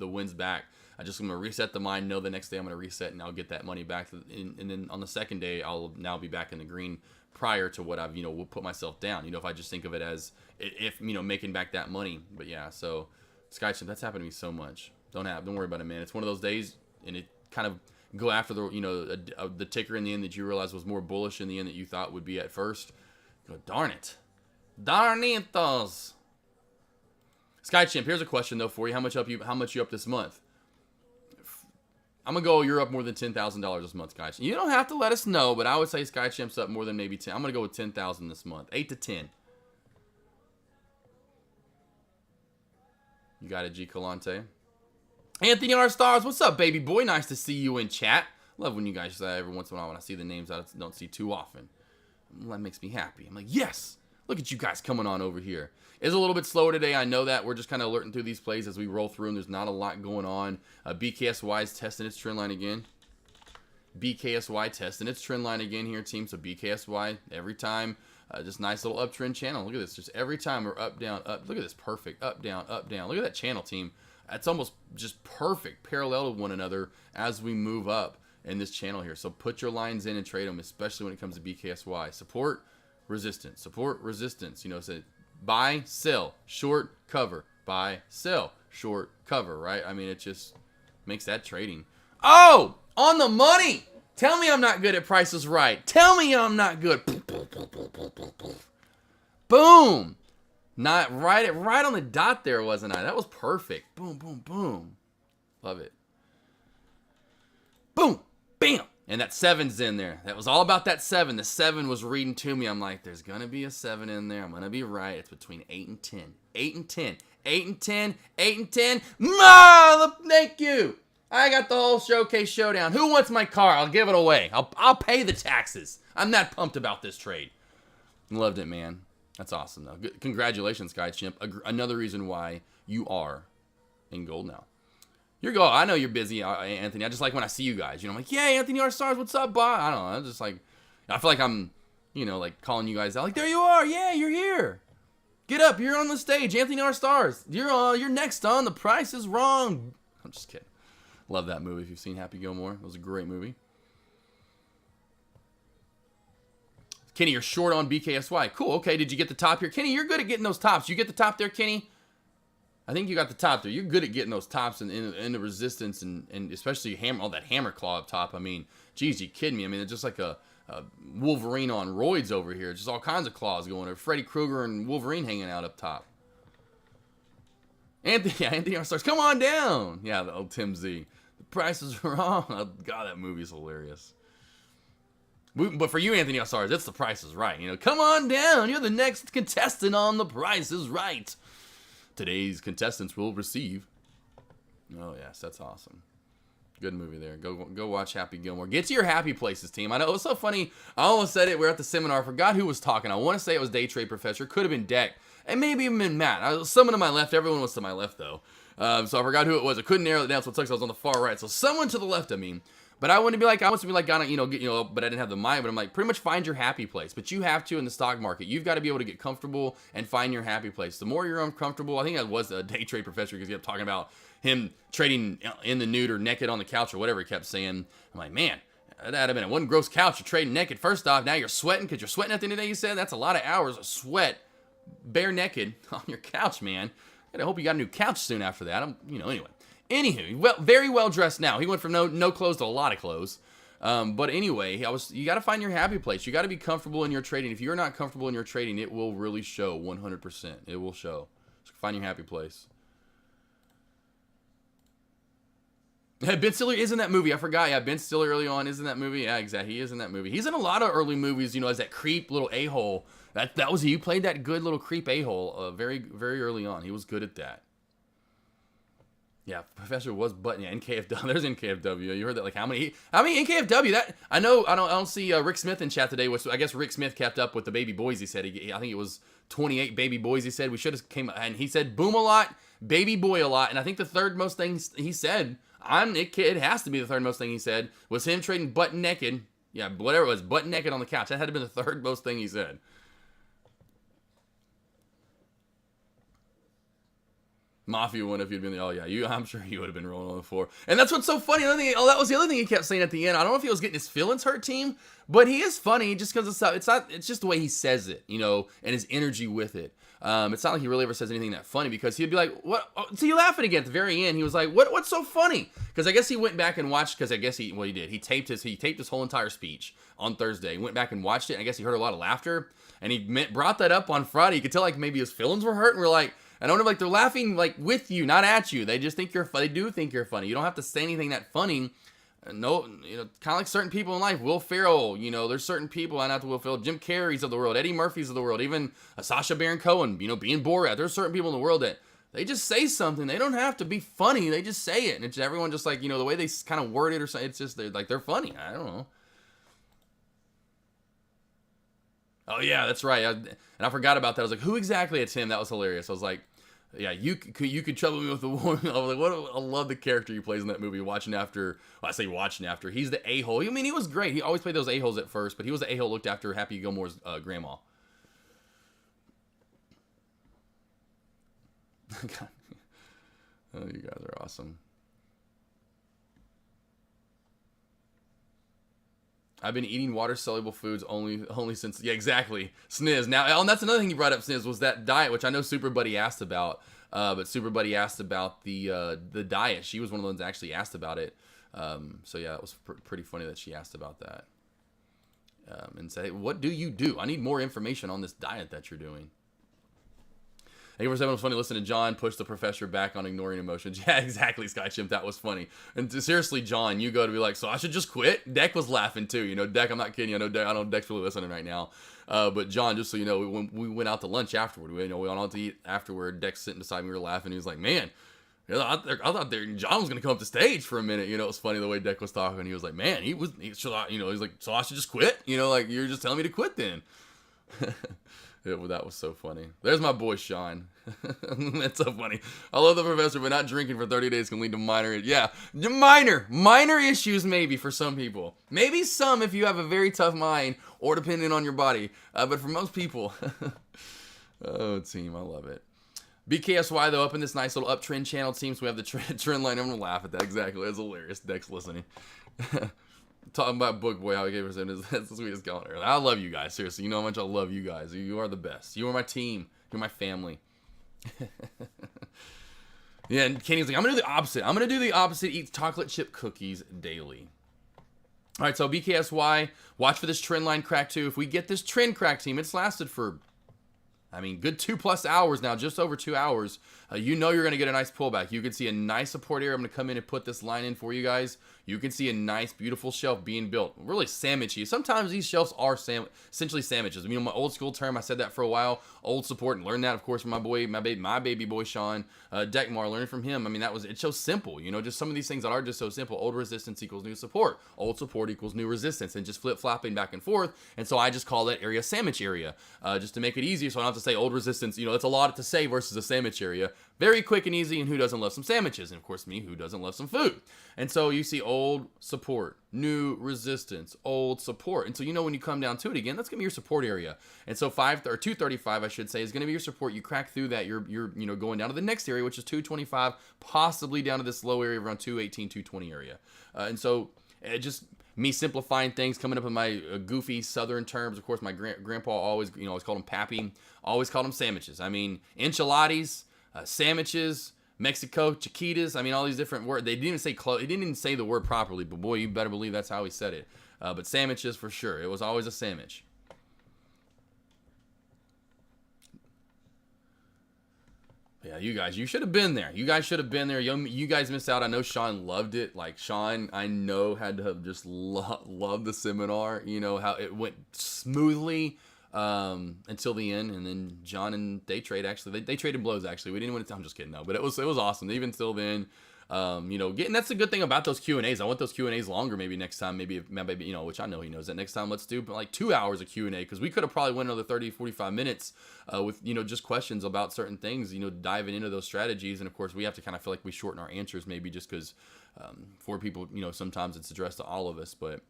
the wins back. I just going to reset the mind. Know the next day I'm going to reset and I'll get that money back. And then on the second day, I'll now be back in the green prior to what I've will put myself down. You know, if I just think of it as if making back that money. But yeah, so Sky Chimp, that's happened to me so much. Don't worry about it, man. It's one of those days, and it kind of go after the ticker in the end that you realize was more bullish in the end that you thought would be at first. Go, darn it. Darnitos. Sky Chimp, here's a question though for you. How much you up this month? I'm gonna go. You're up more than $10,000 this month, Sky Chimp. You don't have to let us know, but I would say Sky Chimp's up more than maybe 10. I'm gonna go with 10,000 this month. 8 to 10. You got it, G Calante. Anthony R. Stars, what's up, baby boy? Nice to see you in chat. Love when you guys say every once in a while when I see the names I don't see too often. That makes me happy. I'm like, yes, look at you guys coming on over here. It's a little bit slower today. I know that. We're just kind of alerting through these plays as we roll through, and there's not a lot going on. BKSY is testing its trend line again. BKSY testing its trend line again here, team. So BKSY every time. Just nice little uptrend channel. Look at this. Just every time we're up, down, up. Look at this. Perfect. Up, down, up, down. Look at that channel, team. That's almost just perfect, parallel to one another as we move up in this channel here. So put your lines in and trade them, especially when it comes to BKSY. Support, resistance. Support, resistance. You know, say buy, sell, short, cover. Buy, sell, short, cover, right? I mean, it just makes that trading. Oh, on the money. Tell me I'm not good at prices right. Tell me I'm not good. Boom. Not right on the dot there, wasn't I? That was perfect. Boom, boom, boom. Love it. Boom, bam. And that 7's in there. That was all about that 7. The 7 was reading to me. I'm like, there's going to be a 7 in there. I'm going to be right. It's between 8 and 10. 8 and 10. 8 and 10. 8 and 10. Thank you. I got the whole showcase showdown. Who wants my car? I'll give it away. I'll pay the taxes. I'm that pumped about this trade. Loved it, man. That's awesome, though. Good. Congratulations, Sky Chimp. Another reason why you are in gold now. You're gold. I know you're busy, Anthony. I just like when I see you guys. You know, I'm like, yeah, Anthony R. Stars, what's up, bud? I don't know. I'm just like, I feel like I'm, like calling you guys out. Like, there you are. Yeah, you're here. Get up. You're on the stage. Anthony R. Stars. You're next on The Price is Wrong. I'm just kidding. Love that movie. If you've seen Happy Gilmore, it was a great movie. Kenny, you're short on BKSY. Cool. Okay, did you get the top here? Kenny, you're good at getting those tops. You get the top there, Kenny? I think you got the top there. You're good at getting those tops and in the resistance and especially all that hammer claw up top. I mean, geez, you kidding me? I mean, it's just like a Wolverine on roids over here. Just all kinds of claws going there. Freddy Krueger and Wolverine hanging out up top. Anthony R. Stars, come on down. Yeah, the old Tim Z. The Price is Wrong. Oh, God, that movie's hilarious. But for you, Anthony R. Stars, it's The Price is Right. Come on down. You're the next contestant on The Price is Right. Today's contestants will receive. Oh, yes, that's awesome. Good movie there. Go watch Happy Gilmore. Get to your happy places, team. I know it was so funny. I almost said it. We're at the seminar. I forgot who was talking. I want to say it was Day Trade Professor. Could have been Deck. And maybe even been Matt. Someone to my left. Everyone was to my left, though. So I forgot who it was. I couldn't narrow it down, so it sucks. I was on the far right. So someone to the left of me. But I want to be like, but I didn't have the mind. But I'm like, pretty much find your happy place. But you have to in the stock market. You've got to be able to get comfortable and find your happy place. The more you're uncomfortable, I think that was a Day Trade Professor because he kept talking about him trading in the nude or naked on the couch or whatever he kept saying. I'm like, man, that'd have been one gross couch. You're trading naked. First off, now you're sweating because you're sweating at the end of the day. You said that's a lot of hours of sweat, bare naked on your couch, man. I hope you got a new couch soon after that. Anyway. Anywho, very well dressed now. He went from no clothes to a lot of clothes. But anyway, you got to find your happy place. You got to be comfortable in your trading. If you're not comfortable in your trading, it will really show 100%. It will show. So find your happy place. Ben Stiller is in that movie. I forgot. Yeah, Ben Stiller early on is in that movie. Yeah, exactly. He is in that movie. He's in a lot of early movies, as that creep little a-hole. That was he played that good little creep a-hole very, very early on. He was good at that. Yeah, Professor was button. Yeah, NKFW. There's NKFW. You heard that? Like how many NKFW? That I know. I don't see Rick Smith in chat today. Which I guess Rick Smith kept up with the baby boys. He said. I think it was 28 baby boys. He said we should have came and he said boom a lot, baby boy a lot, and I think the third most thing he said. It has to be the third most thing he said was him trading butt naked. Yeah, whatever it was, butt naked on the couch. That had to be the third most thing he said. Mafia one if you'd been there. Oh yeah, I'm sure he would have been rolling on the floor. And that's what's so funny. That was the other thing he kept saying at the end. I don't know if he was getting his feelings hurt, team, but he is funny just because it's just the way he says it, and his energy with it. It's not like he really ever says anything that funny because he'd be like, "What?" So you laughing again at the very end. He was like, "What's so funny?" Because I guess he went back and watched. Because I guess he did. He taped his whole entire speech on Thursday. Went back and watched it. And I guess he heard a lot of laughter. And he brought that up on Friday. You could tell like maybe his feelings were hurt. And we're like. I don't know, like they're laughing like with you, not at you. They just think you're funny. They do think you're funny. You don't have to say anything that funny. No, kind of like certain people in life. Will Ferrell, there's certain people. I not to Will Ferrell, Jim Carrey's of the world, Eddie Murphy's of the world, even Sacha Baron Cohen. Being Borat. There's certain people in the world that they just say something. They don't have to be funny. They just say it, and it's everyone just like the way they kind of word it or something. It's just they're funny. I don't know. Oh yeah, that's right. And I forgot about that. I was like, who exactly? It's him. That was hilarious. I was like. Yeah, you could trouble me with the woman. I was like, I love the character he plays in that movie. Watching after, he's the a-hole. I mean, he was great. He always played those a-holes at first, but he was the a-hole looked after Happy Gilmore's grandma. God. Oh, you guys are awesome. I've been eating water-soluble foods only since... Yeah, exactly. Sniz. Now, and that's another thing you brought up, Sniz, was that diet, which I know Super Buddy asked about. But Super Buddy asked about the diet. She was one of the ones that actually asked about it. So, yeah, it was pretty funny that she asked about that. And said, hey, what do you do? I need more information on this diet that you're doing. AK47 was funny. Listen to John push the professor back on ignoring emotions. Yeah, exactly, Sky Chimp. That was funny. And seriously, John, you go to be like, so I should just quit? Deck was laughing too. Deck, I'm not kidding you. I know Deck's really listening right now. But John, just so you know, when we went out to lunch afterward, we went out to eat afterward. Deck's sitting beside me, we were laughing. He was like, man, I thought John was gonna come up the stage for a minute. It was funny the way Deck was talking. He was like, man, he's like, so I should just quit? Like you're just telling me to quit then. That was so funny. There's my boy Sean. That's so funny. I love the professor, but not drinking for 30 days can lead to minor issues maybe for some people. Maybe some if you have a very tough mind or depending on your body. But for most people, oh team, I love it. BKSY though up in this nice little uptrend channel team, so we have the trend line. I'm gonna laugh at that exactly. It's hilarious. Deck's listening. Talking about Book Boy, how he gave us in that's the sweetest calendar. I love you guys, seriously. You know how much I love you guys. You are the best. You are my team. You're my family. Yeah, and Kenny's like, I'm gonna do the opposite. Eat chocolate chip cookies daily. All right, so BKSY, watch for this trend line crack too. If we get this trend crack, team, it's lasted for, good 2+ hours now, just over 2 hours. You're going to get a nice pullback. You can see a nice support area. I'm going to come in and put this line in for you guys. You can see a nice, beautiful shelf being built. Really sandwichy. Sometimes these shelves are essentially sandwiches. My old school term, I said that for a while. Old support, and learned that, of course, from my baby boy, Sean Deckmar. Learning from him. It's so simple. Just some of these things that are just so simple. Old resistance equals new support. Old support equals new resistance, and just flip-flopping back and forth. And so I just call that area sandwich area, just to make it easier. So I don't have to say old resistance. It's a lot to say versus a sandwich area. Very quick and easy, and who doesn't love some sandwiches? And of course me, who doesn't love some food? And so you see old support, new resistance, old support. And so when you come down to it again, that's gonna be your support area. And so 235, I should say, is gonna be your support. You crack through that, you're going down to the next area, which is 225, possibly down to this low area around 218, 220 area. And so just me simplifying things, coming up with my goofy southern terms. Of course, my grandpa always called them pappy, always called them sandwiches. Enchiladas, sandwiches, Mexico, chiquitas. All these different words. They didn't even say close. He didn't even say the word properly, but boy, you better believe that's how he said it. But sandwiches for sure. It was always a sandwich. Yeah, you guys, you should have been there. You guys should have been there. You guys missed out. I know Sean loved it. Like Sean, I know had to have just loved the seminar. How it went smoothly until the end, and then John and they traded blows. Actually, we didn't win it. I'm just kidding, no. But it was awesome. Even till then, Getting that's the good thing about those Q&As. I want those Q&As longer maybe next time, maybe which I know he knows that next time let's do like 2 hours of Q&A, because we could have probably went another 30-45 minutes with just questions about certain things, diving into those strategies. And of course we have to kind of feel like we shorten our answers maybe just because for people, sometimes it's addressed to all of us. But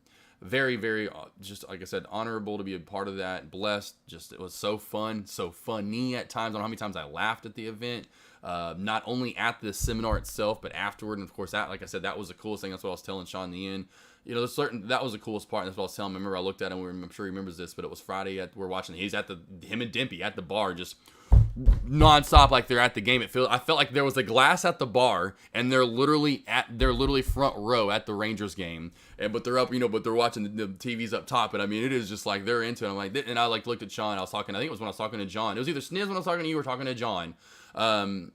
very, very, just like I said, honorable to be a part of that. Blessed. Just, it was so fun, so funny at times. I don't know how many times I laughed at the event. Not only at the seminar itself, but afterward. And of course, that, like I said, that was the coolest thing. That's what I was telling Sean in the end. That was the coolest part. And that's what I was telling him. I remember I looked at him. I'm sure he remembers this, but it was Friday. We're watching. He's him and Dimpy at the bar, just nonstop, like they're at the game. I felt like there was a glass at the bar, and they're literally front row at the Rangers game. But they're up, but they're watching the TV's up top. And I mean, it is just like they're into it. I'm like, and I looked at Sean. I think it was when I was talking to John. It was either Sniz when I was talking to you or talking to John. And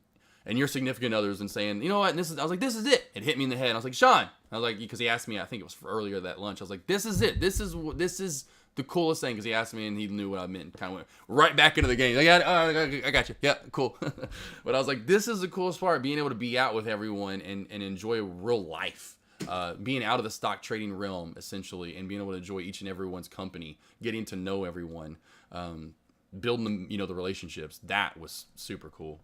your significant others, and saying, you know what, I was like, this is it. It hit me in the head. I was like, Sean, because he asked me, I think it was earlier that lunch. I was like, this is it. This is the coolest thing, because he asked me and he knew what I meant. Kind of went right back into the game. Like, I got you. Yeah, cool. But I was like, this is the coolest part, being able to be out with everyone and enjoy real life. Being out of the stock trading realm, essentially, and being able to enjoy each and everyone's company, getting to know everyone, building the relationships. That was super cool.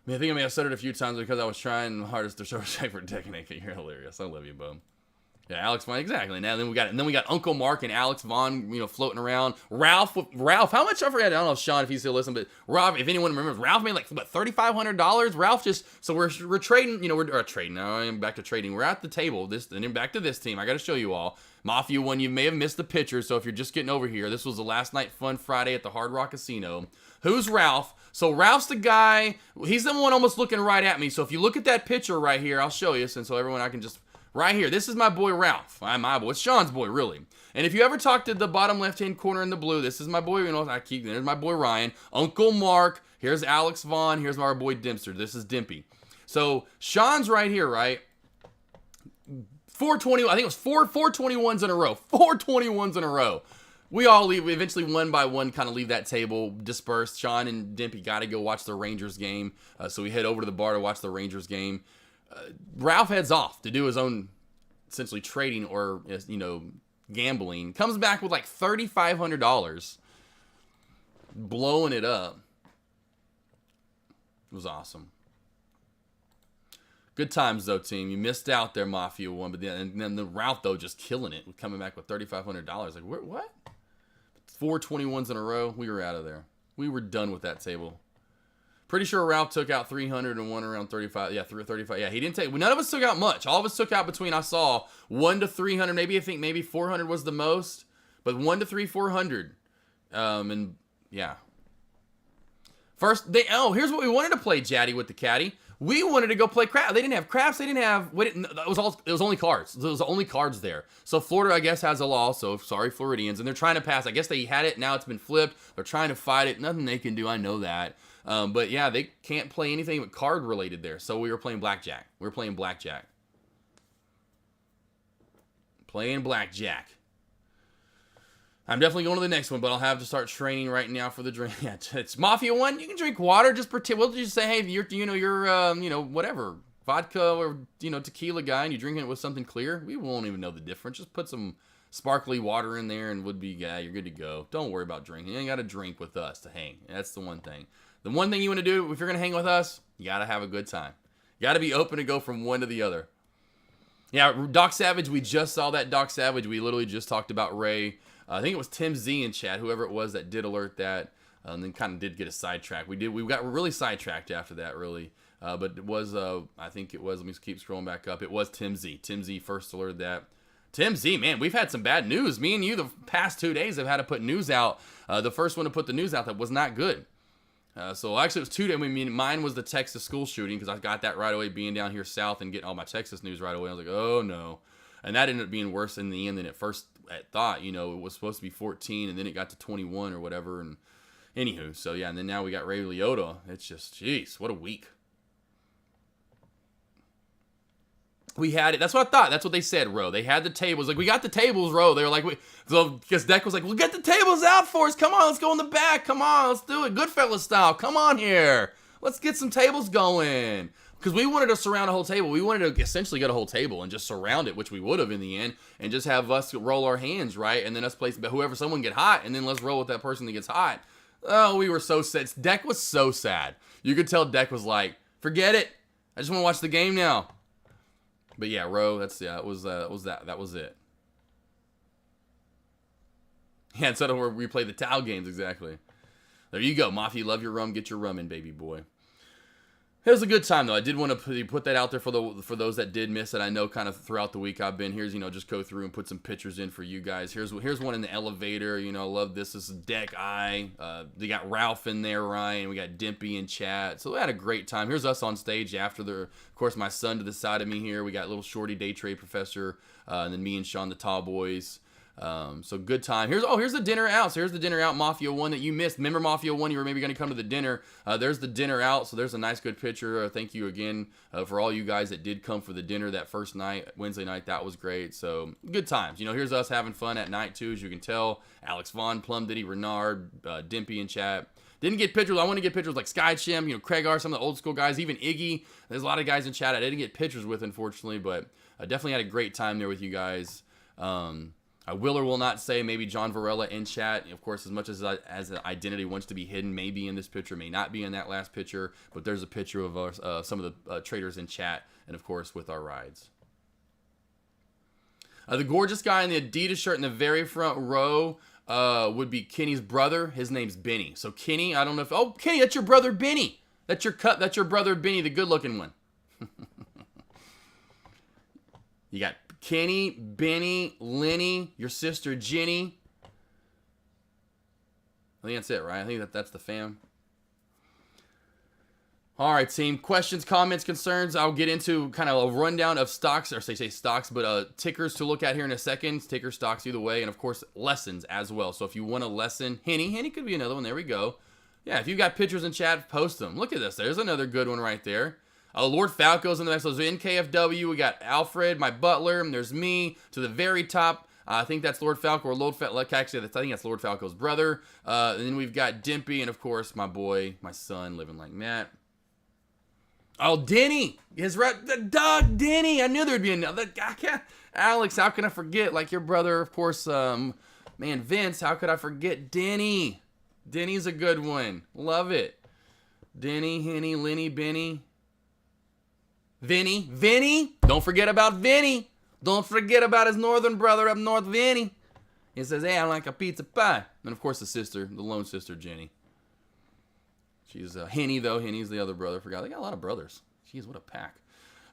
I think I may have said it a few times because I was trying hardest to show respect for Technic. You're hilarious. I love you, Bo. Yeah, Alex Vaughn, exactly. Now then we got Uncle Mark and Alex Vaughn, floating around. Ralph, how much I forget? I don't know if Sean, if he's still listening, but Ralph, if anyone remembers, Ralph made like $3,500. Ralph so we're trading. We're trading. Now I am back to trading. We're at the table. And then back to this team. I got to show you all. Mafia 1, you may have missed the picture, so if you're just getting over here, this was the last night fun Friday at the Hard Rock Casino. Who's Ralph? So Ralph's the guy. He's the one almost looking right at me. So if you look at that picture right here, I'll show you, and so everyone I can just. Right here, this is my boy Ralph. I'm my boy. It's Sean's boy, really. And if you ever talk to the bottom left-hand corner in the blue, this is my boy. There's my boy Ryan, Uncle Mark. Here's Alex Vaughn. Here's my boy Dempster. This is Dimpy. So Sean's right here, right? 420. I think it was 421s in a row. 421s in a row. We all leave. We eventually, one by one, kind of leave that table, dispersed. Sean and Dimpy got to go watch the Rangers game. So we head over to the bar to watch the Rangers game. Ralph heads off to do his own, essentially, trading or, gambling. Comes back with like $3,500. Blowing it up. It was awesome. Good times, though, team. You missed out there, Mafia 1. But then the Ralph, though, just killing it. Coming back with $3,500. Like, what? 421s in a row. We were out of there. We were done with that table. Pretty sure Ralph took out 300 and won around 35. Yeah, 35. Yeah, he didn't take. None of us took out much. All of us took out between, I saw, 1 to 300. Maybe 400 was the most, but 1 to 400. And yeah. First, here's what we wanted to play, Jaddy with the caddy. We wanted to go play craps. They didn't have craps. They didn't have. It was only cards. There was only cards there. So Florida, I guess, has a law. So sorry, Floridians, and they're trying to pass. I guess they had it. Now it's been flipped. They're trying to fight it. Nothing they can do. I know that. But yeah, they can't play anything card related there. So we were playing blackjack. Playing blackjack. I'm definitely going to the next one, but I'll have to start training right now for the drink. Yeah, it's Mafia 1. You can drink water. Just pretend. We'll just say, hey, you're whatever, vodka or tequila guy, and you're drinking it with something clear. We won't even know the difference. Just put some sparkly water in there, and you're good to go. Don't worry about drinking. You ain't got to drink with us to hang. That's the one thing. The one thing you want to do if you're going to hang with us, you got to have a good time. You got to be open to go from one to the other. Yeah, Doc Savage, we just saw that Doc Savage. We literally just talked about Ray. I think it was Tim Z in chat, whoever it was that did alert that, and then kind of did get a sidetrack. We got really sidetracked after that, really. But it was, I think it was, let me keep scrolling back up. It was Tim Z. Tim Z first alerted that. Tim Z, man, we've had some bad news. Me and you the past 2 days have had to put news out. The first one to put the news out that was not good. So actually it was 2 days. I mean, mine was the Texas school shooting because I got that right away being down here south and getting all my Texas news right away. I was like, oh no. And that ended up being worse in the end than at first thought. It was supposed to be 14 and then it got to 21 or whatever. And anywho, so yeah, and then now we got Ray Liotta. It's just, jeez, what a week. We had it. That's what I thought. That's what they said, Ro. They had the tables. Like, we got the tables, Ro. They were like, because Deck was like, we'll get the tables out for us. Come on, let's go in the back. Come on, let's do it. Goodfellas style. Come on here. Let's get some tables going. Because we wanted to surround a whole table. We wanted to essentially get a whole table and just surround it, which we would have in the end, and just have us roll our hands, right? And then us place someone get hot, and then let's roll with that person that gets hot. Oh, we were so sad. Deck was so sad. You could tell Deck was like, forget it. I just want to watch the game now. But yeah, Ro, that was it. Yeah, instead of where we play the Tau games, exactly. There you go, Mafia. Love your rum, get your rum in, baby boy. It was a good time though. I did want to put that out there for those that did miss it. I know kind of throughout the week I've been here's just go through and put some pictures in for you guys. Here's one in the elevator. I love this. This is Deck I. They got Ralph in there, Ryan. We got Dimpy in chat. So we had a great time. Here's us on stage after of course my son to the side of me here. We got little Shorty Day Trade Professor, and then me and Sean the Tall Boys. So good time. Here's the dinner out. So here's the dinner out Mafia 1 that you missed. Remember Mafia 1, you were maybe going to come to the dinner. There's the dinner out. So there's a nice good picture. Thank you again for all you guys that did come for the dinner that first night, Wednesday night. That was great. So good times. Here's us having fun at night too, as you can tell. Alex Vaughn, Plum Diddy, Renard, Dimpy in chat. Didn't get pictures. I want to get pictures like Sky Chim, Craig R, some of the old school guys, even Iggy. There's a lot of guys in chat I didn't get pictures with, unfortunately, but I definitely had a great time there with you guys. I will or will not say maybe John Varela in chat. Of course, as much as an identity wants to be hidden, may be in this picture, may not be in that last picture. But there's a picture of some of the traders in chat, and of course with our rides. The gorgeous guy in the Adidas shirt in the very front row would be Kenny's brother. His name's Benny. So Kenny, I don't know if Kenny, that's your brother Benny. That's your brother Benny, the good-looking one. You got Kenny, Benny, Lenny, your sister Jenny. I think that's it, right? I think that's the fam. All right, team. Questions, comments, concerns. I'll get into kind of a rundown of stocks, or say stocks, but tickers to look at here in a second. Ticker stocks either way, and of course lessons as well. So if you want a lesson, Henny could be another one. There we go. Yeah, if you got pictures in chat, post them. Look at this. There's another good one right there. Lord Falco's in the next. So in KFW, we got Alfred, my butler, and there's me to the very top. I think that's Lord Falco or Lord Falco. Actually, I think that's Lord Falco's brother. And then we've got Dimpy, and of course my boy, my son, living like Matt. Oh, Denny, the dog Denny. I knew there'd be another. Alex, how can I forget? Like your brother, of course. Man, Vince, how could I forget Denny? Denny's a good one. Love it. Denny, Henny, Lenny, Benny. Vinny. Don't forget about Vinny. Don't forget about his northern brother up north, Vinny. He says, hey, I like a pizza pie. And of course the sister, the lone sister, Jenny. She's Henny, though. Henny's the other brother. Forgot. They got a lot of brothers. Jeez, what a pack.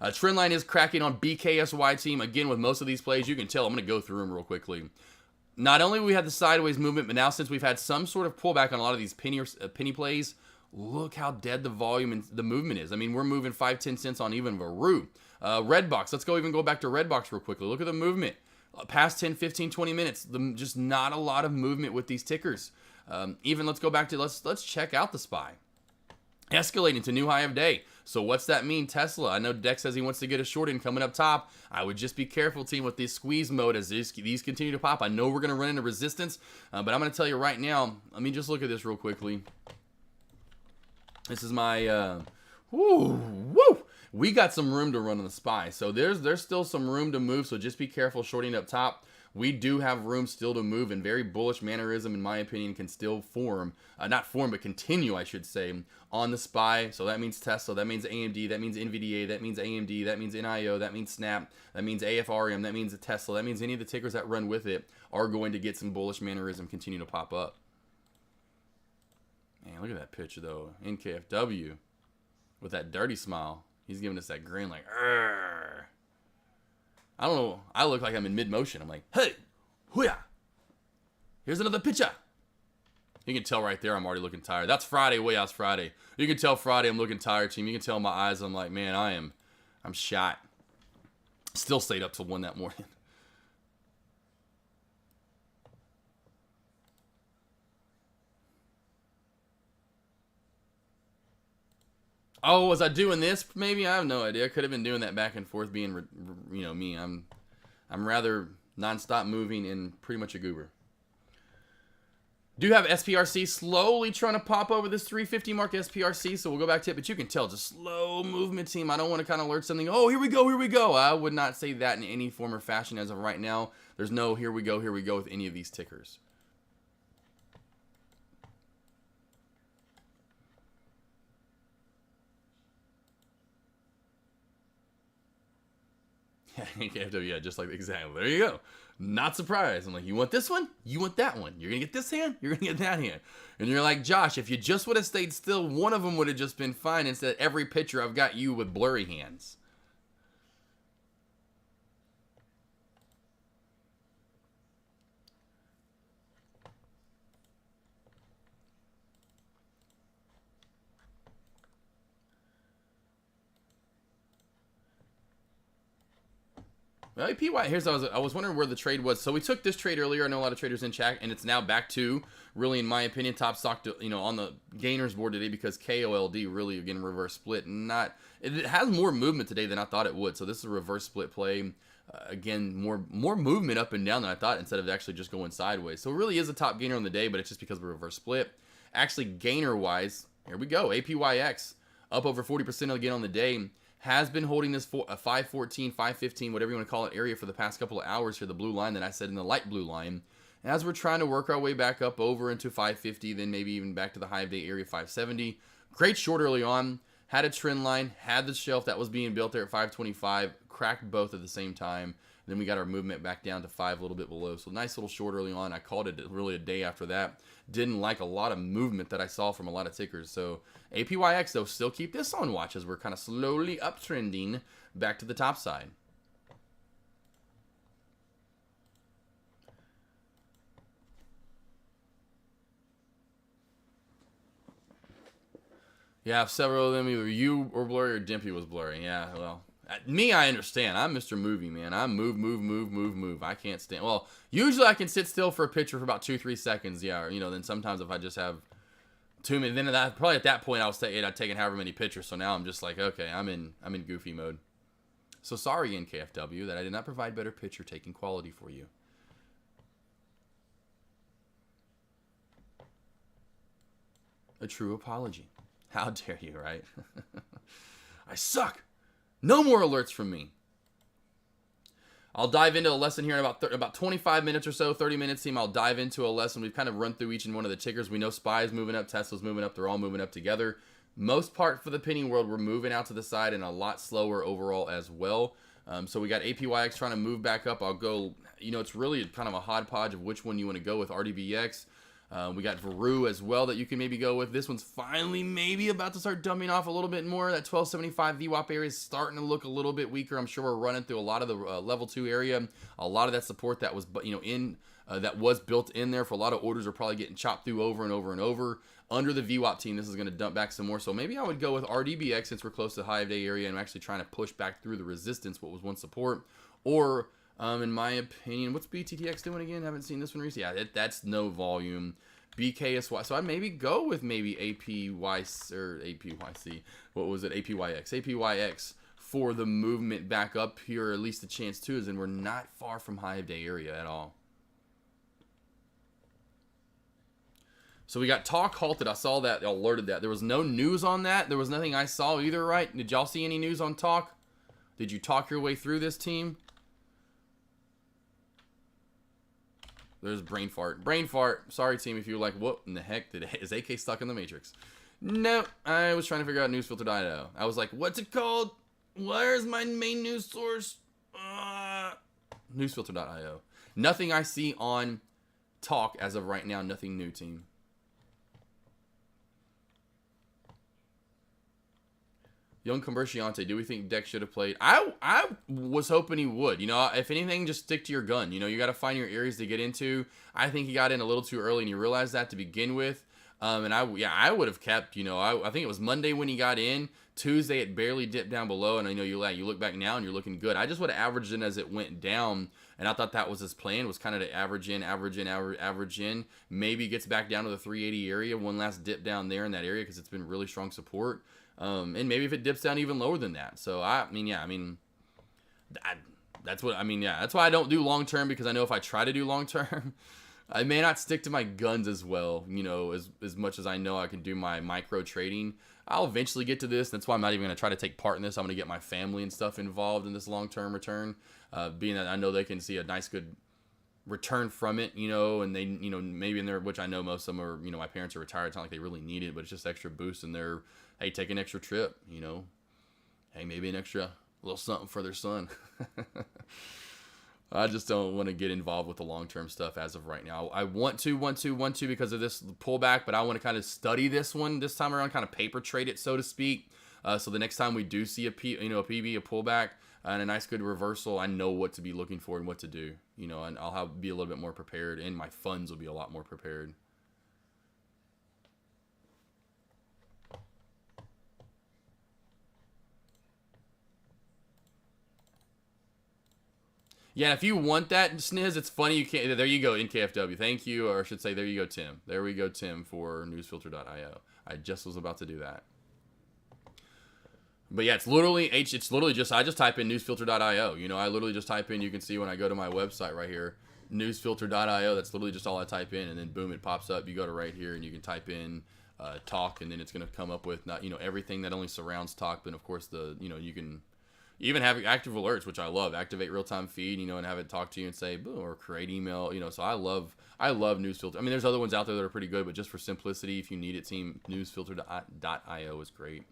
Trendline is cracking on BKSY team. Again, with most of these plays, you can tell. I'm going to go through them real quickly. Not only we had the sideways movement, but now since we've had some sort of pullback on a lot of these penny plays, look how dead the volume and the movement is. I mean, we're moving 5-10 cents on even Varu. Redbox. Let's go back to Redbox real quickly. Look at the movement. Past 10, 15, 20 minutes. Just not a lot of movement with these tickers. Even let's go back to, let's check out the SPY. Escalating to new high of day. So what's that mean, Tesla? I know Dex says he wants to get a short in coming up top. I would just be careful, team, with this squeeze mode as these continue to pop. I know we're going to run into resistance, but I'm going to tell you right now, let me just look at this real quickly. This is my, we got some room to run on the SPY. So there's still some room to move, so just be careful shorting up top. We do have room still to move, and very bullish mannerism, in my opinion, can still but continue, I should say, on the SPY. So that means Tesla, that means AMD, that means NVIDIA, that means AMD, that means NIO, that means Snap, that means AFRM, that means Tesla, that means any of the tickers that run with it are going to get some bullish mannerism continue to pop up. Man, look at that picture, though. NKFW with that dirty smile. He's giving us that grin like, "Arr." I don't know. I look like I'm in mid-motion. I'm like, hey, hooyah. Here's another picture. You can tell right there I'm already looking tired. That's Friday, Way Out's Friday. You can tell Friday I'm looking tired, team. You can tell in my eyes I'm like, man, I'm shot. Still stayed up till 1 that morning. Oh, was I doing this? Maybe, I have no idea. I could have been doing that back and forth, being, me. I'm rather non-stop moving and pretty much a goober. Do have SPRC slowly trying to pop over this 350 mark SPRC, so we'll go back to it, but you can tell, just slow movement, team. I don't want to kind of alert something. Oh, here we go, here we go. I would not say that in any form or fashion as of right now. There's no here we go with any of these tickers. Yeah, just like exactly. There you go. Not surprised. I'm like, you want this one? You want that one. You're going to get this hand? You're going to get that hand. And you're like, Josh, if you just would have stayed still, one of them would have just been fine. Instead, every picture I've got you with blurry hands. Well, APY, here's I was wondering where the trade was. So we took this trade earlier. I know a lot of traders in chat, and it's now back to, really, in my opinion, top stock to, on the gainers board today because KOLD really, again, reverse split. It has more movement today than I thought it would. So this is a reverse split play. Again, more movement up and down than I thought instead of actually just going sideways. So it really is a top gainer on the day, but it's just because of a reverse split. Actually, gainer-wise, here we go. APYX up over 40% again on the day. Has been holding this 514, 515, whatever you want to call it, area for the past couple of hours here, the blue line that I said in the light blue line. As we're trying to work our way back up over into 550, then maybe even back to the high of day area 570. Great short early on. Had a trend line, had the shelf that was being built there at 525, cracked both at the same time. Then we got our movement back down to 5, a little bit below. So nice little short early on. I called it really a day after that. Didn't like a lot of movement that I saw from a lot of tickers. So APYX, though, still keep this on watch as we're kind of slowly uptrending back to the top side. Yeah, several of them, either you or blurry or Dimpy was blurry. Yeah, well, me, I understand. I'm Mr. Movie, man. I'm move. I can't stand. Well, usually I can sit still for a picture for about 2-3 seconds. Yeah, or, then sometimes if I just have 2 minutes, then probably at that point I'd taken however many pictures. So now I'm just like, okay, I'm in goofy mode. So sorry, NKFW, that I did not provide better picture taking quality for you. A true apology. How dare you, right? I suck. No more alerts from me. I'll dive into a lesson here in about 25 minutes or so, 30 minutes team. I'll dive into a lesson. We've kind of run through each and one of the tickers. We know SPY's moving up, Tesla's moving up. They're all moving up together. Most part for the penny world, we're moving out to the side and a lot slower overall as well. So we got APYX trying to move back up. I'll go, it's really kind of a hodgepodge of which one you want to go with. RDBX. We got Veru as well that you can maybe go with. This one's finally maybe about to start dumping off a little bit more. That 1275 VWAP area is starting to look a little bit weaker. I'm sure we're running through a lot of the level 2 area. A lot of that support that was that was built in there for a lot of orders are probably getting chopped through over and over and over. Under the VWAP team, this is going to dump back some more. So maybe I would go with RDBX since we're close to the high of day area and I'm actually trying to push back through the resistance, what was one support. Or, in my opinion, what's BTTX doing again? Haven't seen this one recently. Yeah, that's no volume. BKSY. So I'd maybe go with maybe APYC or APYC. What was it? APYX. APYX for the movement back up here, or at least the chance to, is, and we're not far from high of day area at all. So we got talk halted. I saw that, alerted that. There was no news on that. There was nothing I saw either, right? Did y'all see any news on talk? Did you talk your way through this, team? There's brain fart. Brain fart. Sorry, team, if you're like, what in the heck is AK stuck in the Matrix? No, I was trying to figure out newsfilter.io. I was like, what's it called? Where's my main news source? Newsfilter.io. Nothing I see on talk as of right now. Nothing new, team. Young Conversiante, do we think Dex should have played? I was hoping he would. If anything, just stick to your gun. You got to find your areas to get into. I think he got in a little too early, and you realized that to begin with. And I would have kept. I think it was Monday when he got in. Tuesday it barely dipped down below, and I know you look back now and you're looking good. I just would have averaged in as it went down, and I thought that was his plan, was kind of to average in. Maybe gets back down to the 380 area, one last dip down there in that area because it's been really strong support. And maybe if it dips down even lower than that. So, that's why I don't do long-term, because I know if I try to do long-term, I may not stick to my guns as well, you know, as much as I know I can do my micro trading. I'll eventually get to this. That's why I'm not even going to try to take part in this. I'm going to get my family and stuff involved in this long-term return, being that I know they can see a nice, good return from it, you know, and they, you know, maybe in there, which I know most of them are, you know, my parents are retired. It's not like they really need it, but it's just extra boost in their, hey, take an extra trip, you know, hey, maybe an extra little something for their son. I just don't want to get involved with the long-term stuff as of right now. I want to because of this pullback, but I want to kind of study this one this time around, kind of paper trade it, so to speak. So the next time we do see a PB, a pullback, and a nice good reversal, I know what to be looking for and what to do, you know, and I'll be a little bit more prepared, and my funds will be a lot more prepared. Yeah, if you want that, Sniz, it's funny you can't. There you go, NKFW. Thank you, or I should say, there you go, Tim. There we go, Tim, for newsfilter.io. I just was about to do that. But yeah, it's literally just, I just type in newsfilter.io. You know, I literally just type in, you can see when I go to my website right here, newsfilter.io. That's literally just all I type in, and then boom, it pops up. You go to right here, and you can type in talk, and then it's going to come up with, not, you know, everything that only surrounds talk, but of course, the, you know, you can even have active alerts, which I love. Activate real-time feed, you know, and have it talk to you and say, boom, or create email, you know. So I love Newsfilter. I mean, there's other ones out there that are pretty good, but just for simplicity, if you need it, team, newsfilter.io is great.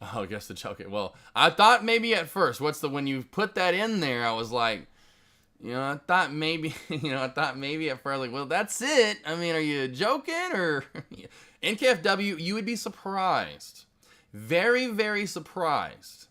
Oh, I guess the choke. Well, I thought maybe at first, when you put that in there, I was like, you know, I thought maybe at first, like, well, that's it. I mean, are you joking? Or NKFW, you would be surprised. Very, very surprised.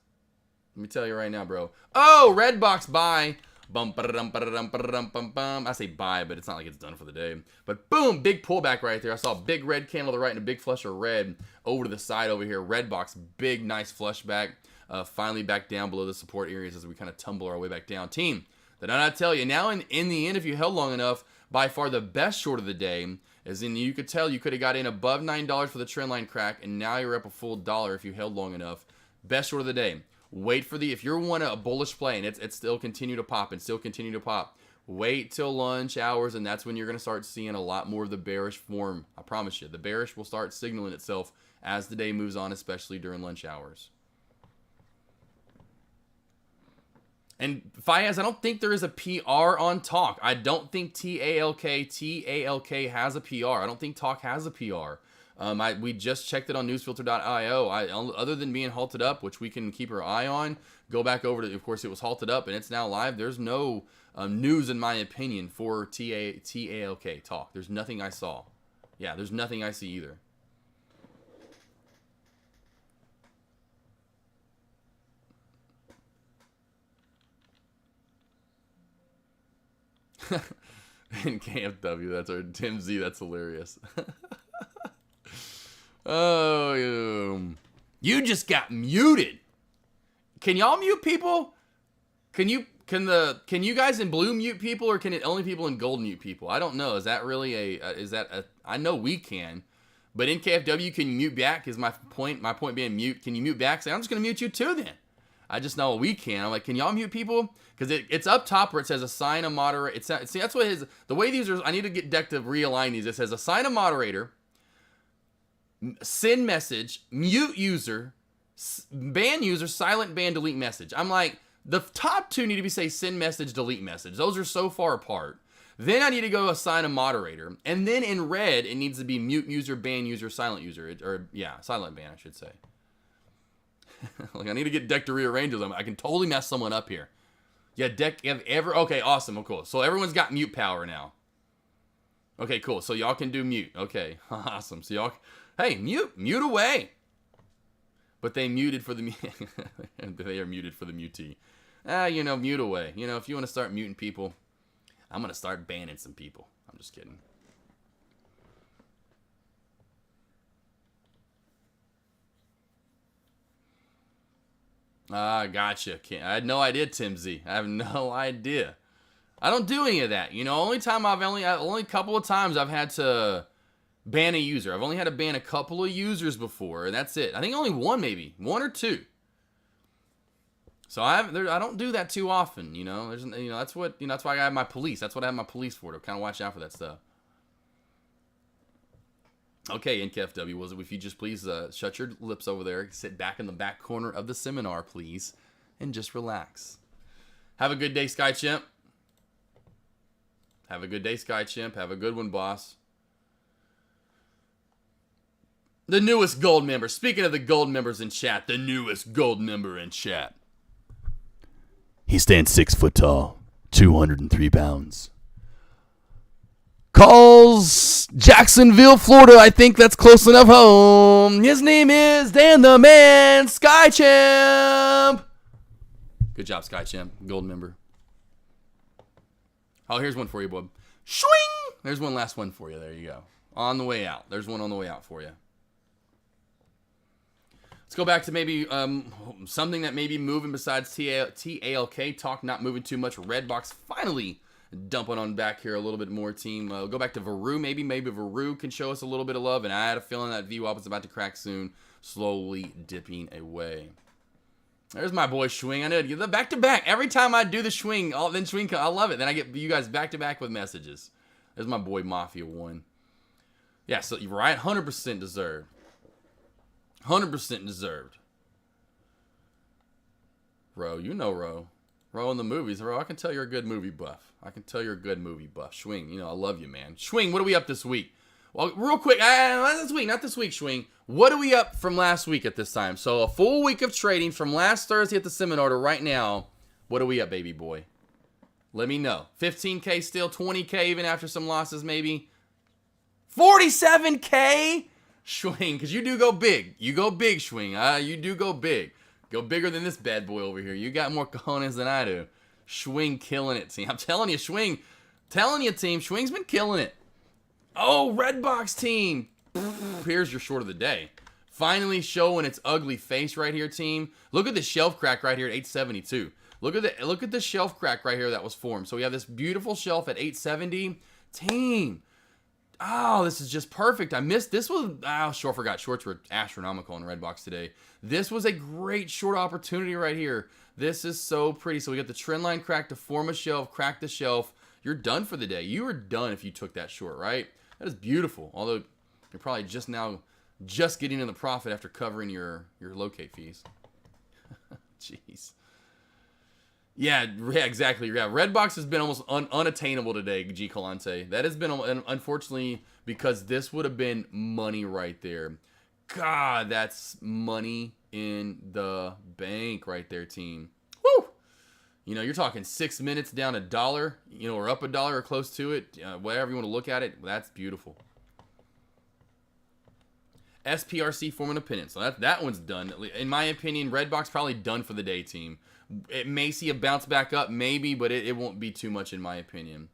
Let me tell you right now, bro. Oh, Redbox, bye. Bum, ba-da-dum, ba-da-dum, ba-da-dum, bum, bum. I say bye, but it's not like it's done for the day. But boom, big pullback right there. I saw a big red candle to the right and a big flush of red over to the side over here. Redbox, big, nice flush back. Finally back down below the support areas as we kind of tumble our way back down. Team, did I not tell you? Now, in the end, if you held long enough, by far the best short of the day, as in you could tell you could have got in above $9 for the trend line crack, and now you're up a full $1 if you held long enough. Best short of the day. Wait for if you're one a bullish play and it's still continue to pop and still continue to pop, wait till lunch hours, and that's when you're going to start seeing a lot more of the bearish form. I promise you, the bearish will start signaling itself as the day moves on, especially during lunch hours. And Fayez, I don't think there is a PR on Talk. I don't think TALK has a PR. I don't think Talk has a PR. We just checked it on newsfilter.io. Other than being halted up, which we can keep our eye on, go back over to, of course, it was halted up and it's now live. There's no news, in my opinion, for TALK Talk. There's nothing I saw. Yeah, there's nothing I see either. In KFW, that's our Tim Z. That's hilarious. Oh, you just got muted. Can y'all mute people? Can you guys in blue mute people, or can it only people in gold mute people? I don't know. Is that really I know we can, but in KFW, can you mute back? Is my point. My point being mute. Can you mute back? Say, I'm just gonna mute you too then. I just know we can. I'm like, can y'all mute people? Because it's up top where it says assign a moderator. See, that's what the way these are. I need to get Deck to realign these. It says assign a moderator, send message, mute user, ban user, silent ban, delete message. I'm like, the top two need to be say send message, delete message. Those are so far apart. Then I need to go assign a moderator. And then in red, it needs to be mute user, ban user, silent user. Silent ban, I should say. Like, I need to get Deck to rearrange them. I can totally mess someone up here. Yeah, Deck, okay, awesome, cool. So everyone's got mute power now. Okay, cool. So y'all can do mute. Okay, awesome. So y'all, hey, mute away. But they muted for the they are muted for the mutee. Mute away. If you want to start muting people, I'm gonna start banning some people. I'm just kidding. Gotcha. I had no idea, Tim Z. I have no idea. I don't do any of that. Only couple of times I've had to ban a user. I've only had to ban a couple of users before, and that's it. I think only one, maybe. One or two. So I don't do that too often, you know. That's what, that's why I have my police. That's what I have my police for, to kind of watch out for that stuff. Okay, NKFW, was it? If you just please shut your lips over there, sit back in the back corner of the seminar, please, and just relax. Have a good day, Sky Chimp. Have a good day, Sky Chimp. Have a good one, boss. The newest gold member. Speaking of the gold members in chat, the newest gold member in chat. He stands 6 foot tall, 203 pounds. Calls Jacksonville, Florida. I think that's close enough home. His name is Dan the Man Sky Champ. Good job, Sky Champ. Gold member. Oh, here's one for you, bub. Swing! There's one last one for you. There you go. On the way out. There's one on the way out for you. Let's go back to maybe something that may be moving besides TALK talk, not moving too much. Redbox finally dumping on back here a little bit more, team. Go back to Varu, maybe Varu can show us a little bit of love, and I had a feeling that VWAP was about to crack soon, slowly dipping away. There's my boy Schwing. I know the back-to-back. Every time I do the Schwing, then Schwing, I love it. Then I get you guys back-to-back with messages. There's my boy Mafia 1. Yeah, so you're right, 100% deserved. 100% deserved. Ro, you know Ro. Ro in the movies. Ro, I can tell you're a good movie buff. Schwing, I love you, man. Schwing, what are we up this week? Well, real quick, not this week, Schwing. What are we up from last week at this time? So a full week of trading from last Thursday at the seminar to right now. What are we up, baby boy? Let me know. 15K still, 20K even after some losses maybe. 47K? Schwing, because you do go big. You go big, Schwing. You do go big. Go bigger than this bad boy over here. You got more cojones than I do. Schwing killing it, team. I'm telling you, Schwing. Telling you, team. Schwing's been killing it. Oh, Redbox team. Here's your short of the day. Finally showing its ugly face right here, team. Look at the shelf crack right here at 872. Look at the shelf crack right here that was formed. So we have this beautiful shelf at 870. Team. Oh, this is just perfect. I missed this. Forgot shorts were astronomical in Redbox today. This was a great short opportunity right here. This is so pretty. So we got the trend line crack to form a shelf, crack the shelf. You're done for the day. You are done if you took that short, right? That is beautiful. Although you're probably just getting in the profit after covering your locate fees. Jeez. Yeah, exactly. Yeah, Redbox has been almost unattainable today, G. Calante. That has been, unfortunately, because this would have been money right there. God, that's money in the bank right there, team. Woo! You're talking 6 minutes down $1, or up $1 or close to it. Whatever you want to look at it, that's beautiful. SPRC forming a pennant. So that one's done. In my opinion, Redbox probably done for the day, team. It may see a bounce back up, maybe, but it won't be too much in my opinion.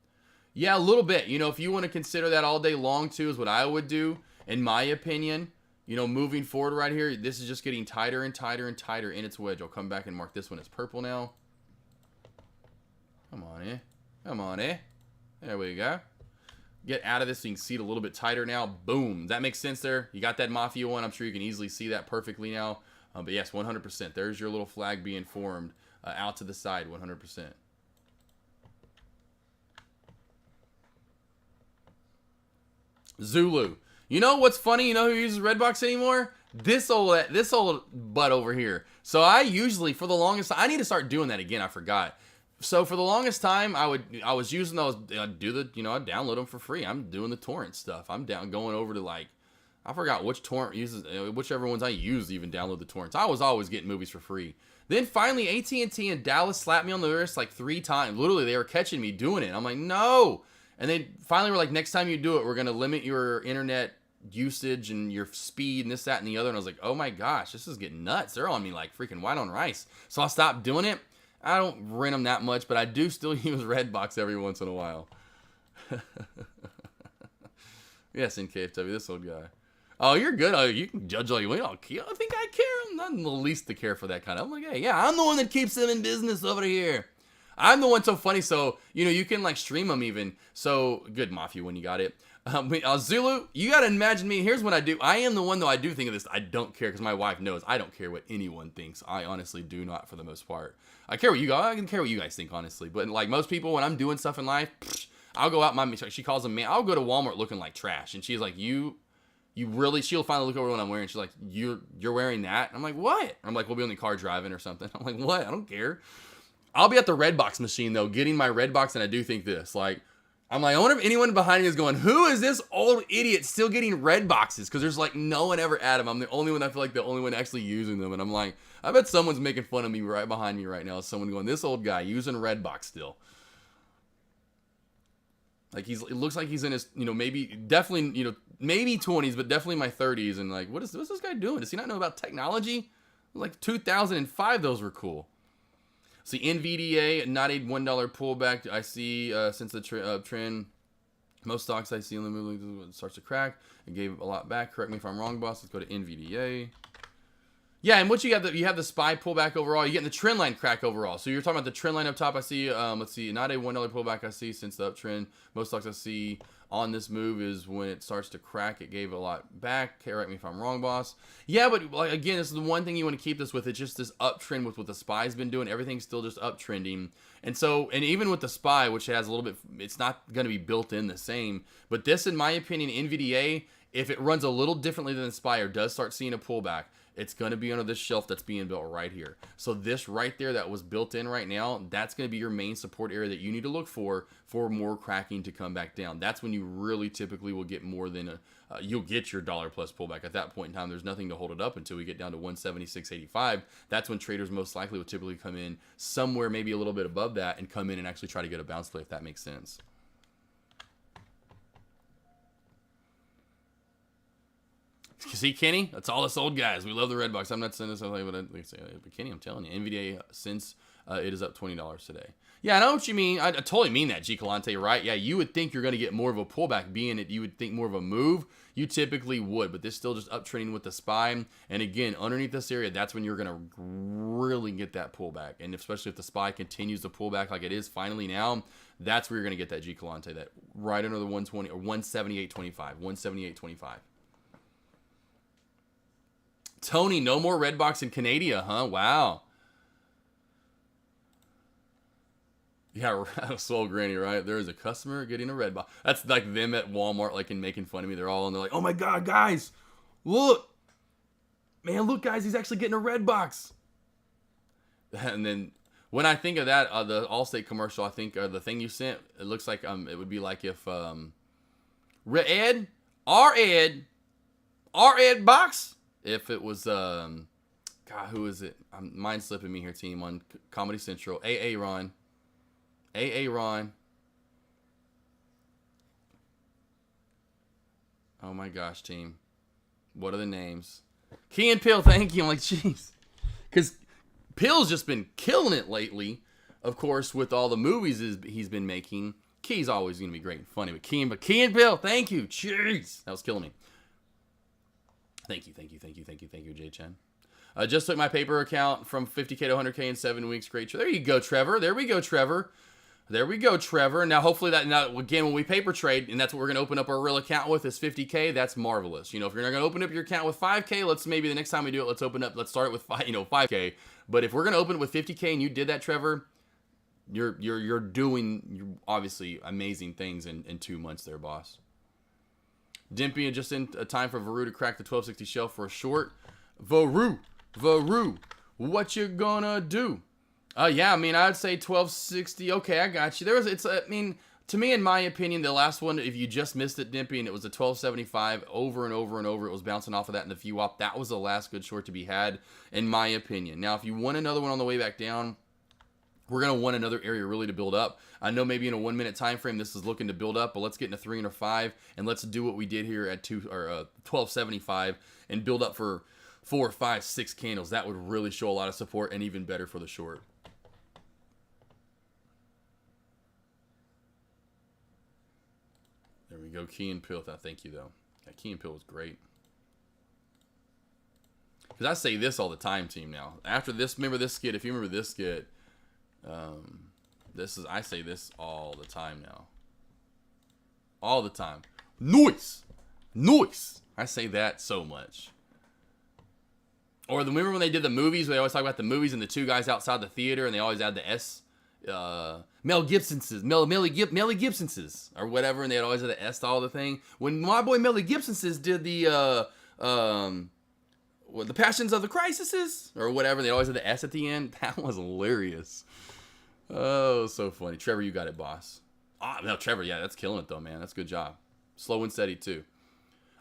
Yeah, a little bit. If you want to consider that all day long too is what I would do, in my opinion. Moving forward right here, this is just getting tighter and tighter and tighter in its wedge. I'll come back and mark this one as purple now. Come on, eh? There we go. Get out of this so you can see it a little bit tighter now. Boom. That makes sense there. You got that Mafia one. I'm sure you can easily see that perfectly now. But yes, 100%. There's your little flag being formed out to the side, 100%. Zulu. You know what's funny? You know who uses Redbox anymore? This old butt over here. So I usually, for the longest time, I need to start doing that again. I forgot. So for the longest time, I was using those. I'd download them for free. I'm doing the torrent stuff. I'm going over to I forgot which torrent uses, whichever ones I use even download the torrents. I was always getting movies for free. Then finally, AT&T in Dallas slapped me on the wrist 3 times. Literally, they were catching me doing it. I'm like, no. And they finally were like, next time you do it, we're going to limit your internet usage and your speed and this, that, and the other. And I was like, oh my gosh, this is getting nuts. They're on me like freaking white on rice. So I stopped doing it. I don't rent them that much, but I do still use Redbox every once in a while. Yes, NKFW, this old guy. Oh, you're good. Oh, you can judge all you want. I don't think I care. I'm not in the least to care for that kind of. I'm like, hey, yeah, I'm the one that keeps them in business over here. I'm the one so funny. So, you can stream them even. So, good, Mafia, when you got it. Zulu, you gotta imagine me. Here's what I do. I am the one, though, I do think of this. I don't care because my wife knows. I don't care what anyone thinks. I honestly do not, for the most part. I care what you guys. I can care what you guys think, honestly. But like most people, when I'm doing stuff in life, I'll go out. She calls them man. I'll go to Walmart looking like trash, and she's like, you really? She'll finally look over what I'm wearing. She's like, you're wearing that? I'm like, what? I'm like, we'll be in the car driving or something. I'm like, what? I don't care. I'll be at the Redbox machine though, getting my Redbox, and I do think this like. I'm like, I wonder if anyone behind me is going, who is this old idiot still getting red boxes? Because there's like no one ever at them. I'm the only one, I feel like the only one actually using them. And I'm like, I bet someone's making fun of me right behind me right now. Someone going, this old guy using Redbox still. Like it looks like he's in his, definitely, maybe 20s, but definitely my 30s. And like, what's this guy doing? Does he not know about technology? Like 2005, those were cool. See, NVDA, not a $1 pullback. I see since the trend, most stocks I see on the move starts to crack. It gave a lot back. Correct me if I'm wrong, boss. Let's go to NVDA. Yeah, and what you have the SPY pullback overall. You're getting the trend line crack overall. So you're talking about the trend line up top. I see, let's see, not a $1 pullback I see since the uptrend. Most stocks I see on this move is when it starts to crack. It gave a lot back. Correct me if I'm wrong, boss. Yeah, but like again, this is the one thing you want to keep this with. It's just this uptrend with what the SPY's been doing. Everything's still just uptrending. And so, and even with the SPY, which has a little bit, it's not going to be built in the same. But this, in my opinion, NVDA, if it runs a little differently than the SPY or does start seeing a pullback, it's going to be under this shelf that's being built right here. So this right there that was built in right now, that's going to be your main support area that you need to look for more cracking to come back down. That's when you really typically will get more than you'll get your dollar plus pullback. At that point in time, there's nothing to hold it up until we get down to 176.85. That's when traders most likely will typically come in somewhere maybe a little bit above that and come in and actually try to get a bounce play, if that makes sense. See, Kenny, that's all us old guys. We love the Redbox. I'm not saying this, but Kenny, I'm telling you, NVDA since it is up $20 today. Yeah, I know what you mean. I totally mean that, G. Calante, right? Yeah, you would think you're going to get more of a pullback, being it you would think more of a move. You typically would, but this still just uptrending with the SPY. And again, underneath this area, that's when you're going to really get that pullback. And especially if the SPY continues to pull back like it is finally now, that's where you're going to get that G. Calante, that right under the 120 or 178.25, 178.25. Tony, no more Redbox in Canada, huh? Wow. Yeah, Soul Granny, right? There is a customer getting a Redbox. That's like them at Walmart, like, and making fun of me. They're all, and they're like, oh my God, guys, look. Man, look, guys, he's actually getting a Redbox. And then when I think of that, the Allstate commercial, I think the thing you sent, it looks like it would be like if our Ed Box. If it was, God, who is it? Mind slipping me here, team, on Comedy Central. AA Ron. Oh my gosh, team. What are the names? Key and Pill, thank you. I'm like, jeez. Because Pill's just been killing it lately. Of course, with all the movies he's been making. Key's always going to be great and funny. But Key and Pill, thank you. Jeez. That was killing me. Thank you, Jay Chen. Just took my paper account from 50K to 100K in 7 weeks. Great. There you go, Trevor. There we go, Trevor. Now, hopefully again, when we paper trade, and that's what we're going to open up our real account with is 50K, that's marvelous. If you're not going to open up your account with 5K, let's maybe the next time we do it, let's start it with 5K. But if we're going to open it with 50K and you did that, Trevor, you're doing obviously amazing things in 2 months there, boss. Dimpy, just in time for Varu to crack the 1260 shelf for a short. Varu, what you gonna do? Yeah, I mean, I'd say 1260. Okay, I got you. To me, in my opinion, the last one, if you just missed it, Dimpy, and it was a 1275 over and over and over, it was bouncing off of that in the VWAP. That was the last good short to be had, in my opinion. Now, if you want another one on the way back down, we're going to want another area really to build up. I know maybe in a 1 minute time frame this is looking to build up, but let's get in a 3 and a 5, and let's do what we did here at 1275 and build up for 4, 5, 6 candles. That would really show a lot of support and even better for the short. There we go, Key and Pill. Thank you, though. That Key and Pill was great. Because I say this all the time, team, now. After this, remember this skit. If you remember this skit, I say this all the time now. All the time. Noise. Noise. I say that so much. Or remember when they did the movies? They always talk about the movies and the two guys outside the theater, and they always add the S. Mel Gibson's, Melly Gibson's, or whatever, and they always had the S to all the thing. When my boy Melly Gibson's did the Passions of the Crises, or whatever, they always had the S at the end. That was hilarious. Oh, so funny. Trevor, you got it, boss. No, Trevor, yeah, that's killing it though, man. That's a good job. Slow and steady too.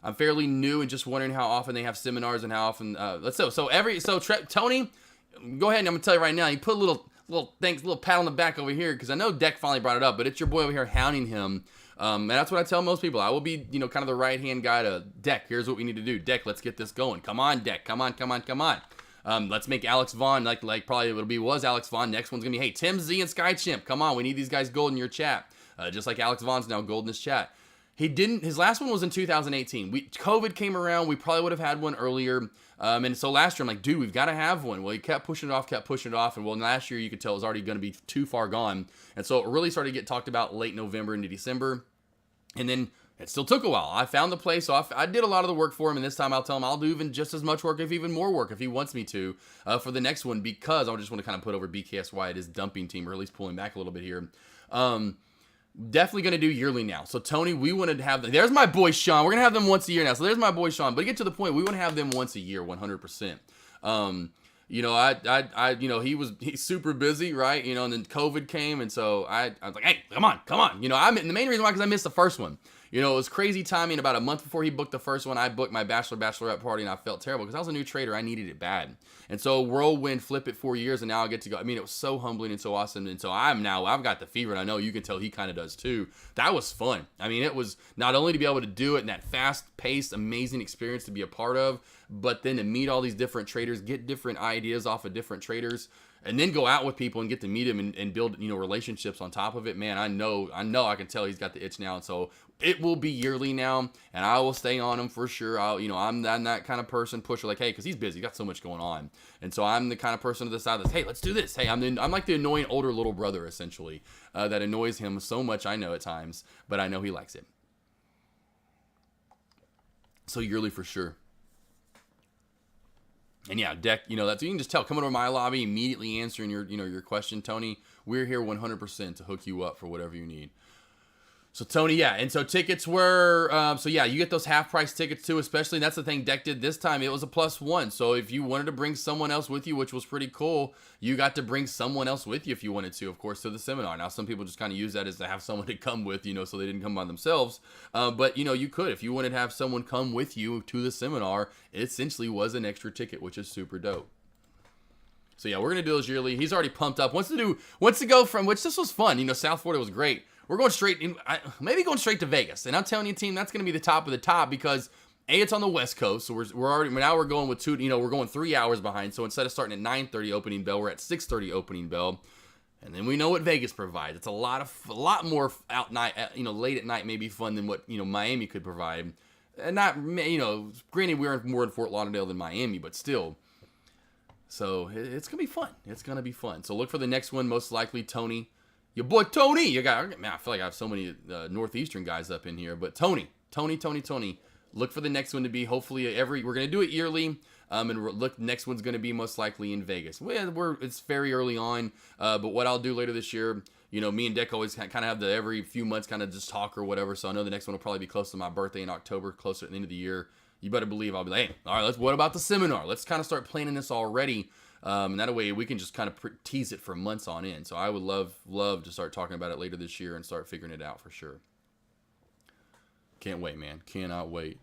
I'm fairly new and just wondering how often they have seminars and how often. Tony, go ahead and I'm gonna tell you right now. You put a little pat on the back over here because I know Deck finally brought it up, but it's your boy over here hounding him. And that's what I tell most people. I will be, kind of the right hand guy to Deck. Here's what we need to do. Deck, let's get this going. Come on, Deck. Come on. Let's make Alex Vaughn like probably was Alex Vaughn. Next one's gonna be, hey, Tim Z and Sky Chimp. Come on, we need these guys gold in your chat. Just like Alex Vaughn's now gold in his chat. His last one was in 2018. COVID came around. We probably would have had one earlier. And so last year, I'm like, dude, we've got to have one. Well, he kept pushing it off. And well, last year, you could tell it was already going to be too far gone. And so it really started to get talked about late November into December. And then it still took a while. I found the place. So I did a lot of the work for him. And this time I'll tell him I'll do even just as much work, if even more work, if he wants me to, for the next one, because I just want to kind of put over BKSY at his dumping team, or at least pulling back a little bit here. Definitely going to do yearly now. So, Tony, we wanted to have them. There's my boy, Sean. We're going to have them once a year now. So, there's my boy, Sean. But to get to the point, we want to have them once a year, 100%. He's super busy, right? And then COVID came. And so, I was like, hey, come on. The main reason why, because I missed the first one. It was crazy timing. About a month before he booked the first one, I booked my bachelorette party, and I felt terrible because I was a new trader. I needed it bad. And so whirlwind, flip it 4 years, and now I get to go. I mean, it was so humbling and so awesome. And so I've got the fever, and I know you can tell he kind of does too. That was fun. I mean, it was not only to be able to do it in that fast-paced, amazing experience to be a part of, but then to meet all these different traders, get different ideas off of different traders, and then go out with people and get to meet them and build, relationships on top of it. Man, I know I can tell he's got the itch now. And so it will be yearly now, and I will stay on him for sure. I'm that kind of person, pusher, like, hey, because he's busy, got so much going on. And so I'm the kind of person to the side that's, hey, let's do this. Hey, I'm like the annoying older little brother, essentially, that annoys him so much, I know at times, but I know he likes it. So yearly for sure. And yeah, Deck, that's, you can just tell, coming over my lobby, immediately answering your question, Tony. We're here 100% to hook you up for whatever you need. So, Tony, yeah, and so tickets were, you get those half-price tickets too, especially, and that's the thing Deck did this time, it was a +1, so if you wanted to bring someone else with you, which was pretty cool, you got to bring someone else with you if you wanted to, of course, to the seminar. Now, some people just kind of use that as to have someone to come with, so they didn't come by themselves, but, you could, if you wanted to have someone come with you to the seminar, it essentially was an extra ticket, which is super dope. So, yeah, we're going to do those yearly. He's already pumped up, wants to go from, which this was fun, South Florida was great. We're going straight to Vegas. And I'm telling you, team, that's going to be the top of the top because A, it's on the West Coast. So we're going with we're going 3 hours behind. So instead of starting at 9:30 opening bell, we're at 6:30 opening bell. And then we know what Vegas provides. It's a lot more out night, late at night maybe fun than what, Miami could provide. And not, granted we're more in Fort Lauderdale than Miami, but still. So it's going to be fun. It's going to be fun. So look for the next one, most likely Tony. Your boy Tony, I feel like I have so many Northeastern guys up in here, but Tony, look for the next one to be hopefully we're going to do it yearly, and next one's going to be most likely in Vegas. It's very early on, but what I'll do later this year, me and Deck always kind of have every few months kind of just talk or whatever, so I know the next one will probably be close to my birthday in October, closer to the end of the year. You better believe I'll be like, hey, all right, what about the seminar? Let's kind of start planning this already. And that way we can just kind of tease it for months on end. So I would love to start talking about it later this year and start figuring it out for sure. Can't wait, man. Cannot wait.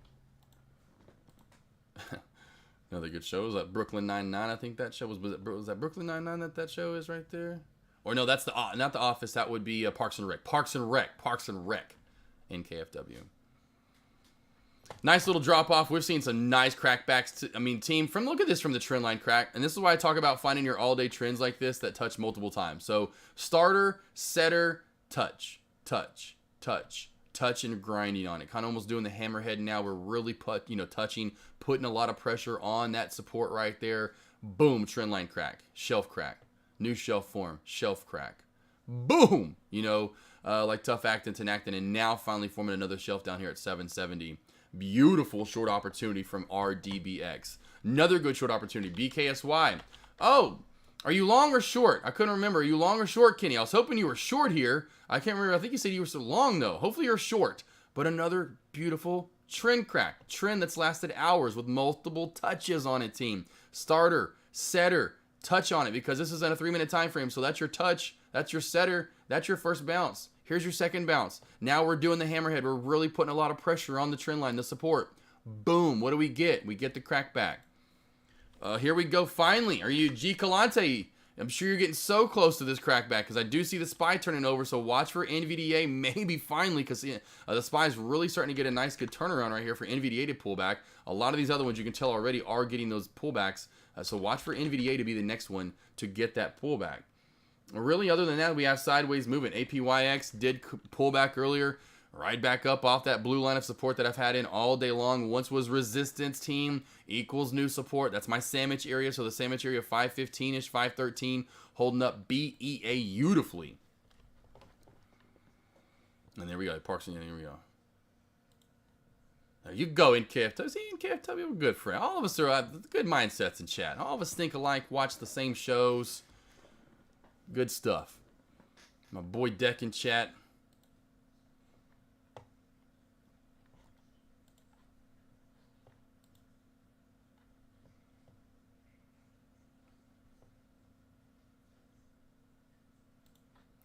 Another good show. Was that Brooklyn Nine-Nine? I think that show was that Brooklyn Nine-Nine that show is right there? Or no, that's not The Office. That would be Parks and Rec. Parks and Rec in KFW. Nice little drop off. We've seen some nice crackbacks. Team, look at this from the trend line crack. And this is why I talk about finding your all day trends like this that touch multiple times. So starter, setter, touch, and grinding on it. Kind of almost doing the hammerhead now. We're really touching, putting a lot of pressure on that support right there. Boom, trend line crack, shelf crack, new shelf form, shelf crack. Boom, like Tough Actin, Tenactin, and now finally forming another shelf down here at 770. Beautiful short opportunity from RDBX. Another good short opportunity, BKSY. Oh, are you long or short? I couldn't remember. Are you long or short, Kenny? I was hoping you were short here. I can't remember. I think you said you were so long, though. Hopefully you're short. But another beautiful trend crack. Trend that's lasted hours with multiple touches on it, team. Starter, setter, touch on it, because this is in a 3-minute time frame. So that's your touch. That's your setter. That's your first bounce. Here's your second bounce. Now we're doing the hammerhead. We're really putting a lot of pressure on the trend line, the support. Boom. What do we get? We get the crack back. Here we go. Finally, are you G. Calante? I'm sure you're getting so close to this crackback because I do see the SPY turning over. So watch for NVDA maybe finally, because the SPY is really starting to get a nice good turnaround right here for NVDA to pull back. A lot of these other ones you can tell already are getting those pullbacks. So watch for NVDA to be the next one to get that pullback. Really, other than that, we have sideways movement. APYX did pull back earlier. Right back up off that blue line of support that I've had in all day long. Once was resistance, team, equals new support. That's my sandwich area. So the sandwich area 515-ish, 513, holding up BEA beautifully. And there we go. Parks in. Here we go. There you go, in KF. See, in KF, we're good friend. All of us are good mindsets in chat. All of us think alike, watch the same shows. Good stuff. My boy Deck in chat.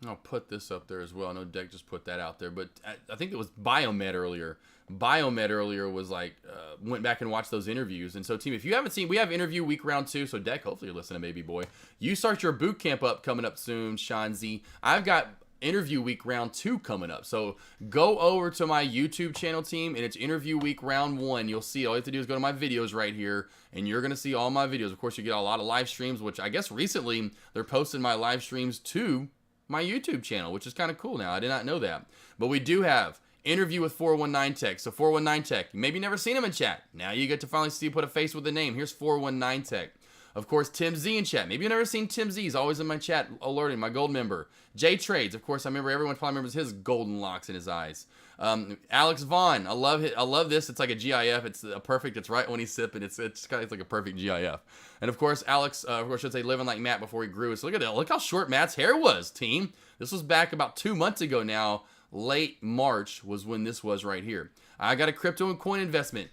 I'll put this up there as well. I know Deck just put that out there, but I think it was Biomed earlier. Biomed earlier was like, went back and watched those interviews. And so, team, if you haven't seen, we have interview week round 2. So, Deck, hopefully you're listening, baby boy. You start your boot camp up coming up soon, Sean Z. I've got interview week round 2 coming up. So, go over to my YouTube channel, team, and it's interview week round 1. You'll see, all you have to do is go to my videos right here, and you're going to see all my videos. Of course, you get a lot of live streams, which I guess recently they're posting my live streams to my YouTube channel, which is kind of cool now. I did not know that. But we do have interview with 419 Tech. So 419 Tech, you maybe never seen him in chat. Now you get to finally see, put a face with the name. Here's 419 Tech. Of course, Tim Z in chat. Maybe you've never seen Tim Z. He's always in my chat alerting, my gold member. J Trades, of course, I remember everyone probably remembers his golden locks in his eyes. Alex Vaughn, I love this. It's like a GIF. It's a perfect. It's right when he's sipping. It's like a perfect GIF. And of course, Alex, of course, should say living like Matt before he grew. So look at that. Look how short Matt's hair was, team. This was back about 2 months ago now. Late March was when this was right here. I got a crypto and coin investment.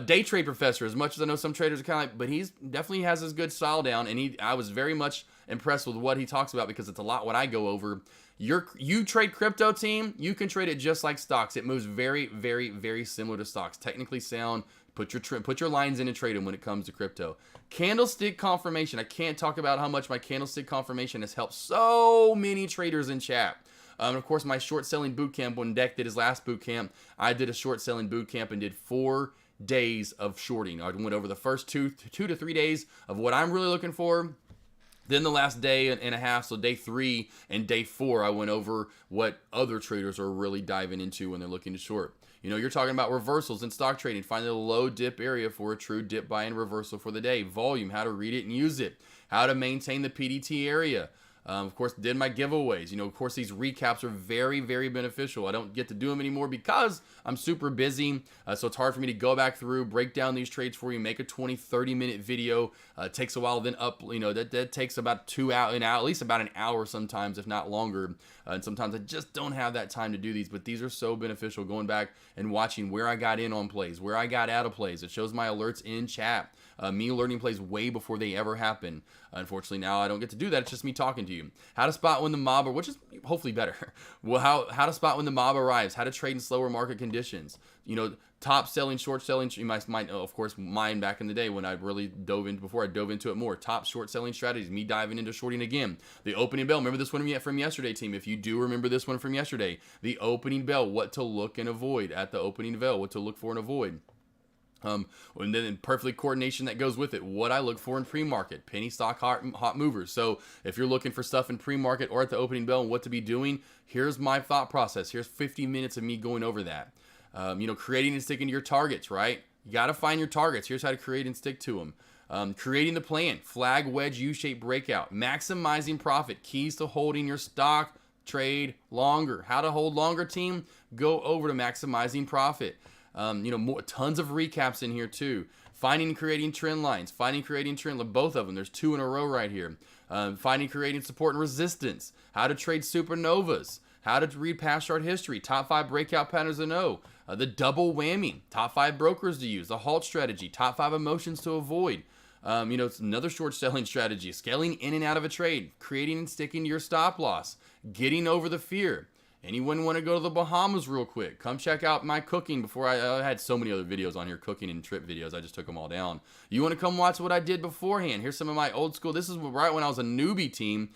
Day trade professor, as much as I know some traders are kind of like, but he's definitely has his good style down, and I was very much impressed with what he talks about, because it's a lot what I go over. You trade crypto, team, you can trade it just like stocks. It moves very, very, very similar to stocks. Technically sound. Put your lines in and trade them when it comes to crypto. Candlestick confirmation. I can't talk about how much my candlestick confirmation has helped so many traders in chat. And of course, my short selling boot camp, when Deck did his last boot camp, I did a short selling boot camp and did 4 days of shorting. I went over the first 2 to 3 days of what I'm really looking for. Then the last day and a half, so day 3 and day 4, I went over what other traders are really diving into when they're looking to short. You know, you're talking about reversals in stock trading, finding the low dip area for a true dip buy and reversal for the day. Volume, how to read it and use it. How to maintain the PDT area. Of course, did my giveaways. You know, of course, these recaps are very, very beneficial. I don't get to do them anymore because I'm super busy. So it's hard for me to go back through, break down these trades for you, make a 20, 30-minute video. It takes a while, then that takes about 2 hours, at least about an hour sometimes, if not longer. And sometimes I just don't have that time to do these, but these are so beneficial, going back and watching where I got in on plays, where I got out of plays. It shows my alerts in chat. Me learning plays way before they ever happen. Unfortunately, now I don't get to do that. It's just me talking to you. How to spot when the mob, which is hopefully better. Well, how to spot when the mob arrives. How to trade in slower market conditions. You know, top selling, short selling. You might know, of course, mine back in the day when I really dove into it more. Top short selling strategies. Me diving into shorting again. The opening bell. Remember this one from yesterday, team. If you do remember this one from yesterday, the opening bell. What to look and avoid at the opening bell. What to look for and avoid. And then perfectly coordination that goes with it. What I look for in pre-market, penny stock hot movers. So if you're looking for stuff in pre-market or at the opening bell and what to be doing, here's my thought process. Here's 50 minutes of me going over that. Creating and sticking to your targets, right? You got to find your targets. Here's how to create and stick to them. Creating the plan, flag, wedge, U-shaped breakout, maximizing profit, keys to holding your stock trade longer. How to hold longer, team? Go over to maximizing profit. Tons of recaps in here too. Finding and creating trend lines. Both of them. There's 2 in a row right here. Finding, creating support and resistance. How to trade supernovas. How to read past chart history. Top 5 breakout patterns to know. The double whammy. Top 5 brokers to use. The halt strategy. Top 5 emotions to avoid. It's another short selling strategy. Scaling in and out of a trade. Creating and sticking to your stop loss. Getting over the fear. Anyone want to go to the Bahamas real quick? Come check out my cooking before I had so many other videos on here, cooking and trip videos. I just took them all down. You want to come watch what I did beforehand? Here's some of my old school. This is right when I was a newbie team.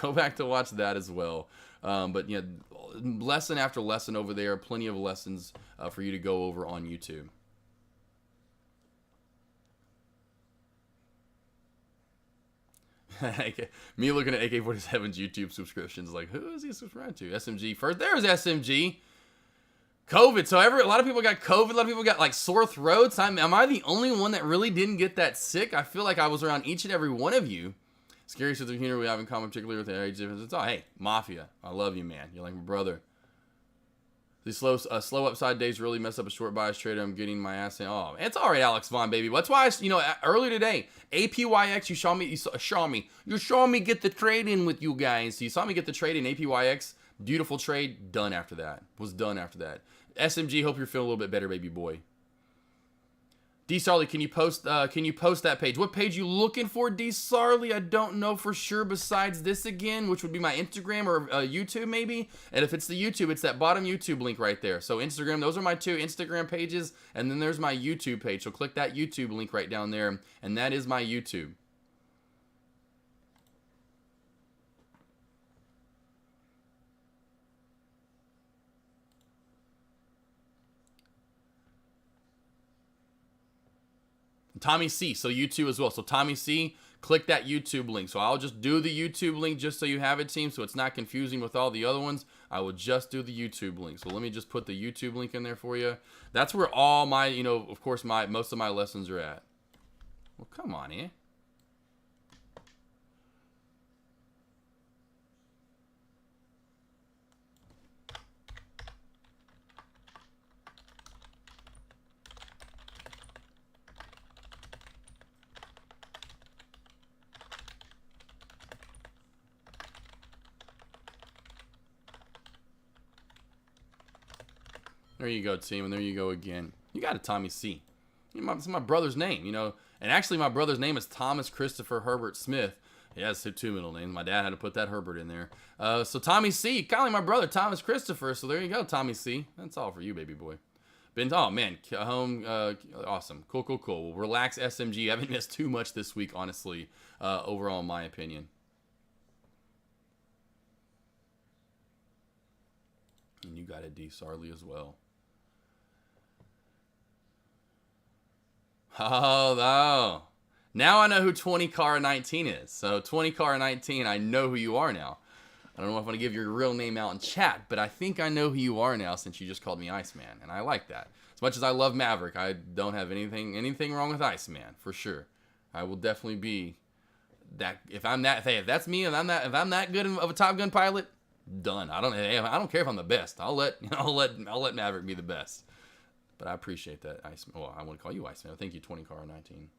Go back to watch that as well. Lesson after lesson over there. Plenty of lessons for you to go over on YouTube. Me looking at AK47's YouTube subscriptions, like, who is he subscribed to? SMG first. There's SMG. COVID. So a lot of people got COVID. A lot of people got like sore throats. Am I the only one that really didn't get that sick? I feel like I was around each and every one of you. Scary sense of humor we have in common, particularly with the age difference. It's all, hey, Mafia. I love you, man. You're like my brother. These slow upside days really mess up a short bias trader. I'm getting my ass in. Oh, it's all right, Alex Vaughn, baby. That's why, earlier today, APYX, you saw me get the trade in with you guys. You saw me get the trade in APYX. Beautiful trade. Done after that. Was done after that. SMG, hope you're feeling a little bit better, baby boy. D Sarley, can you post that page? What page you looking for, D Sarley? I don't know for sure besides this again, which would be my Instagram or YouTube maybe. And if it's the YouTube, it's that bottom YouTube link right there. So Instagram, those are my 2 Instagram pages, and then there's my YouTube page. So click that YouTube link right down there, and that is my YouTube. Tommy C, so YouTube as well. So Tommy C, click that YouTube link. So I'll just do the YouTube link just so you have it, team, so it's not confusing with all the other ones. I will just do the YouTube link. So let me just put the YouTube link in there for you. That's where all my, of course, most of my lessons are at. Well, come on, eh? There you go, team, and there you go again. You got a Tommy C. It's my brother's name, And actually, my brother's name is Thomas Christopher Herbert Smith. He has 2 middle names. My dad had to put that Herbert in there. So Tommy C, kind of like my brother, Thomas Christopher. So there you go, Tommy C. That's all for you, baby boy. Oh, man, home, awesome. Cool. Well, relax, SMG. I haven't missed too much this week, honestly, overall, in my opinion. And you got a D Sarley as well. Oh. Now I know who 20car19 is. So 20car19, I know who you are now. I don't know if I'm going to give your real name out in chat, but I think I know who you are now since you just called me Iceman, and I like that. As much as I love Maverick, I don't have anything wrong with Iceman, for sure. I will definitely be that. If that's me, if I'm that good of a Top Gun pilot, done. I don't care if I'm the best. I'll let Maverick be the best. But I appreciate that, Iceman. Well, I want to call you Iceman. Thank you, 20car19.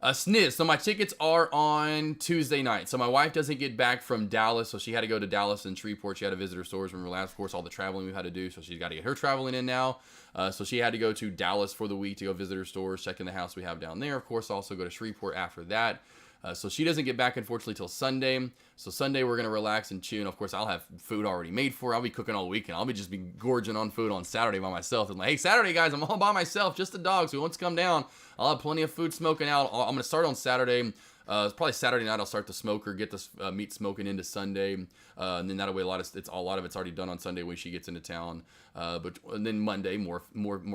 Sniz, so my tickets are on Tuesday night. So my wife doesn't get back from Dallas, so she had to go to Dallas and Shreveport. She had to visit her stores when we were last, of course, all the traveling we've had to do. So she's got to get her traveling in now. So she had to go to Dallas for the week to go visit her stores, check in the house we have down there. Of course, also go to Shreveport after that. So she doesn't get back, unfortunately, till Sunday. So Sunday, we're going to relax and chew. And, of course, I'll have food already made for her. I'll be cooking all weekend. I'll be just gorging on food on Saturday by myself. And like, hey, Saturday, guys, I'm all by myself, just the dogs. Who wants to come down? I'll have plenty of food smoking out. I'm going to start on Saturday. It's probably Saturday night I'll start the smoker, get the meat smoking into Sunday, and then that way a lot of it's already done on Sunday when she gets into town. And then Monday more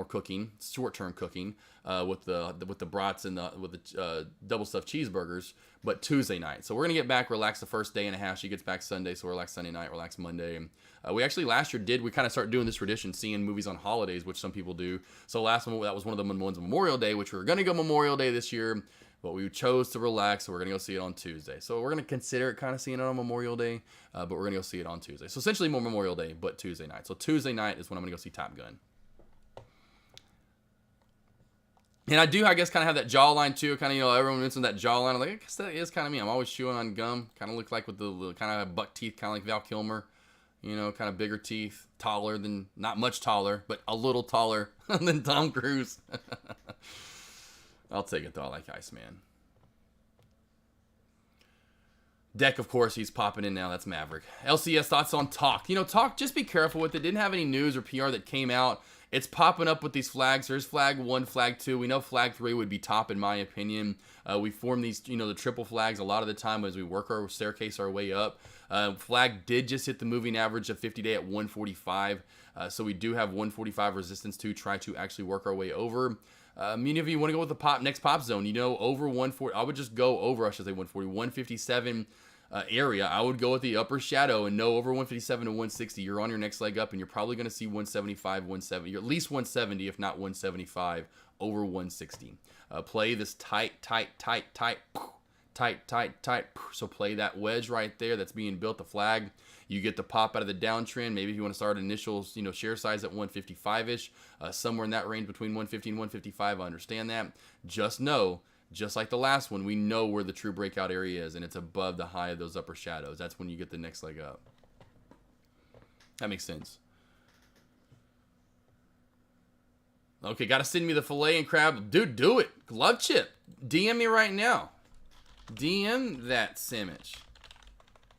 cooking, short-term cooking with the brats and with the double stuffed cheeseburgers. But Tuesday night, so we're gonna get back, relax the first day and a half. She gets back Sunday, so relax Sunday night, relax Monday. We actually last year we kind of started doing this tradition, seeing movies on holidays, which some people do. So last one, that was one of the ones Memorial Day, which we're gonna go Memorial Day this year. But we chose to relax, so we're going to go see it on Tuesday. So we're going to consider it kind of seeing it on Memorial Day, but we're going to go see it on Tuesday. So essentially more Memorial Day, but Tuesday night. So Tuesday night is when I'm going to go see Top Gun. And I do, I guess, kind of have that jawline too. Kind of, you know, everyone mentioned that jawline. I'm like, I guess that is kind of me. I'm always chewing on gum. Kind of look like with the kind of buck teeth, kind of like Val Kilmer. You know, kind of bigger teeth, taller than, not much taller, but a little taller than Tom Cruise. I'll take it though. I like Iceman. Deck, of course, he's popping in now. That's Maverick. LCS thoughts on Talk. You know, Talk, just be careful with it. Didn't have any news or PR that came out. It's popping up with these flags. There's flag 1, flag 2. We know flag 3 would be top in my opinion. We form these, you know, the triple flags a lot of the time as we work our staircase our way up. Flag did just hit the moving average of 50 day at 145. So we do have 145 resistance to try to actually work our way over. Many of you want to go with the next pop zone, you know, over 140. I would just go over, I should say 140, 157 area. I would go with the upper shadow and no over 157 to 160. You're on your next leg up, and you're probably going to see 175, 170. You're at least 170, if not 175, over 160. Play this tight. So play that wedge right there that's being built, the flag. You get the pop out of the downtrend. Maybe if you want to start initial, you know, share size at 155-ish, somewhere in that range between 150 and 155. I understand that. Just know, just like the last one, we know where the true breakout area is, and it's above the high of those upper shadows. That's when you get the next leg up. That makes sense. Okay, got to send me the filet and crab. Dude, do it. Glove chip. DM me right now. DM that sandwich.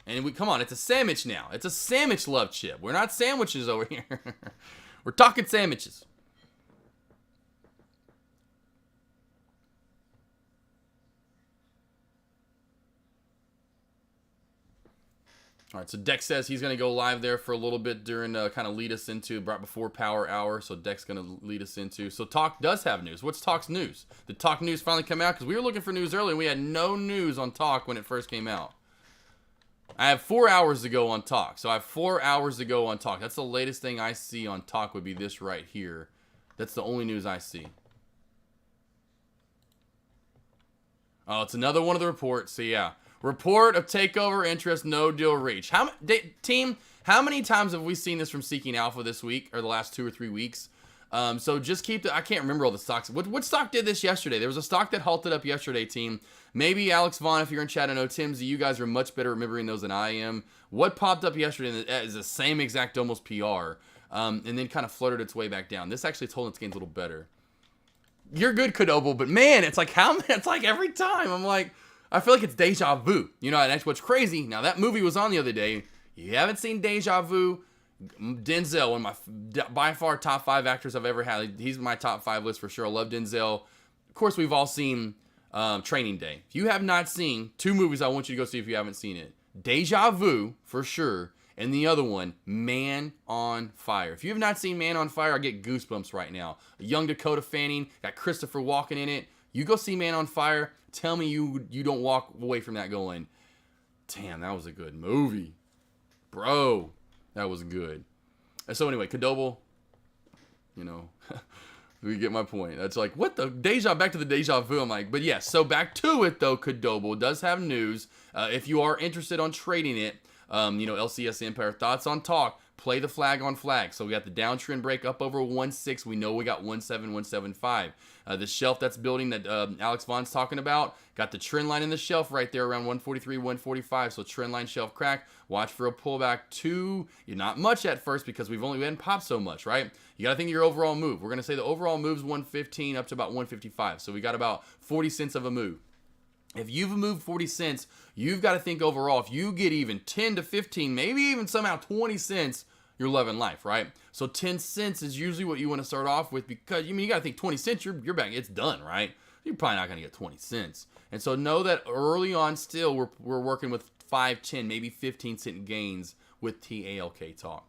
And we come on, it's a sandwich now. It's a sandwich love chip. We're not sandwiches over here. We're talking sandwiches. All right, so Dex says he's going to go live there for a little bit during, kind of lead us into, right before Power Hour. So Dex going to lead us into. So Talk does have news. What's Talk's news? Did Talk news finally come out? Because we were looking for news earlier, and we had no news on Talk when it first came out. I have 4 hours to go on Talk. So I have 4 hours to go on Talk. That's the latest thing I see on Talk would be this right here. That's the only news I see. Oh, it's another one of the reports. So yeah. Report of takeover interest, no deal reach. Team, how many times have we seen this from Seeking Alpha this week, or the last 2 or 3 weeks? So just keep I can't remember all the stocks. What stock did this yesterday? There was a stock that halted up yesterday, team. Maybe Alex Vaughn, if you're in chat, I know Timsy, you guys are much better remembering those than I am. What popped up yesterday is the same exact almost PR, and then kind of flirted its way back down. This actually is holding its gains a little better. You're good, Kodobo, but man, it's like it's like every time I'm like, I feel like it's deja vu. You know, and that's what's crazy. Now, that movie was on the other day. You haven't seen Deja Vu? Denzel, one of my, by far, top 5 actors I've ever had. He's in my top 5 list for sure. I love Denzel. Of course, we've all seen Training Day. If you have not seen 2 movies, I want you to go see if you haven't seen it. Deja Vu, for sure. And the other one, Man on Fire. If you have not seen Man on Fire, I get goosebumps right now. A young Dakota Fanning, got Christopher Walken in it. You go see Man on Fire. Tell me you don't walk away from that going, damn, that was a good movie. Bro, that was good. And so anyway, Kodobo, you know, we get my point. That's like, what the back to the deja vu. I'm like, but yes, so back to it though, Kodobo does have news. If you are interested on trading it, you know, LCS Empire, thoughts on Talk, play the flag on flag. So we got the downtrend break up over 1.6. We know we got 1.7, 1.75. The shelf that's building that Alex Vaughn's talking about, got the trend line in the shelf right there around 143, 145. So trend line shelf crack. Watch for a pullback to, not much at first because we hadn't popped so much, right? You got to think of your overall move. We're going to say the overall move's 115 up to about 155. So we got about 40 cents of a move. If you've moved 40 cents, you've got to think overall, if you get even 10 to 15, maybe even somehow 20 cents, you're loving life, right? So 10 cents is usually what you want to start off with because, you got to think 20 cents, you're back, it's done, right? You're probably not going to get 20 cents. And so know that early on still, we're working with 5, 10, maybe 15 cent gains with TALK Talk.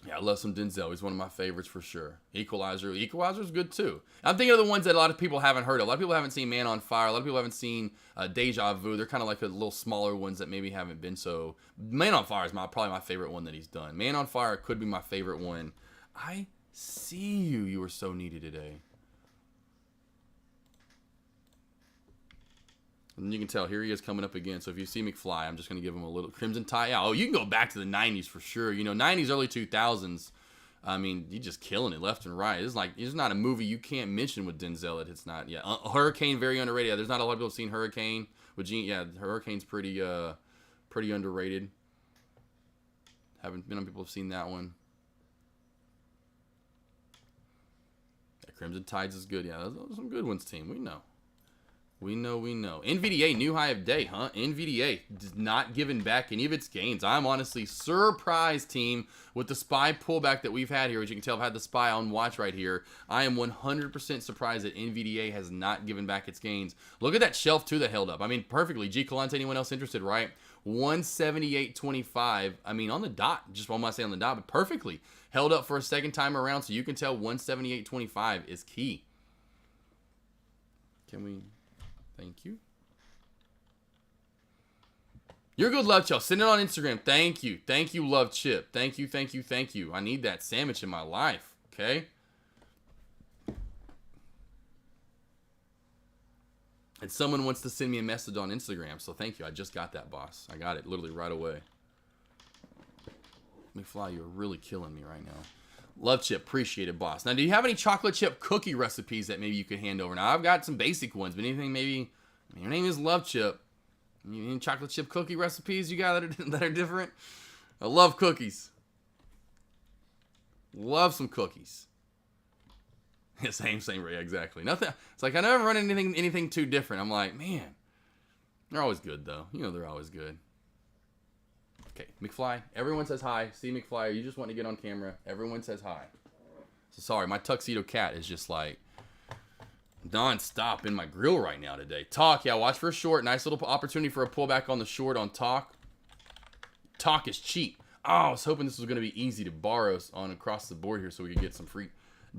Yeah, I love some Denzel. He's one of my favorites for sure. Equalizer's good too. I'm thinking of the ones that a lot of people haven't heard of. A lot of people haven't seen Man on Fire. A lot of people haven't seen Deja Vu. They're kind of like the little smaller ones that maybe haven't been so. Man on Fire is probably my favorite one that he's done. Man on Fire could be my favorite one. I See you. You were so needy today. And you can tell, here he is coming up again. So if you see McFly, I'm just going to give him a little Crimson Tide. Yeah, oh, you can go back to the 90s for sure. You know, 90s, early 2000s. I mean, you're just killing it left and right. It's like, it's not a movie you can't mention with Denzel. It's not, yeah. Hurricane, very underrated. Yeah, there's not a lot of people who've seen Hurricane. With Gene, yeah, Hurricane's pretty underrated. Haven't been on people have seen that one. Yeah, Crimson Tides is good. Yeah, those are some good ones, team. We know. We know. NVDA, new high of day, huh? NVDA not giving back any of its gains. I'm honestly surprised, team, with the SPY pullback that we've had here. As you can tell, I've had the SPY on watch right here. I am 100% surprised that NVDA has not given back its gains. Look at that shelf, too, that held up. I mean, perfectly. G. Calante, anyone else interested, right? 178.25. I mean, on the dot. Just one might say on the dot, but perfectly. Held up for a second time around, so you can tell 178.25 is key. Can we... Thank you. You're good, Love Chip. Send it on Instagram. Thank you. Thank you, Love Chip. Thank you. I need that sandwich in my life. Okay? And someone wants to send me a message on Instagram. So thank you. I just got that, boss. I got it literally right away. McFly, you're really killing me right now. Love Chip, appreciate it, boss. Now, do you have any chocolate chip cookie recipes that maybe you could hand over? Now, I've got some basic ones, but anything maybe... I mean, your name is Love Chip. Any chocolate chip cookie recipes you got that are different? I love cookies. Love some cookies. Yeah, same, Ray, exactly. Nothing. It's like I never run anything too different. I'm like, man, they're always good, though. You know they're always good. Okay, McFly. Everyone says hi. See McFly. Are you just want to get on camera? Everyone says hi. So sorry, my tuxedo cat is just like non-stop in my grill right now today. Talk, yeah, watch for a short. Nice little opportunity for a pullback on the short on Talk. Talk is cheap. Oh, I was hoping this was going to be easy to borrow on across the board here so we could get some free.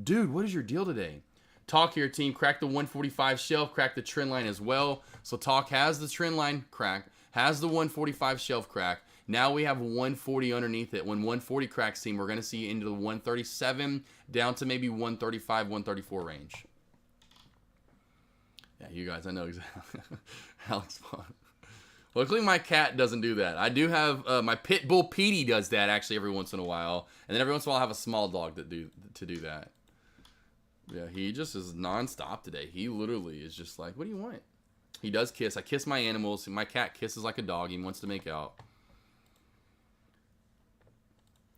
Dude, what is your deal today? Talk here, team. Crack the 145 shelf. Crack the trend line as well. So Talk has the trend line crack. Has the 145 shelf crack. Now we have 140 underneath it. When 140 cracks, team, we're going to see into the 137 down to maybe 135, 134 range. Yeah, you guys, I know exactly. Alex Bond. Luckily, my cat doesn't do that. I do have my pit bull Petey does that actually every once in a while, and then every once in a while I have a small dog that do that. Yeah, he just is nonstop today. He literally is just like, what do you want? He does kiss. I kiss my animals. My cat kisses like a dog. He wants to make out.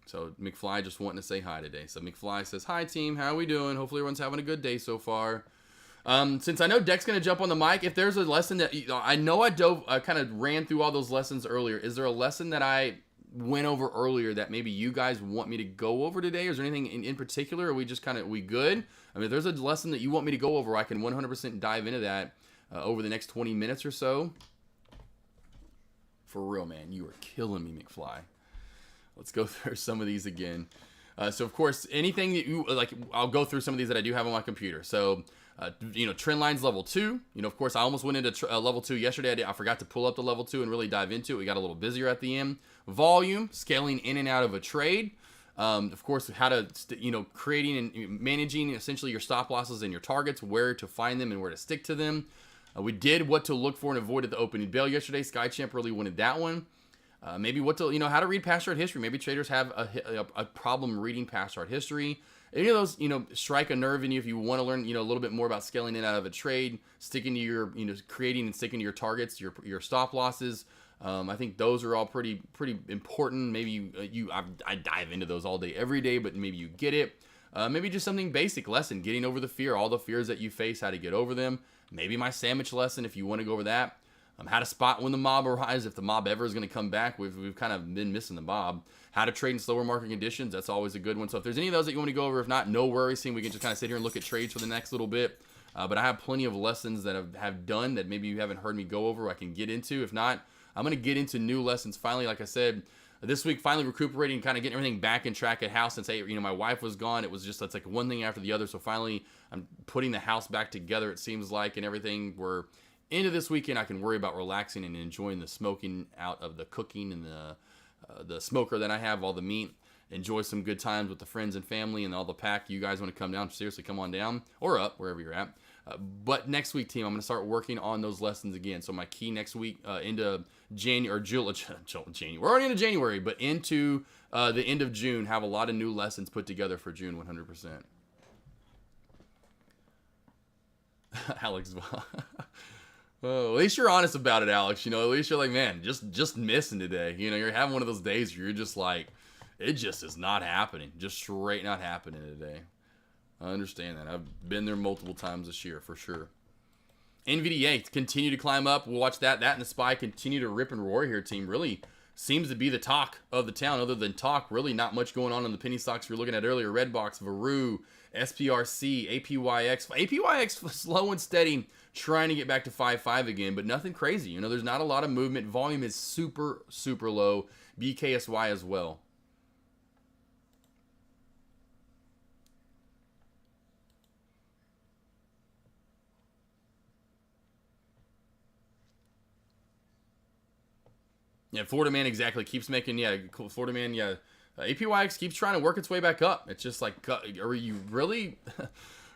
So McFly just wanting to say hi today. So McFly says, hi team, how are we doing? Hopefully everyone's having a good day so far. Since I know Deck's going to jump on the mic, if there's a lesson that, I know I kind of ran through all those lessons earlier. Is there a lesson that I went over earlier that maybe you guys want me to go over today? Or is there anything in particular? Are we just we good? I mean, if there's a lesson that you want me to go over, I can 100% dive into that over the next 20 minutes or so. For real, man, you are killing me, McFly. Let's go through some of these again. So, of course, anything that you like, I'll go through some of these that I do have on my computer. So, trend lines level 2. Of course, I almost went into level 2 yesterday. I forgot to pull up the level 2 and really dive into it. We got a little busier at the end. Volume, scaling in and out of a trade. Of course, how to, creating and managing essentially your stop losses and your targets, where to find them and where to stick to them. We did what to look for and avoid at the opening bell yesterday. SkyChamp really wanted that one. Maybe what to, how to read past chart history. Maybe traders have a problem reading past chart history. Any of those, strike a nerve in you if you want to learn, a little bit more about scaling in out of a trade, sticking to your, creating and sticking to your targets, your stop losses. I think those are all pretty important. Maybe I dive into those all day, every day, but maybe you get it. Maybe just something basic lesson, getting over the fear, all the fears that you face, how to get over them. Maybe my sandwich lesson, if you want to go over that. How to spot when the mob arrives, if the mob ever is going to come back. We've kind of been missing the mob. How to trade in slower market conditions. That's always a good one. So if there's any of those that you want to go over, if not, no worries. We can just kind of sit here and look at trades for the next little bit. But I have plenty of lessons that have done that maybe you haven't heard me go over. I can get into. If not, I'm going to get into new lessons. Finally, like I said, this week, finally recuperating, kind of getting everything back in track at house. Since my wife was gone, it was just it's like one thing after the other. So finally, I'm putting the house back together. It seems like, and everything. We're into this weekend. I can worry about relaxing and enjoying the smoking out of the cooking and the smoker that I have, all the meat. enjoy some good times with the friends and family and all the pack. You guys want to come down, seriously, come on down or up, wherever you're at. But next week, team, I'm going to start working on those lessons again. So my key next week into January, January. We're already into January, but into the end of June, have a lot of new lessons put together for June 100%. Alex, well, at least you're honest about it, Alex. You know, at least you're like, man, just missing today. You know, you're having one of those days where you're just like, it just is not happening. Just straight not happening today. I understand that. I've been there multiple times this year, for sure. NVDA continue to climb up. We'll watch that. That and the SPY continue to rip and roar here, team. Really seems to be the talk of the town. Other than talk, really not much going on in the penny stocks we were looking at earlier. Redbox, Varu, SPRC, APYX. APYX slow and steady, trying to get back to 5.5 again, but nothing crazy. You know, there's not a lot of movement. Volume is super, super low. BKSY as well. Yeah, Florida Man exactly keeps making, Florida Man, APYX keeps trying to work its way back up. It's just like, are you really,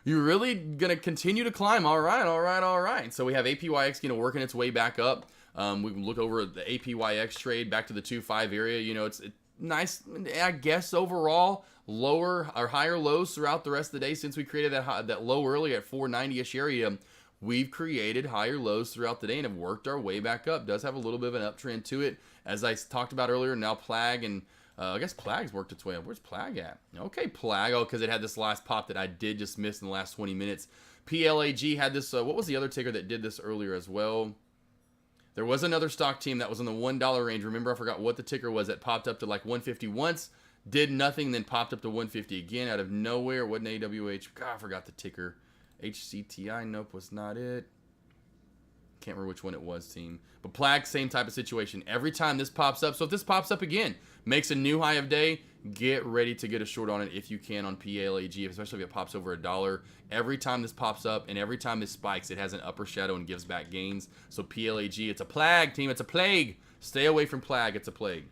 you really gonna continue to climb? All right. So we have APYX, working its way back up. We can look over at the APYX trade back to the 2.5 area. You know, it's nice, I guess, overall. Lower or higher lows throughout the rest of the day since we created that low early at 490-ish area. We've created higher lows throughout the day and have worked our way back up. Does have a little bit of an uptrend to it. As I talked about earlier, now Plag and I guess Plag's worked its way up. Where's Plag at? Okay, Plag. Oh, because it had this last pop that I did just miss in the last 20 minutes. PLAG had this. What was the other ticker that did this earlier as well? There was another stock team that was in the $1 range. Remember, I forgot what the ticker was that popped up to like 150 once, did nothing, then popped up to 150 again out of nowhere. Wasn't AWH. God, I forgot the ticker. HCTI, nope, was not it. Can't remember which one it was, team. But Plag, same type of situation. Every time this pops up, so if this pops up again, makes a new high of day, get ready to get a short on it if you can on PLAG, especially if it pops over $1. Every time this pops up and every time this spikes, it has an upper shadow and gives back gains. So PLAG, it's a Plag, team. It's a plague. Stay away from Plag. It's a plague.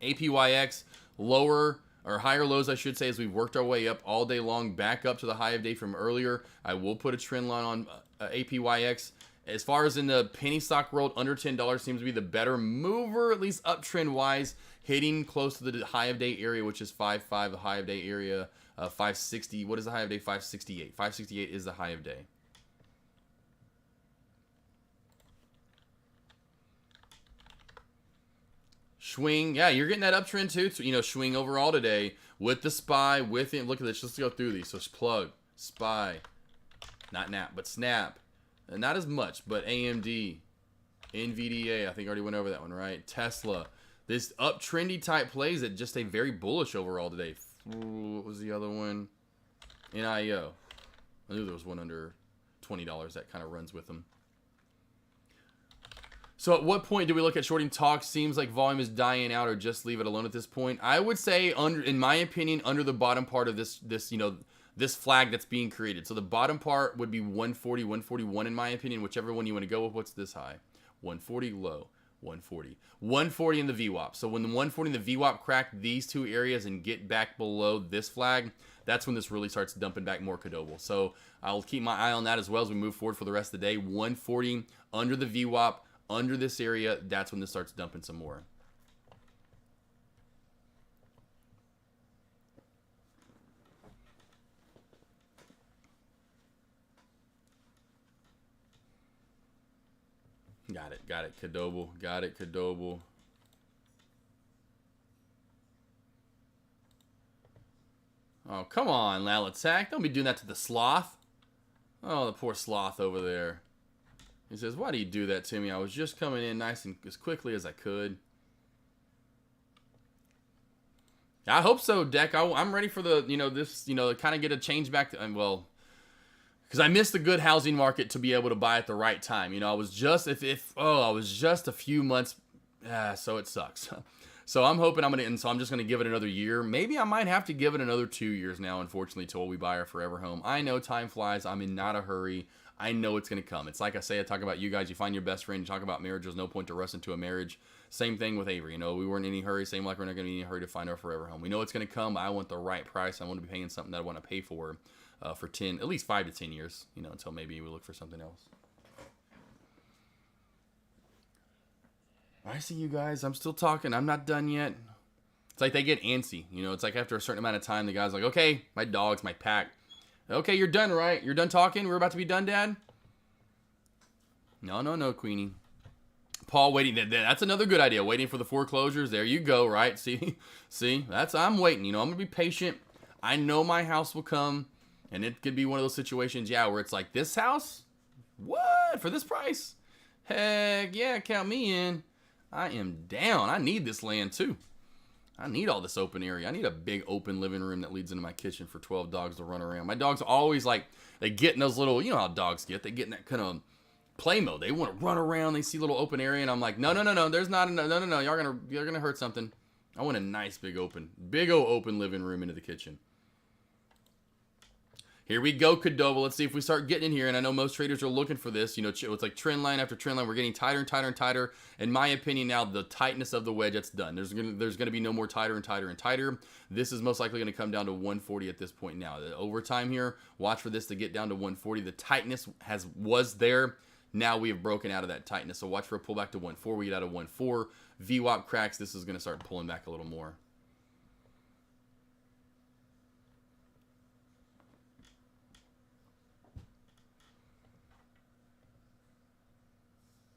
APYX, lower or higher lows, I should say, as we've worked our way up all day long, back up to the high of day from earlier. I will put a trend line on APYX. As far as in the penny stock world, under $10 seems to be the better mover, at least uptrend wise, hitting close to the high of day area, which is 5.5, the high of day area, 560. What is the high of day? 568. 568 is the high of day. Swing, yeah, you're getting that uptrend too. So, swing overall today with the SPY, with it. Look at this. Let's go through these. So plug, SPY, not NAP, but Snap. And not as much, but AMD, NVDA, I think I already went over that one, right? Tesla. This uptrendy type plays that just stay very bullish overall today. What was the other one? NIO. I knew there was one under $20 that kind of runs with them. So at what point do we look at shorting talk? Seems like volume is dying out, or just leave it alone at this point. I would say, in my opinion, under the bottom part of this flag that's being created. So the bottom part would be 140, 141 in my opinion, whichever one you want to go with. What's this high? 140 low, 140. 140 in the VWAP. So when the 140 in the VWAP crack these two areas and get back below this flag, that's when this really starts dumping back more Cadobel. So I'll keep my eye on that as well as we move forward for the rest of the day. 140 under the VWAP, under this area, that's when this starts dumping some more. Got it, Cadobel. Got it, Cadobel. Oh, come on, Lalatak. Don't be doing that to the sloth. Oh, the poor sloth over there. He says, why do you do that to me? I was just coming in nice and as quickly as I could. I hope so, Deck. I'm ready for the, kind of get a change back to, well, because I missed the good housing market to be able to buy at the right time. I was just, I was just a few months, so it sucks. So I'm hoping I'm just gonna give it another year. Maybe I might have to give it another 2 years now, unfortunately, till we buy our forever home. I know time flies. I'm in not a hurry. I know it's gonna come. It's like I say, I talk about you guys. You find your best friend. You talk about marriage. There's no point to rush into a marriage. Same thing with Avery. You know, we weren't in any hurry. Same like we're not gonna be in any hurry to find our forever home. We know it's gonna come. But I want the right price. I want to be paying something that I want to pay for 10, at least 5 to 10 years. You know, until maybe we look for something else. I see you guys. I'm still talking. I'm not done yet. It's like they get antsy. You know, it's like after a certain amount of time, the guy's like, okay, my dog's my pack. Okay, you're done, right? You're done talking? We're about to be done, Dad? No, Queenie. Paul waiting. That's another good idea. Waiting for the foreclosures. There you go, right? See, I'm waiting. You know, I'm going to be patient. I know my house will come. And it could be one of those situations, yeah, where it's like, this house? What? For this price? Heck yeah, count me in. I am down. I need this land too. I need all this open area. I need a big open living room that leads into my kitchen for 12 dogs to run around. My dogs always like, they get in those little, you know how dogs get. They get in that kind of play mode. They want to run around. They see a little open area, and I'm like, no. There's not enough. No. You're gonna hurt something. I want a nice big open living room into the kitchen. Here we go, Cadova. Let's see if we start getting in here. And I know most traders are looking for this. You know, it's like trend line after trend line. We're getting tighter and tighter and tighter. In my opinion, now the tightness of the wedge, that's done. There's gonna be no more tighter and tighter and tighter. This is most likely gonna come down to 140 at this point now. The overtime here, watch for this to get down to 140. The tightness was there. Now we have broken out of that tightness. So watch for a pullback to 1.4. We get out of 1.4. VWAP cracks. This is gonna start pulling back a little more.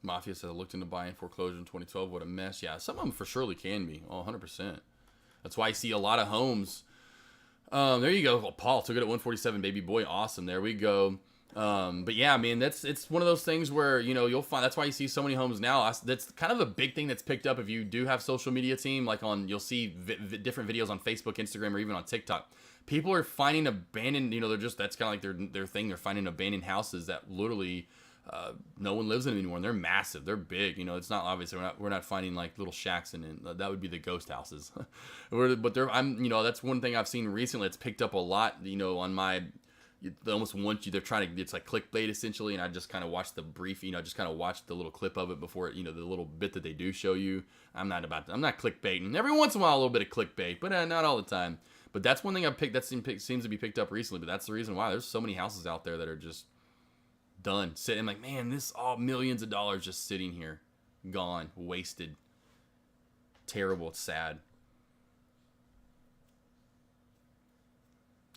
Mafia said I looked into buying foreclosure in 2012. What a mess. Yeah, some of them for surely can be. Oh, 100%. That's why I see a lot of homes. There you go. Well, Paul took it at 147, baby boy. Awesome. There we go. But yeah, man, it's one of those things where, you know, you'll find, that's why you see so many homes now. That's kind of a big thing that's picked up if you do have social media team, like you'll see different videos on Facebook, Instagram, or even on TikTok. People are finding abandoned, you know, that's kind of like their thing. They're finding abandoned houses that literally no one lives in them anymore, and they're massive, they're big. You know, it's not obviously we're not finding like little shacks in that would be the ghost houses. But that's one thing I've seen recently. It's picked up a lot. You know, on my they almost want you. They're trying to. It's like clickbait essentially, and I just kind of watched the brief. You know, just kind of watched the little clip of it before. You know, the little bit that they do show you. I'm not clickbaiting. Every once in a while, a little bit of clickbait, but not all the time. But that's one thing I've picked that seems to be picked up recently. But that's the reason why there's so many houses out there that are just done sitting. Like, man, this all millions of dollars just sitting here, gone, wasted, terrible. It's sad.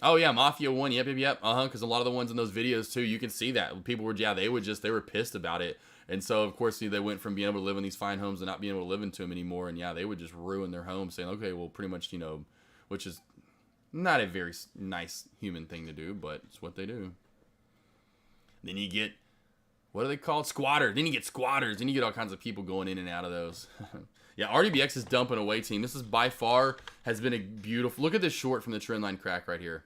Oh yeah, Mafia 1. Yep. Because a lot of the ones in those videos too, you can see that people were they were pissed about it, and so of course they went from being able to live in these fine homes to not being able to live into them anymore, and yeah, they would just ruin their home, saying, okay, well, pretty much, you know, which is not a very nice human thing to do, but it's what they do. Then you get, what are they called? Squatters. Then you get squatters. Then you get all kinds of people going in and out of those. Yeah, RDBX is dumping away, team. This is by far has been a beautiful. Look at this short from the trend line crack right here.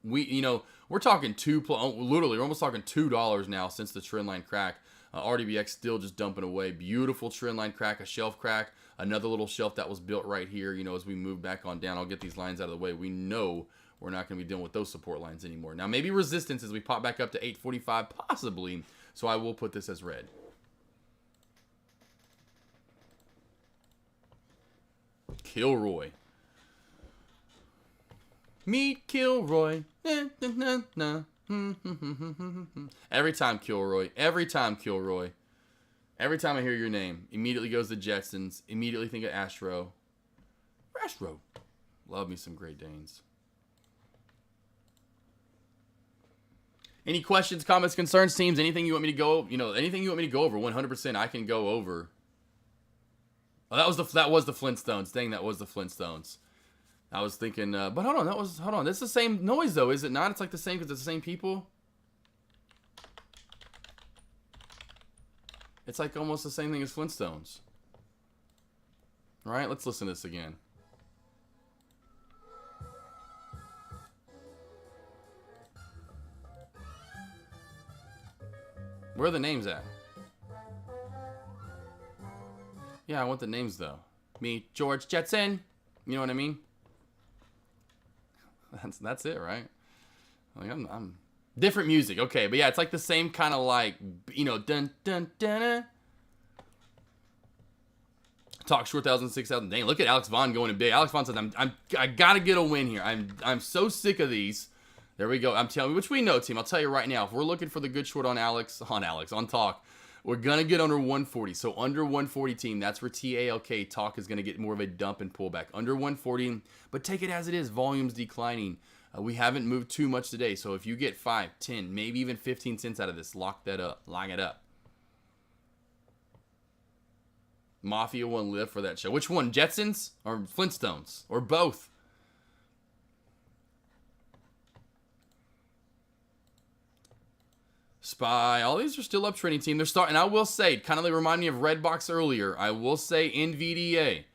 We're talking literally, we're almost talking $2 now since the trend line crack. RDBX still just dumping away. Beautiful trend line crack, a shelf crack, another little shelf that was built right here. You know, as we move back on down, I'll get these lines out of the way. We know we're not going to be dealing with those support lines anymore. Now, maybe resistance as we pop back up to 845, possibly. So I will put this as red. Kilroy. Meet Kilroy. Every time Kilroy. Every time Kilroy. Every time I hear your name, immediately goes to Jetsons. Immediately think of Astro. Love me some Great Danes. Any questions, comments, concerns, teams? Anything you want me to go? Anything you want me to go over? 100%, I can go over. Oh, that was the Flintstones. Dang, that was the Flintstones. I was thinking, but hold on. That's the same noise though, is it not? It's like the same because it's the same people. It's like almost the same thing as Flintstones. All right, let's listen to this again. Where are the names at? Yeah, I want the names though. me, George Jetson. You know what I mean? That's it, right? Like I'm different music, okay, but yeah, it's like the same kind of like, you know, dun dun dun. Dun. Talk short 6,000. Dang, look at Alex Vaughn going in big. Alex Vaughn says, I gotta get a win here. I'm so sick of these. There we go. I'm telling you, which we know, team. I'll tell you right now, if we're looking for the good short on Talk, we're gonna get under 140. So under 140, team, that's where TALK Talk is gonna get more of a dump and pullback. Under 140, but take it as it is. Volume's declining. We haven't moved too much today. So if you get 5, 10, maybe even 15 cents out of this, lock that up. Lock it up. Mafia won't live for that show. Which one? Jetsons or Flintstones? Or both? Spy. All these are still up trending, team. They're starting. I will say, kind of remind me of Redbox earlier. I will say NVDA.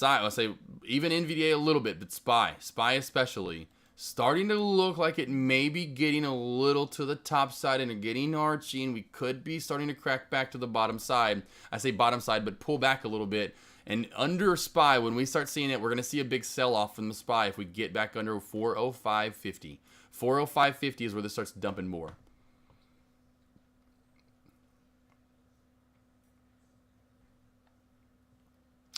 I'll say even NVDA a little bit, but Spy especially, starting to look like it may be getting a little to the top side and getting archy, and we could be starting to crack back to the bottom side. I say bottom side, but pull back a little bit. And under Spy, when we start seeing it, we're going to see a big sell-off from the Spy if we get back under 405.50. 405.50 is where this starts dumping more.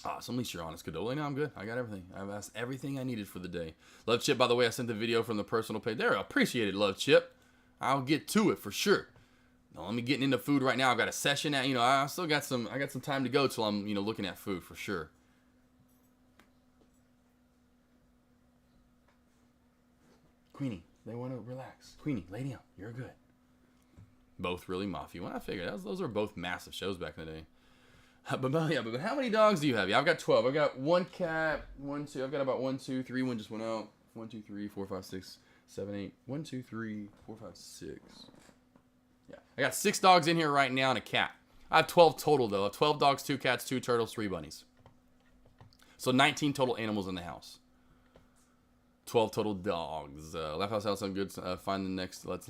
Awesome, at least you're honest, Cadole. No, I'm good. I got everything. I've asked everything I needed for the day. Love Chip, by the way, I sent the video from the personal page. There, appreciate it, Love Chip. I'll get to it for sure. Now, let me get into food right now. I've got a session at, I still got some, I got some time to go till I'm, looking at food for sure. Queenie, they want to relax. Queenie, lay down. You're good. Both really Mafia. When I figured those are both massive shows back in the day. But how many dogs do you have? Yeah, I've got 12. I've got one cat, 1, 2. I've got about 1, 2, 3. One just went out. 1, 2, 3, 4, 5, 6, 7, 8. 1, 2, 3, 4, 5, 6. Yeah, I got 6 dogs in here right now and a cat. I have 12 total though. I have 12 dogs, 2 cats, 2 turtles, 3 bunnies. So 19 total animals in the house. 12 total dogs. Left House sounds good. Find the next. Let's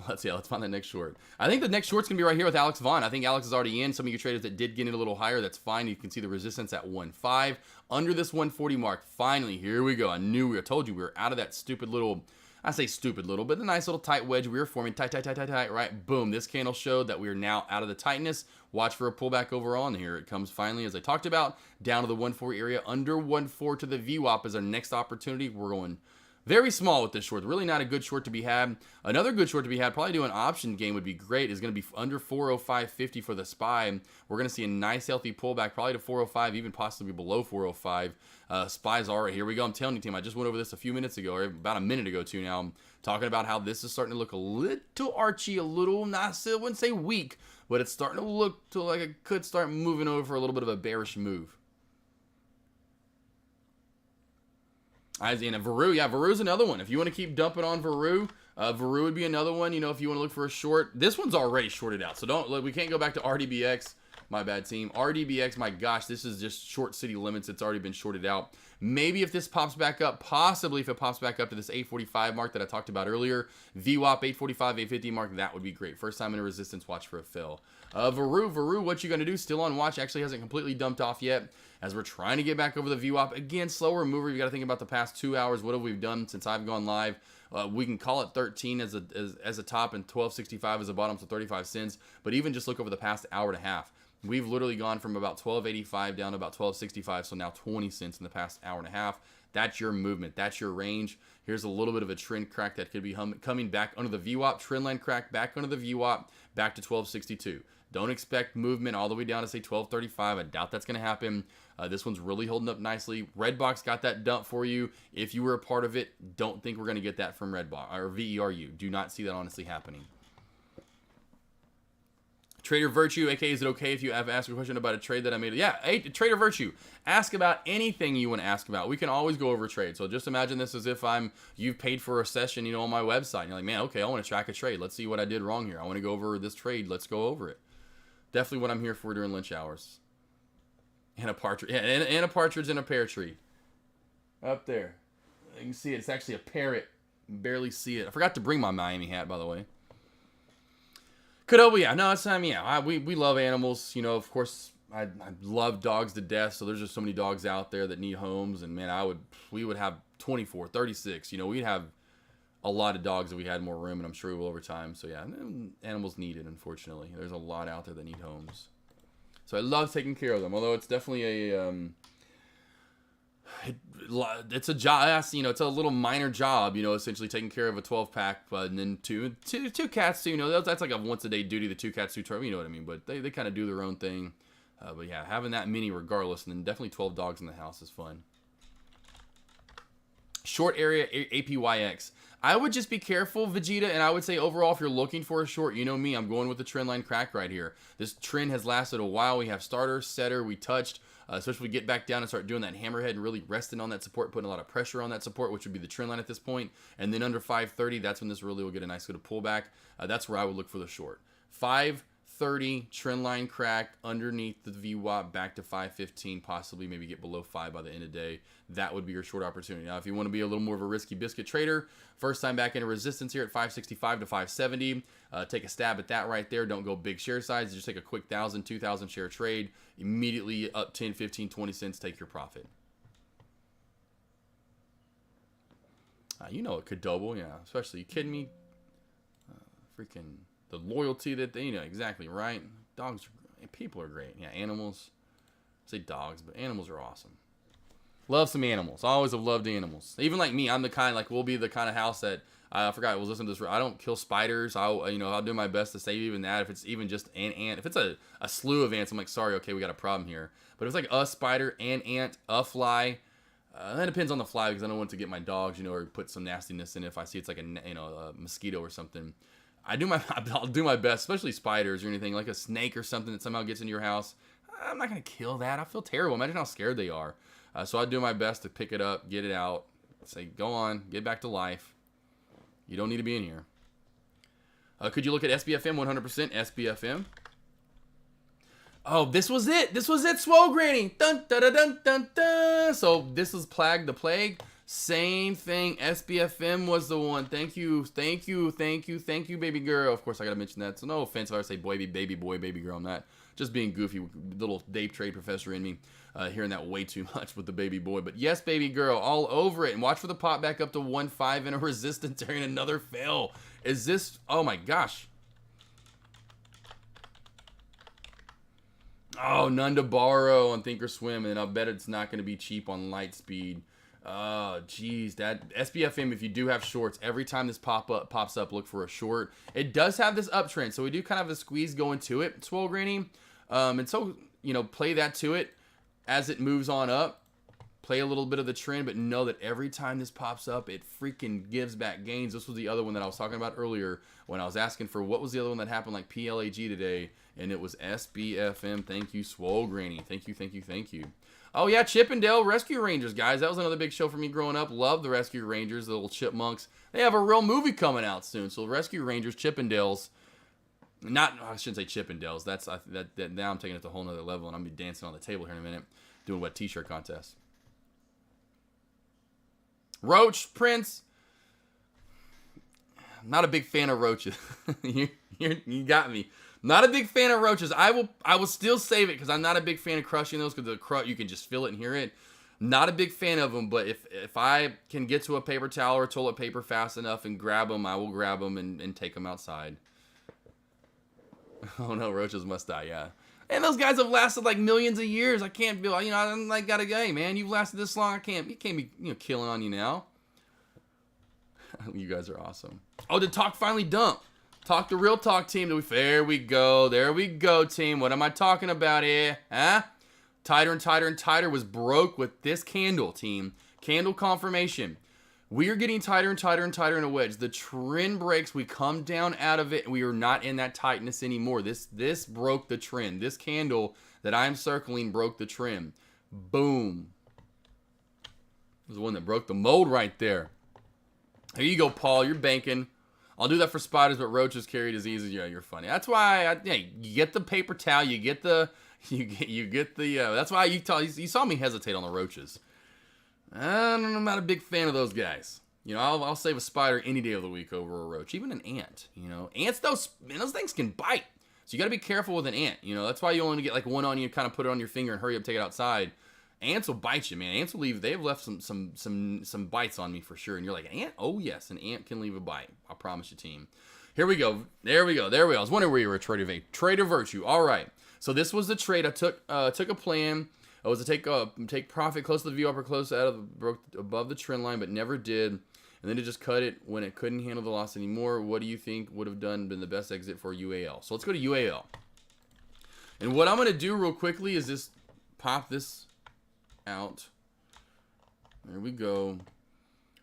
find the next short. I think the next short's gonna be right here with Alex Vaughn. I think Alex is already in. Some of you traders that did get in a little higher, that's fine. You can see the resistance at 1.5 under this 140 mark. Finally, here we go. I told you we were out of that stupid little. I say stupid little, but the nice little tight wedge we were forming. Tight. Right. Boom. This candle showed that we are now out of the tightness. Watch for a pullback overall, and here it comes finally, as I talked about, down to the 1.4 area. Under 1.4 to the VWAP is our next opportunity. We're going very small with this short. Really not a good short to be had. Another good short to be had, probably do an option game would be great, is going to be under 405.50 for the SPY. We're going to see a nice healthy pullback, probably to 405, even possibly below 405. SPY's already, here we go. I'm telling you, team, I just went over this a few minutes ago, or about a minute ago too now. I'm talking about how this is starting to look a little archy, a little, I wouldn't say weak, but it's starting to look to like it could start moving over for a little bit of a bearish move. And Veru, yeah, Veru's another one. If you want to keep dumping on Veru, Veru would be another one. If you want to look for a short, this one's already shorted out. So we can't go back to RDBX. My bad, team. RDBX, my gosh, this is just short city limits. It's already been shorted out. Maybe if this pops back up, possibly if it pops back up to this 845 mark that I talked about earlier, VWAP 845, 850 mark, that would be great. First time in a resistance, watch for a fill. Veru, what you going to do? Still on watch. Actually hasn't completely dumped off yet, as we're trying to get back over the VWAP. Again, slower mover. You got to think about the past 2 hours. What have we done since I've gone live? We can call it 13 as a top and 1265 as a bottom, so 35 cents. But even just look over the past hour and a half. We've literally gone from about 1285 down to about 1265, so now 20 cents in the past hour and a half. That's your movement. That's your range. Here's a little bit of a trend crack that could be coming back under the VWAP. Trend line crack back under the VWAP, back to 1262. Don't expect movement all the way down to, say, 1235. I doubt that's going to happen. This one's really holding up nicely. Redbox got that dump for you. If you were a part of it, don't think we're going to get that from Redbox or VERU. Do not see that honestly happening. Trader Virtue, aka is it okay if you have asked a question about a trade that I made? Yeah, hey, Trader Virtue, ask about anything you want to ask about. We can always go over trade. So just imagine this as if you've paid for a session, on my website. And you're like, man, okay, I want to track a trade. Let's see what I did wrong here. I want to go over this trade. Let's go over it. Definitely what I'm here for during lunch hours. And a partridge, yeah, and a partridge in a pear tree. Up there. You can see it. It's actually a parrot. Barely see it. I forgot to bring my Miami hat, by the way. Cadoba, yeah, no, it's yeah. We love animals, of course. I love dogs to death, so there's just so many dogs out there that need homes, and man, we would have 24, 36, we'd have a lot of dogs if we had more room, and I'm sure we will over time. So yeah, animals need it, unfortunately. There's a lot out there that need homes. So I love taking care of them, although it's definitely it's a job, it's a little minor job, essentially taking care of a 12-pack, and then two cats, that's like a once-a-day duty, the 2 cats, 2 turtles, you know what I mean, but they kind of do their own thing. But yeah, having that many regardless, and then definitely 12 dogs in the house is fun. Short area APYX. I would just be careful, Vegeta, and I would say overall, if you're looking for a short, you know me, I'm going with the trend line crack right here. This trend has lasted a while. We have starter, setter, we touched, especially if we get back down and start doing that hammerhead and really resting on that support, putting a lot of pressure on that support, which would be the trend line at this point. And then under 530, that's when this really will get a nice good pullback. That's where I would look for the short. 530 trend line crack underneath the VWAP back to 515, possibly maybe get below 5 by the end of the day. That would be your short opportunity. Now, if you want to be a little more of a risky biscuit trader, first time back into resistance here at 565 to 570, take a stab at that right there. Don't go big share size. Just take a quick 1,000, 2,000 share trade. Immediately up 10, 15, 20 cents, take your profit. It could double, yeah. Especially, you kidding me? Freaking the loyalty that they, exactly, right? Dogs, people are great. Yeah, animals. I say dogs, but animals are awesome. Love some animals. I always have loved animals. Even like me, I'm the kind, we'll be the kind of house that, I forgot, I was listening to this, I don't kill spiders. I'll do my best to save even that. If it's even just an ant, if it's a slew of ants, I'm like, sorry, okay, we got a problem here. But if it's like a spider, an ant, a fly, that depends on the fly, because I don't want to get my dogs, or put some nastiness in it if I see it's like a mosquito or something. I'll do my best, especially spiders or anything, like a snake or something that somehow gets into your house. I'm not going to kill that. I feel terrible. Imagine how scared they are. So I do my best to pick it up, get it out, say, go on, get back to life. You don't need to be in here. Could you look at SBFM, 100% SBFM? Oh, this was it. This was it, Swole Granny. Dun, dun, dun, dun, dun, dun. So this is Plague the Plague. Same thing. SBFM was the one. Thank you, baby girl. Of course, I got to mention that. So no offense if I say baby boy, baby girl. I'm not just being goofy. Little Dave Trade Professor in me. Hearing that way too much with the baby boy. But yes, baby girl, all over it. And watch for the pop back up to 1.5 and a resistance during another fail. Is this... Oh, my gosh. Oh, none to borrow on Thinkorswim. And I'll bet it's not going to be cheap on Lightspeed. Oh, geez. That SBFM, if you do have shorts, every time this pops up, look for a short. It does have this uptrend. So we do kind of have a squeeze going to it, Swole Granny. And so, play that to it. As it moves on up, play a little bit of the trend, but know that every time this pops up, it freaking gives back gains. This was the other one that I was talking about earlier when I was asking for what was the other one that happened like PLAG today, and it was SBFM. Thank you, Swole Granny. Thank you. Oh, yeah, Chippendale Rescue Rangers, guys. That was another big show for me growing up. Love the Rescue Rangers, the little chipmunks. They have a real movie coming out soon, so Rescue Rangers, Chippendales. I shouldn't say Chippendales. That now I'm taking it to a whole nother level, and I'm going to be dancing on the table here in a minute, doing what t-shirt contest. Roach Prince. Not a big fan of roaches. you got me. Not a big fan of roaches. I will still save it because I'm not a big fan of crushing those because you can just feel it and hear it. Not a big fan of them, but if I can get to a paper towel or toilet paper fast enough and grab them, I will grab them and take them outside. Oh no, roaches must die, yeah. And those guys have lasted like millions of years. I can't be, I'm like, hey man, you've lasted this long. You can't be, killing on you now. You guys are awesome. Oh, did Talk finally dump? Talk the Real Talk team. There we go, team. What am I talking about here? Huh? Tighter and tighter and tighter was broke with this candle, team. Candle confirmation. We are getting tighter and tighter and tighter in a wedge. The trend breaks. We come down out of it, and we are not in that tightness anymore. This broke the trend. This candle that I'm circling broke the trend. Boom. This is the one that broke the mold right there. Here you go, Paul. You're banking. I'll do that for spiders, but roaches carry diseases. Yeah, you're funny. That's why you get the paper towel. You get the. That's why you saw me hesitate on the roaches. I'm not a big fan of those guys. I'll save a spider any day of the week over a roach. Even an ant. Ants, those things can bite. So you got to be careful with an ant. You know, that's why you only get like one on you, kind of put it on your finger and hurry up, take it outside. Ants will bite you, man. Ants will leave. They've left some bites on me for sure. And you're like, an ant? Oh yes, an ant can leave a bite. I promise you, team. Here we go. There we go. I was wondering where you were, Trader V. Trader Virtue. All right. So this was the trade. I took a plan. I was to take profit close to the view upper, close out of broke above the trend line, but never did. And then it just cut it when it couldn't handle the loss anymore. What do you think would have been the best exit for UAL? So let's go to UAL. And what I'm going to do real quickly is just pop this out. There we go.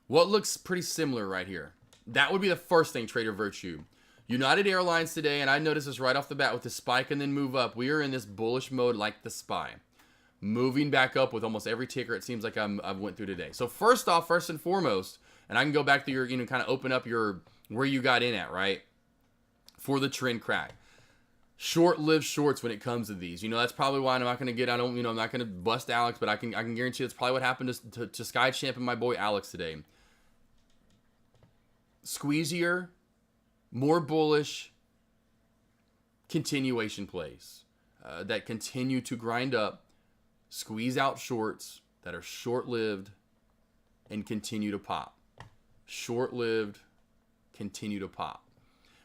What looks pretty similar right here? That would be the first thing, Trader Virtue. United Airlines today, and I noticed this right off the bat with the spike and then move up. We are in this bullish mode like the SPY. Moving back up with almost every ticker it seems like I've went through today. So first and foremost, and I can go back to your, kind of open up your, where you got in at, right? For the trend crack. Short-lived shorts when it comes to these. That's probably why I'm not going to get, I'm not going to bust Alex, but I can guarantee that's probably what happened to Sky Champ and my boy Alex today. Squeezier, more bullish, continuation plays that continue to grind up, squeeze out shorts that are short-lived and continue to pop. Short-lived, continue to pop.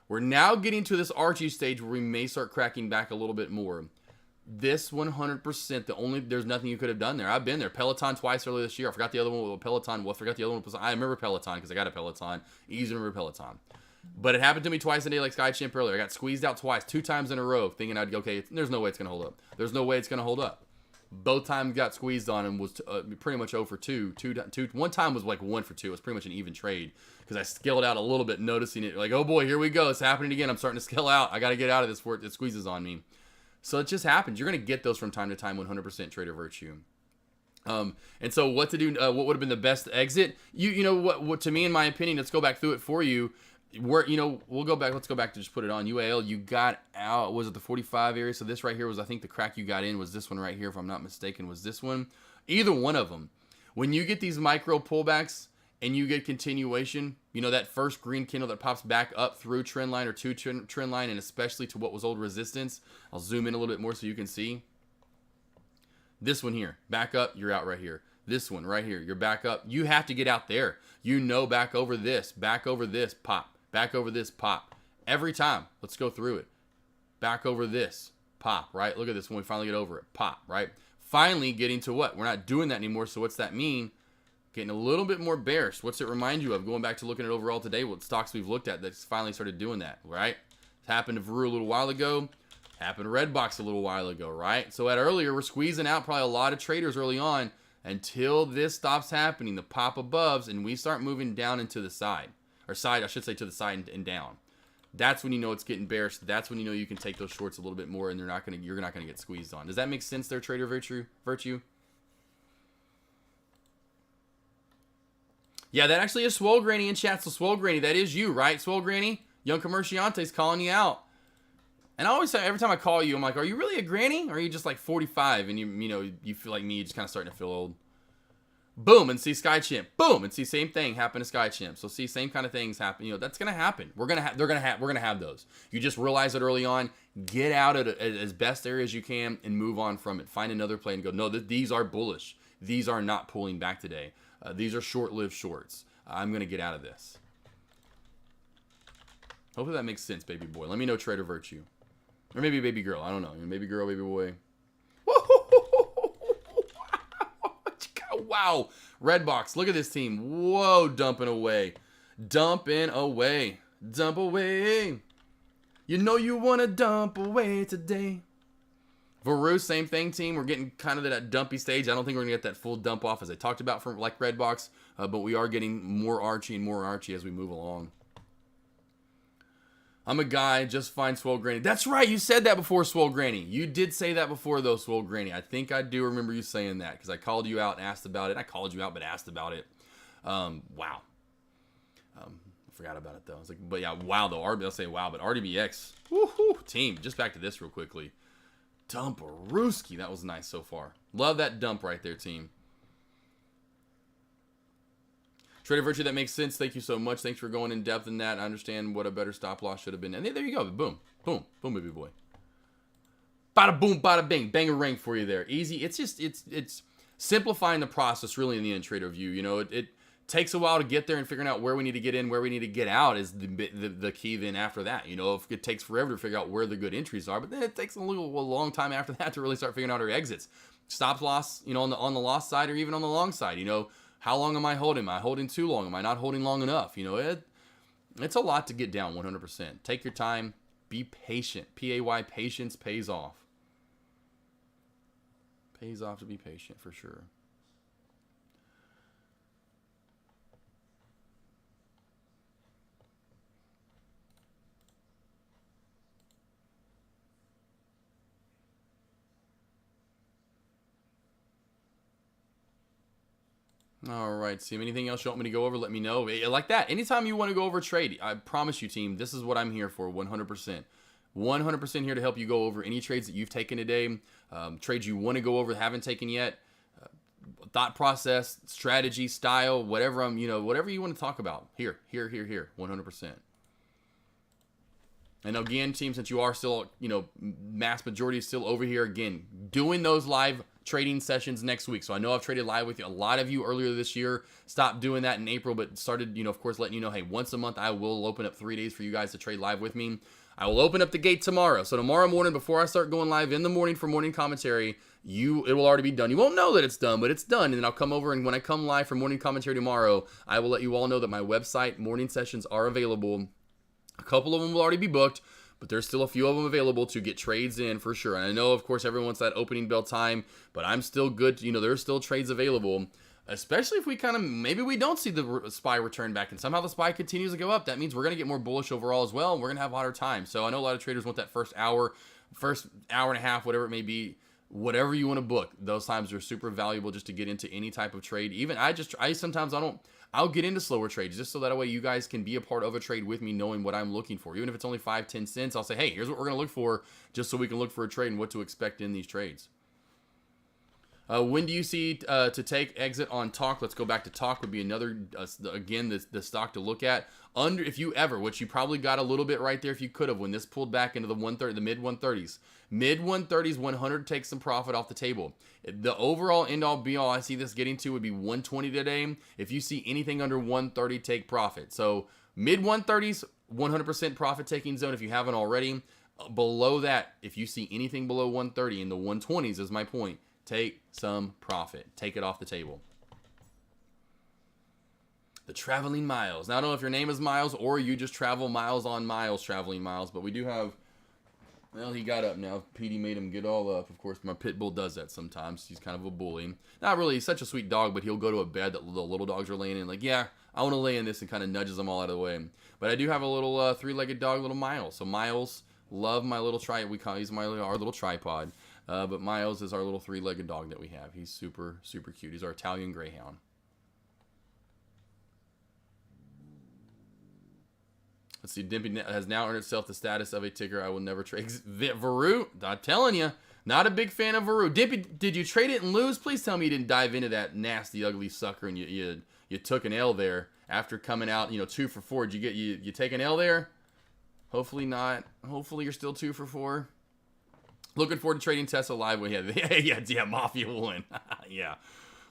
We're now getting to this Archie stage where we may start cracking back a little bit more. This 100%, there's nothing you could have done there. I've been there. Peloton twice earlier this year. I forgot the other one. Peloton. Well, I forgot the other one. I remember Peloton because I got a Peloton. Easy to remember Peloton. But it happened to me twice a day like Sky Champ earlier. I got squeezed out twice, 2 times in a row, thinking I'd go, okay, there's no way it's going to hold up. There's no way it's going to hold up. Both times got squeezed on and was pretty much 0 for 2. One time was like 1 for 2. It was pretty much an even trade because I scaled out a little bit, noticing it. Like, oh boy, here we go. It's happening again. I'm starting to scale out. I got to get out of this before it squeezes on me. So it just happens. You're going to get those from time to time, 100% Trader Virtue. And so what to do, what would have been the best exit? You know what, to me, in my opinion, let's go back through it for you. We'll go back. Let's go back to just put it on UAL. You got out. Was it the 45 area? So this right here was, I think the crack you got in was this one right here. If I'm not mistaken, was this one. Either one of them. When you get these micro pullbacks and you get continuation, that first green candle that pops back up through trend line or to trend line, and especially to what was old resistance. I'll zoom in a little bit more so you can see. This one here, back up, you're out right here. This one right here, you're back up. You have to get out there. Back over this, pop. Back over this, pop. Every time. Let's go through it. Back over this, pop, right? Look at this when we finally get over it. Pop, right? Finally getting to what? We're not doing that anymore, so what's that mean? Getting a little bit more bearish. What's it remind you of? Going back to looking at overall today, what stocks we've looked at that's finally started doing that, right? It happened to Veru a little while ago. Happened to Redbox a little while ago, right? So at earlier, we're squeezing out probably a lot of traders early on until this stops happening, the pop aboves, and we start moving down into the side. Or side, I should say, to the side and down. That's when you know it's getting bearish. That's when you know you can take those shorts a little bit more, and you're not gonna get squeezed on. Does that make sense there, Trader Virtue? Yeah, that actually is Swole Granny in chat. So Swole Granny, that is you, right? Swole Granny, Young Commerciante's calling you out. And I always say, every time I call you, I'm like, are you really a granny? Or are you just like 45 and you feel like me, you're just kind of starting to feel old? Boom, and see Sky Champ. Boom, and see same thing happen to Sky Champ. So see same kind of things happen. That's gonna happen. We're gonna have those. You just realize it early on. Get out at as best area as you can and move on from it. Find another play and go. No, these are bullish. These are not pulling back today. These are short-lived shorts. I'm gonna get out of this. Hopefully that makes sense, baby boy. Let me know, Trader Virtue, or maybe baby girl. I don't know. Baby girl, baby boy. Wow. Redbox, look at this team. Whoa, dumping away. Dumping away. Dump away. You know you want to dump away today. Veru, same thing, team. We're getting kind of to that dumpy stage. I don't think we're going to get that full dump off as I talked about from like Redbox, but we are getting more Archie and more Archie as we move along. I'm a guy, just fine, Swole Granny. That's right, you said that before, Swole Granny. You did say that before, though, Swole Granny. I think I do remember you saying that, because I called you out and asked about it. I called you out, but asked about it. Wow. I forgot about it, though. I was like, but yeah, wow, though. I'll say wow, but RDBX, woohoo, team. Just back to this real quickly. Dump-a-rooski. That was nice so far. Love that dump right there, team. Trader Virtue, that makes sense. Thank you so much. Thanks for going in depth in that. I understand what a better stop loss should have been. And there you go. Boom. Boom. Boom, baby boy. Bada boom, bada bing, bang a ring for you there. Easy. It's just it's simplifying the process really in the end trader view. You know, it takes a while to get there, and figuring out where we need to get in, where we need to get out is the key. Then after that, you know, if it takes forever to figure out where the good entries are, but then it takes a long time after that to really start figuring out our exits. Stop loss, you know, on the loss side or even on the long side. You know, how long am I holding? Am I holding too long? Am I not holding long enough? You know, it's a lot to get down 100%. Take your time. Be patient. P-A-Y, patience pays off. Pays off to be patient for sure. All right, Team. Anything else you want me to go over? Let me know. Like that. Anytime you want to go over a trade, I promise you, team, this is what I'm here for 100%. 100% here to help you go over any trades that you've taken today, trades you want to go over, haven't taken yet, thought process, strategy, style, whatever whatever you want to talk about. Here, 100%. And again, team, since you are still, mass majority is still over here, again, doing those live trading sessions next week. So I know I've traded live with you. A lot of you earlier this year stopped doing that in April, but started, of course, letting you know, hey, once a month I will open up 3 days for you guys to trade live with me. I will open up the gate tomorrow. So tomorrow morning, before I start going live in the morning for morning commentary, it will already be done. You won't know that it's done, but it's done. And then I'll come over, and when I come live for morning commentary tomorrow, I will let you all know that my website morning sessions are available. A couple of them will already be booked, but there's still a few of them available to get trades in for sure. And I know, of course, everyone wants that opening bell time, but I'm still good. There's still trades available, especially if we maybe we don't see the SPY return back and somehow the SPY continues to go up. That means we're going to get more bullish overall as well, and we're going to have a hotter time. So I know a lot of traders want that first hour and a half, whatever it may be. Whatever you want to book, those times are super valuable just to get into any type of trade. Even I'll get into slower trades just so that way you guys can be a part of a trade with me, knowing what I'm looking for. Even if it's only 5-10 cents, I'll say, hey, here's what we're going to look for, just so we can look for a trade and what to expect in these trades. When do you see to take exit on Talk? Let's go back to Talk. Would be another, again, the stock to look at. If you ever, which you probably got a little bit right there if you could have, when this pulled back into the mid 130s. Mid 130s, 100 takes some profit off the table. The overall end all be all I see this getting to would be 120 today. If you see anything under 130, take profit. So mid 130s, 100% profit taking zone if you haven't already. Below that, if you see anything below 130 in the 120s is my point. Take some profit. Take it off the table. The traveling miles. Now, I don't know if your name is Miles or you just travel miles on miles, traveling miles, but we do have, well, he got up now. PD made him get all up. Of course, my pit bull does that sometimes. He's kind of a bully. Not really. He's such a sweet dog, but he'll go to a bed that the little dogs are laying in. Like, yeah, I want to lay in this, and kind of nudges them all out of the way. But I do have a little three-legged dog, little Miles. So Miles, love my little he's our little tripod. But Miles is our little three-legged dog that we have. He's super, super cute. He's our Italian Greyhound. Let's see. Dimpy has now earned itself the status of a ticker I will never trade. Varu, I'm telling you, not a big fan of Varu. Dimpy, did you trade it and lose? Please tell me you didn't dive into that nasty, ugly sucker and you took an L there after coming out, 2 for 4. Did you take an L there? Hopefully not. Hopefully you're still 2 for 4. Looking forward to trading Tesla live. Yeah, Mafia will win. Yeah.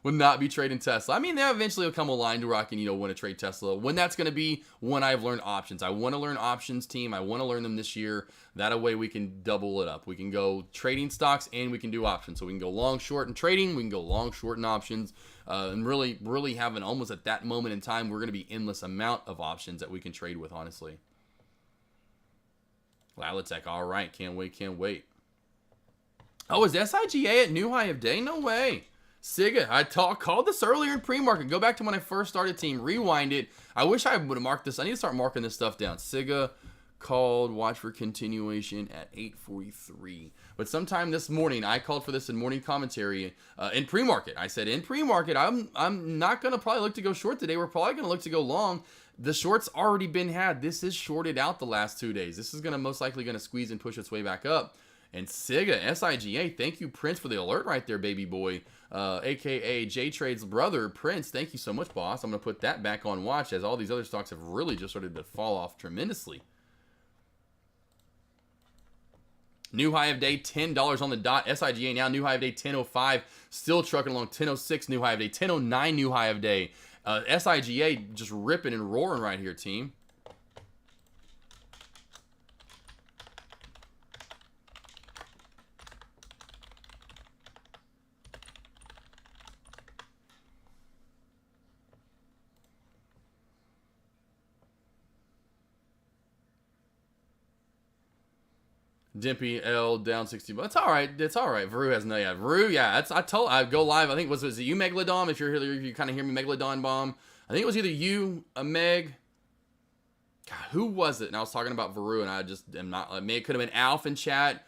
Will not be trading Tesla. I mean, they eventually will come a line to where I can, want to trade Tesla. When that's going to be, when I've learned options. I want to learn options, team. I want to learn them this year. That way we can double it up. We can go trading stocks and we can do options. So we can go long, short, and trading. We can go long, short, and options. And really, really having almost at that moment in time, we're going to be endless amount of options that we can trade with, honestly. Lalitech, all right. Can't wait. Oh, is SIGA at new high of day? No way. Siga, I called this earlier in pre-market. Go back to when I first started, team. Rewind it. I wish I would have marked this. I need to start marking this stuff down. Siga called, watch for continuation at 8:43. But sometime this morning, I called for this in morning commentary in pre-market. I said in pre-market, I'm not going to probably look to go short today. We're probably going to look to go long. The short's already been had. This is shorted out the last 2 days. This is going to most likely going to squeeze and push its way back up. And Siga, SIGA, thank you, Prince, for the alert right there, baby boy. A.K.A. J-Trade's brother, Prince. Thank you so much, boss. I'm going to put that back on watch as all these other stocks have really just started to fall off tremendously. New high of day, $10 on the dot. SIGA now, new high of day, 10.05. Still trucking along, 10.06, new high of day, 10.09, new high of day. SIGA just ripping and roaring right here, team. Dimpy L down 60 bucks. It's all right. It's all right. Veru has no, yeah. Veru, yeah. I go live. I think was it you, Megalodon? If you're here, if you kind of hear me, Megalodon bomb. I think it was either you, a Meg. God, who was it? And I was talking about Veru, and I just am not. It could have been Alf in chat.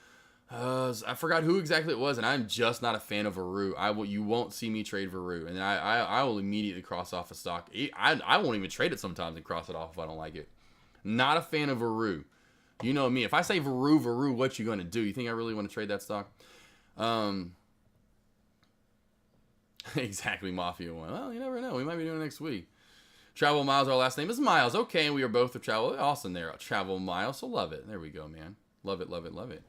I forgot who exactly it was, and I'm just not a fan of Veru. You won't see me trade Veru, and I will immediately cross off a stock. I won't even trade it sometimes and cross it off if I don't like it. Not a fan of Veru. You know me. If I say Veru, what you gonna do? You think I really want to trade that stock? Exactly, Mafia 1. Well, you never know. We might be doing it next week. Travel Miles, our last name is Miles. Okay, and we are both of Travel. Awesome there. Travel Miles, so love it. There we go, man. Love it, love it, love it.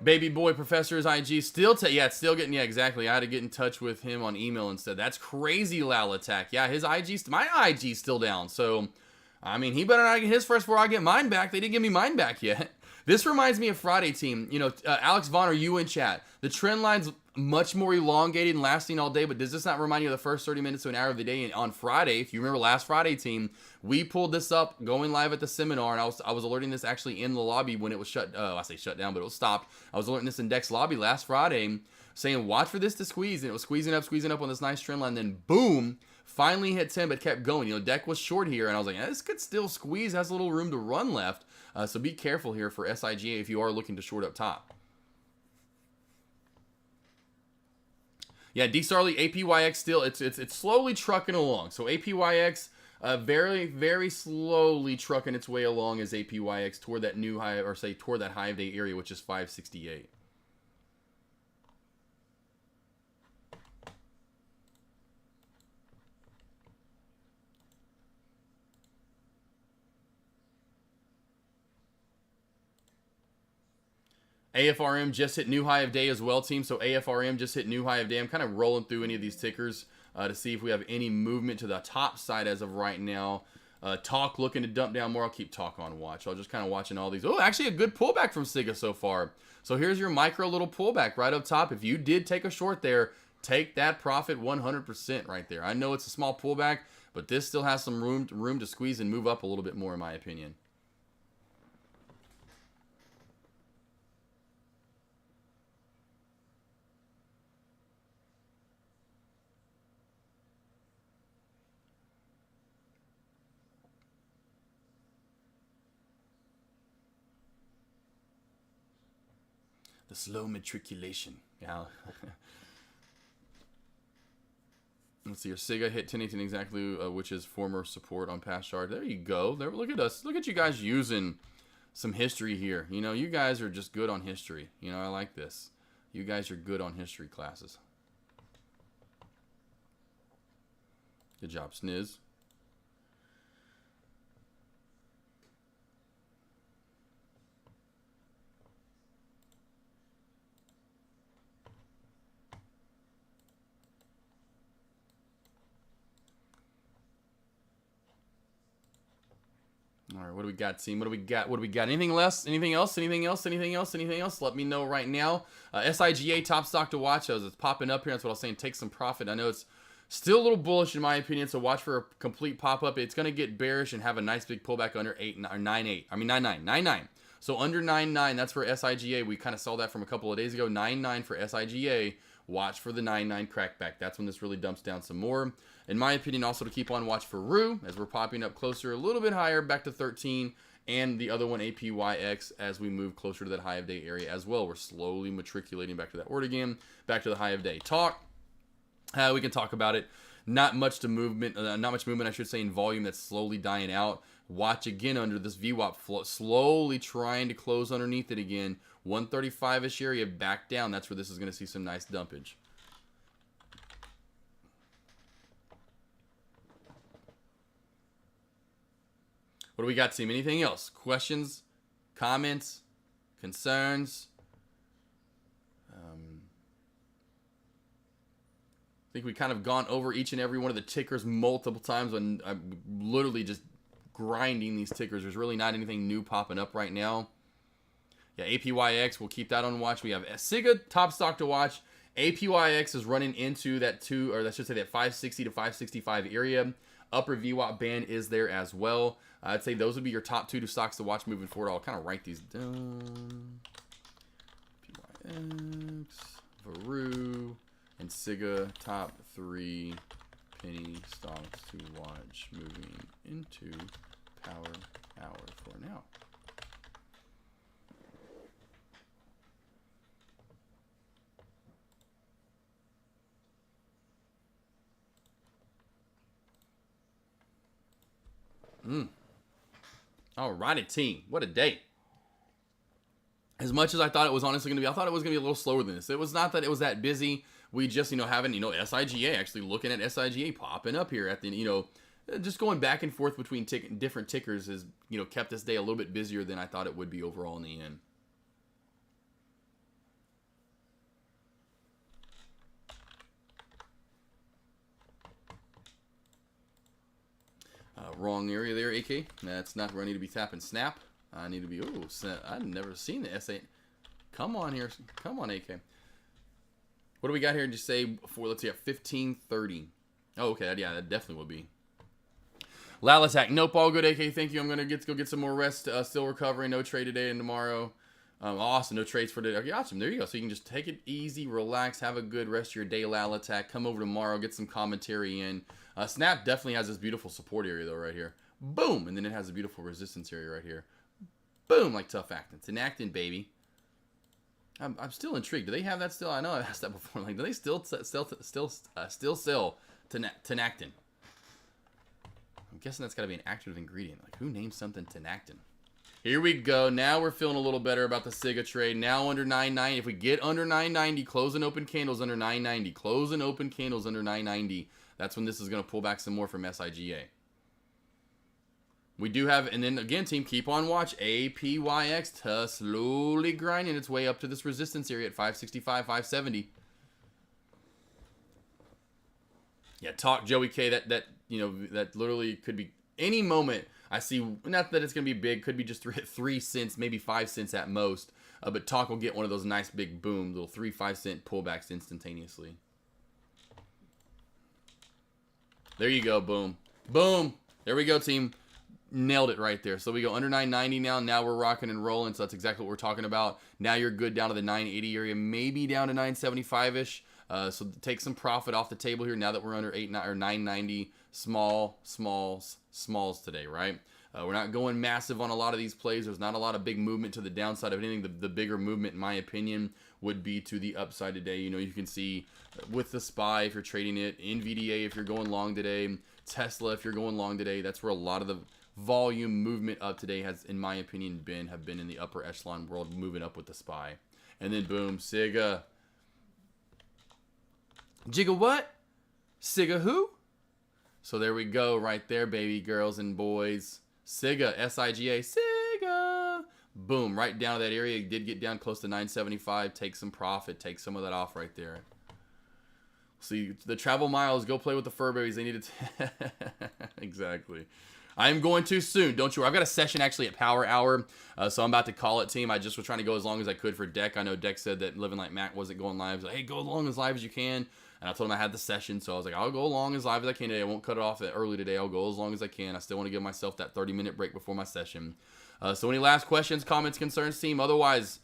Baby boy Professor's IG still it's still getting, yeah, exactly. I had to get in touch with him on email instead. That's crazy, Lal Attack. Yeah, his my IG's still down, so I mean, he better not get his first before I get mine back. They didn't give me mine back yet. This reminds me of Friday, team. You know, Alex Vaughn, are you in chat? The trend line's much more elongated and lasting all day, but does this not remind you of the first 30 minutes to an hour of the day? And on Friday, if you remember last Friday, team, we pulled this up going live at the seminar, and I was alerting this actually in the lobby when it was shut. I say shut down, but it was stopped. I was alerting this in Deck's lobby last Friday, saying watch for this to squeeze, and it was squeezing up on this nice trend line. Then boom. Finally hit 10, but kept going. You know, Deck was short here, and I was like, this could still squeeze. Has a little room to run left. So be careful here for SIGA if you are looking to short up top. Yeah, D-Starly, APYX still, it's slowly trucking along. So APYX, very, very slowly trucking its way along as APYX toward that new high, or say toward that high of day area, which is 568. AFRM just hit new high of day as well, team. So AFRM just hit new high of day. I'm kind of rolling through any of these tickers to see if we have any movement to the top side as of right now. Talk looking to dump down more. I'll keep Talk on watch. I'll just kind of watching all these. Oh, actually a good pullback from Siga so far. So here's your micro little pullback right up top. If you did take a short there, take that profit 100% right there. I know it's a small pullback, but this still has some room to squeeze and move up a little bit more in my opinion. The slow matriculation. Yeah. Let's see. Your Siga hit 1018 exactly, which is former support on past chart. There you go. There. Look at us. Look at you guys using some history here. You know, you guys are just good on history. You know, I like this. You guys are good on history classes. Good job, Sniz. All right, what do we got, team? What do we got? What do we got? Anything less? Anything else? Anything else? Anything else? Anything else? Let me know right now. SIGA, top stock to watch as it's popping up here. That's what I was saying. Take some profit. I know it's still a little bullish in my opinion, so watch for a complete pop-up. It's going to get bearish and have a nice big pullback under 9.9. I mean 9.9. So under 9.9, that's for SIGA. We kind of saw that from a couple of days ago. 9.9 for SIGA. Watch for the 9.9 crackback. That's when this really dumps down some more. In my opinion, also to keep on watch for RU as we're popping up closer, a little bit higher, back to 13. And the other one, APYX, as we move closer to that high of day area as well. We're slowly matriculating back to that order again, back to the high of day. Talk. We can talk about it. Not much movement, I should say, in volume. That's slowly dying out. Watch again under this VWAP flow, slowly trying to close underneath it again. 135-ish area back down. That's where this is going to see some nice dumpage. What do we got, team? Anything else? Questions? Comments? Concerns? think we've kind of gone over each and every one of the tickers multiple times, and I'm literally just grinding these tickers. There's really not anything new popping up right now. Yeah, APYX, we'll keep that on watch. We have SIGA, top stock to watch. APYX is running into that that 560 to 565 area. Upper VWAP band is there as well. I'd say those would be your top 2 stocks to watch moving forward. I'll kind of write these down. APYX, Varu, and SIGA, top 3 penny stocks to watch moving into Power Hour for now. Alrighty, team. What a day. As much as I thought it was honestly going to be, I thought it was going to be a little slower than this. It was not that it was that busy. We just, having, SIGA, actually looking at SIGA popping up here at the, just going back and forth between different tickers has, kept this day a little bit busier than I thought it would be overall in the end. Wrong area there, AK. That's not where I need to be tapping snap. I need to be, I've never seen the S8. Come on here. Come on, AK. What do we got here? Just say for, let's see, at 15:30. Oh, okay. Yeah, that definitely will be. Lal attack. Nope, all good, AK. Thank you. I'm going to go get some more rest. Still recovering. No trade today and tomorrow. Awesome. No trades for today. Okay, awesome. There you go. So you can just take it easy, relax, have a good rest of your day, Lal attack. Come over tomorrow, get some commentary in. Snap definitely has this beautiful support area, though, right here. Boom! And then it has a beautiful resistance area right here. Boom! Like Tough Actin. Tenactin, baby. I'm still intrigued. Do they have that still? I know I've asked that before. Like, do they still sell Tenactin? I'm guessing that's got to be an active ingredient. Like, who named something Tenactin? Here we go. Now we're feeling a little better about the SIGA trade. Now under 990. If we get under 990, close and open candles under 990. Close and open candles under 990. That's when this is going to pull back some more from SIGA. We do have, and then again, team, keep on watch. APYX slowly grinding its way up to this resistance area at 565, 570. Yeah, talk Joey K. That literally could be any moment. I see, not that it's going to be big, could be just 3 cents, maybe 5 cents at most. But talk will get one of those nice big boom, little 3-5 cent pullbacks instantaneously. There you go, boom. Boom. There we go, team. Nailed it right there. So we go under 990 now. Now we're rocking and rolling. So that's exactly what we're talking about. Now you're good down to the 980 area, maybe down to 975-ish. So take some profit off the table here now that we're under 990. Smalls today, right? We're not going massive on a lot of these plays. There's not a lot of big movement to the downside of anything. The bigger movement, in my opinion, would be to the upside today. You can see with the SPY if you're trading it, NVDA if you're going long today, Tesla if you're going long today. That's where a lot of the volume movement up today has, in my opinion, have been in the upper echelon world, moving up with the SPY. And then boom, SIGA. Jigga what? SIGA who? So there we go, right there, baby girls and boys. SIGA, SIGA, SIGA. Boom, right down to that area. It did get down close to 975. Take some profit. Take some of that off right there. See, the travel miles. Go play with the Furberries. They need to... Exactly. I'm going too soon. Don't you worry. I've got a session actually at Power Hour, so I'm about to call it, team. I just was trying to go as long as I could for Deck. I know Deck said that Living Like Mac wasn't going live. So, hey, go along as live as you can. And I told him I had the session, so I was like, I'll go along as live as I can today. I won't cut it off early today. I'll go as long as I can. I still want to give myself that 30-minute break before my session. So any last questions, comments, concerns, team? Otherwise,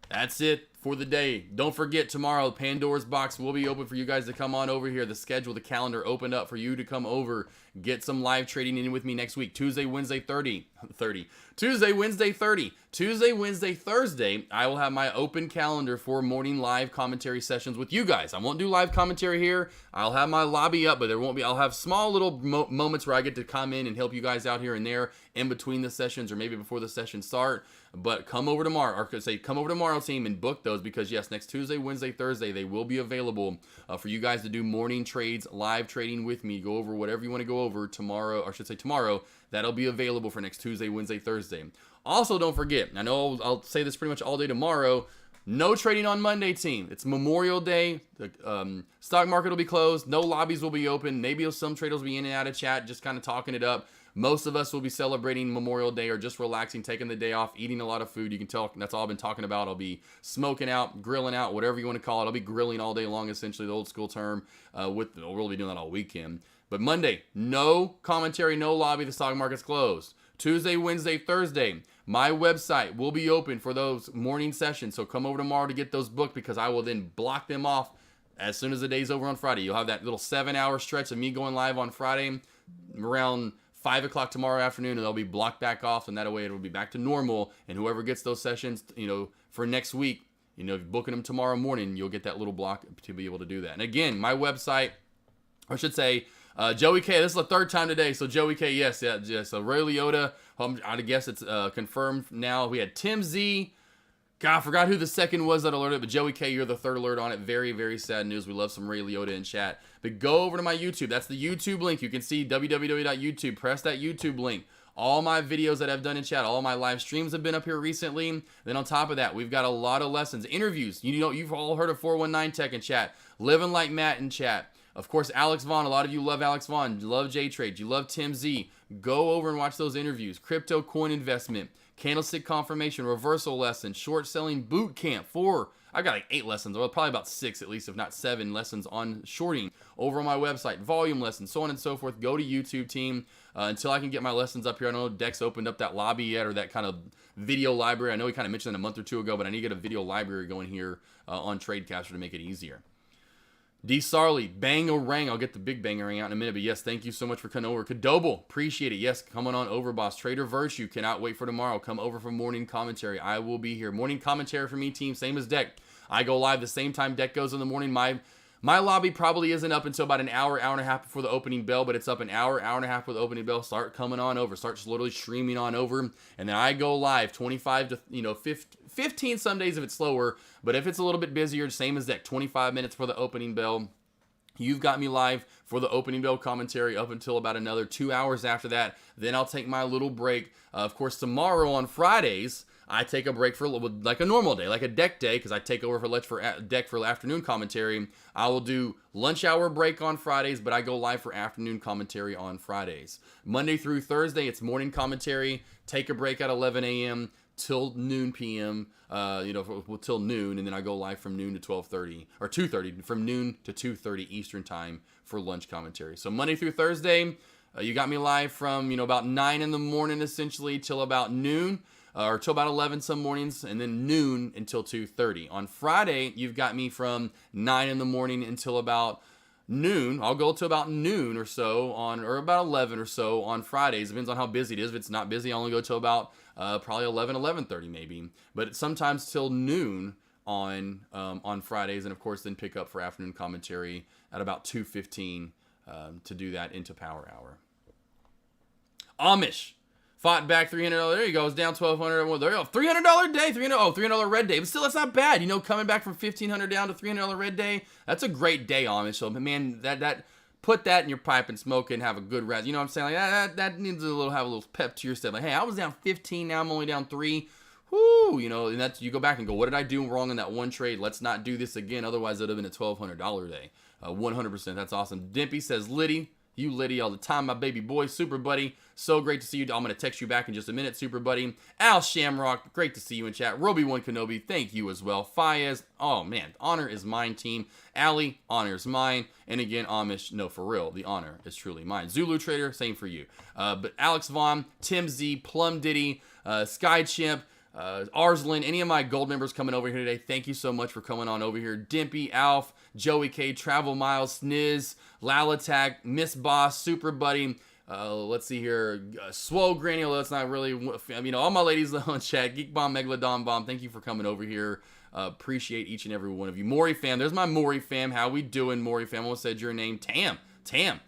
that's it for the day. Don't forget, tomorrow, Pandora's Box will be open for you guys to come on over here. The schedule, the calendar opened up for you to come over, get some live trading in with me next week. Tuesday, Wednesday, Tuesday, Wednesday, Thursday, I will have my open calendar for morning live commentary sessions with you guys. I won't do live commentary here. I'll have my lobby up, but there won't be. I'll have small little moments where I get to come in and help you guys out here and there in between the sessions or maybe before the sessions start. But come over tomorrow, or say come over tomorrow, team, and book those because yes, next Tuesday, Wednesday, Thursday, they will be available for you guys to do morning trades, live trading with me. Go over whatever you want to go over tomorrow, or I should say tomorrow. That'll be available for next Tuesday, Wednesday, Thursday. Also, don't forget, I know I'll say this pretty much all day tomorrow, No trading on Monday, team. It's Memorial Day. The stock market will be closed. No lobbies will be open. Maybe some traders will be in and out of chat, just kind of talking it up. Most of us will be celebrating Memorial Day or just relaxing, taking the day off, eating a lot of food. You can tell that's all I've been talking about. I'll be smoking out, grilling out, whatever you want to call it. I'll be grilling all day long, essentially, the old school term. We'll be doing that all weekend. But Monday, no commentary, no lobby. The stock market's closed. Tuesday, Wednesday, Thursday, my website will be open for those morning sessions. So come over tomorrow to get those booked, because I will then block them off as soon as the day's over on Friday. You'll have that little 7-hour stretch of me going live on Friday around 5 o'clock tomorrow afternoon, and they'll be blocked back off, and that way it'll be back to normal. And whoever gets those sessions, for next week, booking them tomorrow morning, you'll get that little block to be able to do that. And again, my website, I should say, Joey K, this is the third time today, so Joey K, yes. So Ray Liotta, I guess it's confirmed now. We had Tim Z. God, I forgot who the second was that alerted, but Joey K, you're the third alert on it. Very, very sad news. We love some Ray Liotta in chat. But go over to my YouTube. That's the YouTube link. You can see www.youtube. Press that YouTube link. All my videos that I've done in chat, all my live streams have been up here recently. Then on top of that, we've got a lot of lessons, interviews. You've all heard of 419 Tech in chat, Living Like Matt in chat. Of course, Alex Vaughn. A lot of you love Alex Vaughn. You love J-Trade. You love Tim Z. Go over and watch those interviews. Crypto coin investment, candlestick confirmation, reversal lesson, short selling boot camp. I got like 8 lessons, or probably about 6 at least, if not 7 lessons on shorting over on my website. Volume lessons, so on and so forth. Go to YouTube, team. Until I can get my lessons up here. I don't know if Dex opened up that lobby yet, or that kind of video library. I know he kind of mentioned it a month or two ago, but I need to get a video library going here on Tradecaster to make it easier. D. Sarley, bang-a-rang. I'll get the big bang-a-rang out in a minute, but yes, thank you so much for coming over. Kadoble, appreciate it. Yes, coming on over, boss. Trader Virtue, cannot wait for tomorrow. Come over for morning commentary. I will be here. Morning commentary for me, team, same as Deck. I go live the same time Deck goes in the morning. My lobby probably isn't up until about an hour and a half before the opening bell, but it's up an hour and a half before the opening bell. Start coming on over. Start literally streaming on over, and then I go live 25 to 15 some days if it's slower, but if it's a little bit busier, same as that, 25 minutes for the opening bell. You've got me live for the opening bell commentary up until about another 2 hours after that. Then I'll take my little break. Of course, tomorrow on Fridays, I take a break for like a normal day, like a Deck day, because I take over for Deck for afternoon commentary. I will do lunch hour break on Fridays, but I go live for afternoon commentary on Fridays. Monday through Thursday, it's morning commentary. Take a break at 11 a.m. till noon p.m. Till noon, and then I go live from noon to 12:30 or 2:30, from noon to 2:30 Eastern time for lunch commentary. So Monday through Thursday, you got me live from about 9 in the morning essentially till about noon. Or till about 11 some mornings, and then noon until 2:30. On Friday, you've got me from 9 in the morning until about noon. I'll go to about noon or so or about 11 or so on Fridays. Depends on how busy it is. If it's not busy, I only go till about probably 11:30 maybe. But sometimes till noon on Fridays, and of course then pick up for afternoon commentary at about 2:15 to do that into Power Hour. Amish. Fought back $300. There you go. It's down $1,200. There you go. $300 day. $300 red day. But still, that's not bad. Coming back from $1,500 down to $300 red day. That's a great day, Amish. So, man, that put that in your pipe and smoke it and have a good rest. You know what I'm saying? Like that needs have a little pep to your step. Like, hey, I was down 15. Now I'm only down 3. Whoo, and that's, you go back and go, what did I do wrong in that one trade? Let's not do this again. Otherwise, it would have been a $1,200 day. 100%. That's awesome. Dimpy says, Liddy. You Liddy all the time, my baby boy, super buddy. So great to see you. I'm going to text you back in just a minute, super buddy. Al Shamrock, great to see you in chat. Roby1 Kenobi, thank you as well. Fayez, oh man, honor is mine, team. Ali, honor is mine. And again, Amish, no, for real, the honor is truly mine. Zulu Trader, same for you. But Alex Vaughn, Tim Z, Plum Diddy, Sky Chimp, Arslan, any of my gold members coming over here today, thank you so much for coming on over here. Dimpy, Alf, Joey K, Travel Miles, Sniz, Lalatak, Miss Boss, Super Buddy, let's see here, Swole Granny, although that's not really, all my ladies on chat, Geek Bomb, Megalodon Bomb, thank you for coming over here. Appreciate each and every one of you. Maury fam, there's my Maury fam. How we doing, Maury fam? I almost said your name. Tam,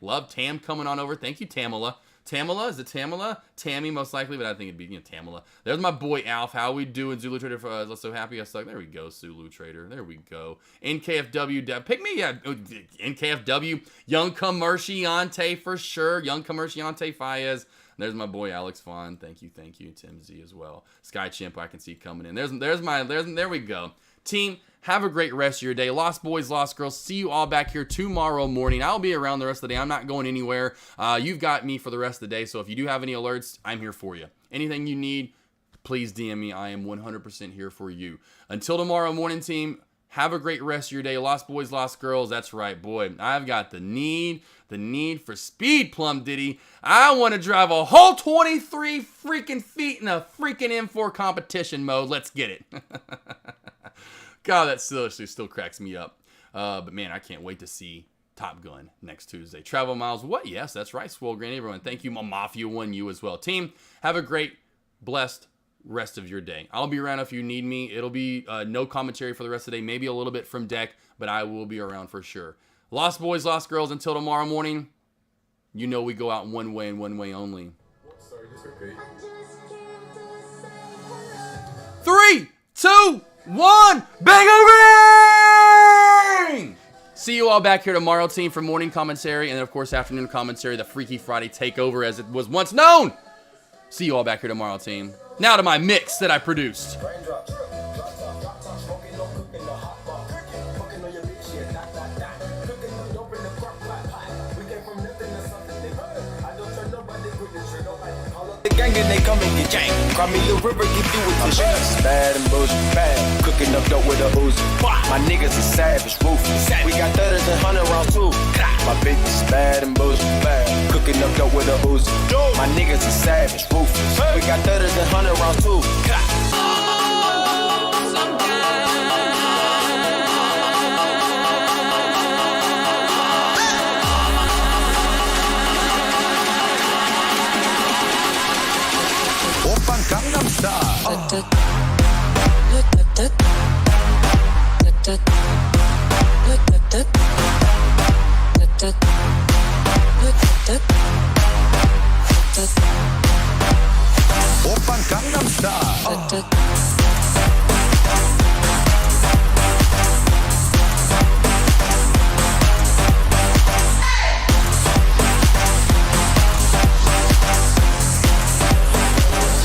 love Tam coming on over. Thank you, Tamala. Tamala, is it Tamala? Tammy, most likely, but I think it'd be, Tamala. There's my boy Alf. How we doing? Zulu Trader, let's so happy I suck. There we go, Zulu Trader. There we go. NKFW, pick me, yeah. NKFW, Young Commerciante for sure. Young Commerciante Fayez. There's my boy Alex Vaughn. Thank you, Tim Z as well. Sky Chimp, I can see coming in. There we go. Team, have a great rest of your day. Lost boys, lost girls, see you all back here tomorrow morning. I'll be around the rest of the day. I'm not going anywhere. You've got me for the rest of the day, so if you do have any alerts, I'm here for you. Anything you need, please DM me. I am 100% here for you. Until tomorrow morning, team, have a great rest of your day. Lost boys, lost girls. That's right, boy. I've got the need for speed, Plum Diddy. I want to drive a whole 23 freaking feet in a freaking M4 competition mode. Let's get it. God, that seriously still cracks me up. But man, I can't wait to see Top Gun next Tuesday. Travel miles, what? Yes, that's right, Swole Granny. Everyone, thank you. My Mafia 1, you as well. Team, have a great, blessed rest of your day. I'll be around if you need me. It'll be no commentary for the rest of the day, maybe a little bit from deck, but I will be around for sure. Lost boys, lost girls, until tomorrow morning, you know we go out one way and one way only. Sorry, just repeat. 3, 2, 1, bang-a-ring! See you all back here tomorrow, team, for morning commentary, and then, of course, afternoon commentary, the Freaky Friday takeover as it was once known. See you all back here tomorrow, team. Now to my mix that I produced. Gang and they come and get gang. Cry me the river, give you a tissue. Bad and bullshit, bad. Cooking up dope with a Uzi. My niggas are savage, ruthless. We got 30s and 100 rounds too. My bitch is bad and bullshit, bad. Cooking up dope with a Uzi. My niggas are savage, ruthless. We got 30s and 100 rounds too. Gangnam Style.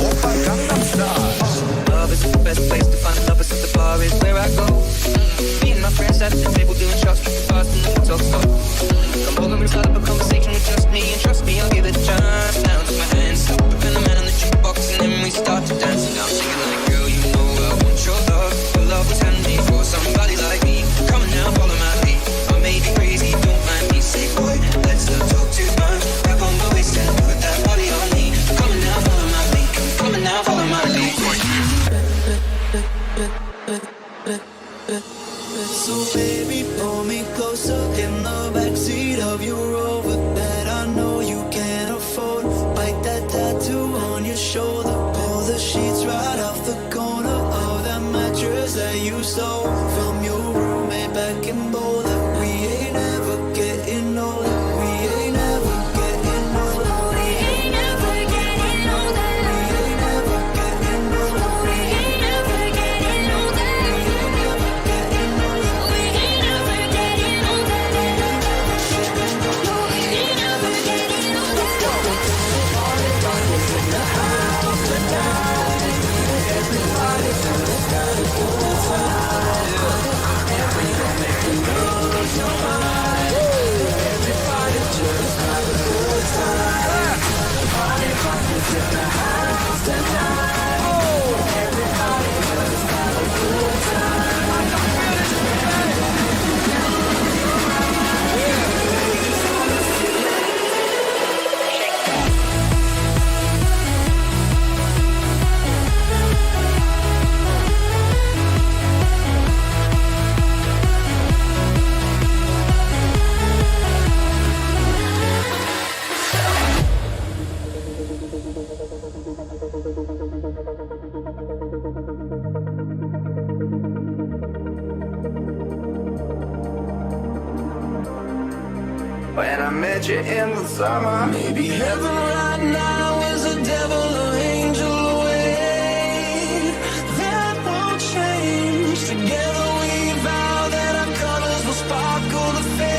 Open Gangnam Style. Love is the best place to find lovers at the bar is where I go. Me and my friends at the table doing shots, fast and the talk slow. Come over and start up a conversation with just me, and trust me, I'll give it a chance. Now take my hand, stop and the man on the jukebox, and then we start to dance. And I'm singing like, girl, you know I want your love. Your love was handmade for somebody like me. Come on now, follow my lead. I may be crazy, don't mind me. Say, boy, let's not talk too much. Grab on my waist and put that body on me. Come on now, follow my lead. Come on now, follow my lead. So baby, pull me closer in the backseat of your Rover that I know you can't afford. Bite that tattoo on your shoulder. Pull the sheets right off the corner of that mattress that you stole from your roommate back in Boulder. We ain't ever getting older. We ain't ever getting older. We ain't ever getting older. We ain't ever getting older. We ain't ever getting older. When I met you in the summer, maybe heaven right now is a devil or angel away. That won't change. Together we vow that our colors will sparkle the fade.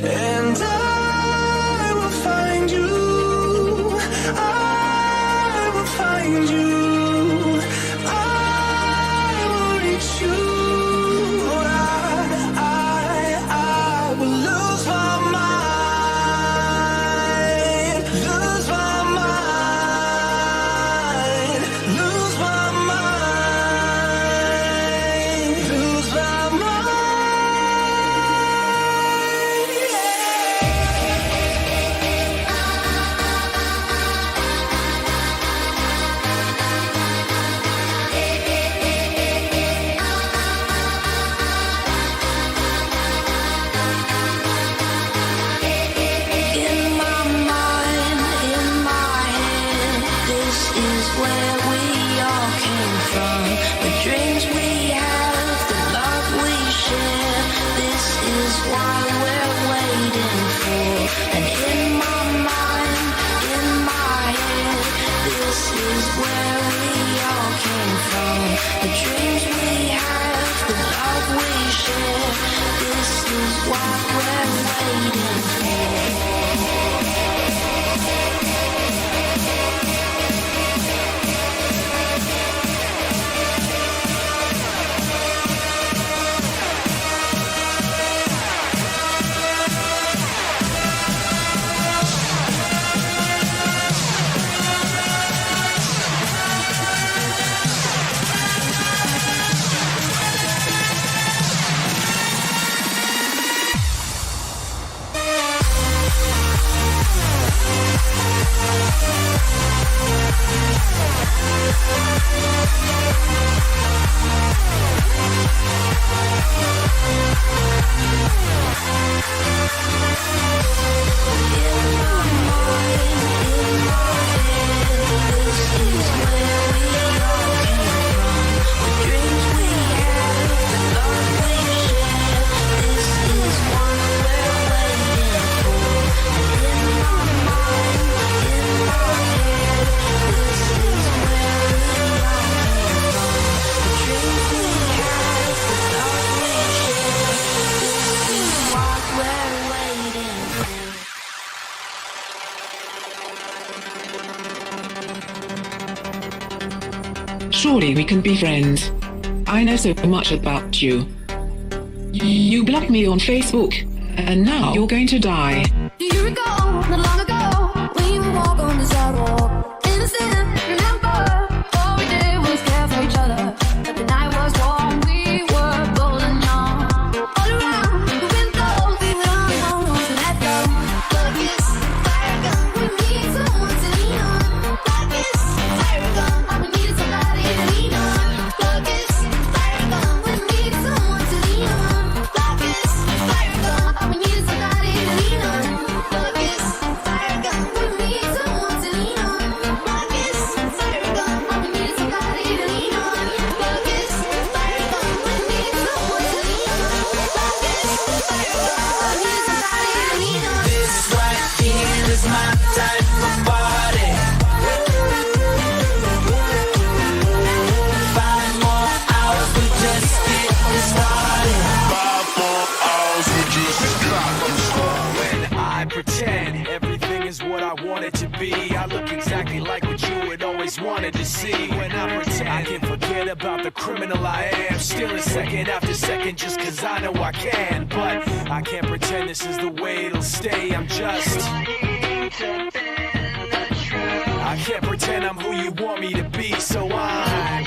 And I will find you. I will find you. I is where we all came from. The dreams we have, the love we share. This is what we're waiting for. And in my mind, in my head, this is where we all came from. The dreams we have, the love we share. This is what we're waiting for. Surely we can be friends. I know so much about you. You blocked me on Facebook, and now you're going to die. Do you recall, not long ago, when you would walk on the sidewalk? Innocent, remember, all we did was care for each other. But the night was warm, we were bold and young. All around, the windows, we were on our own, so let go. Focus, fire gun, we need someone to lean on. Focus, fire gun, all we need is somebody to lean on. Focus, fire gun, we need someone to lean on. Focus, fire gun, all we need is somebody to lean on. Focus, fire gun, we need someone to lean on. Focus, fire gun, all we need is somebody to lean on. Focus, fire gun, we need someone to lean on. Focus, fire gun, all we need is somebody to lean on. This right here is my type of party. 5 more hours, we just getting started. 5 more hours, we just When I pretend everything is what I want it to be, I look exactly like what you had always wanted to see. When I pretend I can forget about the criminal I am, stealing second after second just cause I know I can. But I can't pretend this is the way it'll stay. I'm just I can't pretend I'm who you want me to be, so I'm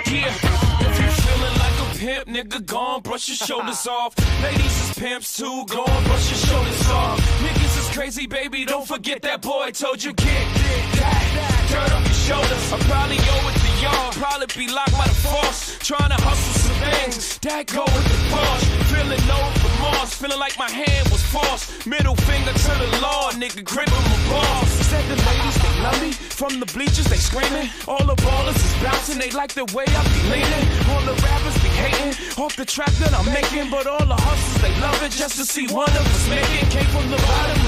If you're feeling like a pimp, nigga, go on, brush your shoulders off. Ladies is pimps too, go on, brush your shoulders off. Niggas is crazy, baby, don't forget that boy told you get that dirt off your shoulders. I probably owe it to y'all, probably be locked by the force. Trying to hustle some things, that go with the boss. Feeling no remorse, feeling like my hand was forced. Middle finger to the law, nigga, gripping my balls. Said the ladies, they love me, from the bleachers, they screaming. All the ballers is bouncing, they like the way I be leaning. All the rappers be hating, off the track that I'm making. But all the hustlers, they love it just to see one of us make it. Came from the bottom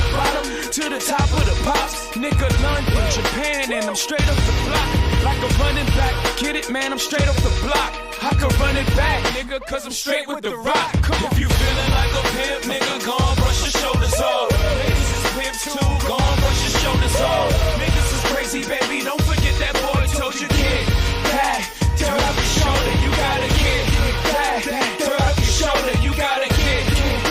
to the top of the pops. Nigga, London, Japan, and I'm straight up the block. Like a running back, get it, man, I'm straight up the block. I can run it back, nigga, cause I'm straight with the rock. Come on. If you feeling like a pimp, nigga, go on, brush your shoulders off. Ladies is pimps too, go on, brush your shoulders off. Niggas is crazy, baby, don't forget that boy told you get that dirt off your shoulder, you gotta get that dirt off your shoulder, you gotta get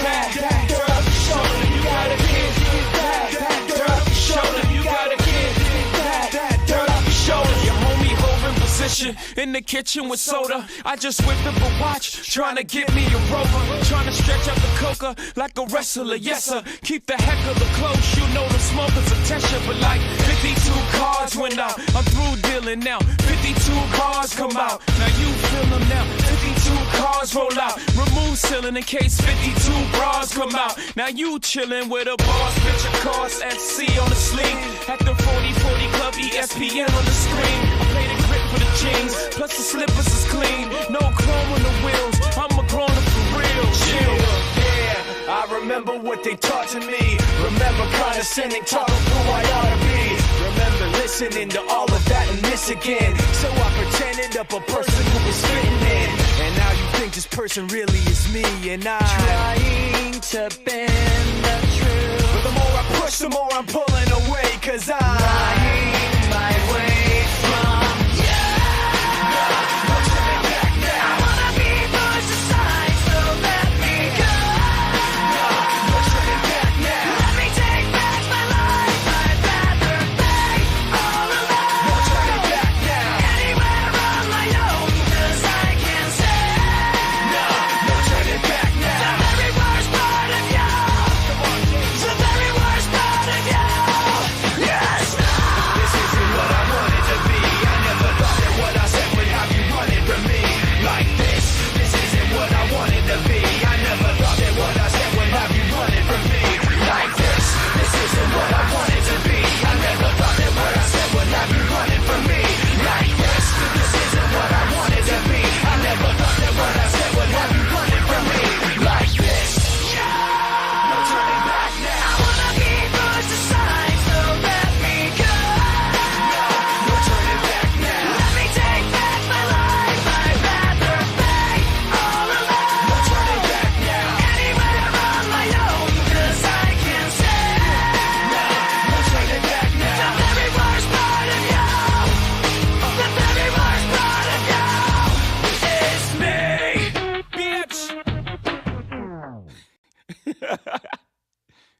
that dirt off your shoulder, you gotta get that dirt off your shoulder, you gotta get that dirt off your shoulder. Your homie holding position in the kitchen with soda. I just whipped up a watch, trying to get me a rover. Trying to stretch out the coca like a wrestler, yes sir. Keep the heckler close, you know the smoker's attention. But like 52 cards went out, I'm through dealing now. 52 cars come out, now you feel them now. 52 cars roll out. Remove ceiling in case 52 bras come out. Now you chillin' with a boss, bitch, of course, FC on the sling. At the 40/40 club, ESPN on the screen. I play the grip for the jeans, plus the slippers is clean. No chrome on the wheels, I'm a grown-up for real. Chill. I remember what they taught to me. Remember condescending talk of who I ought to be. Remember listening to all of that and this again. So I pretended up a person who was fitting in. And now you think this person really is me. And I'm trying to bend the truth. But the more I push, the more I'm pulling away. Cause I'm lying my way from you. No turning back now. I wanna be pushed aside, so let me go.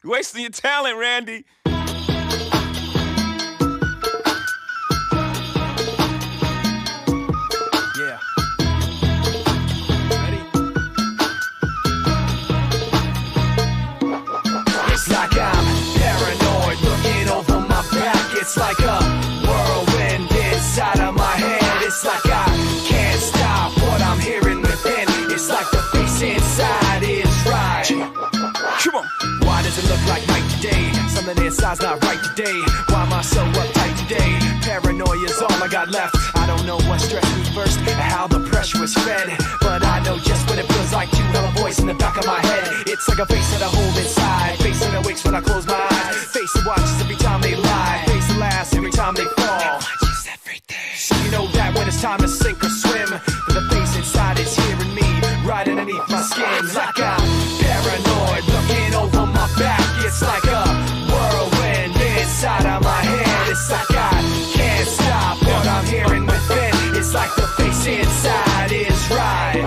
You're wasting your talent, Randy. Yeah. Ready? It's like I'm paranoid, looking over my back. It's like a whirlwind inside of my head. It's like I can't stop what I'm hearing within. It's like the face inside is right. Come on. Why does it look like night today? Something inside's not right today. Why am I so uptight today? Paranoia's all I got left. I don't know what stressed me first and how the pressure was fed, but I know just what it feels like to have a voice in the back of my head. It's like a face that I hold inside, face that awakes when I close my eyes, face that watches every time they lie, face that laughs every time they fall. So you know that when it's time to sink or swim, the face inside is hearing me right underneath my skin. Like I'm paranoid, looking over my back. It's like a whirlwind inside of my head. It's like I can't stop what I'm hearing within. It's like the face inside is right.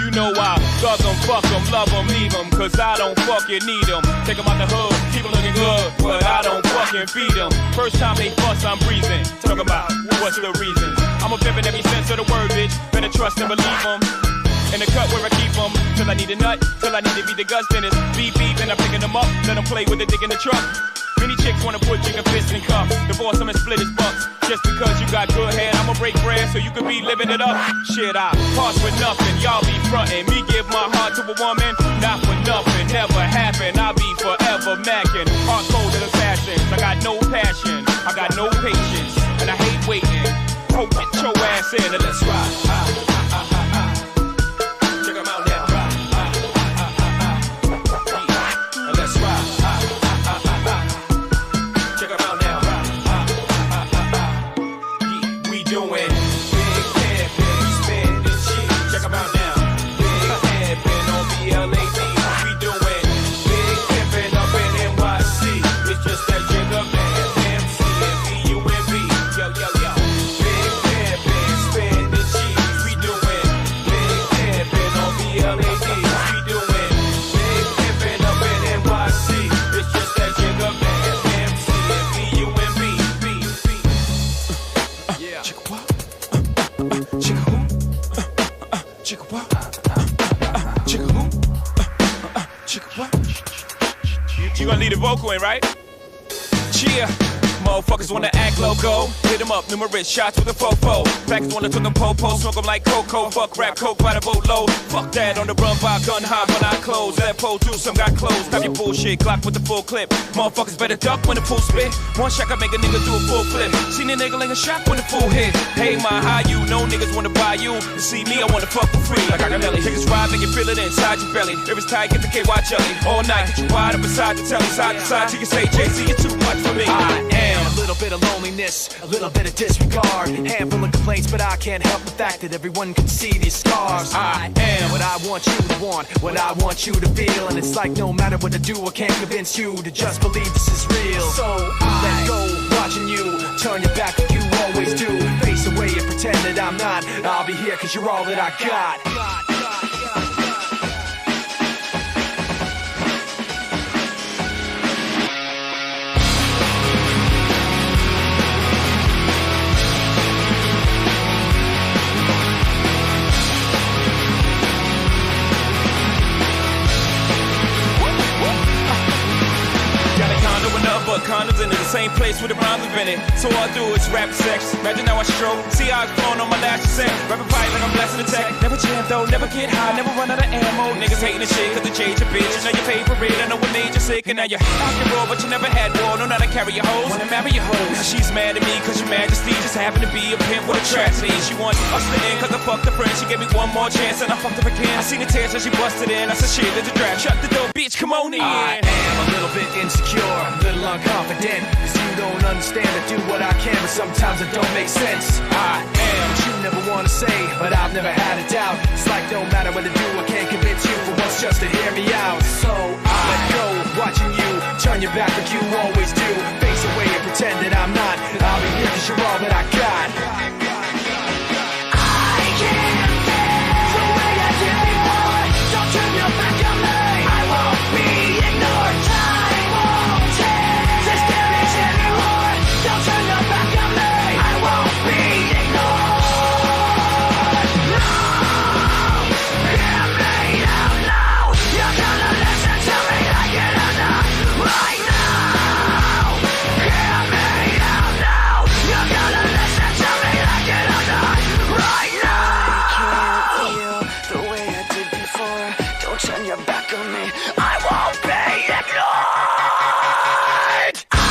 You know I thug them, fuck them, love them, leave them, cause I don't fucking need them. Take them out the hood, keep them looking good, but I don't fucking feed them. First time they fuss, I'm breathing. Talk about what's the reason. I'm a pimp in every sense of the word, bitch. Better trust and believe them. In the cut where I keep them, till I need a nut, till I need to be the guts dentist. Beep beep, and I'm picking them up, let them play with the dick in the truck. Many chicks wanna put chicken fists in cuffs, divorce them and split his bucks. Just because you got good head, I'ma break bread so you can be living it up. Shit, I pass with nothing, y'all be frontin'. Me give my heart to a woman, not for nothing, never happen. I'll be forever mackin', hard-coded assassins. I got no passion, I got no patience, and I hate waiting. Oh, get your ass in and let's ride. Check 'em out now. Let's ride. Check 'em out now. We doing big pimpin', we spendin' cheese. Check 'em out now. Big pimpin' on BLAD. We doing big pimpin' up in NYC. It's just that jigger man, MC and BUMB. Yo, yo, yo. Big pimpin', spendin' cheese. We doing big pimpin' on BLAD. We doing big pimpin' up in NYC. It's just that jigger man, MC and BUMB. Yeah. Chicka what? Chicka who? Chicka what? Chicka who? Chicka what? You gonna leave the vocal in, right? Cheer, motherfuckers wanna act loco. Hit them up, numerous shots with a fofo. Facts wanna took them po-po, smoke them like cocoa. Fuck rap, coke by the boatload. Fuck that, on the run by gun high when I close. That pole too, some got closed. Stop your bullshit, Glock with the full clip. Motherfuckers better duck when the full spit. One shot I make a nigga do a full flip. Seen a nigga like a shot when the full hit. Hey, my how you? No niggas wanna buy you. You see me, I wanna fuck for free. Like I got belly. Take this ride, make you feel it inside your belly. If it's tight, get the KY jelly. All night, get you wide up beside the telly. Side to side, till you say, JC, you're too much for me. I am a little bit of loneliness, a little bit of disregard. Handful of complaints, but I can't help the fact that everyone can see these scars. I am what I want you to want, what I want you to feel. And it's like no matter what I do, I can't convince you to just believe this is real. So let go, watching you turn your back like you always do. Face away and pretend that I'm not. I'll be here cause you're all that I got. But condoms in the same place where the rhymes invented. So all I do is rap sex. Imagine how I stroke. See how it's flowing on my last set. Rapping fight like I'm blasting the tech. Never jam though, never get high, never run out of ammo. Niggas hating the shit cause the J's your bitch. Now you pay for it, I know what made you sick. And now you're acting raw, but you never had war. Know how to carry your hoes, wanna marry your hoes. Now she's mad at me cause your majesty just happened to be a pimp with a tragedy. She wants us to end cause I fucked her friend. She gave me one more chance and I fucked her again. I seen the tears so she busted in. I said shit, there's a draft. Shut the door, bitch, come on in. I am a little bit insecure, a little unconfident. Cause you don't understand, I do what I can, but sometimes it don't make sense. I am what you never wanna say, but I've never had a doubt. It's like no matter what I do, I can't convince you for once just to hear me out. So I let go, watching you turn your back like you always do. Face away and pretend that I'm not. I'll be here cause you're all that I got. I can't stand the way I did before. Don't turn your back on me. I won't be ignored. Time won't change this damage anymore. Don't turn your back on me. I won't be ignored. No, hear me out now. You're gonna listen to me like it or not. Right now, hear me out now. You're gonna listen to me like it or not. Right now. I can't feel the way I did before. Don't turn your back on me. I won't be ignored. I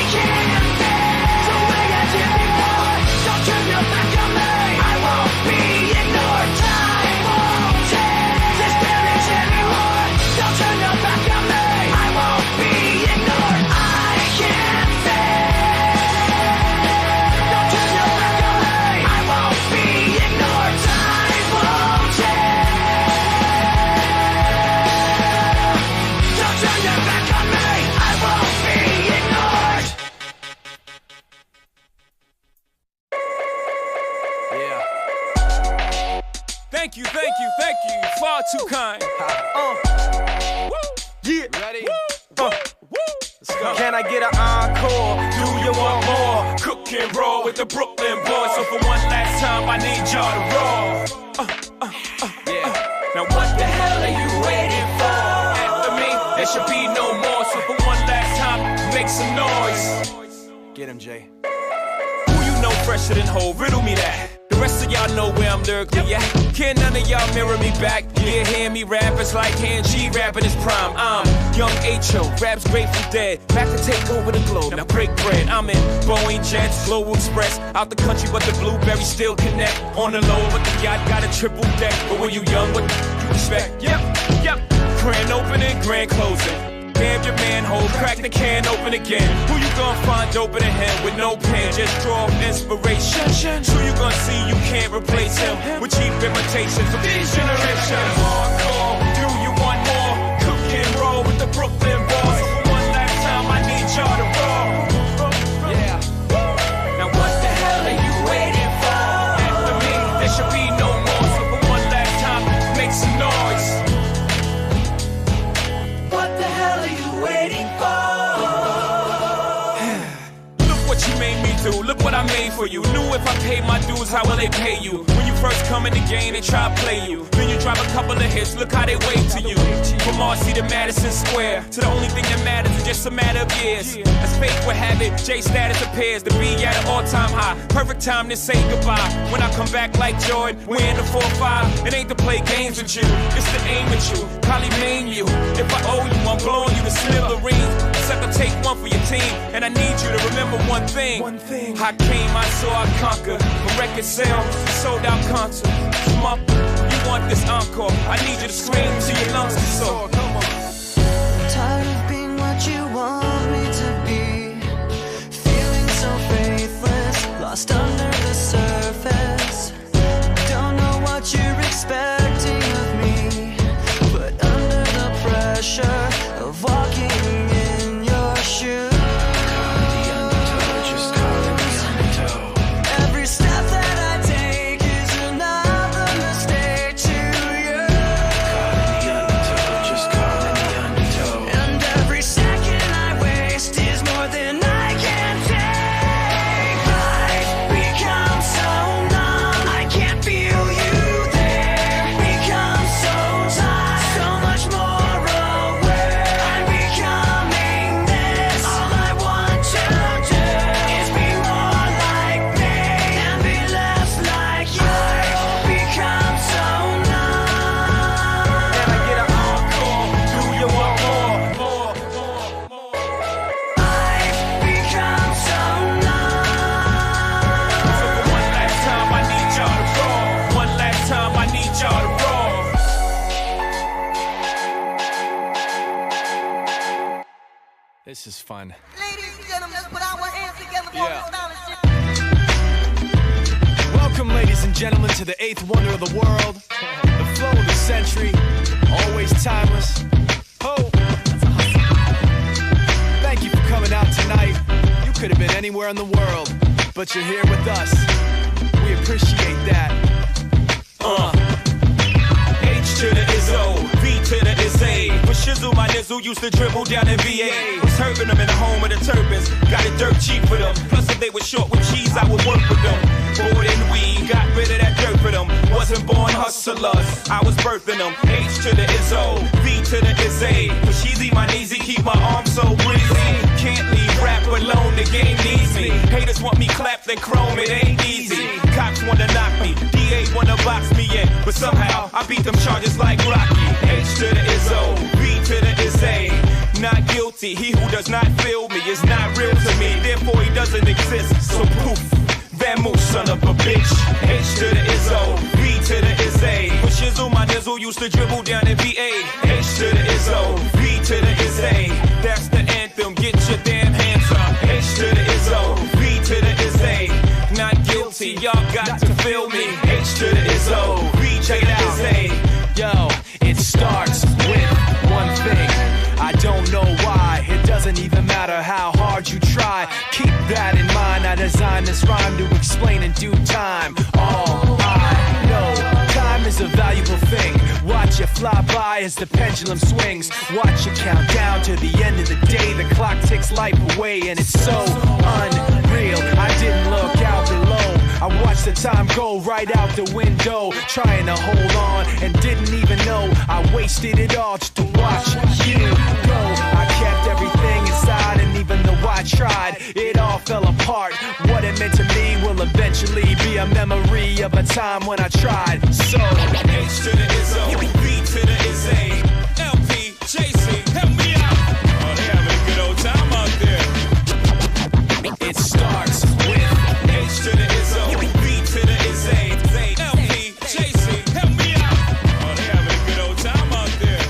can't stand the way I did before. Don't turn your back on me. I won't be ignored. Time won't change this damage anymore. Don't turn your back on me. I won't be ignored. I can't stand. Don't turn your back on me. I won't be ignored. Time won't change. Don't turn your back on me. I won't be ignored. Yeah. Thank you, thank you, thank you. Far too kind. Yeah. Ready? Let's go. Can I get an encore? Do you want more? Cook and roll with the Brooklyn boys. So for one last time, I need y'all to roll. Yeah. Now what the hell are you waiting for? After me, there should be no more. So for one last time, make some noise. Get him, Jay. Who you know fresher than Ho? Riddle me that. The rest of y'all know where I'm lyrically at. Can none of y'all mirror me back? Yeah, hear me rap, it's like Han G rapping his prime. I'm young H.O., raps Grateful Dead. Back to take over the globe, now break bread. I'm in Boeing Jets, Global Express. Out the country, but the blueberries still connect. On the low, but the yacht got a triple deck. But when you young, what you expect? Yep. Grand opening, grand closing. Damn your manhole, crack the can open again. Who you gonna find open a hand with no pen? Just draw up inspiration. Who you gonna see you can't replace him with cheap imitations of these generations? Hardcore, do you want more? Cook and roll with the Brooklyn boys. For one last time, I need y'all to roll. Yeah. Now what the hell are you waiting for? After me, there should be no more. So for one last time, make some noise. What the hell are you waiting for? Look what you made me do. Look what I I made for you. Knew if I paid my dues, how will they pay you? When you first come in the game, they try to play you. Then you drop a couple of hits, look how they wait to you. From Marcy to Madison Square, to the only thing that matters is just a matter of years. As fate would have it, J status appears to be at an all-time high. Perfect time to say goodbye. When I come back like Jordan, we're in the 4-5. It ain't to play games with you, it's to aim at you. Probably maim you. If I owe you, I'm blowing you to smithereens. Sucker, take one for your team, and I need you to remember one thing. I came, I saw, I conquered. From record sale, sold out concert. You want this encore? I need you to scream till your lungs are sore. Come on. Tired of being what you want me to be. Feeling so faithless, lost under the surface. Don't know what you're expecting of me, but under the pressure of walking in your shoes. Every step that I take is another mistake to you. And every second I waste is more than I can take. Life becomes so numb, I can't feel you there. Become so tired, so much more aware. I'm becoming this. All I want to do is be more like me and be less like you. Become so numb. Can I get an encore? Do you want more? I've become so numb. So for one last time, I need y'all to roll. One last time, I need y'all to roll. This is fun. Ladies and gentlemen, let's put our hands together for Yeah. this astonishing. Welcome, ladies and gentlemen, to the eighth wonder of the world. The flow of the century, always timeless. Ho! Thank you for coming out tonight. You could have been anywhere in the world, but you're here with us. We appreciate that. H to the Izzo, V to the Izzy. With Shizzle, my nizzle used to dribble down in VA. Was hurting them in the home of the turbans. Got it dirt cheap for them. Plus, if they were short with cheese, I would work with them. More than weed, got rid of that dirt for them. Wasn't born hustlers, I was birthing them. H to the Izzo, V to the Izzy. With Sheezy, my kneesy, keep my arms so breezy. Can't leave rap alone, the game needs me. Haters want me clapped and chrome, it ain't easy. Cops wanna knock me, DA wanna box me in. But somehow, I beat them charges like Rocky. H to the Izzo, V to the Izzy. Not guilty, he who does not feel me is not real to me. Therefore, he doesn't exist, so poof. Van Moose, son of a bitch. H to the Izzo, V to the Izzy. With Shizzle, my nizzle used to dribble down in VA. H to the Izzo, V to the Izzy. That's the anthem, get your damn hands up. H to the Izzo, V to the Izzy. Not guilty, y'all got to feel me. H to the Izzo, V to the Izzy. Yo, it starts with one thing. I don't know why, it doesn't even matter how hard you try. Keep that in mind, I designed this rhyme to explain in due time. All I know, time is a valuable thing. Watch it fly by as the pendulum swings. Watch it count down to the end of the day. The clock ticks life away and it's so unreal. I didn't look out below, I watched the time go right out the window. Trying to hold on and didn't even know I wasted it all just to watch you go. I kept everything inside and even though I tried, it all fell apart. What it meant to me will eventually be a memory of a time when I tried. So H to the Izzo, V to the Izzy. LP, JC, help me out. Oh, they having a good old time out there. It starts with H to the Izzo, V to the Izzy. LP, JC, help me out. Oh, they having a good old time out there.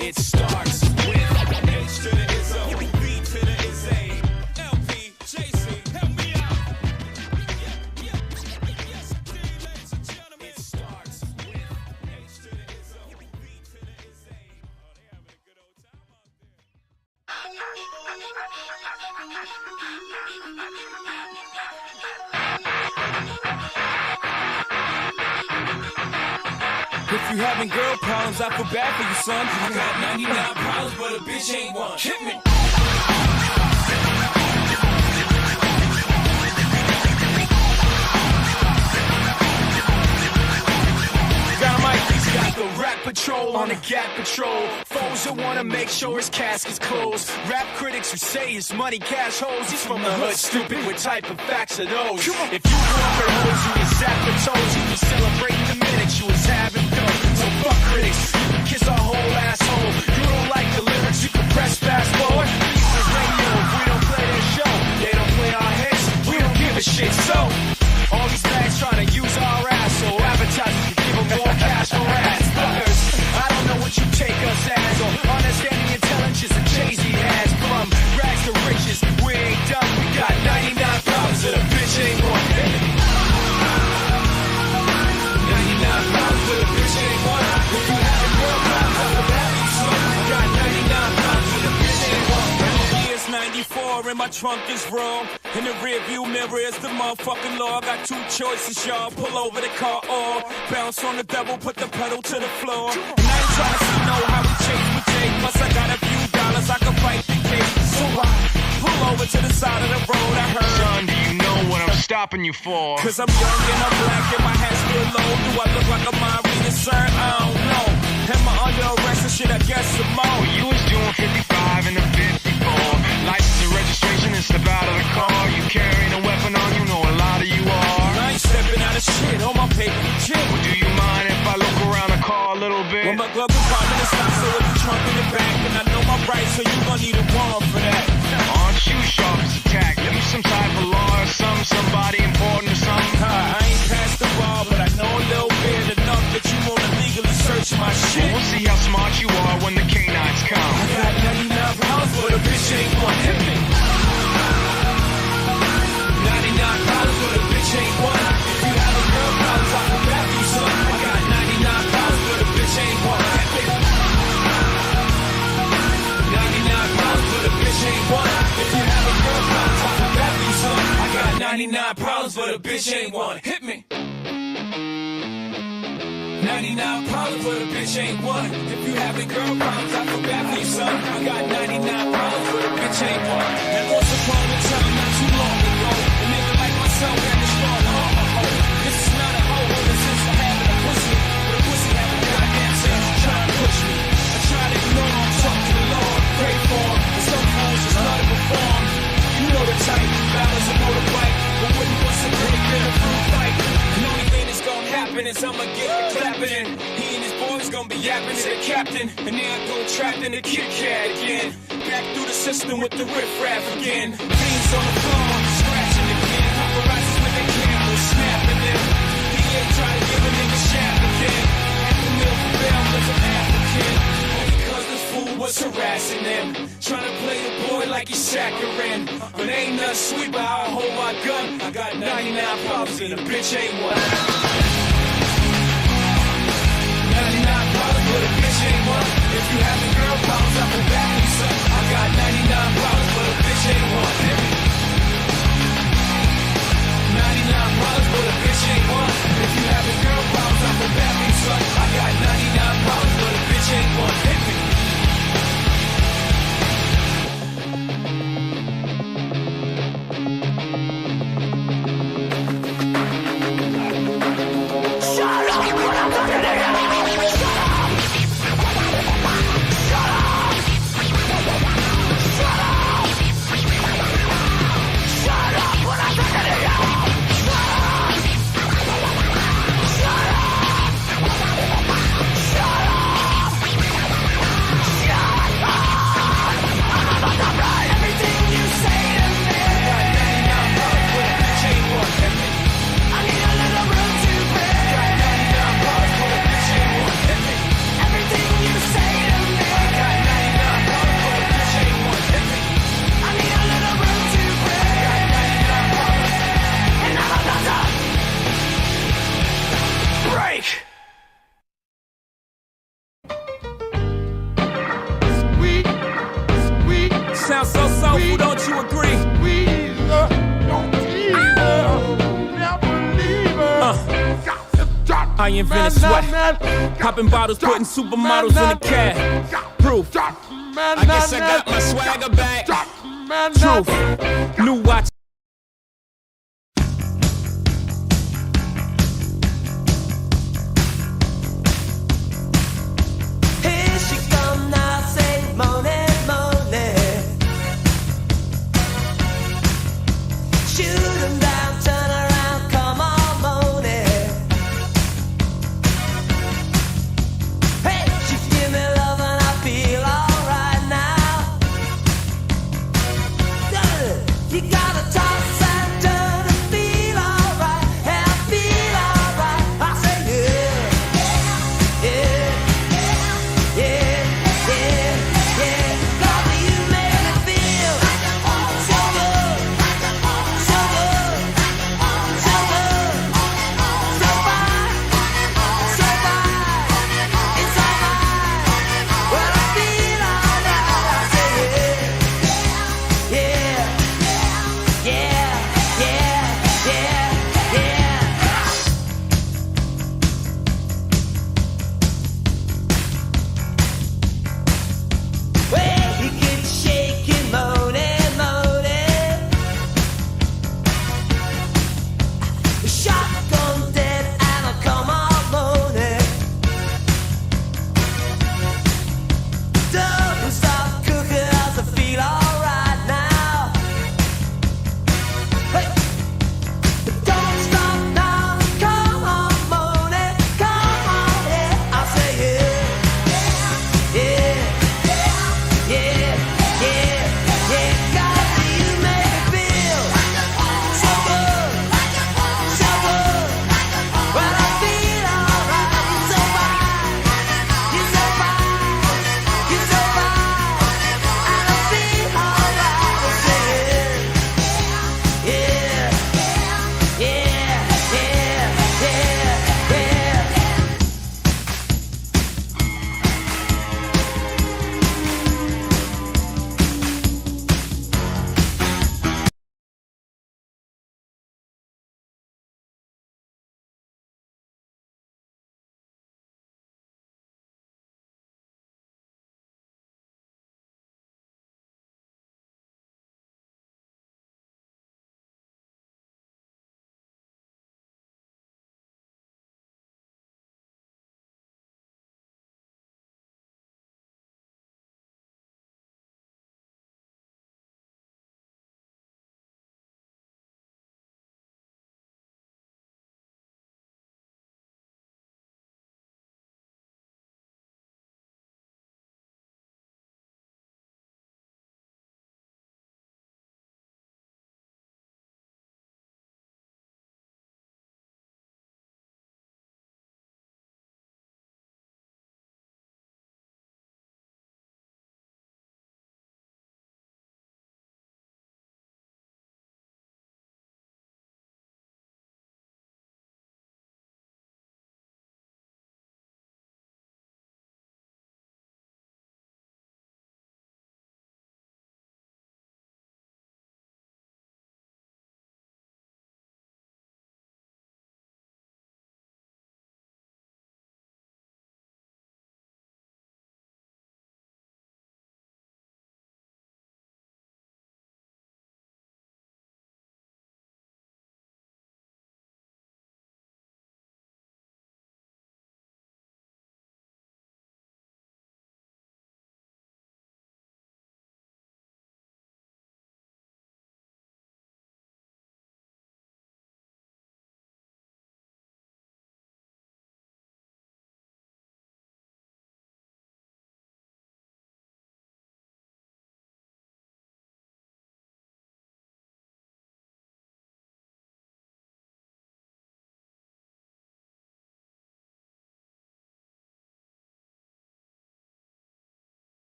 It starts with H to the Izzo, V to the Izzy. LP, JC, help me out. It starts with H to the Izzo, V to the Izzy. Oh, they having a good old time out there. If you having girl problems, I feel bad for you, son. I got 99 problems, but a bitch ain't one. Hit me. control on the Gap Patrol. Foes who wanna make sure his casket's closed. Rap critics who say his money cash holes. He's from the hood, stupid. What type of facts are those? If you grew up with hoes, you get zapped with toes. You be celebrating the minute you was having dough. So fuck critics, you can kiss our whole asshole. You don't like the lyrics, you can press fast forward. This is radio, if we don't play their show, they don't play our hits, we don't give a shit. So all these bags trying to use our ass, so advertisers can give them more cash for ads. Fuckers, I don't know what you take us as, or understand the intelligence that Jay-Z has. From rags to riches, we ain't done. We got 99 problems that a bitch ain't one. 99 problems that a bitch ain't one. If you have a girl problem, I'll have you some. I got 99 problems that a bitch ain't one. Year's 94 and my trunk is raw. In the rear view mirror is the motherfucking law. I got two choices, y'all. Pull over the car or bounce on the devil, put the pedal to the floor. And I ain't trying to see no how we chase with Jake. Plus I got a few dollars, I can fight the case. So I pull over to the side of the road. I heard, son, do you know what I'm stopping you for? Cause I'm young and I'm black and my hat's still low. Do I look like a mind reading, sir? I don't know. Am I under arrest and shit? I guess some more. You was doing 55 in the 54. License and registration and step out of the car. You carrying a weapon on, you know a lot of you are. I ain't stepping out of shit on my paper legit. Well, do you mind if I look around the car a little bit? Well, my glove compartment is not so with the trunk in the back. And I know my rights, so you gon' need a warrant for that. Aren't you sharp as a tack? You some type of law or somebody important or something? I ain't past the bar, but I know a little bit enough that you wanna legally search my shit. Well, we'll see how smart you are when the canines come. I got 99 pounds, but a bitch ain't one. Hit me. 99 pounds, but a bitch ain't one. If you have a girl problem, I can back you, son. I got 99 pounds, but a bitch ain't one. Hit me. 99 pounds, but a bitch ain't one. If you have a girl problem, I can back you, son. I got 99 pounds, but a bitch ain't one. Hit me. 99 problems, but a bitch ain't one. If you having girl problems, I feel bad for you, son. I got 99 problems, but a bitch ain't one. And once upon a time, not too long ago, a nigga like myself had a strong heart. This is not a hoe in the sense of having a pussy, but a pussy having goddamn sense trying to push me. I try to ignore him, talk to the Lord, pray for him, but some fools just love to perform. You know the type, balance a motorbike, but wouldn't want some pretty good in a food fight. And the only thing that's gonna happen is I'ma get the clapping in. He and his boys gonna be yapping to the captain, and then I go trapped in the Kit Kat again. Back through the system with the riff-raff again. Beans on the floor, scratching again. Paparazzis with their cameras, snapping them. He ain't trying to give a nigga shaft again. Half a meal for bail cause I'm African. Only cause this fool was harassing them. Trying to play the boy like he's saccharine. But ain't nothing sweet but how I hold my gun. I got 99 problems and a bitch ain't one. 99 problems, but a bitch ain't one. If you having girl problems, I can back you, son. I got 99 problems, but a bitch ain't one. 99 problems, but a bitch ain't one. If you having girl problems, I can back you, son. I got 99 problems, but a bitch ain't one. Hit me. Sounds so soulful, don't you agree? I invented sweat, popping bottles, putting supermodels in the cab. Proof. I guess I got my swagger back. Truth. New watch.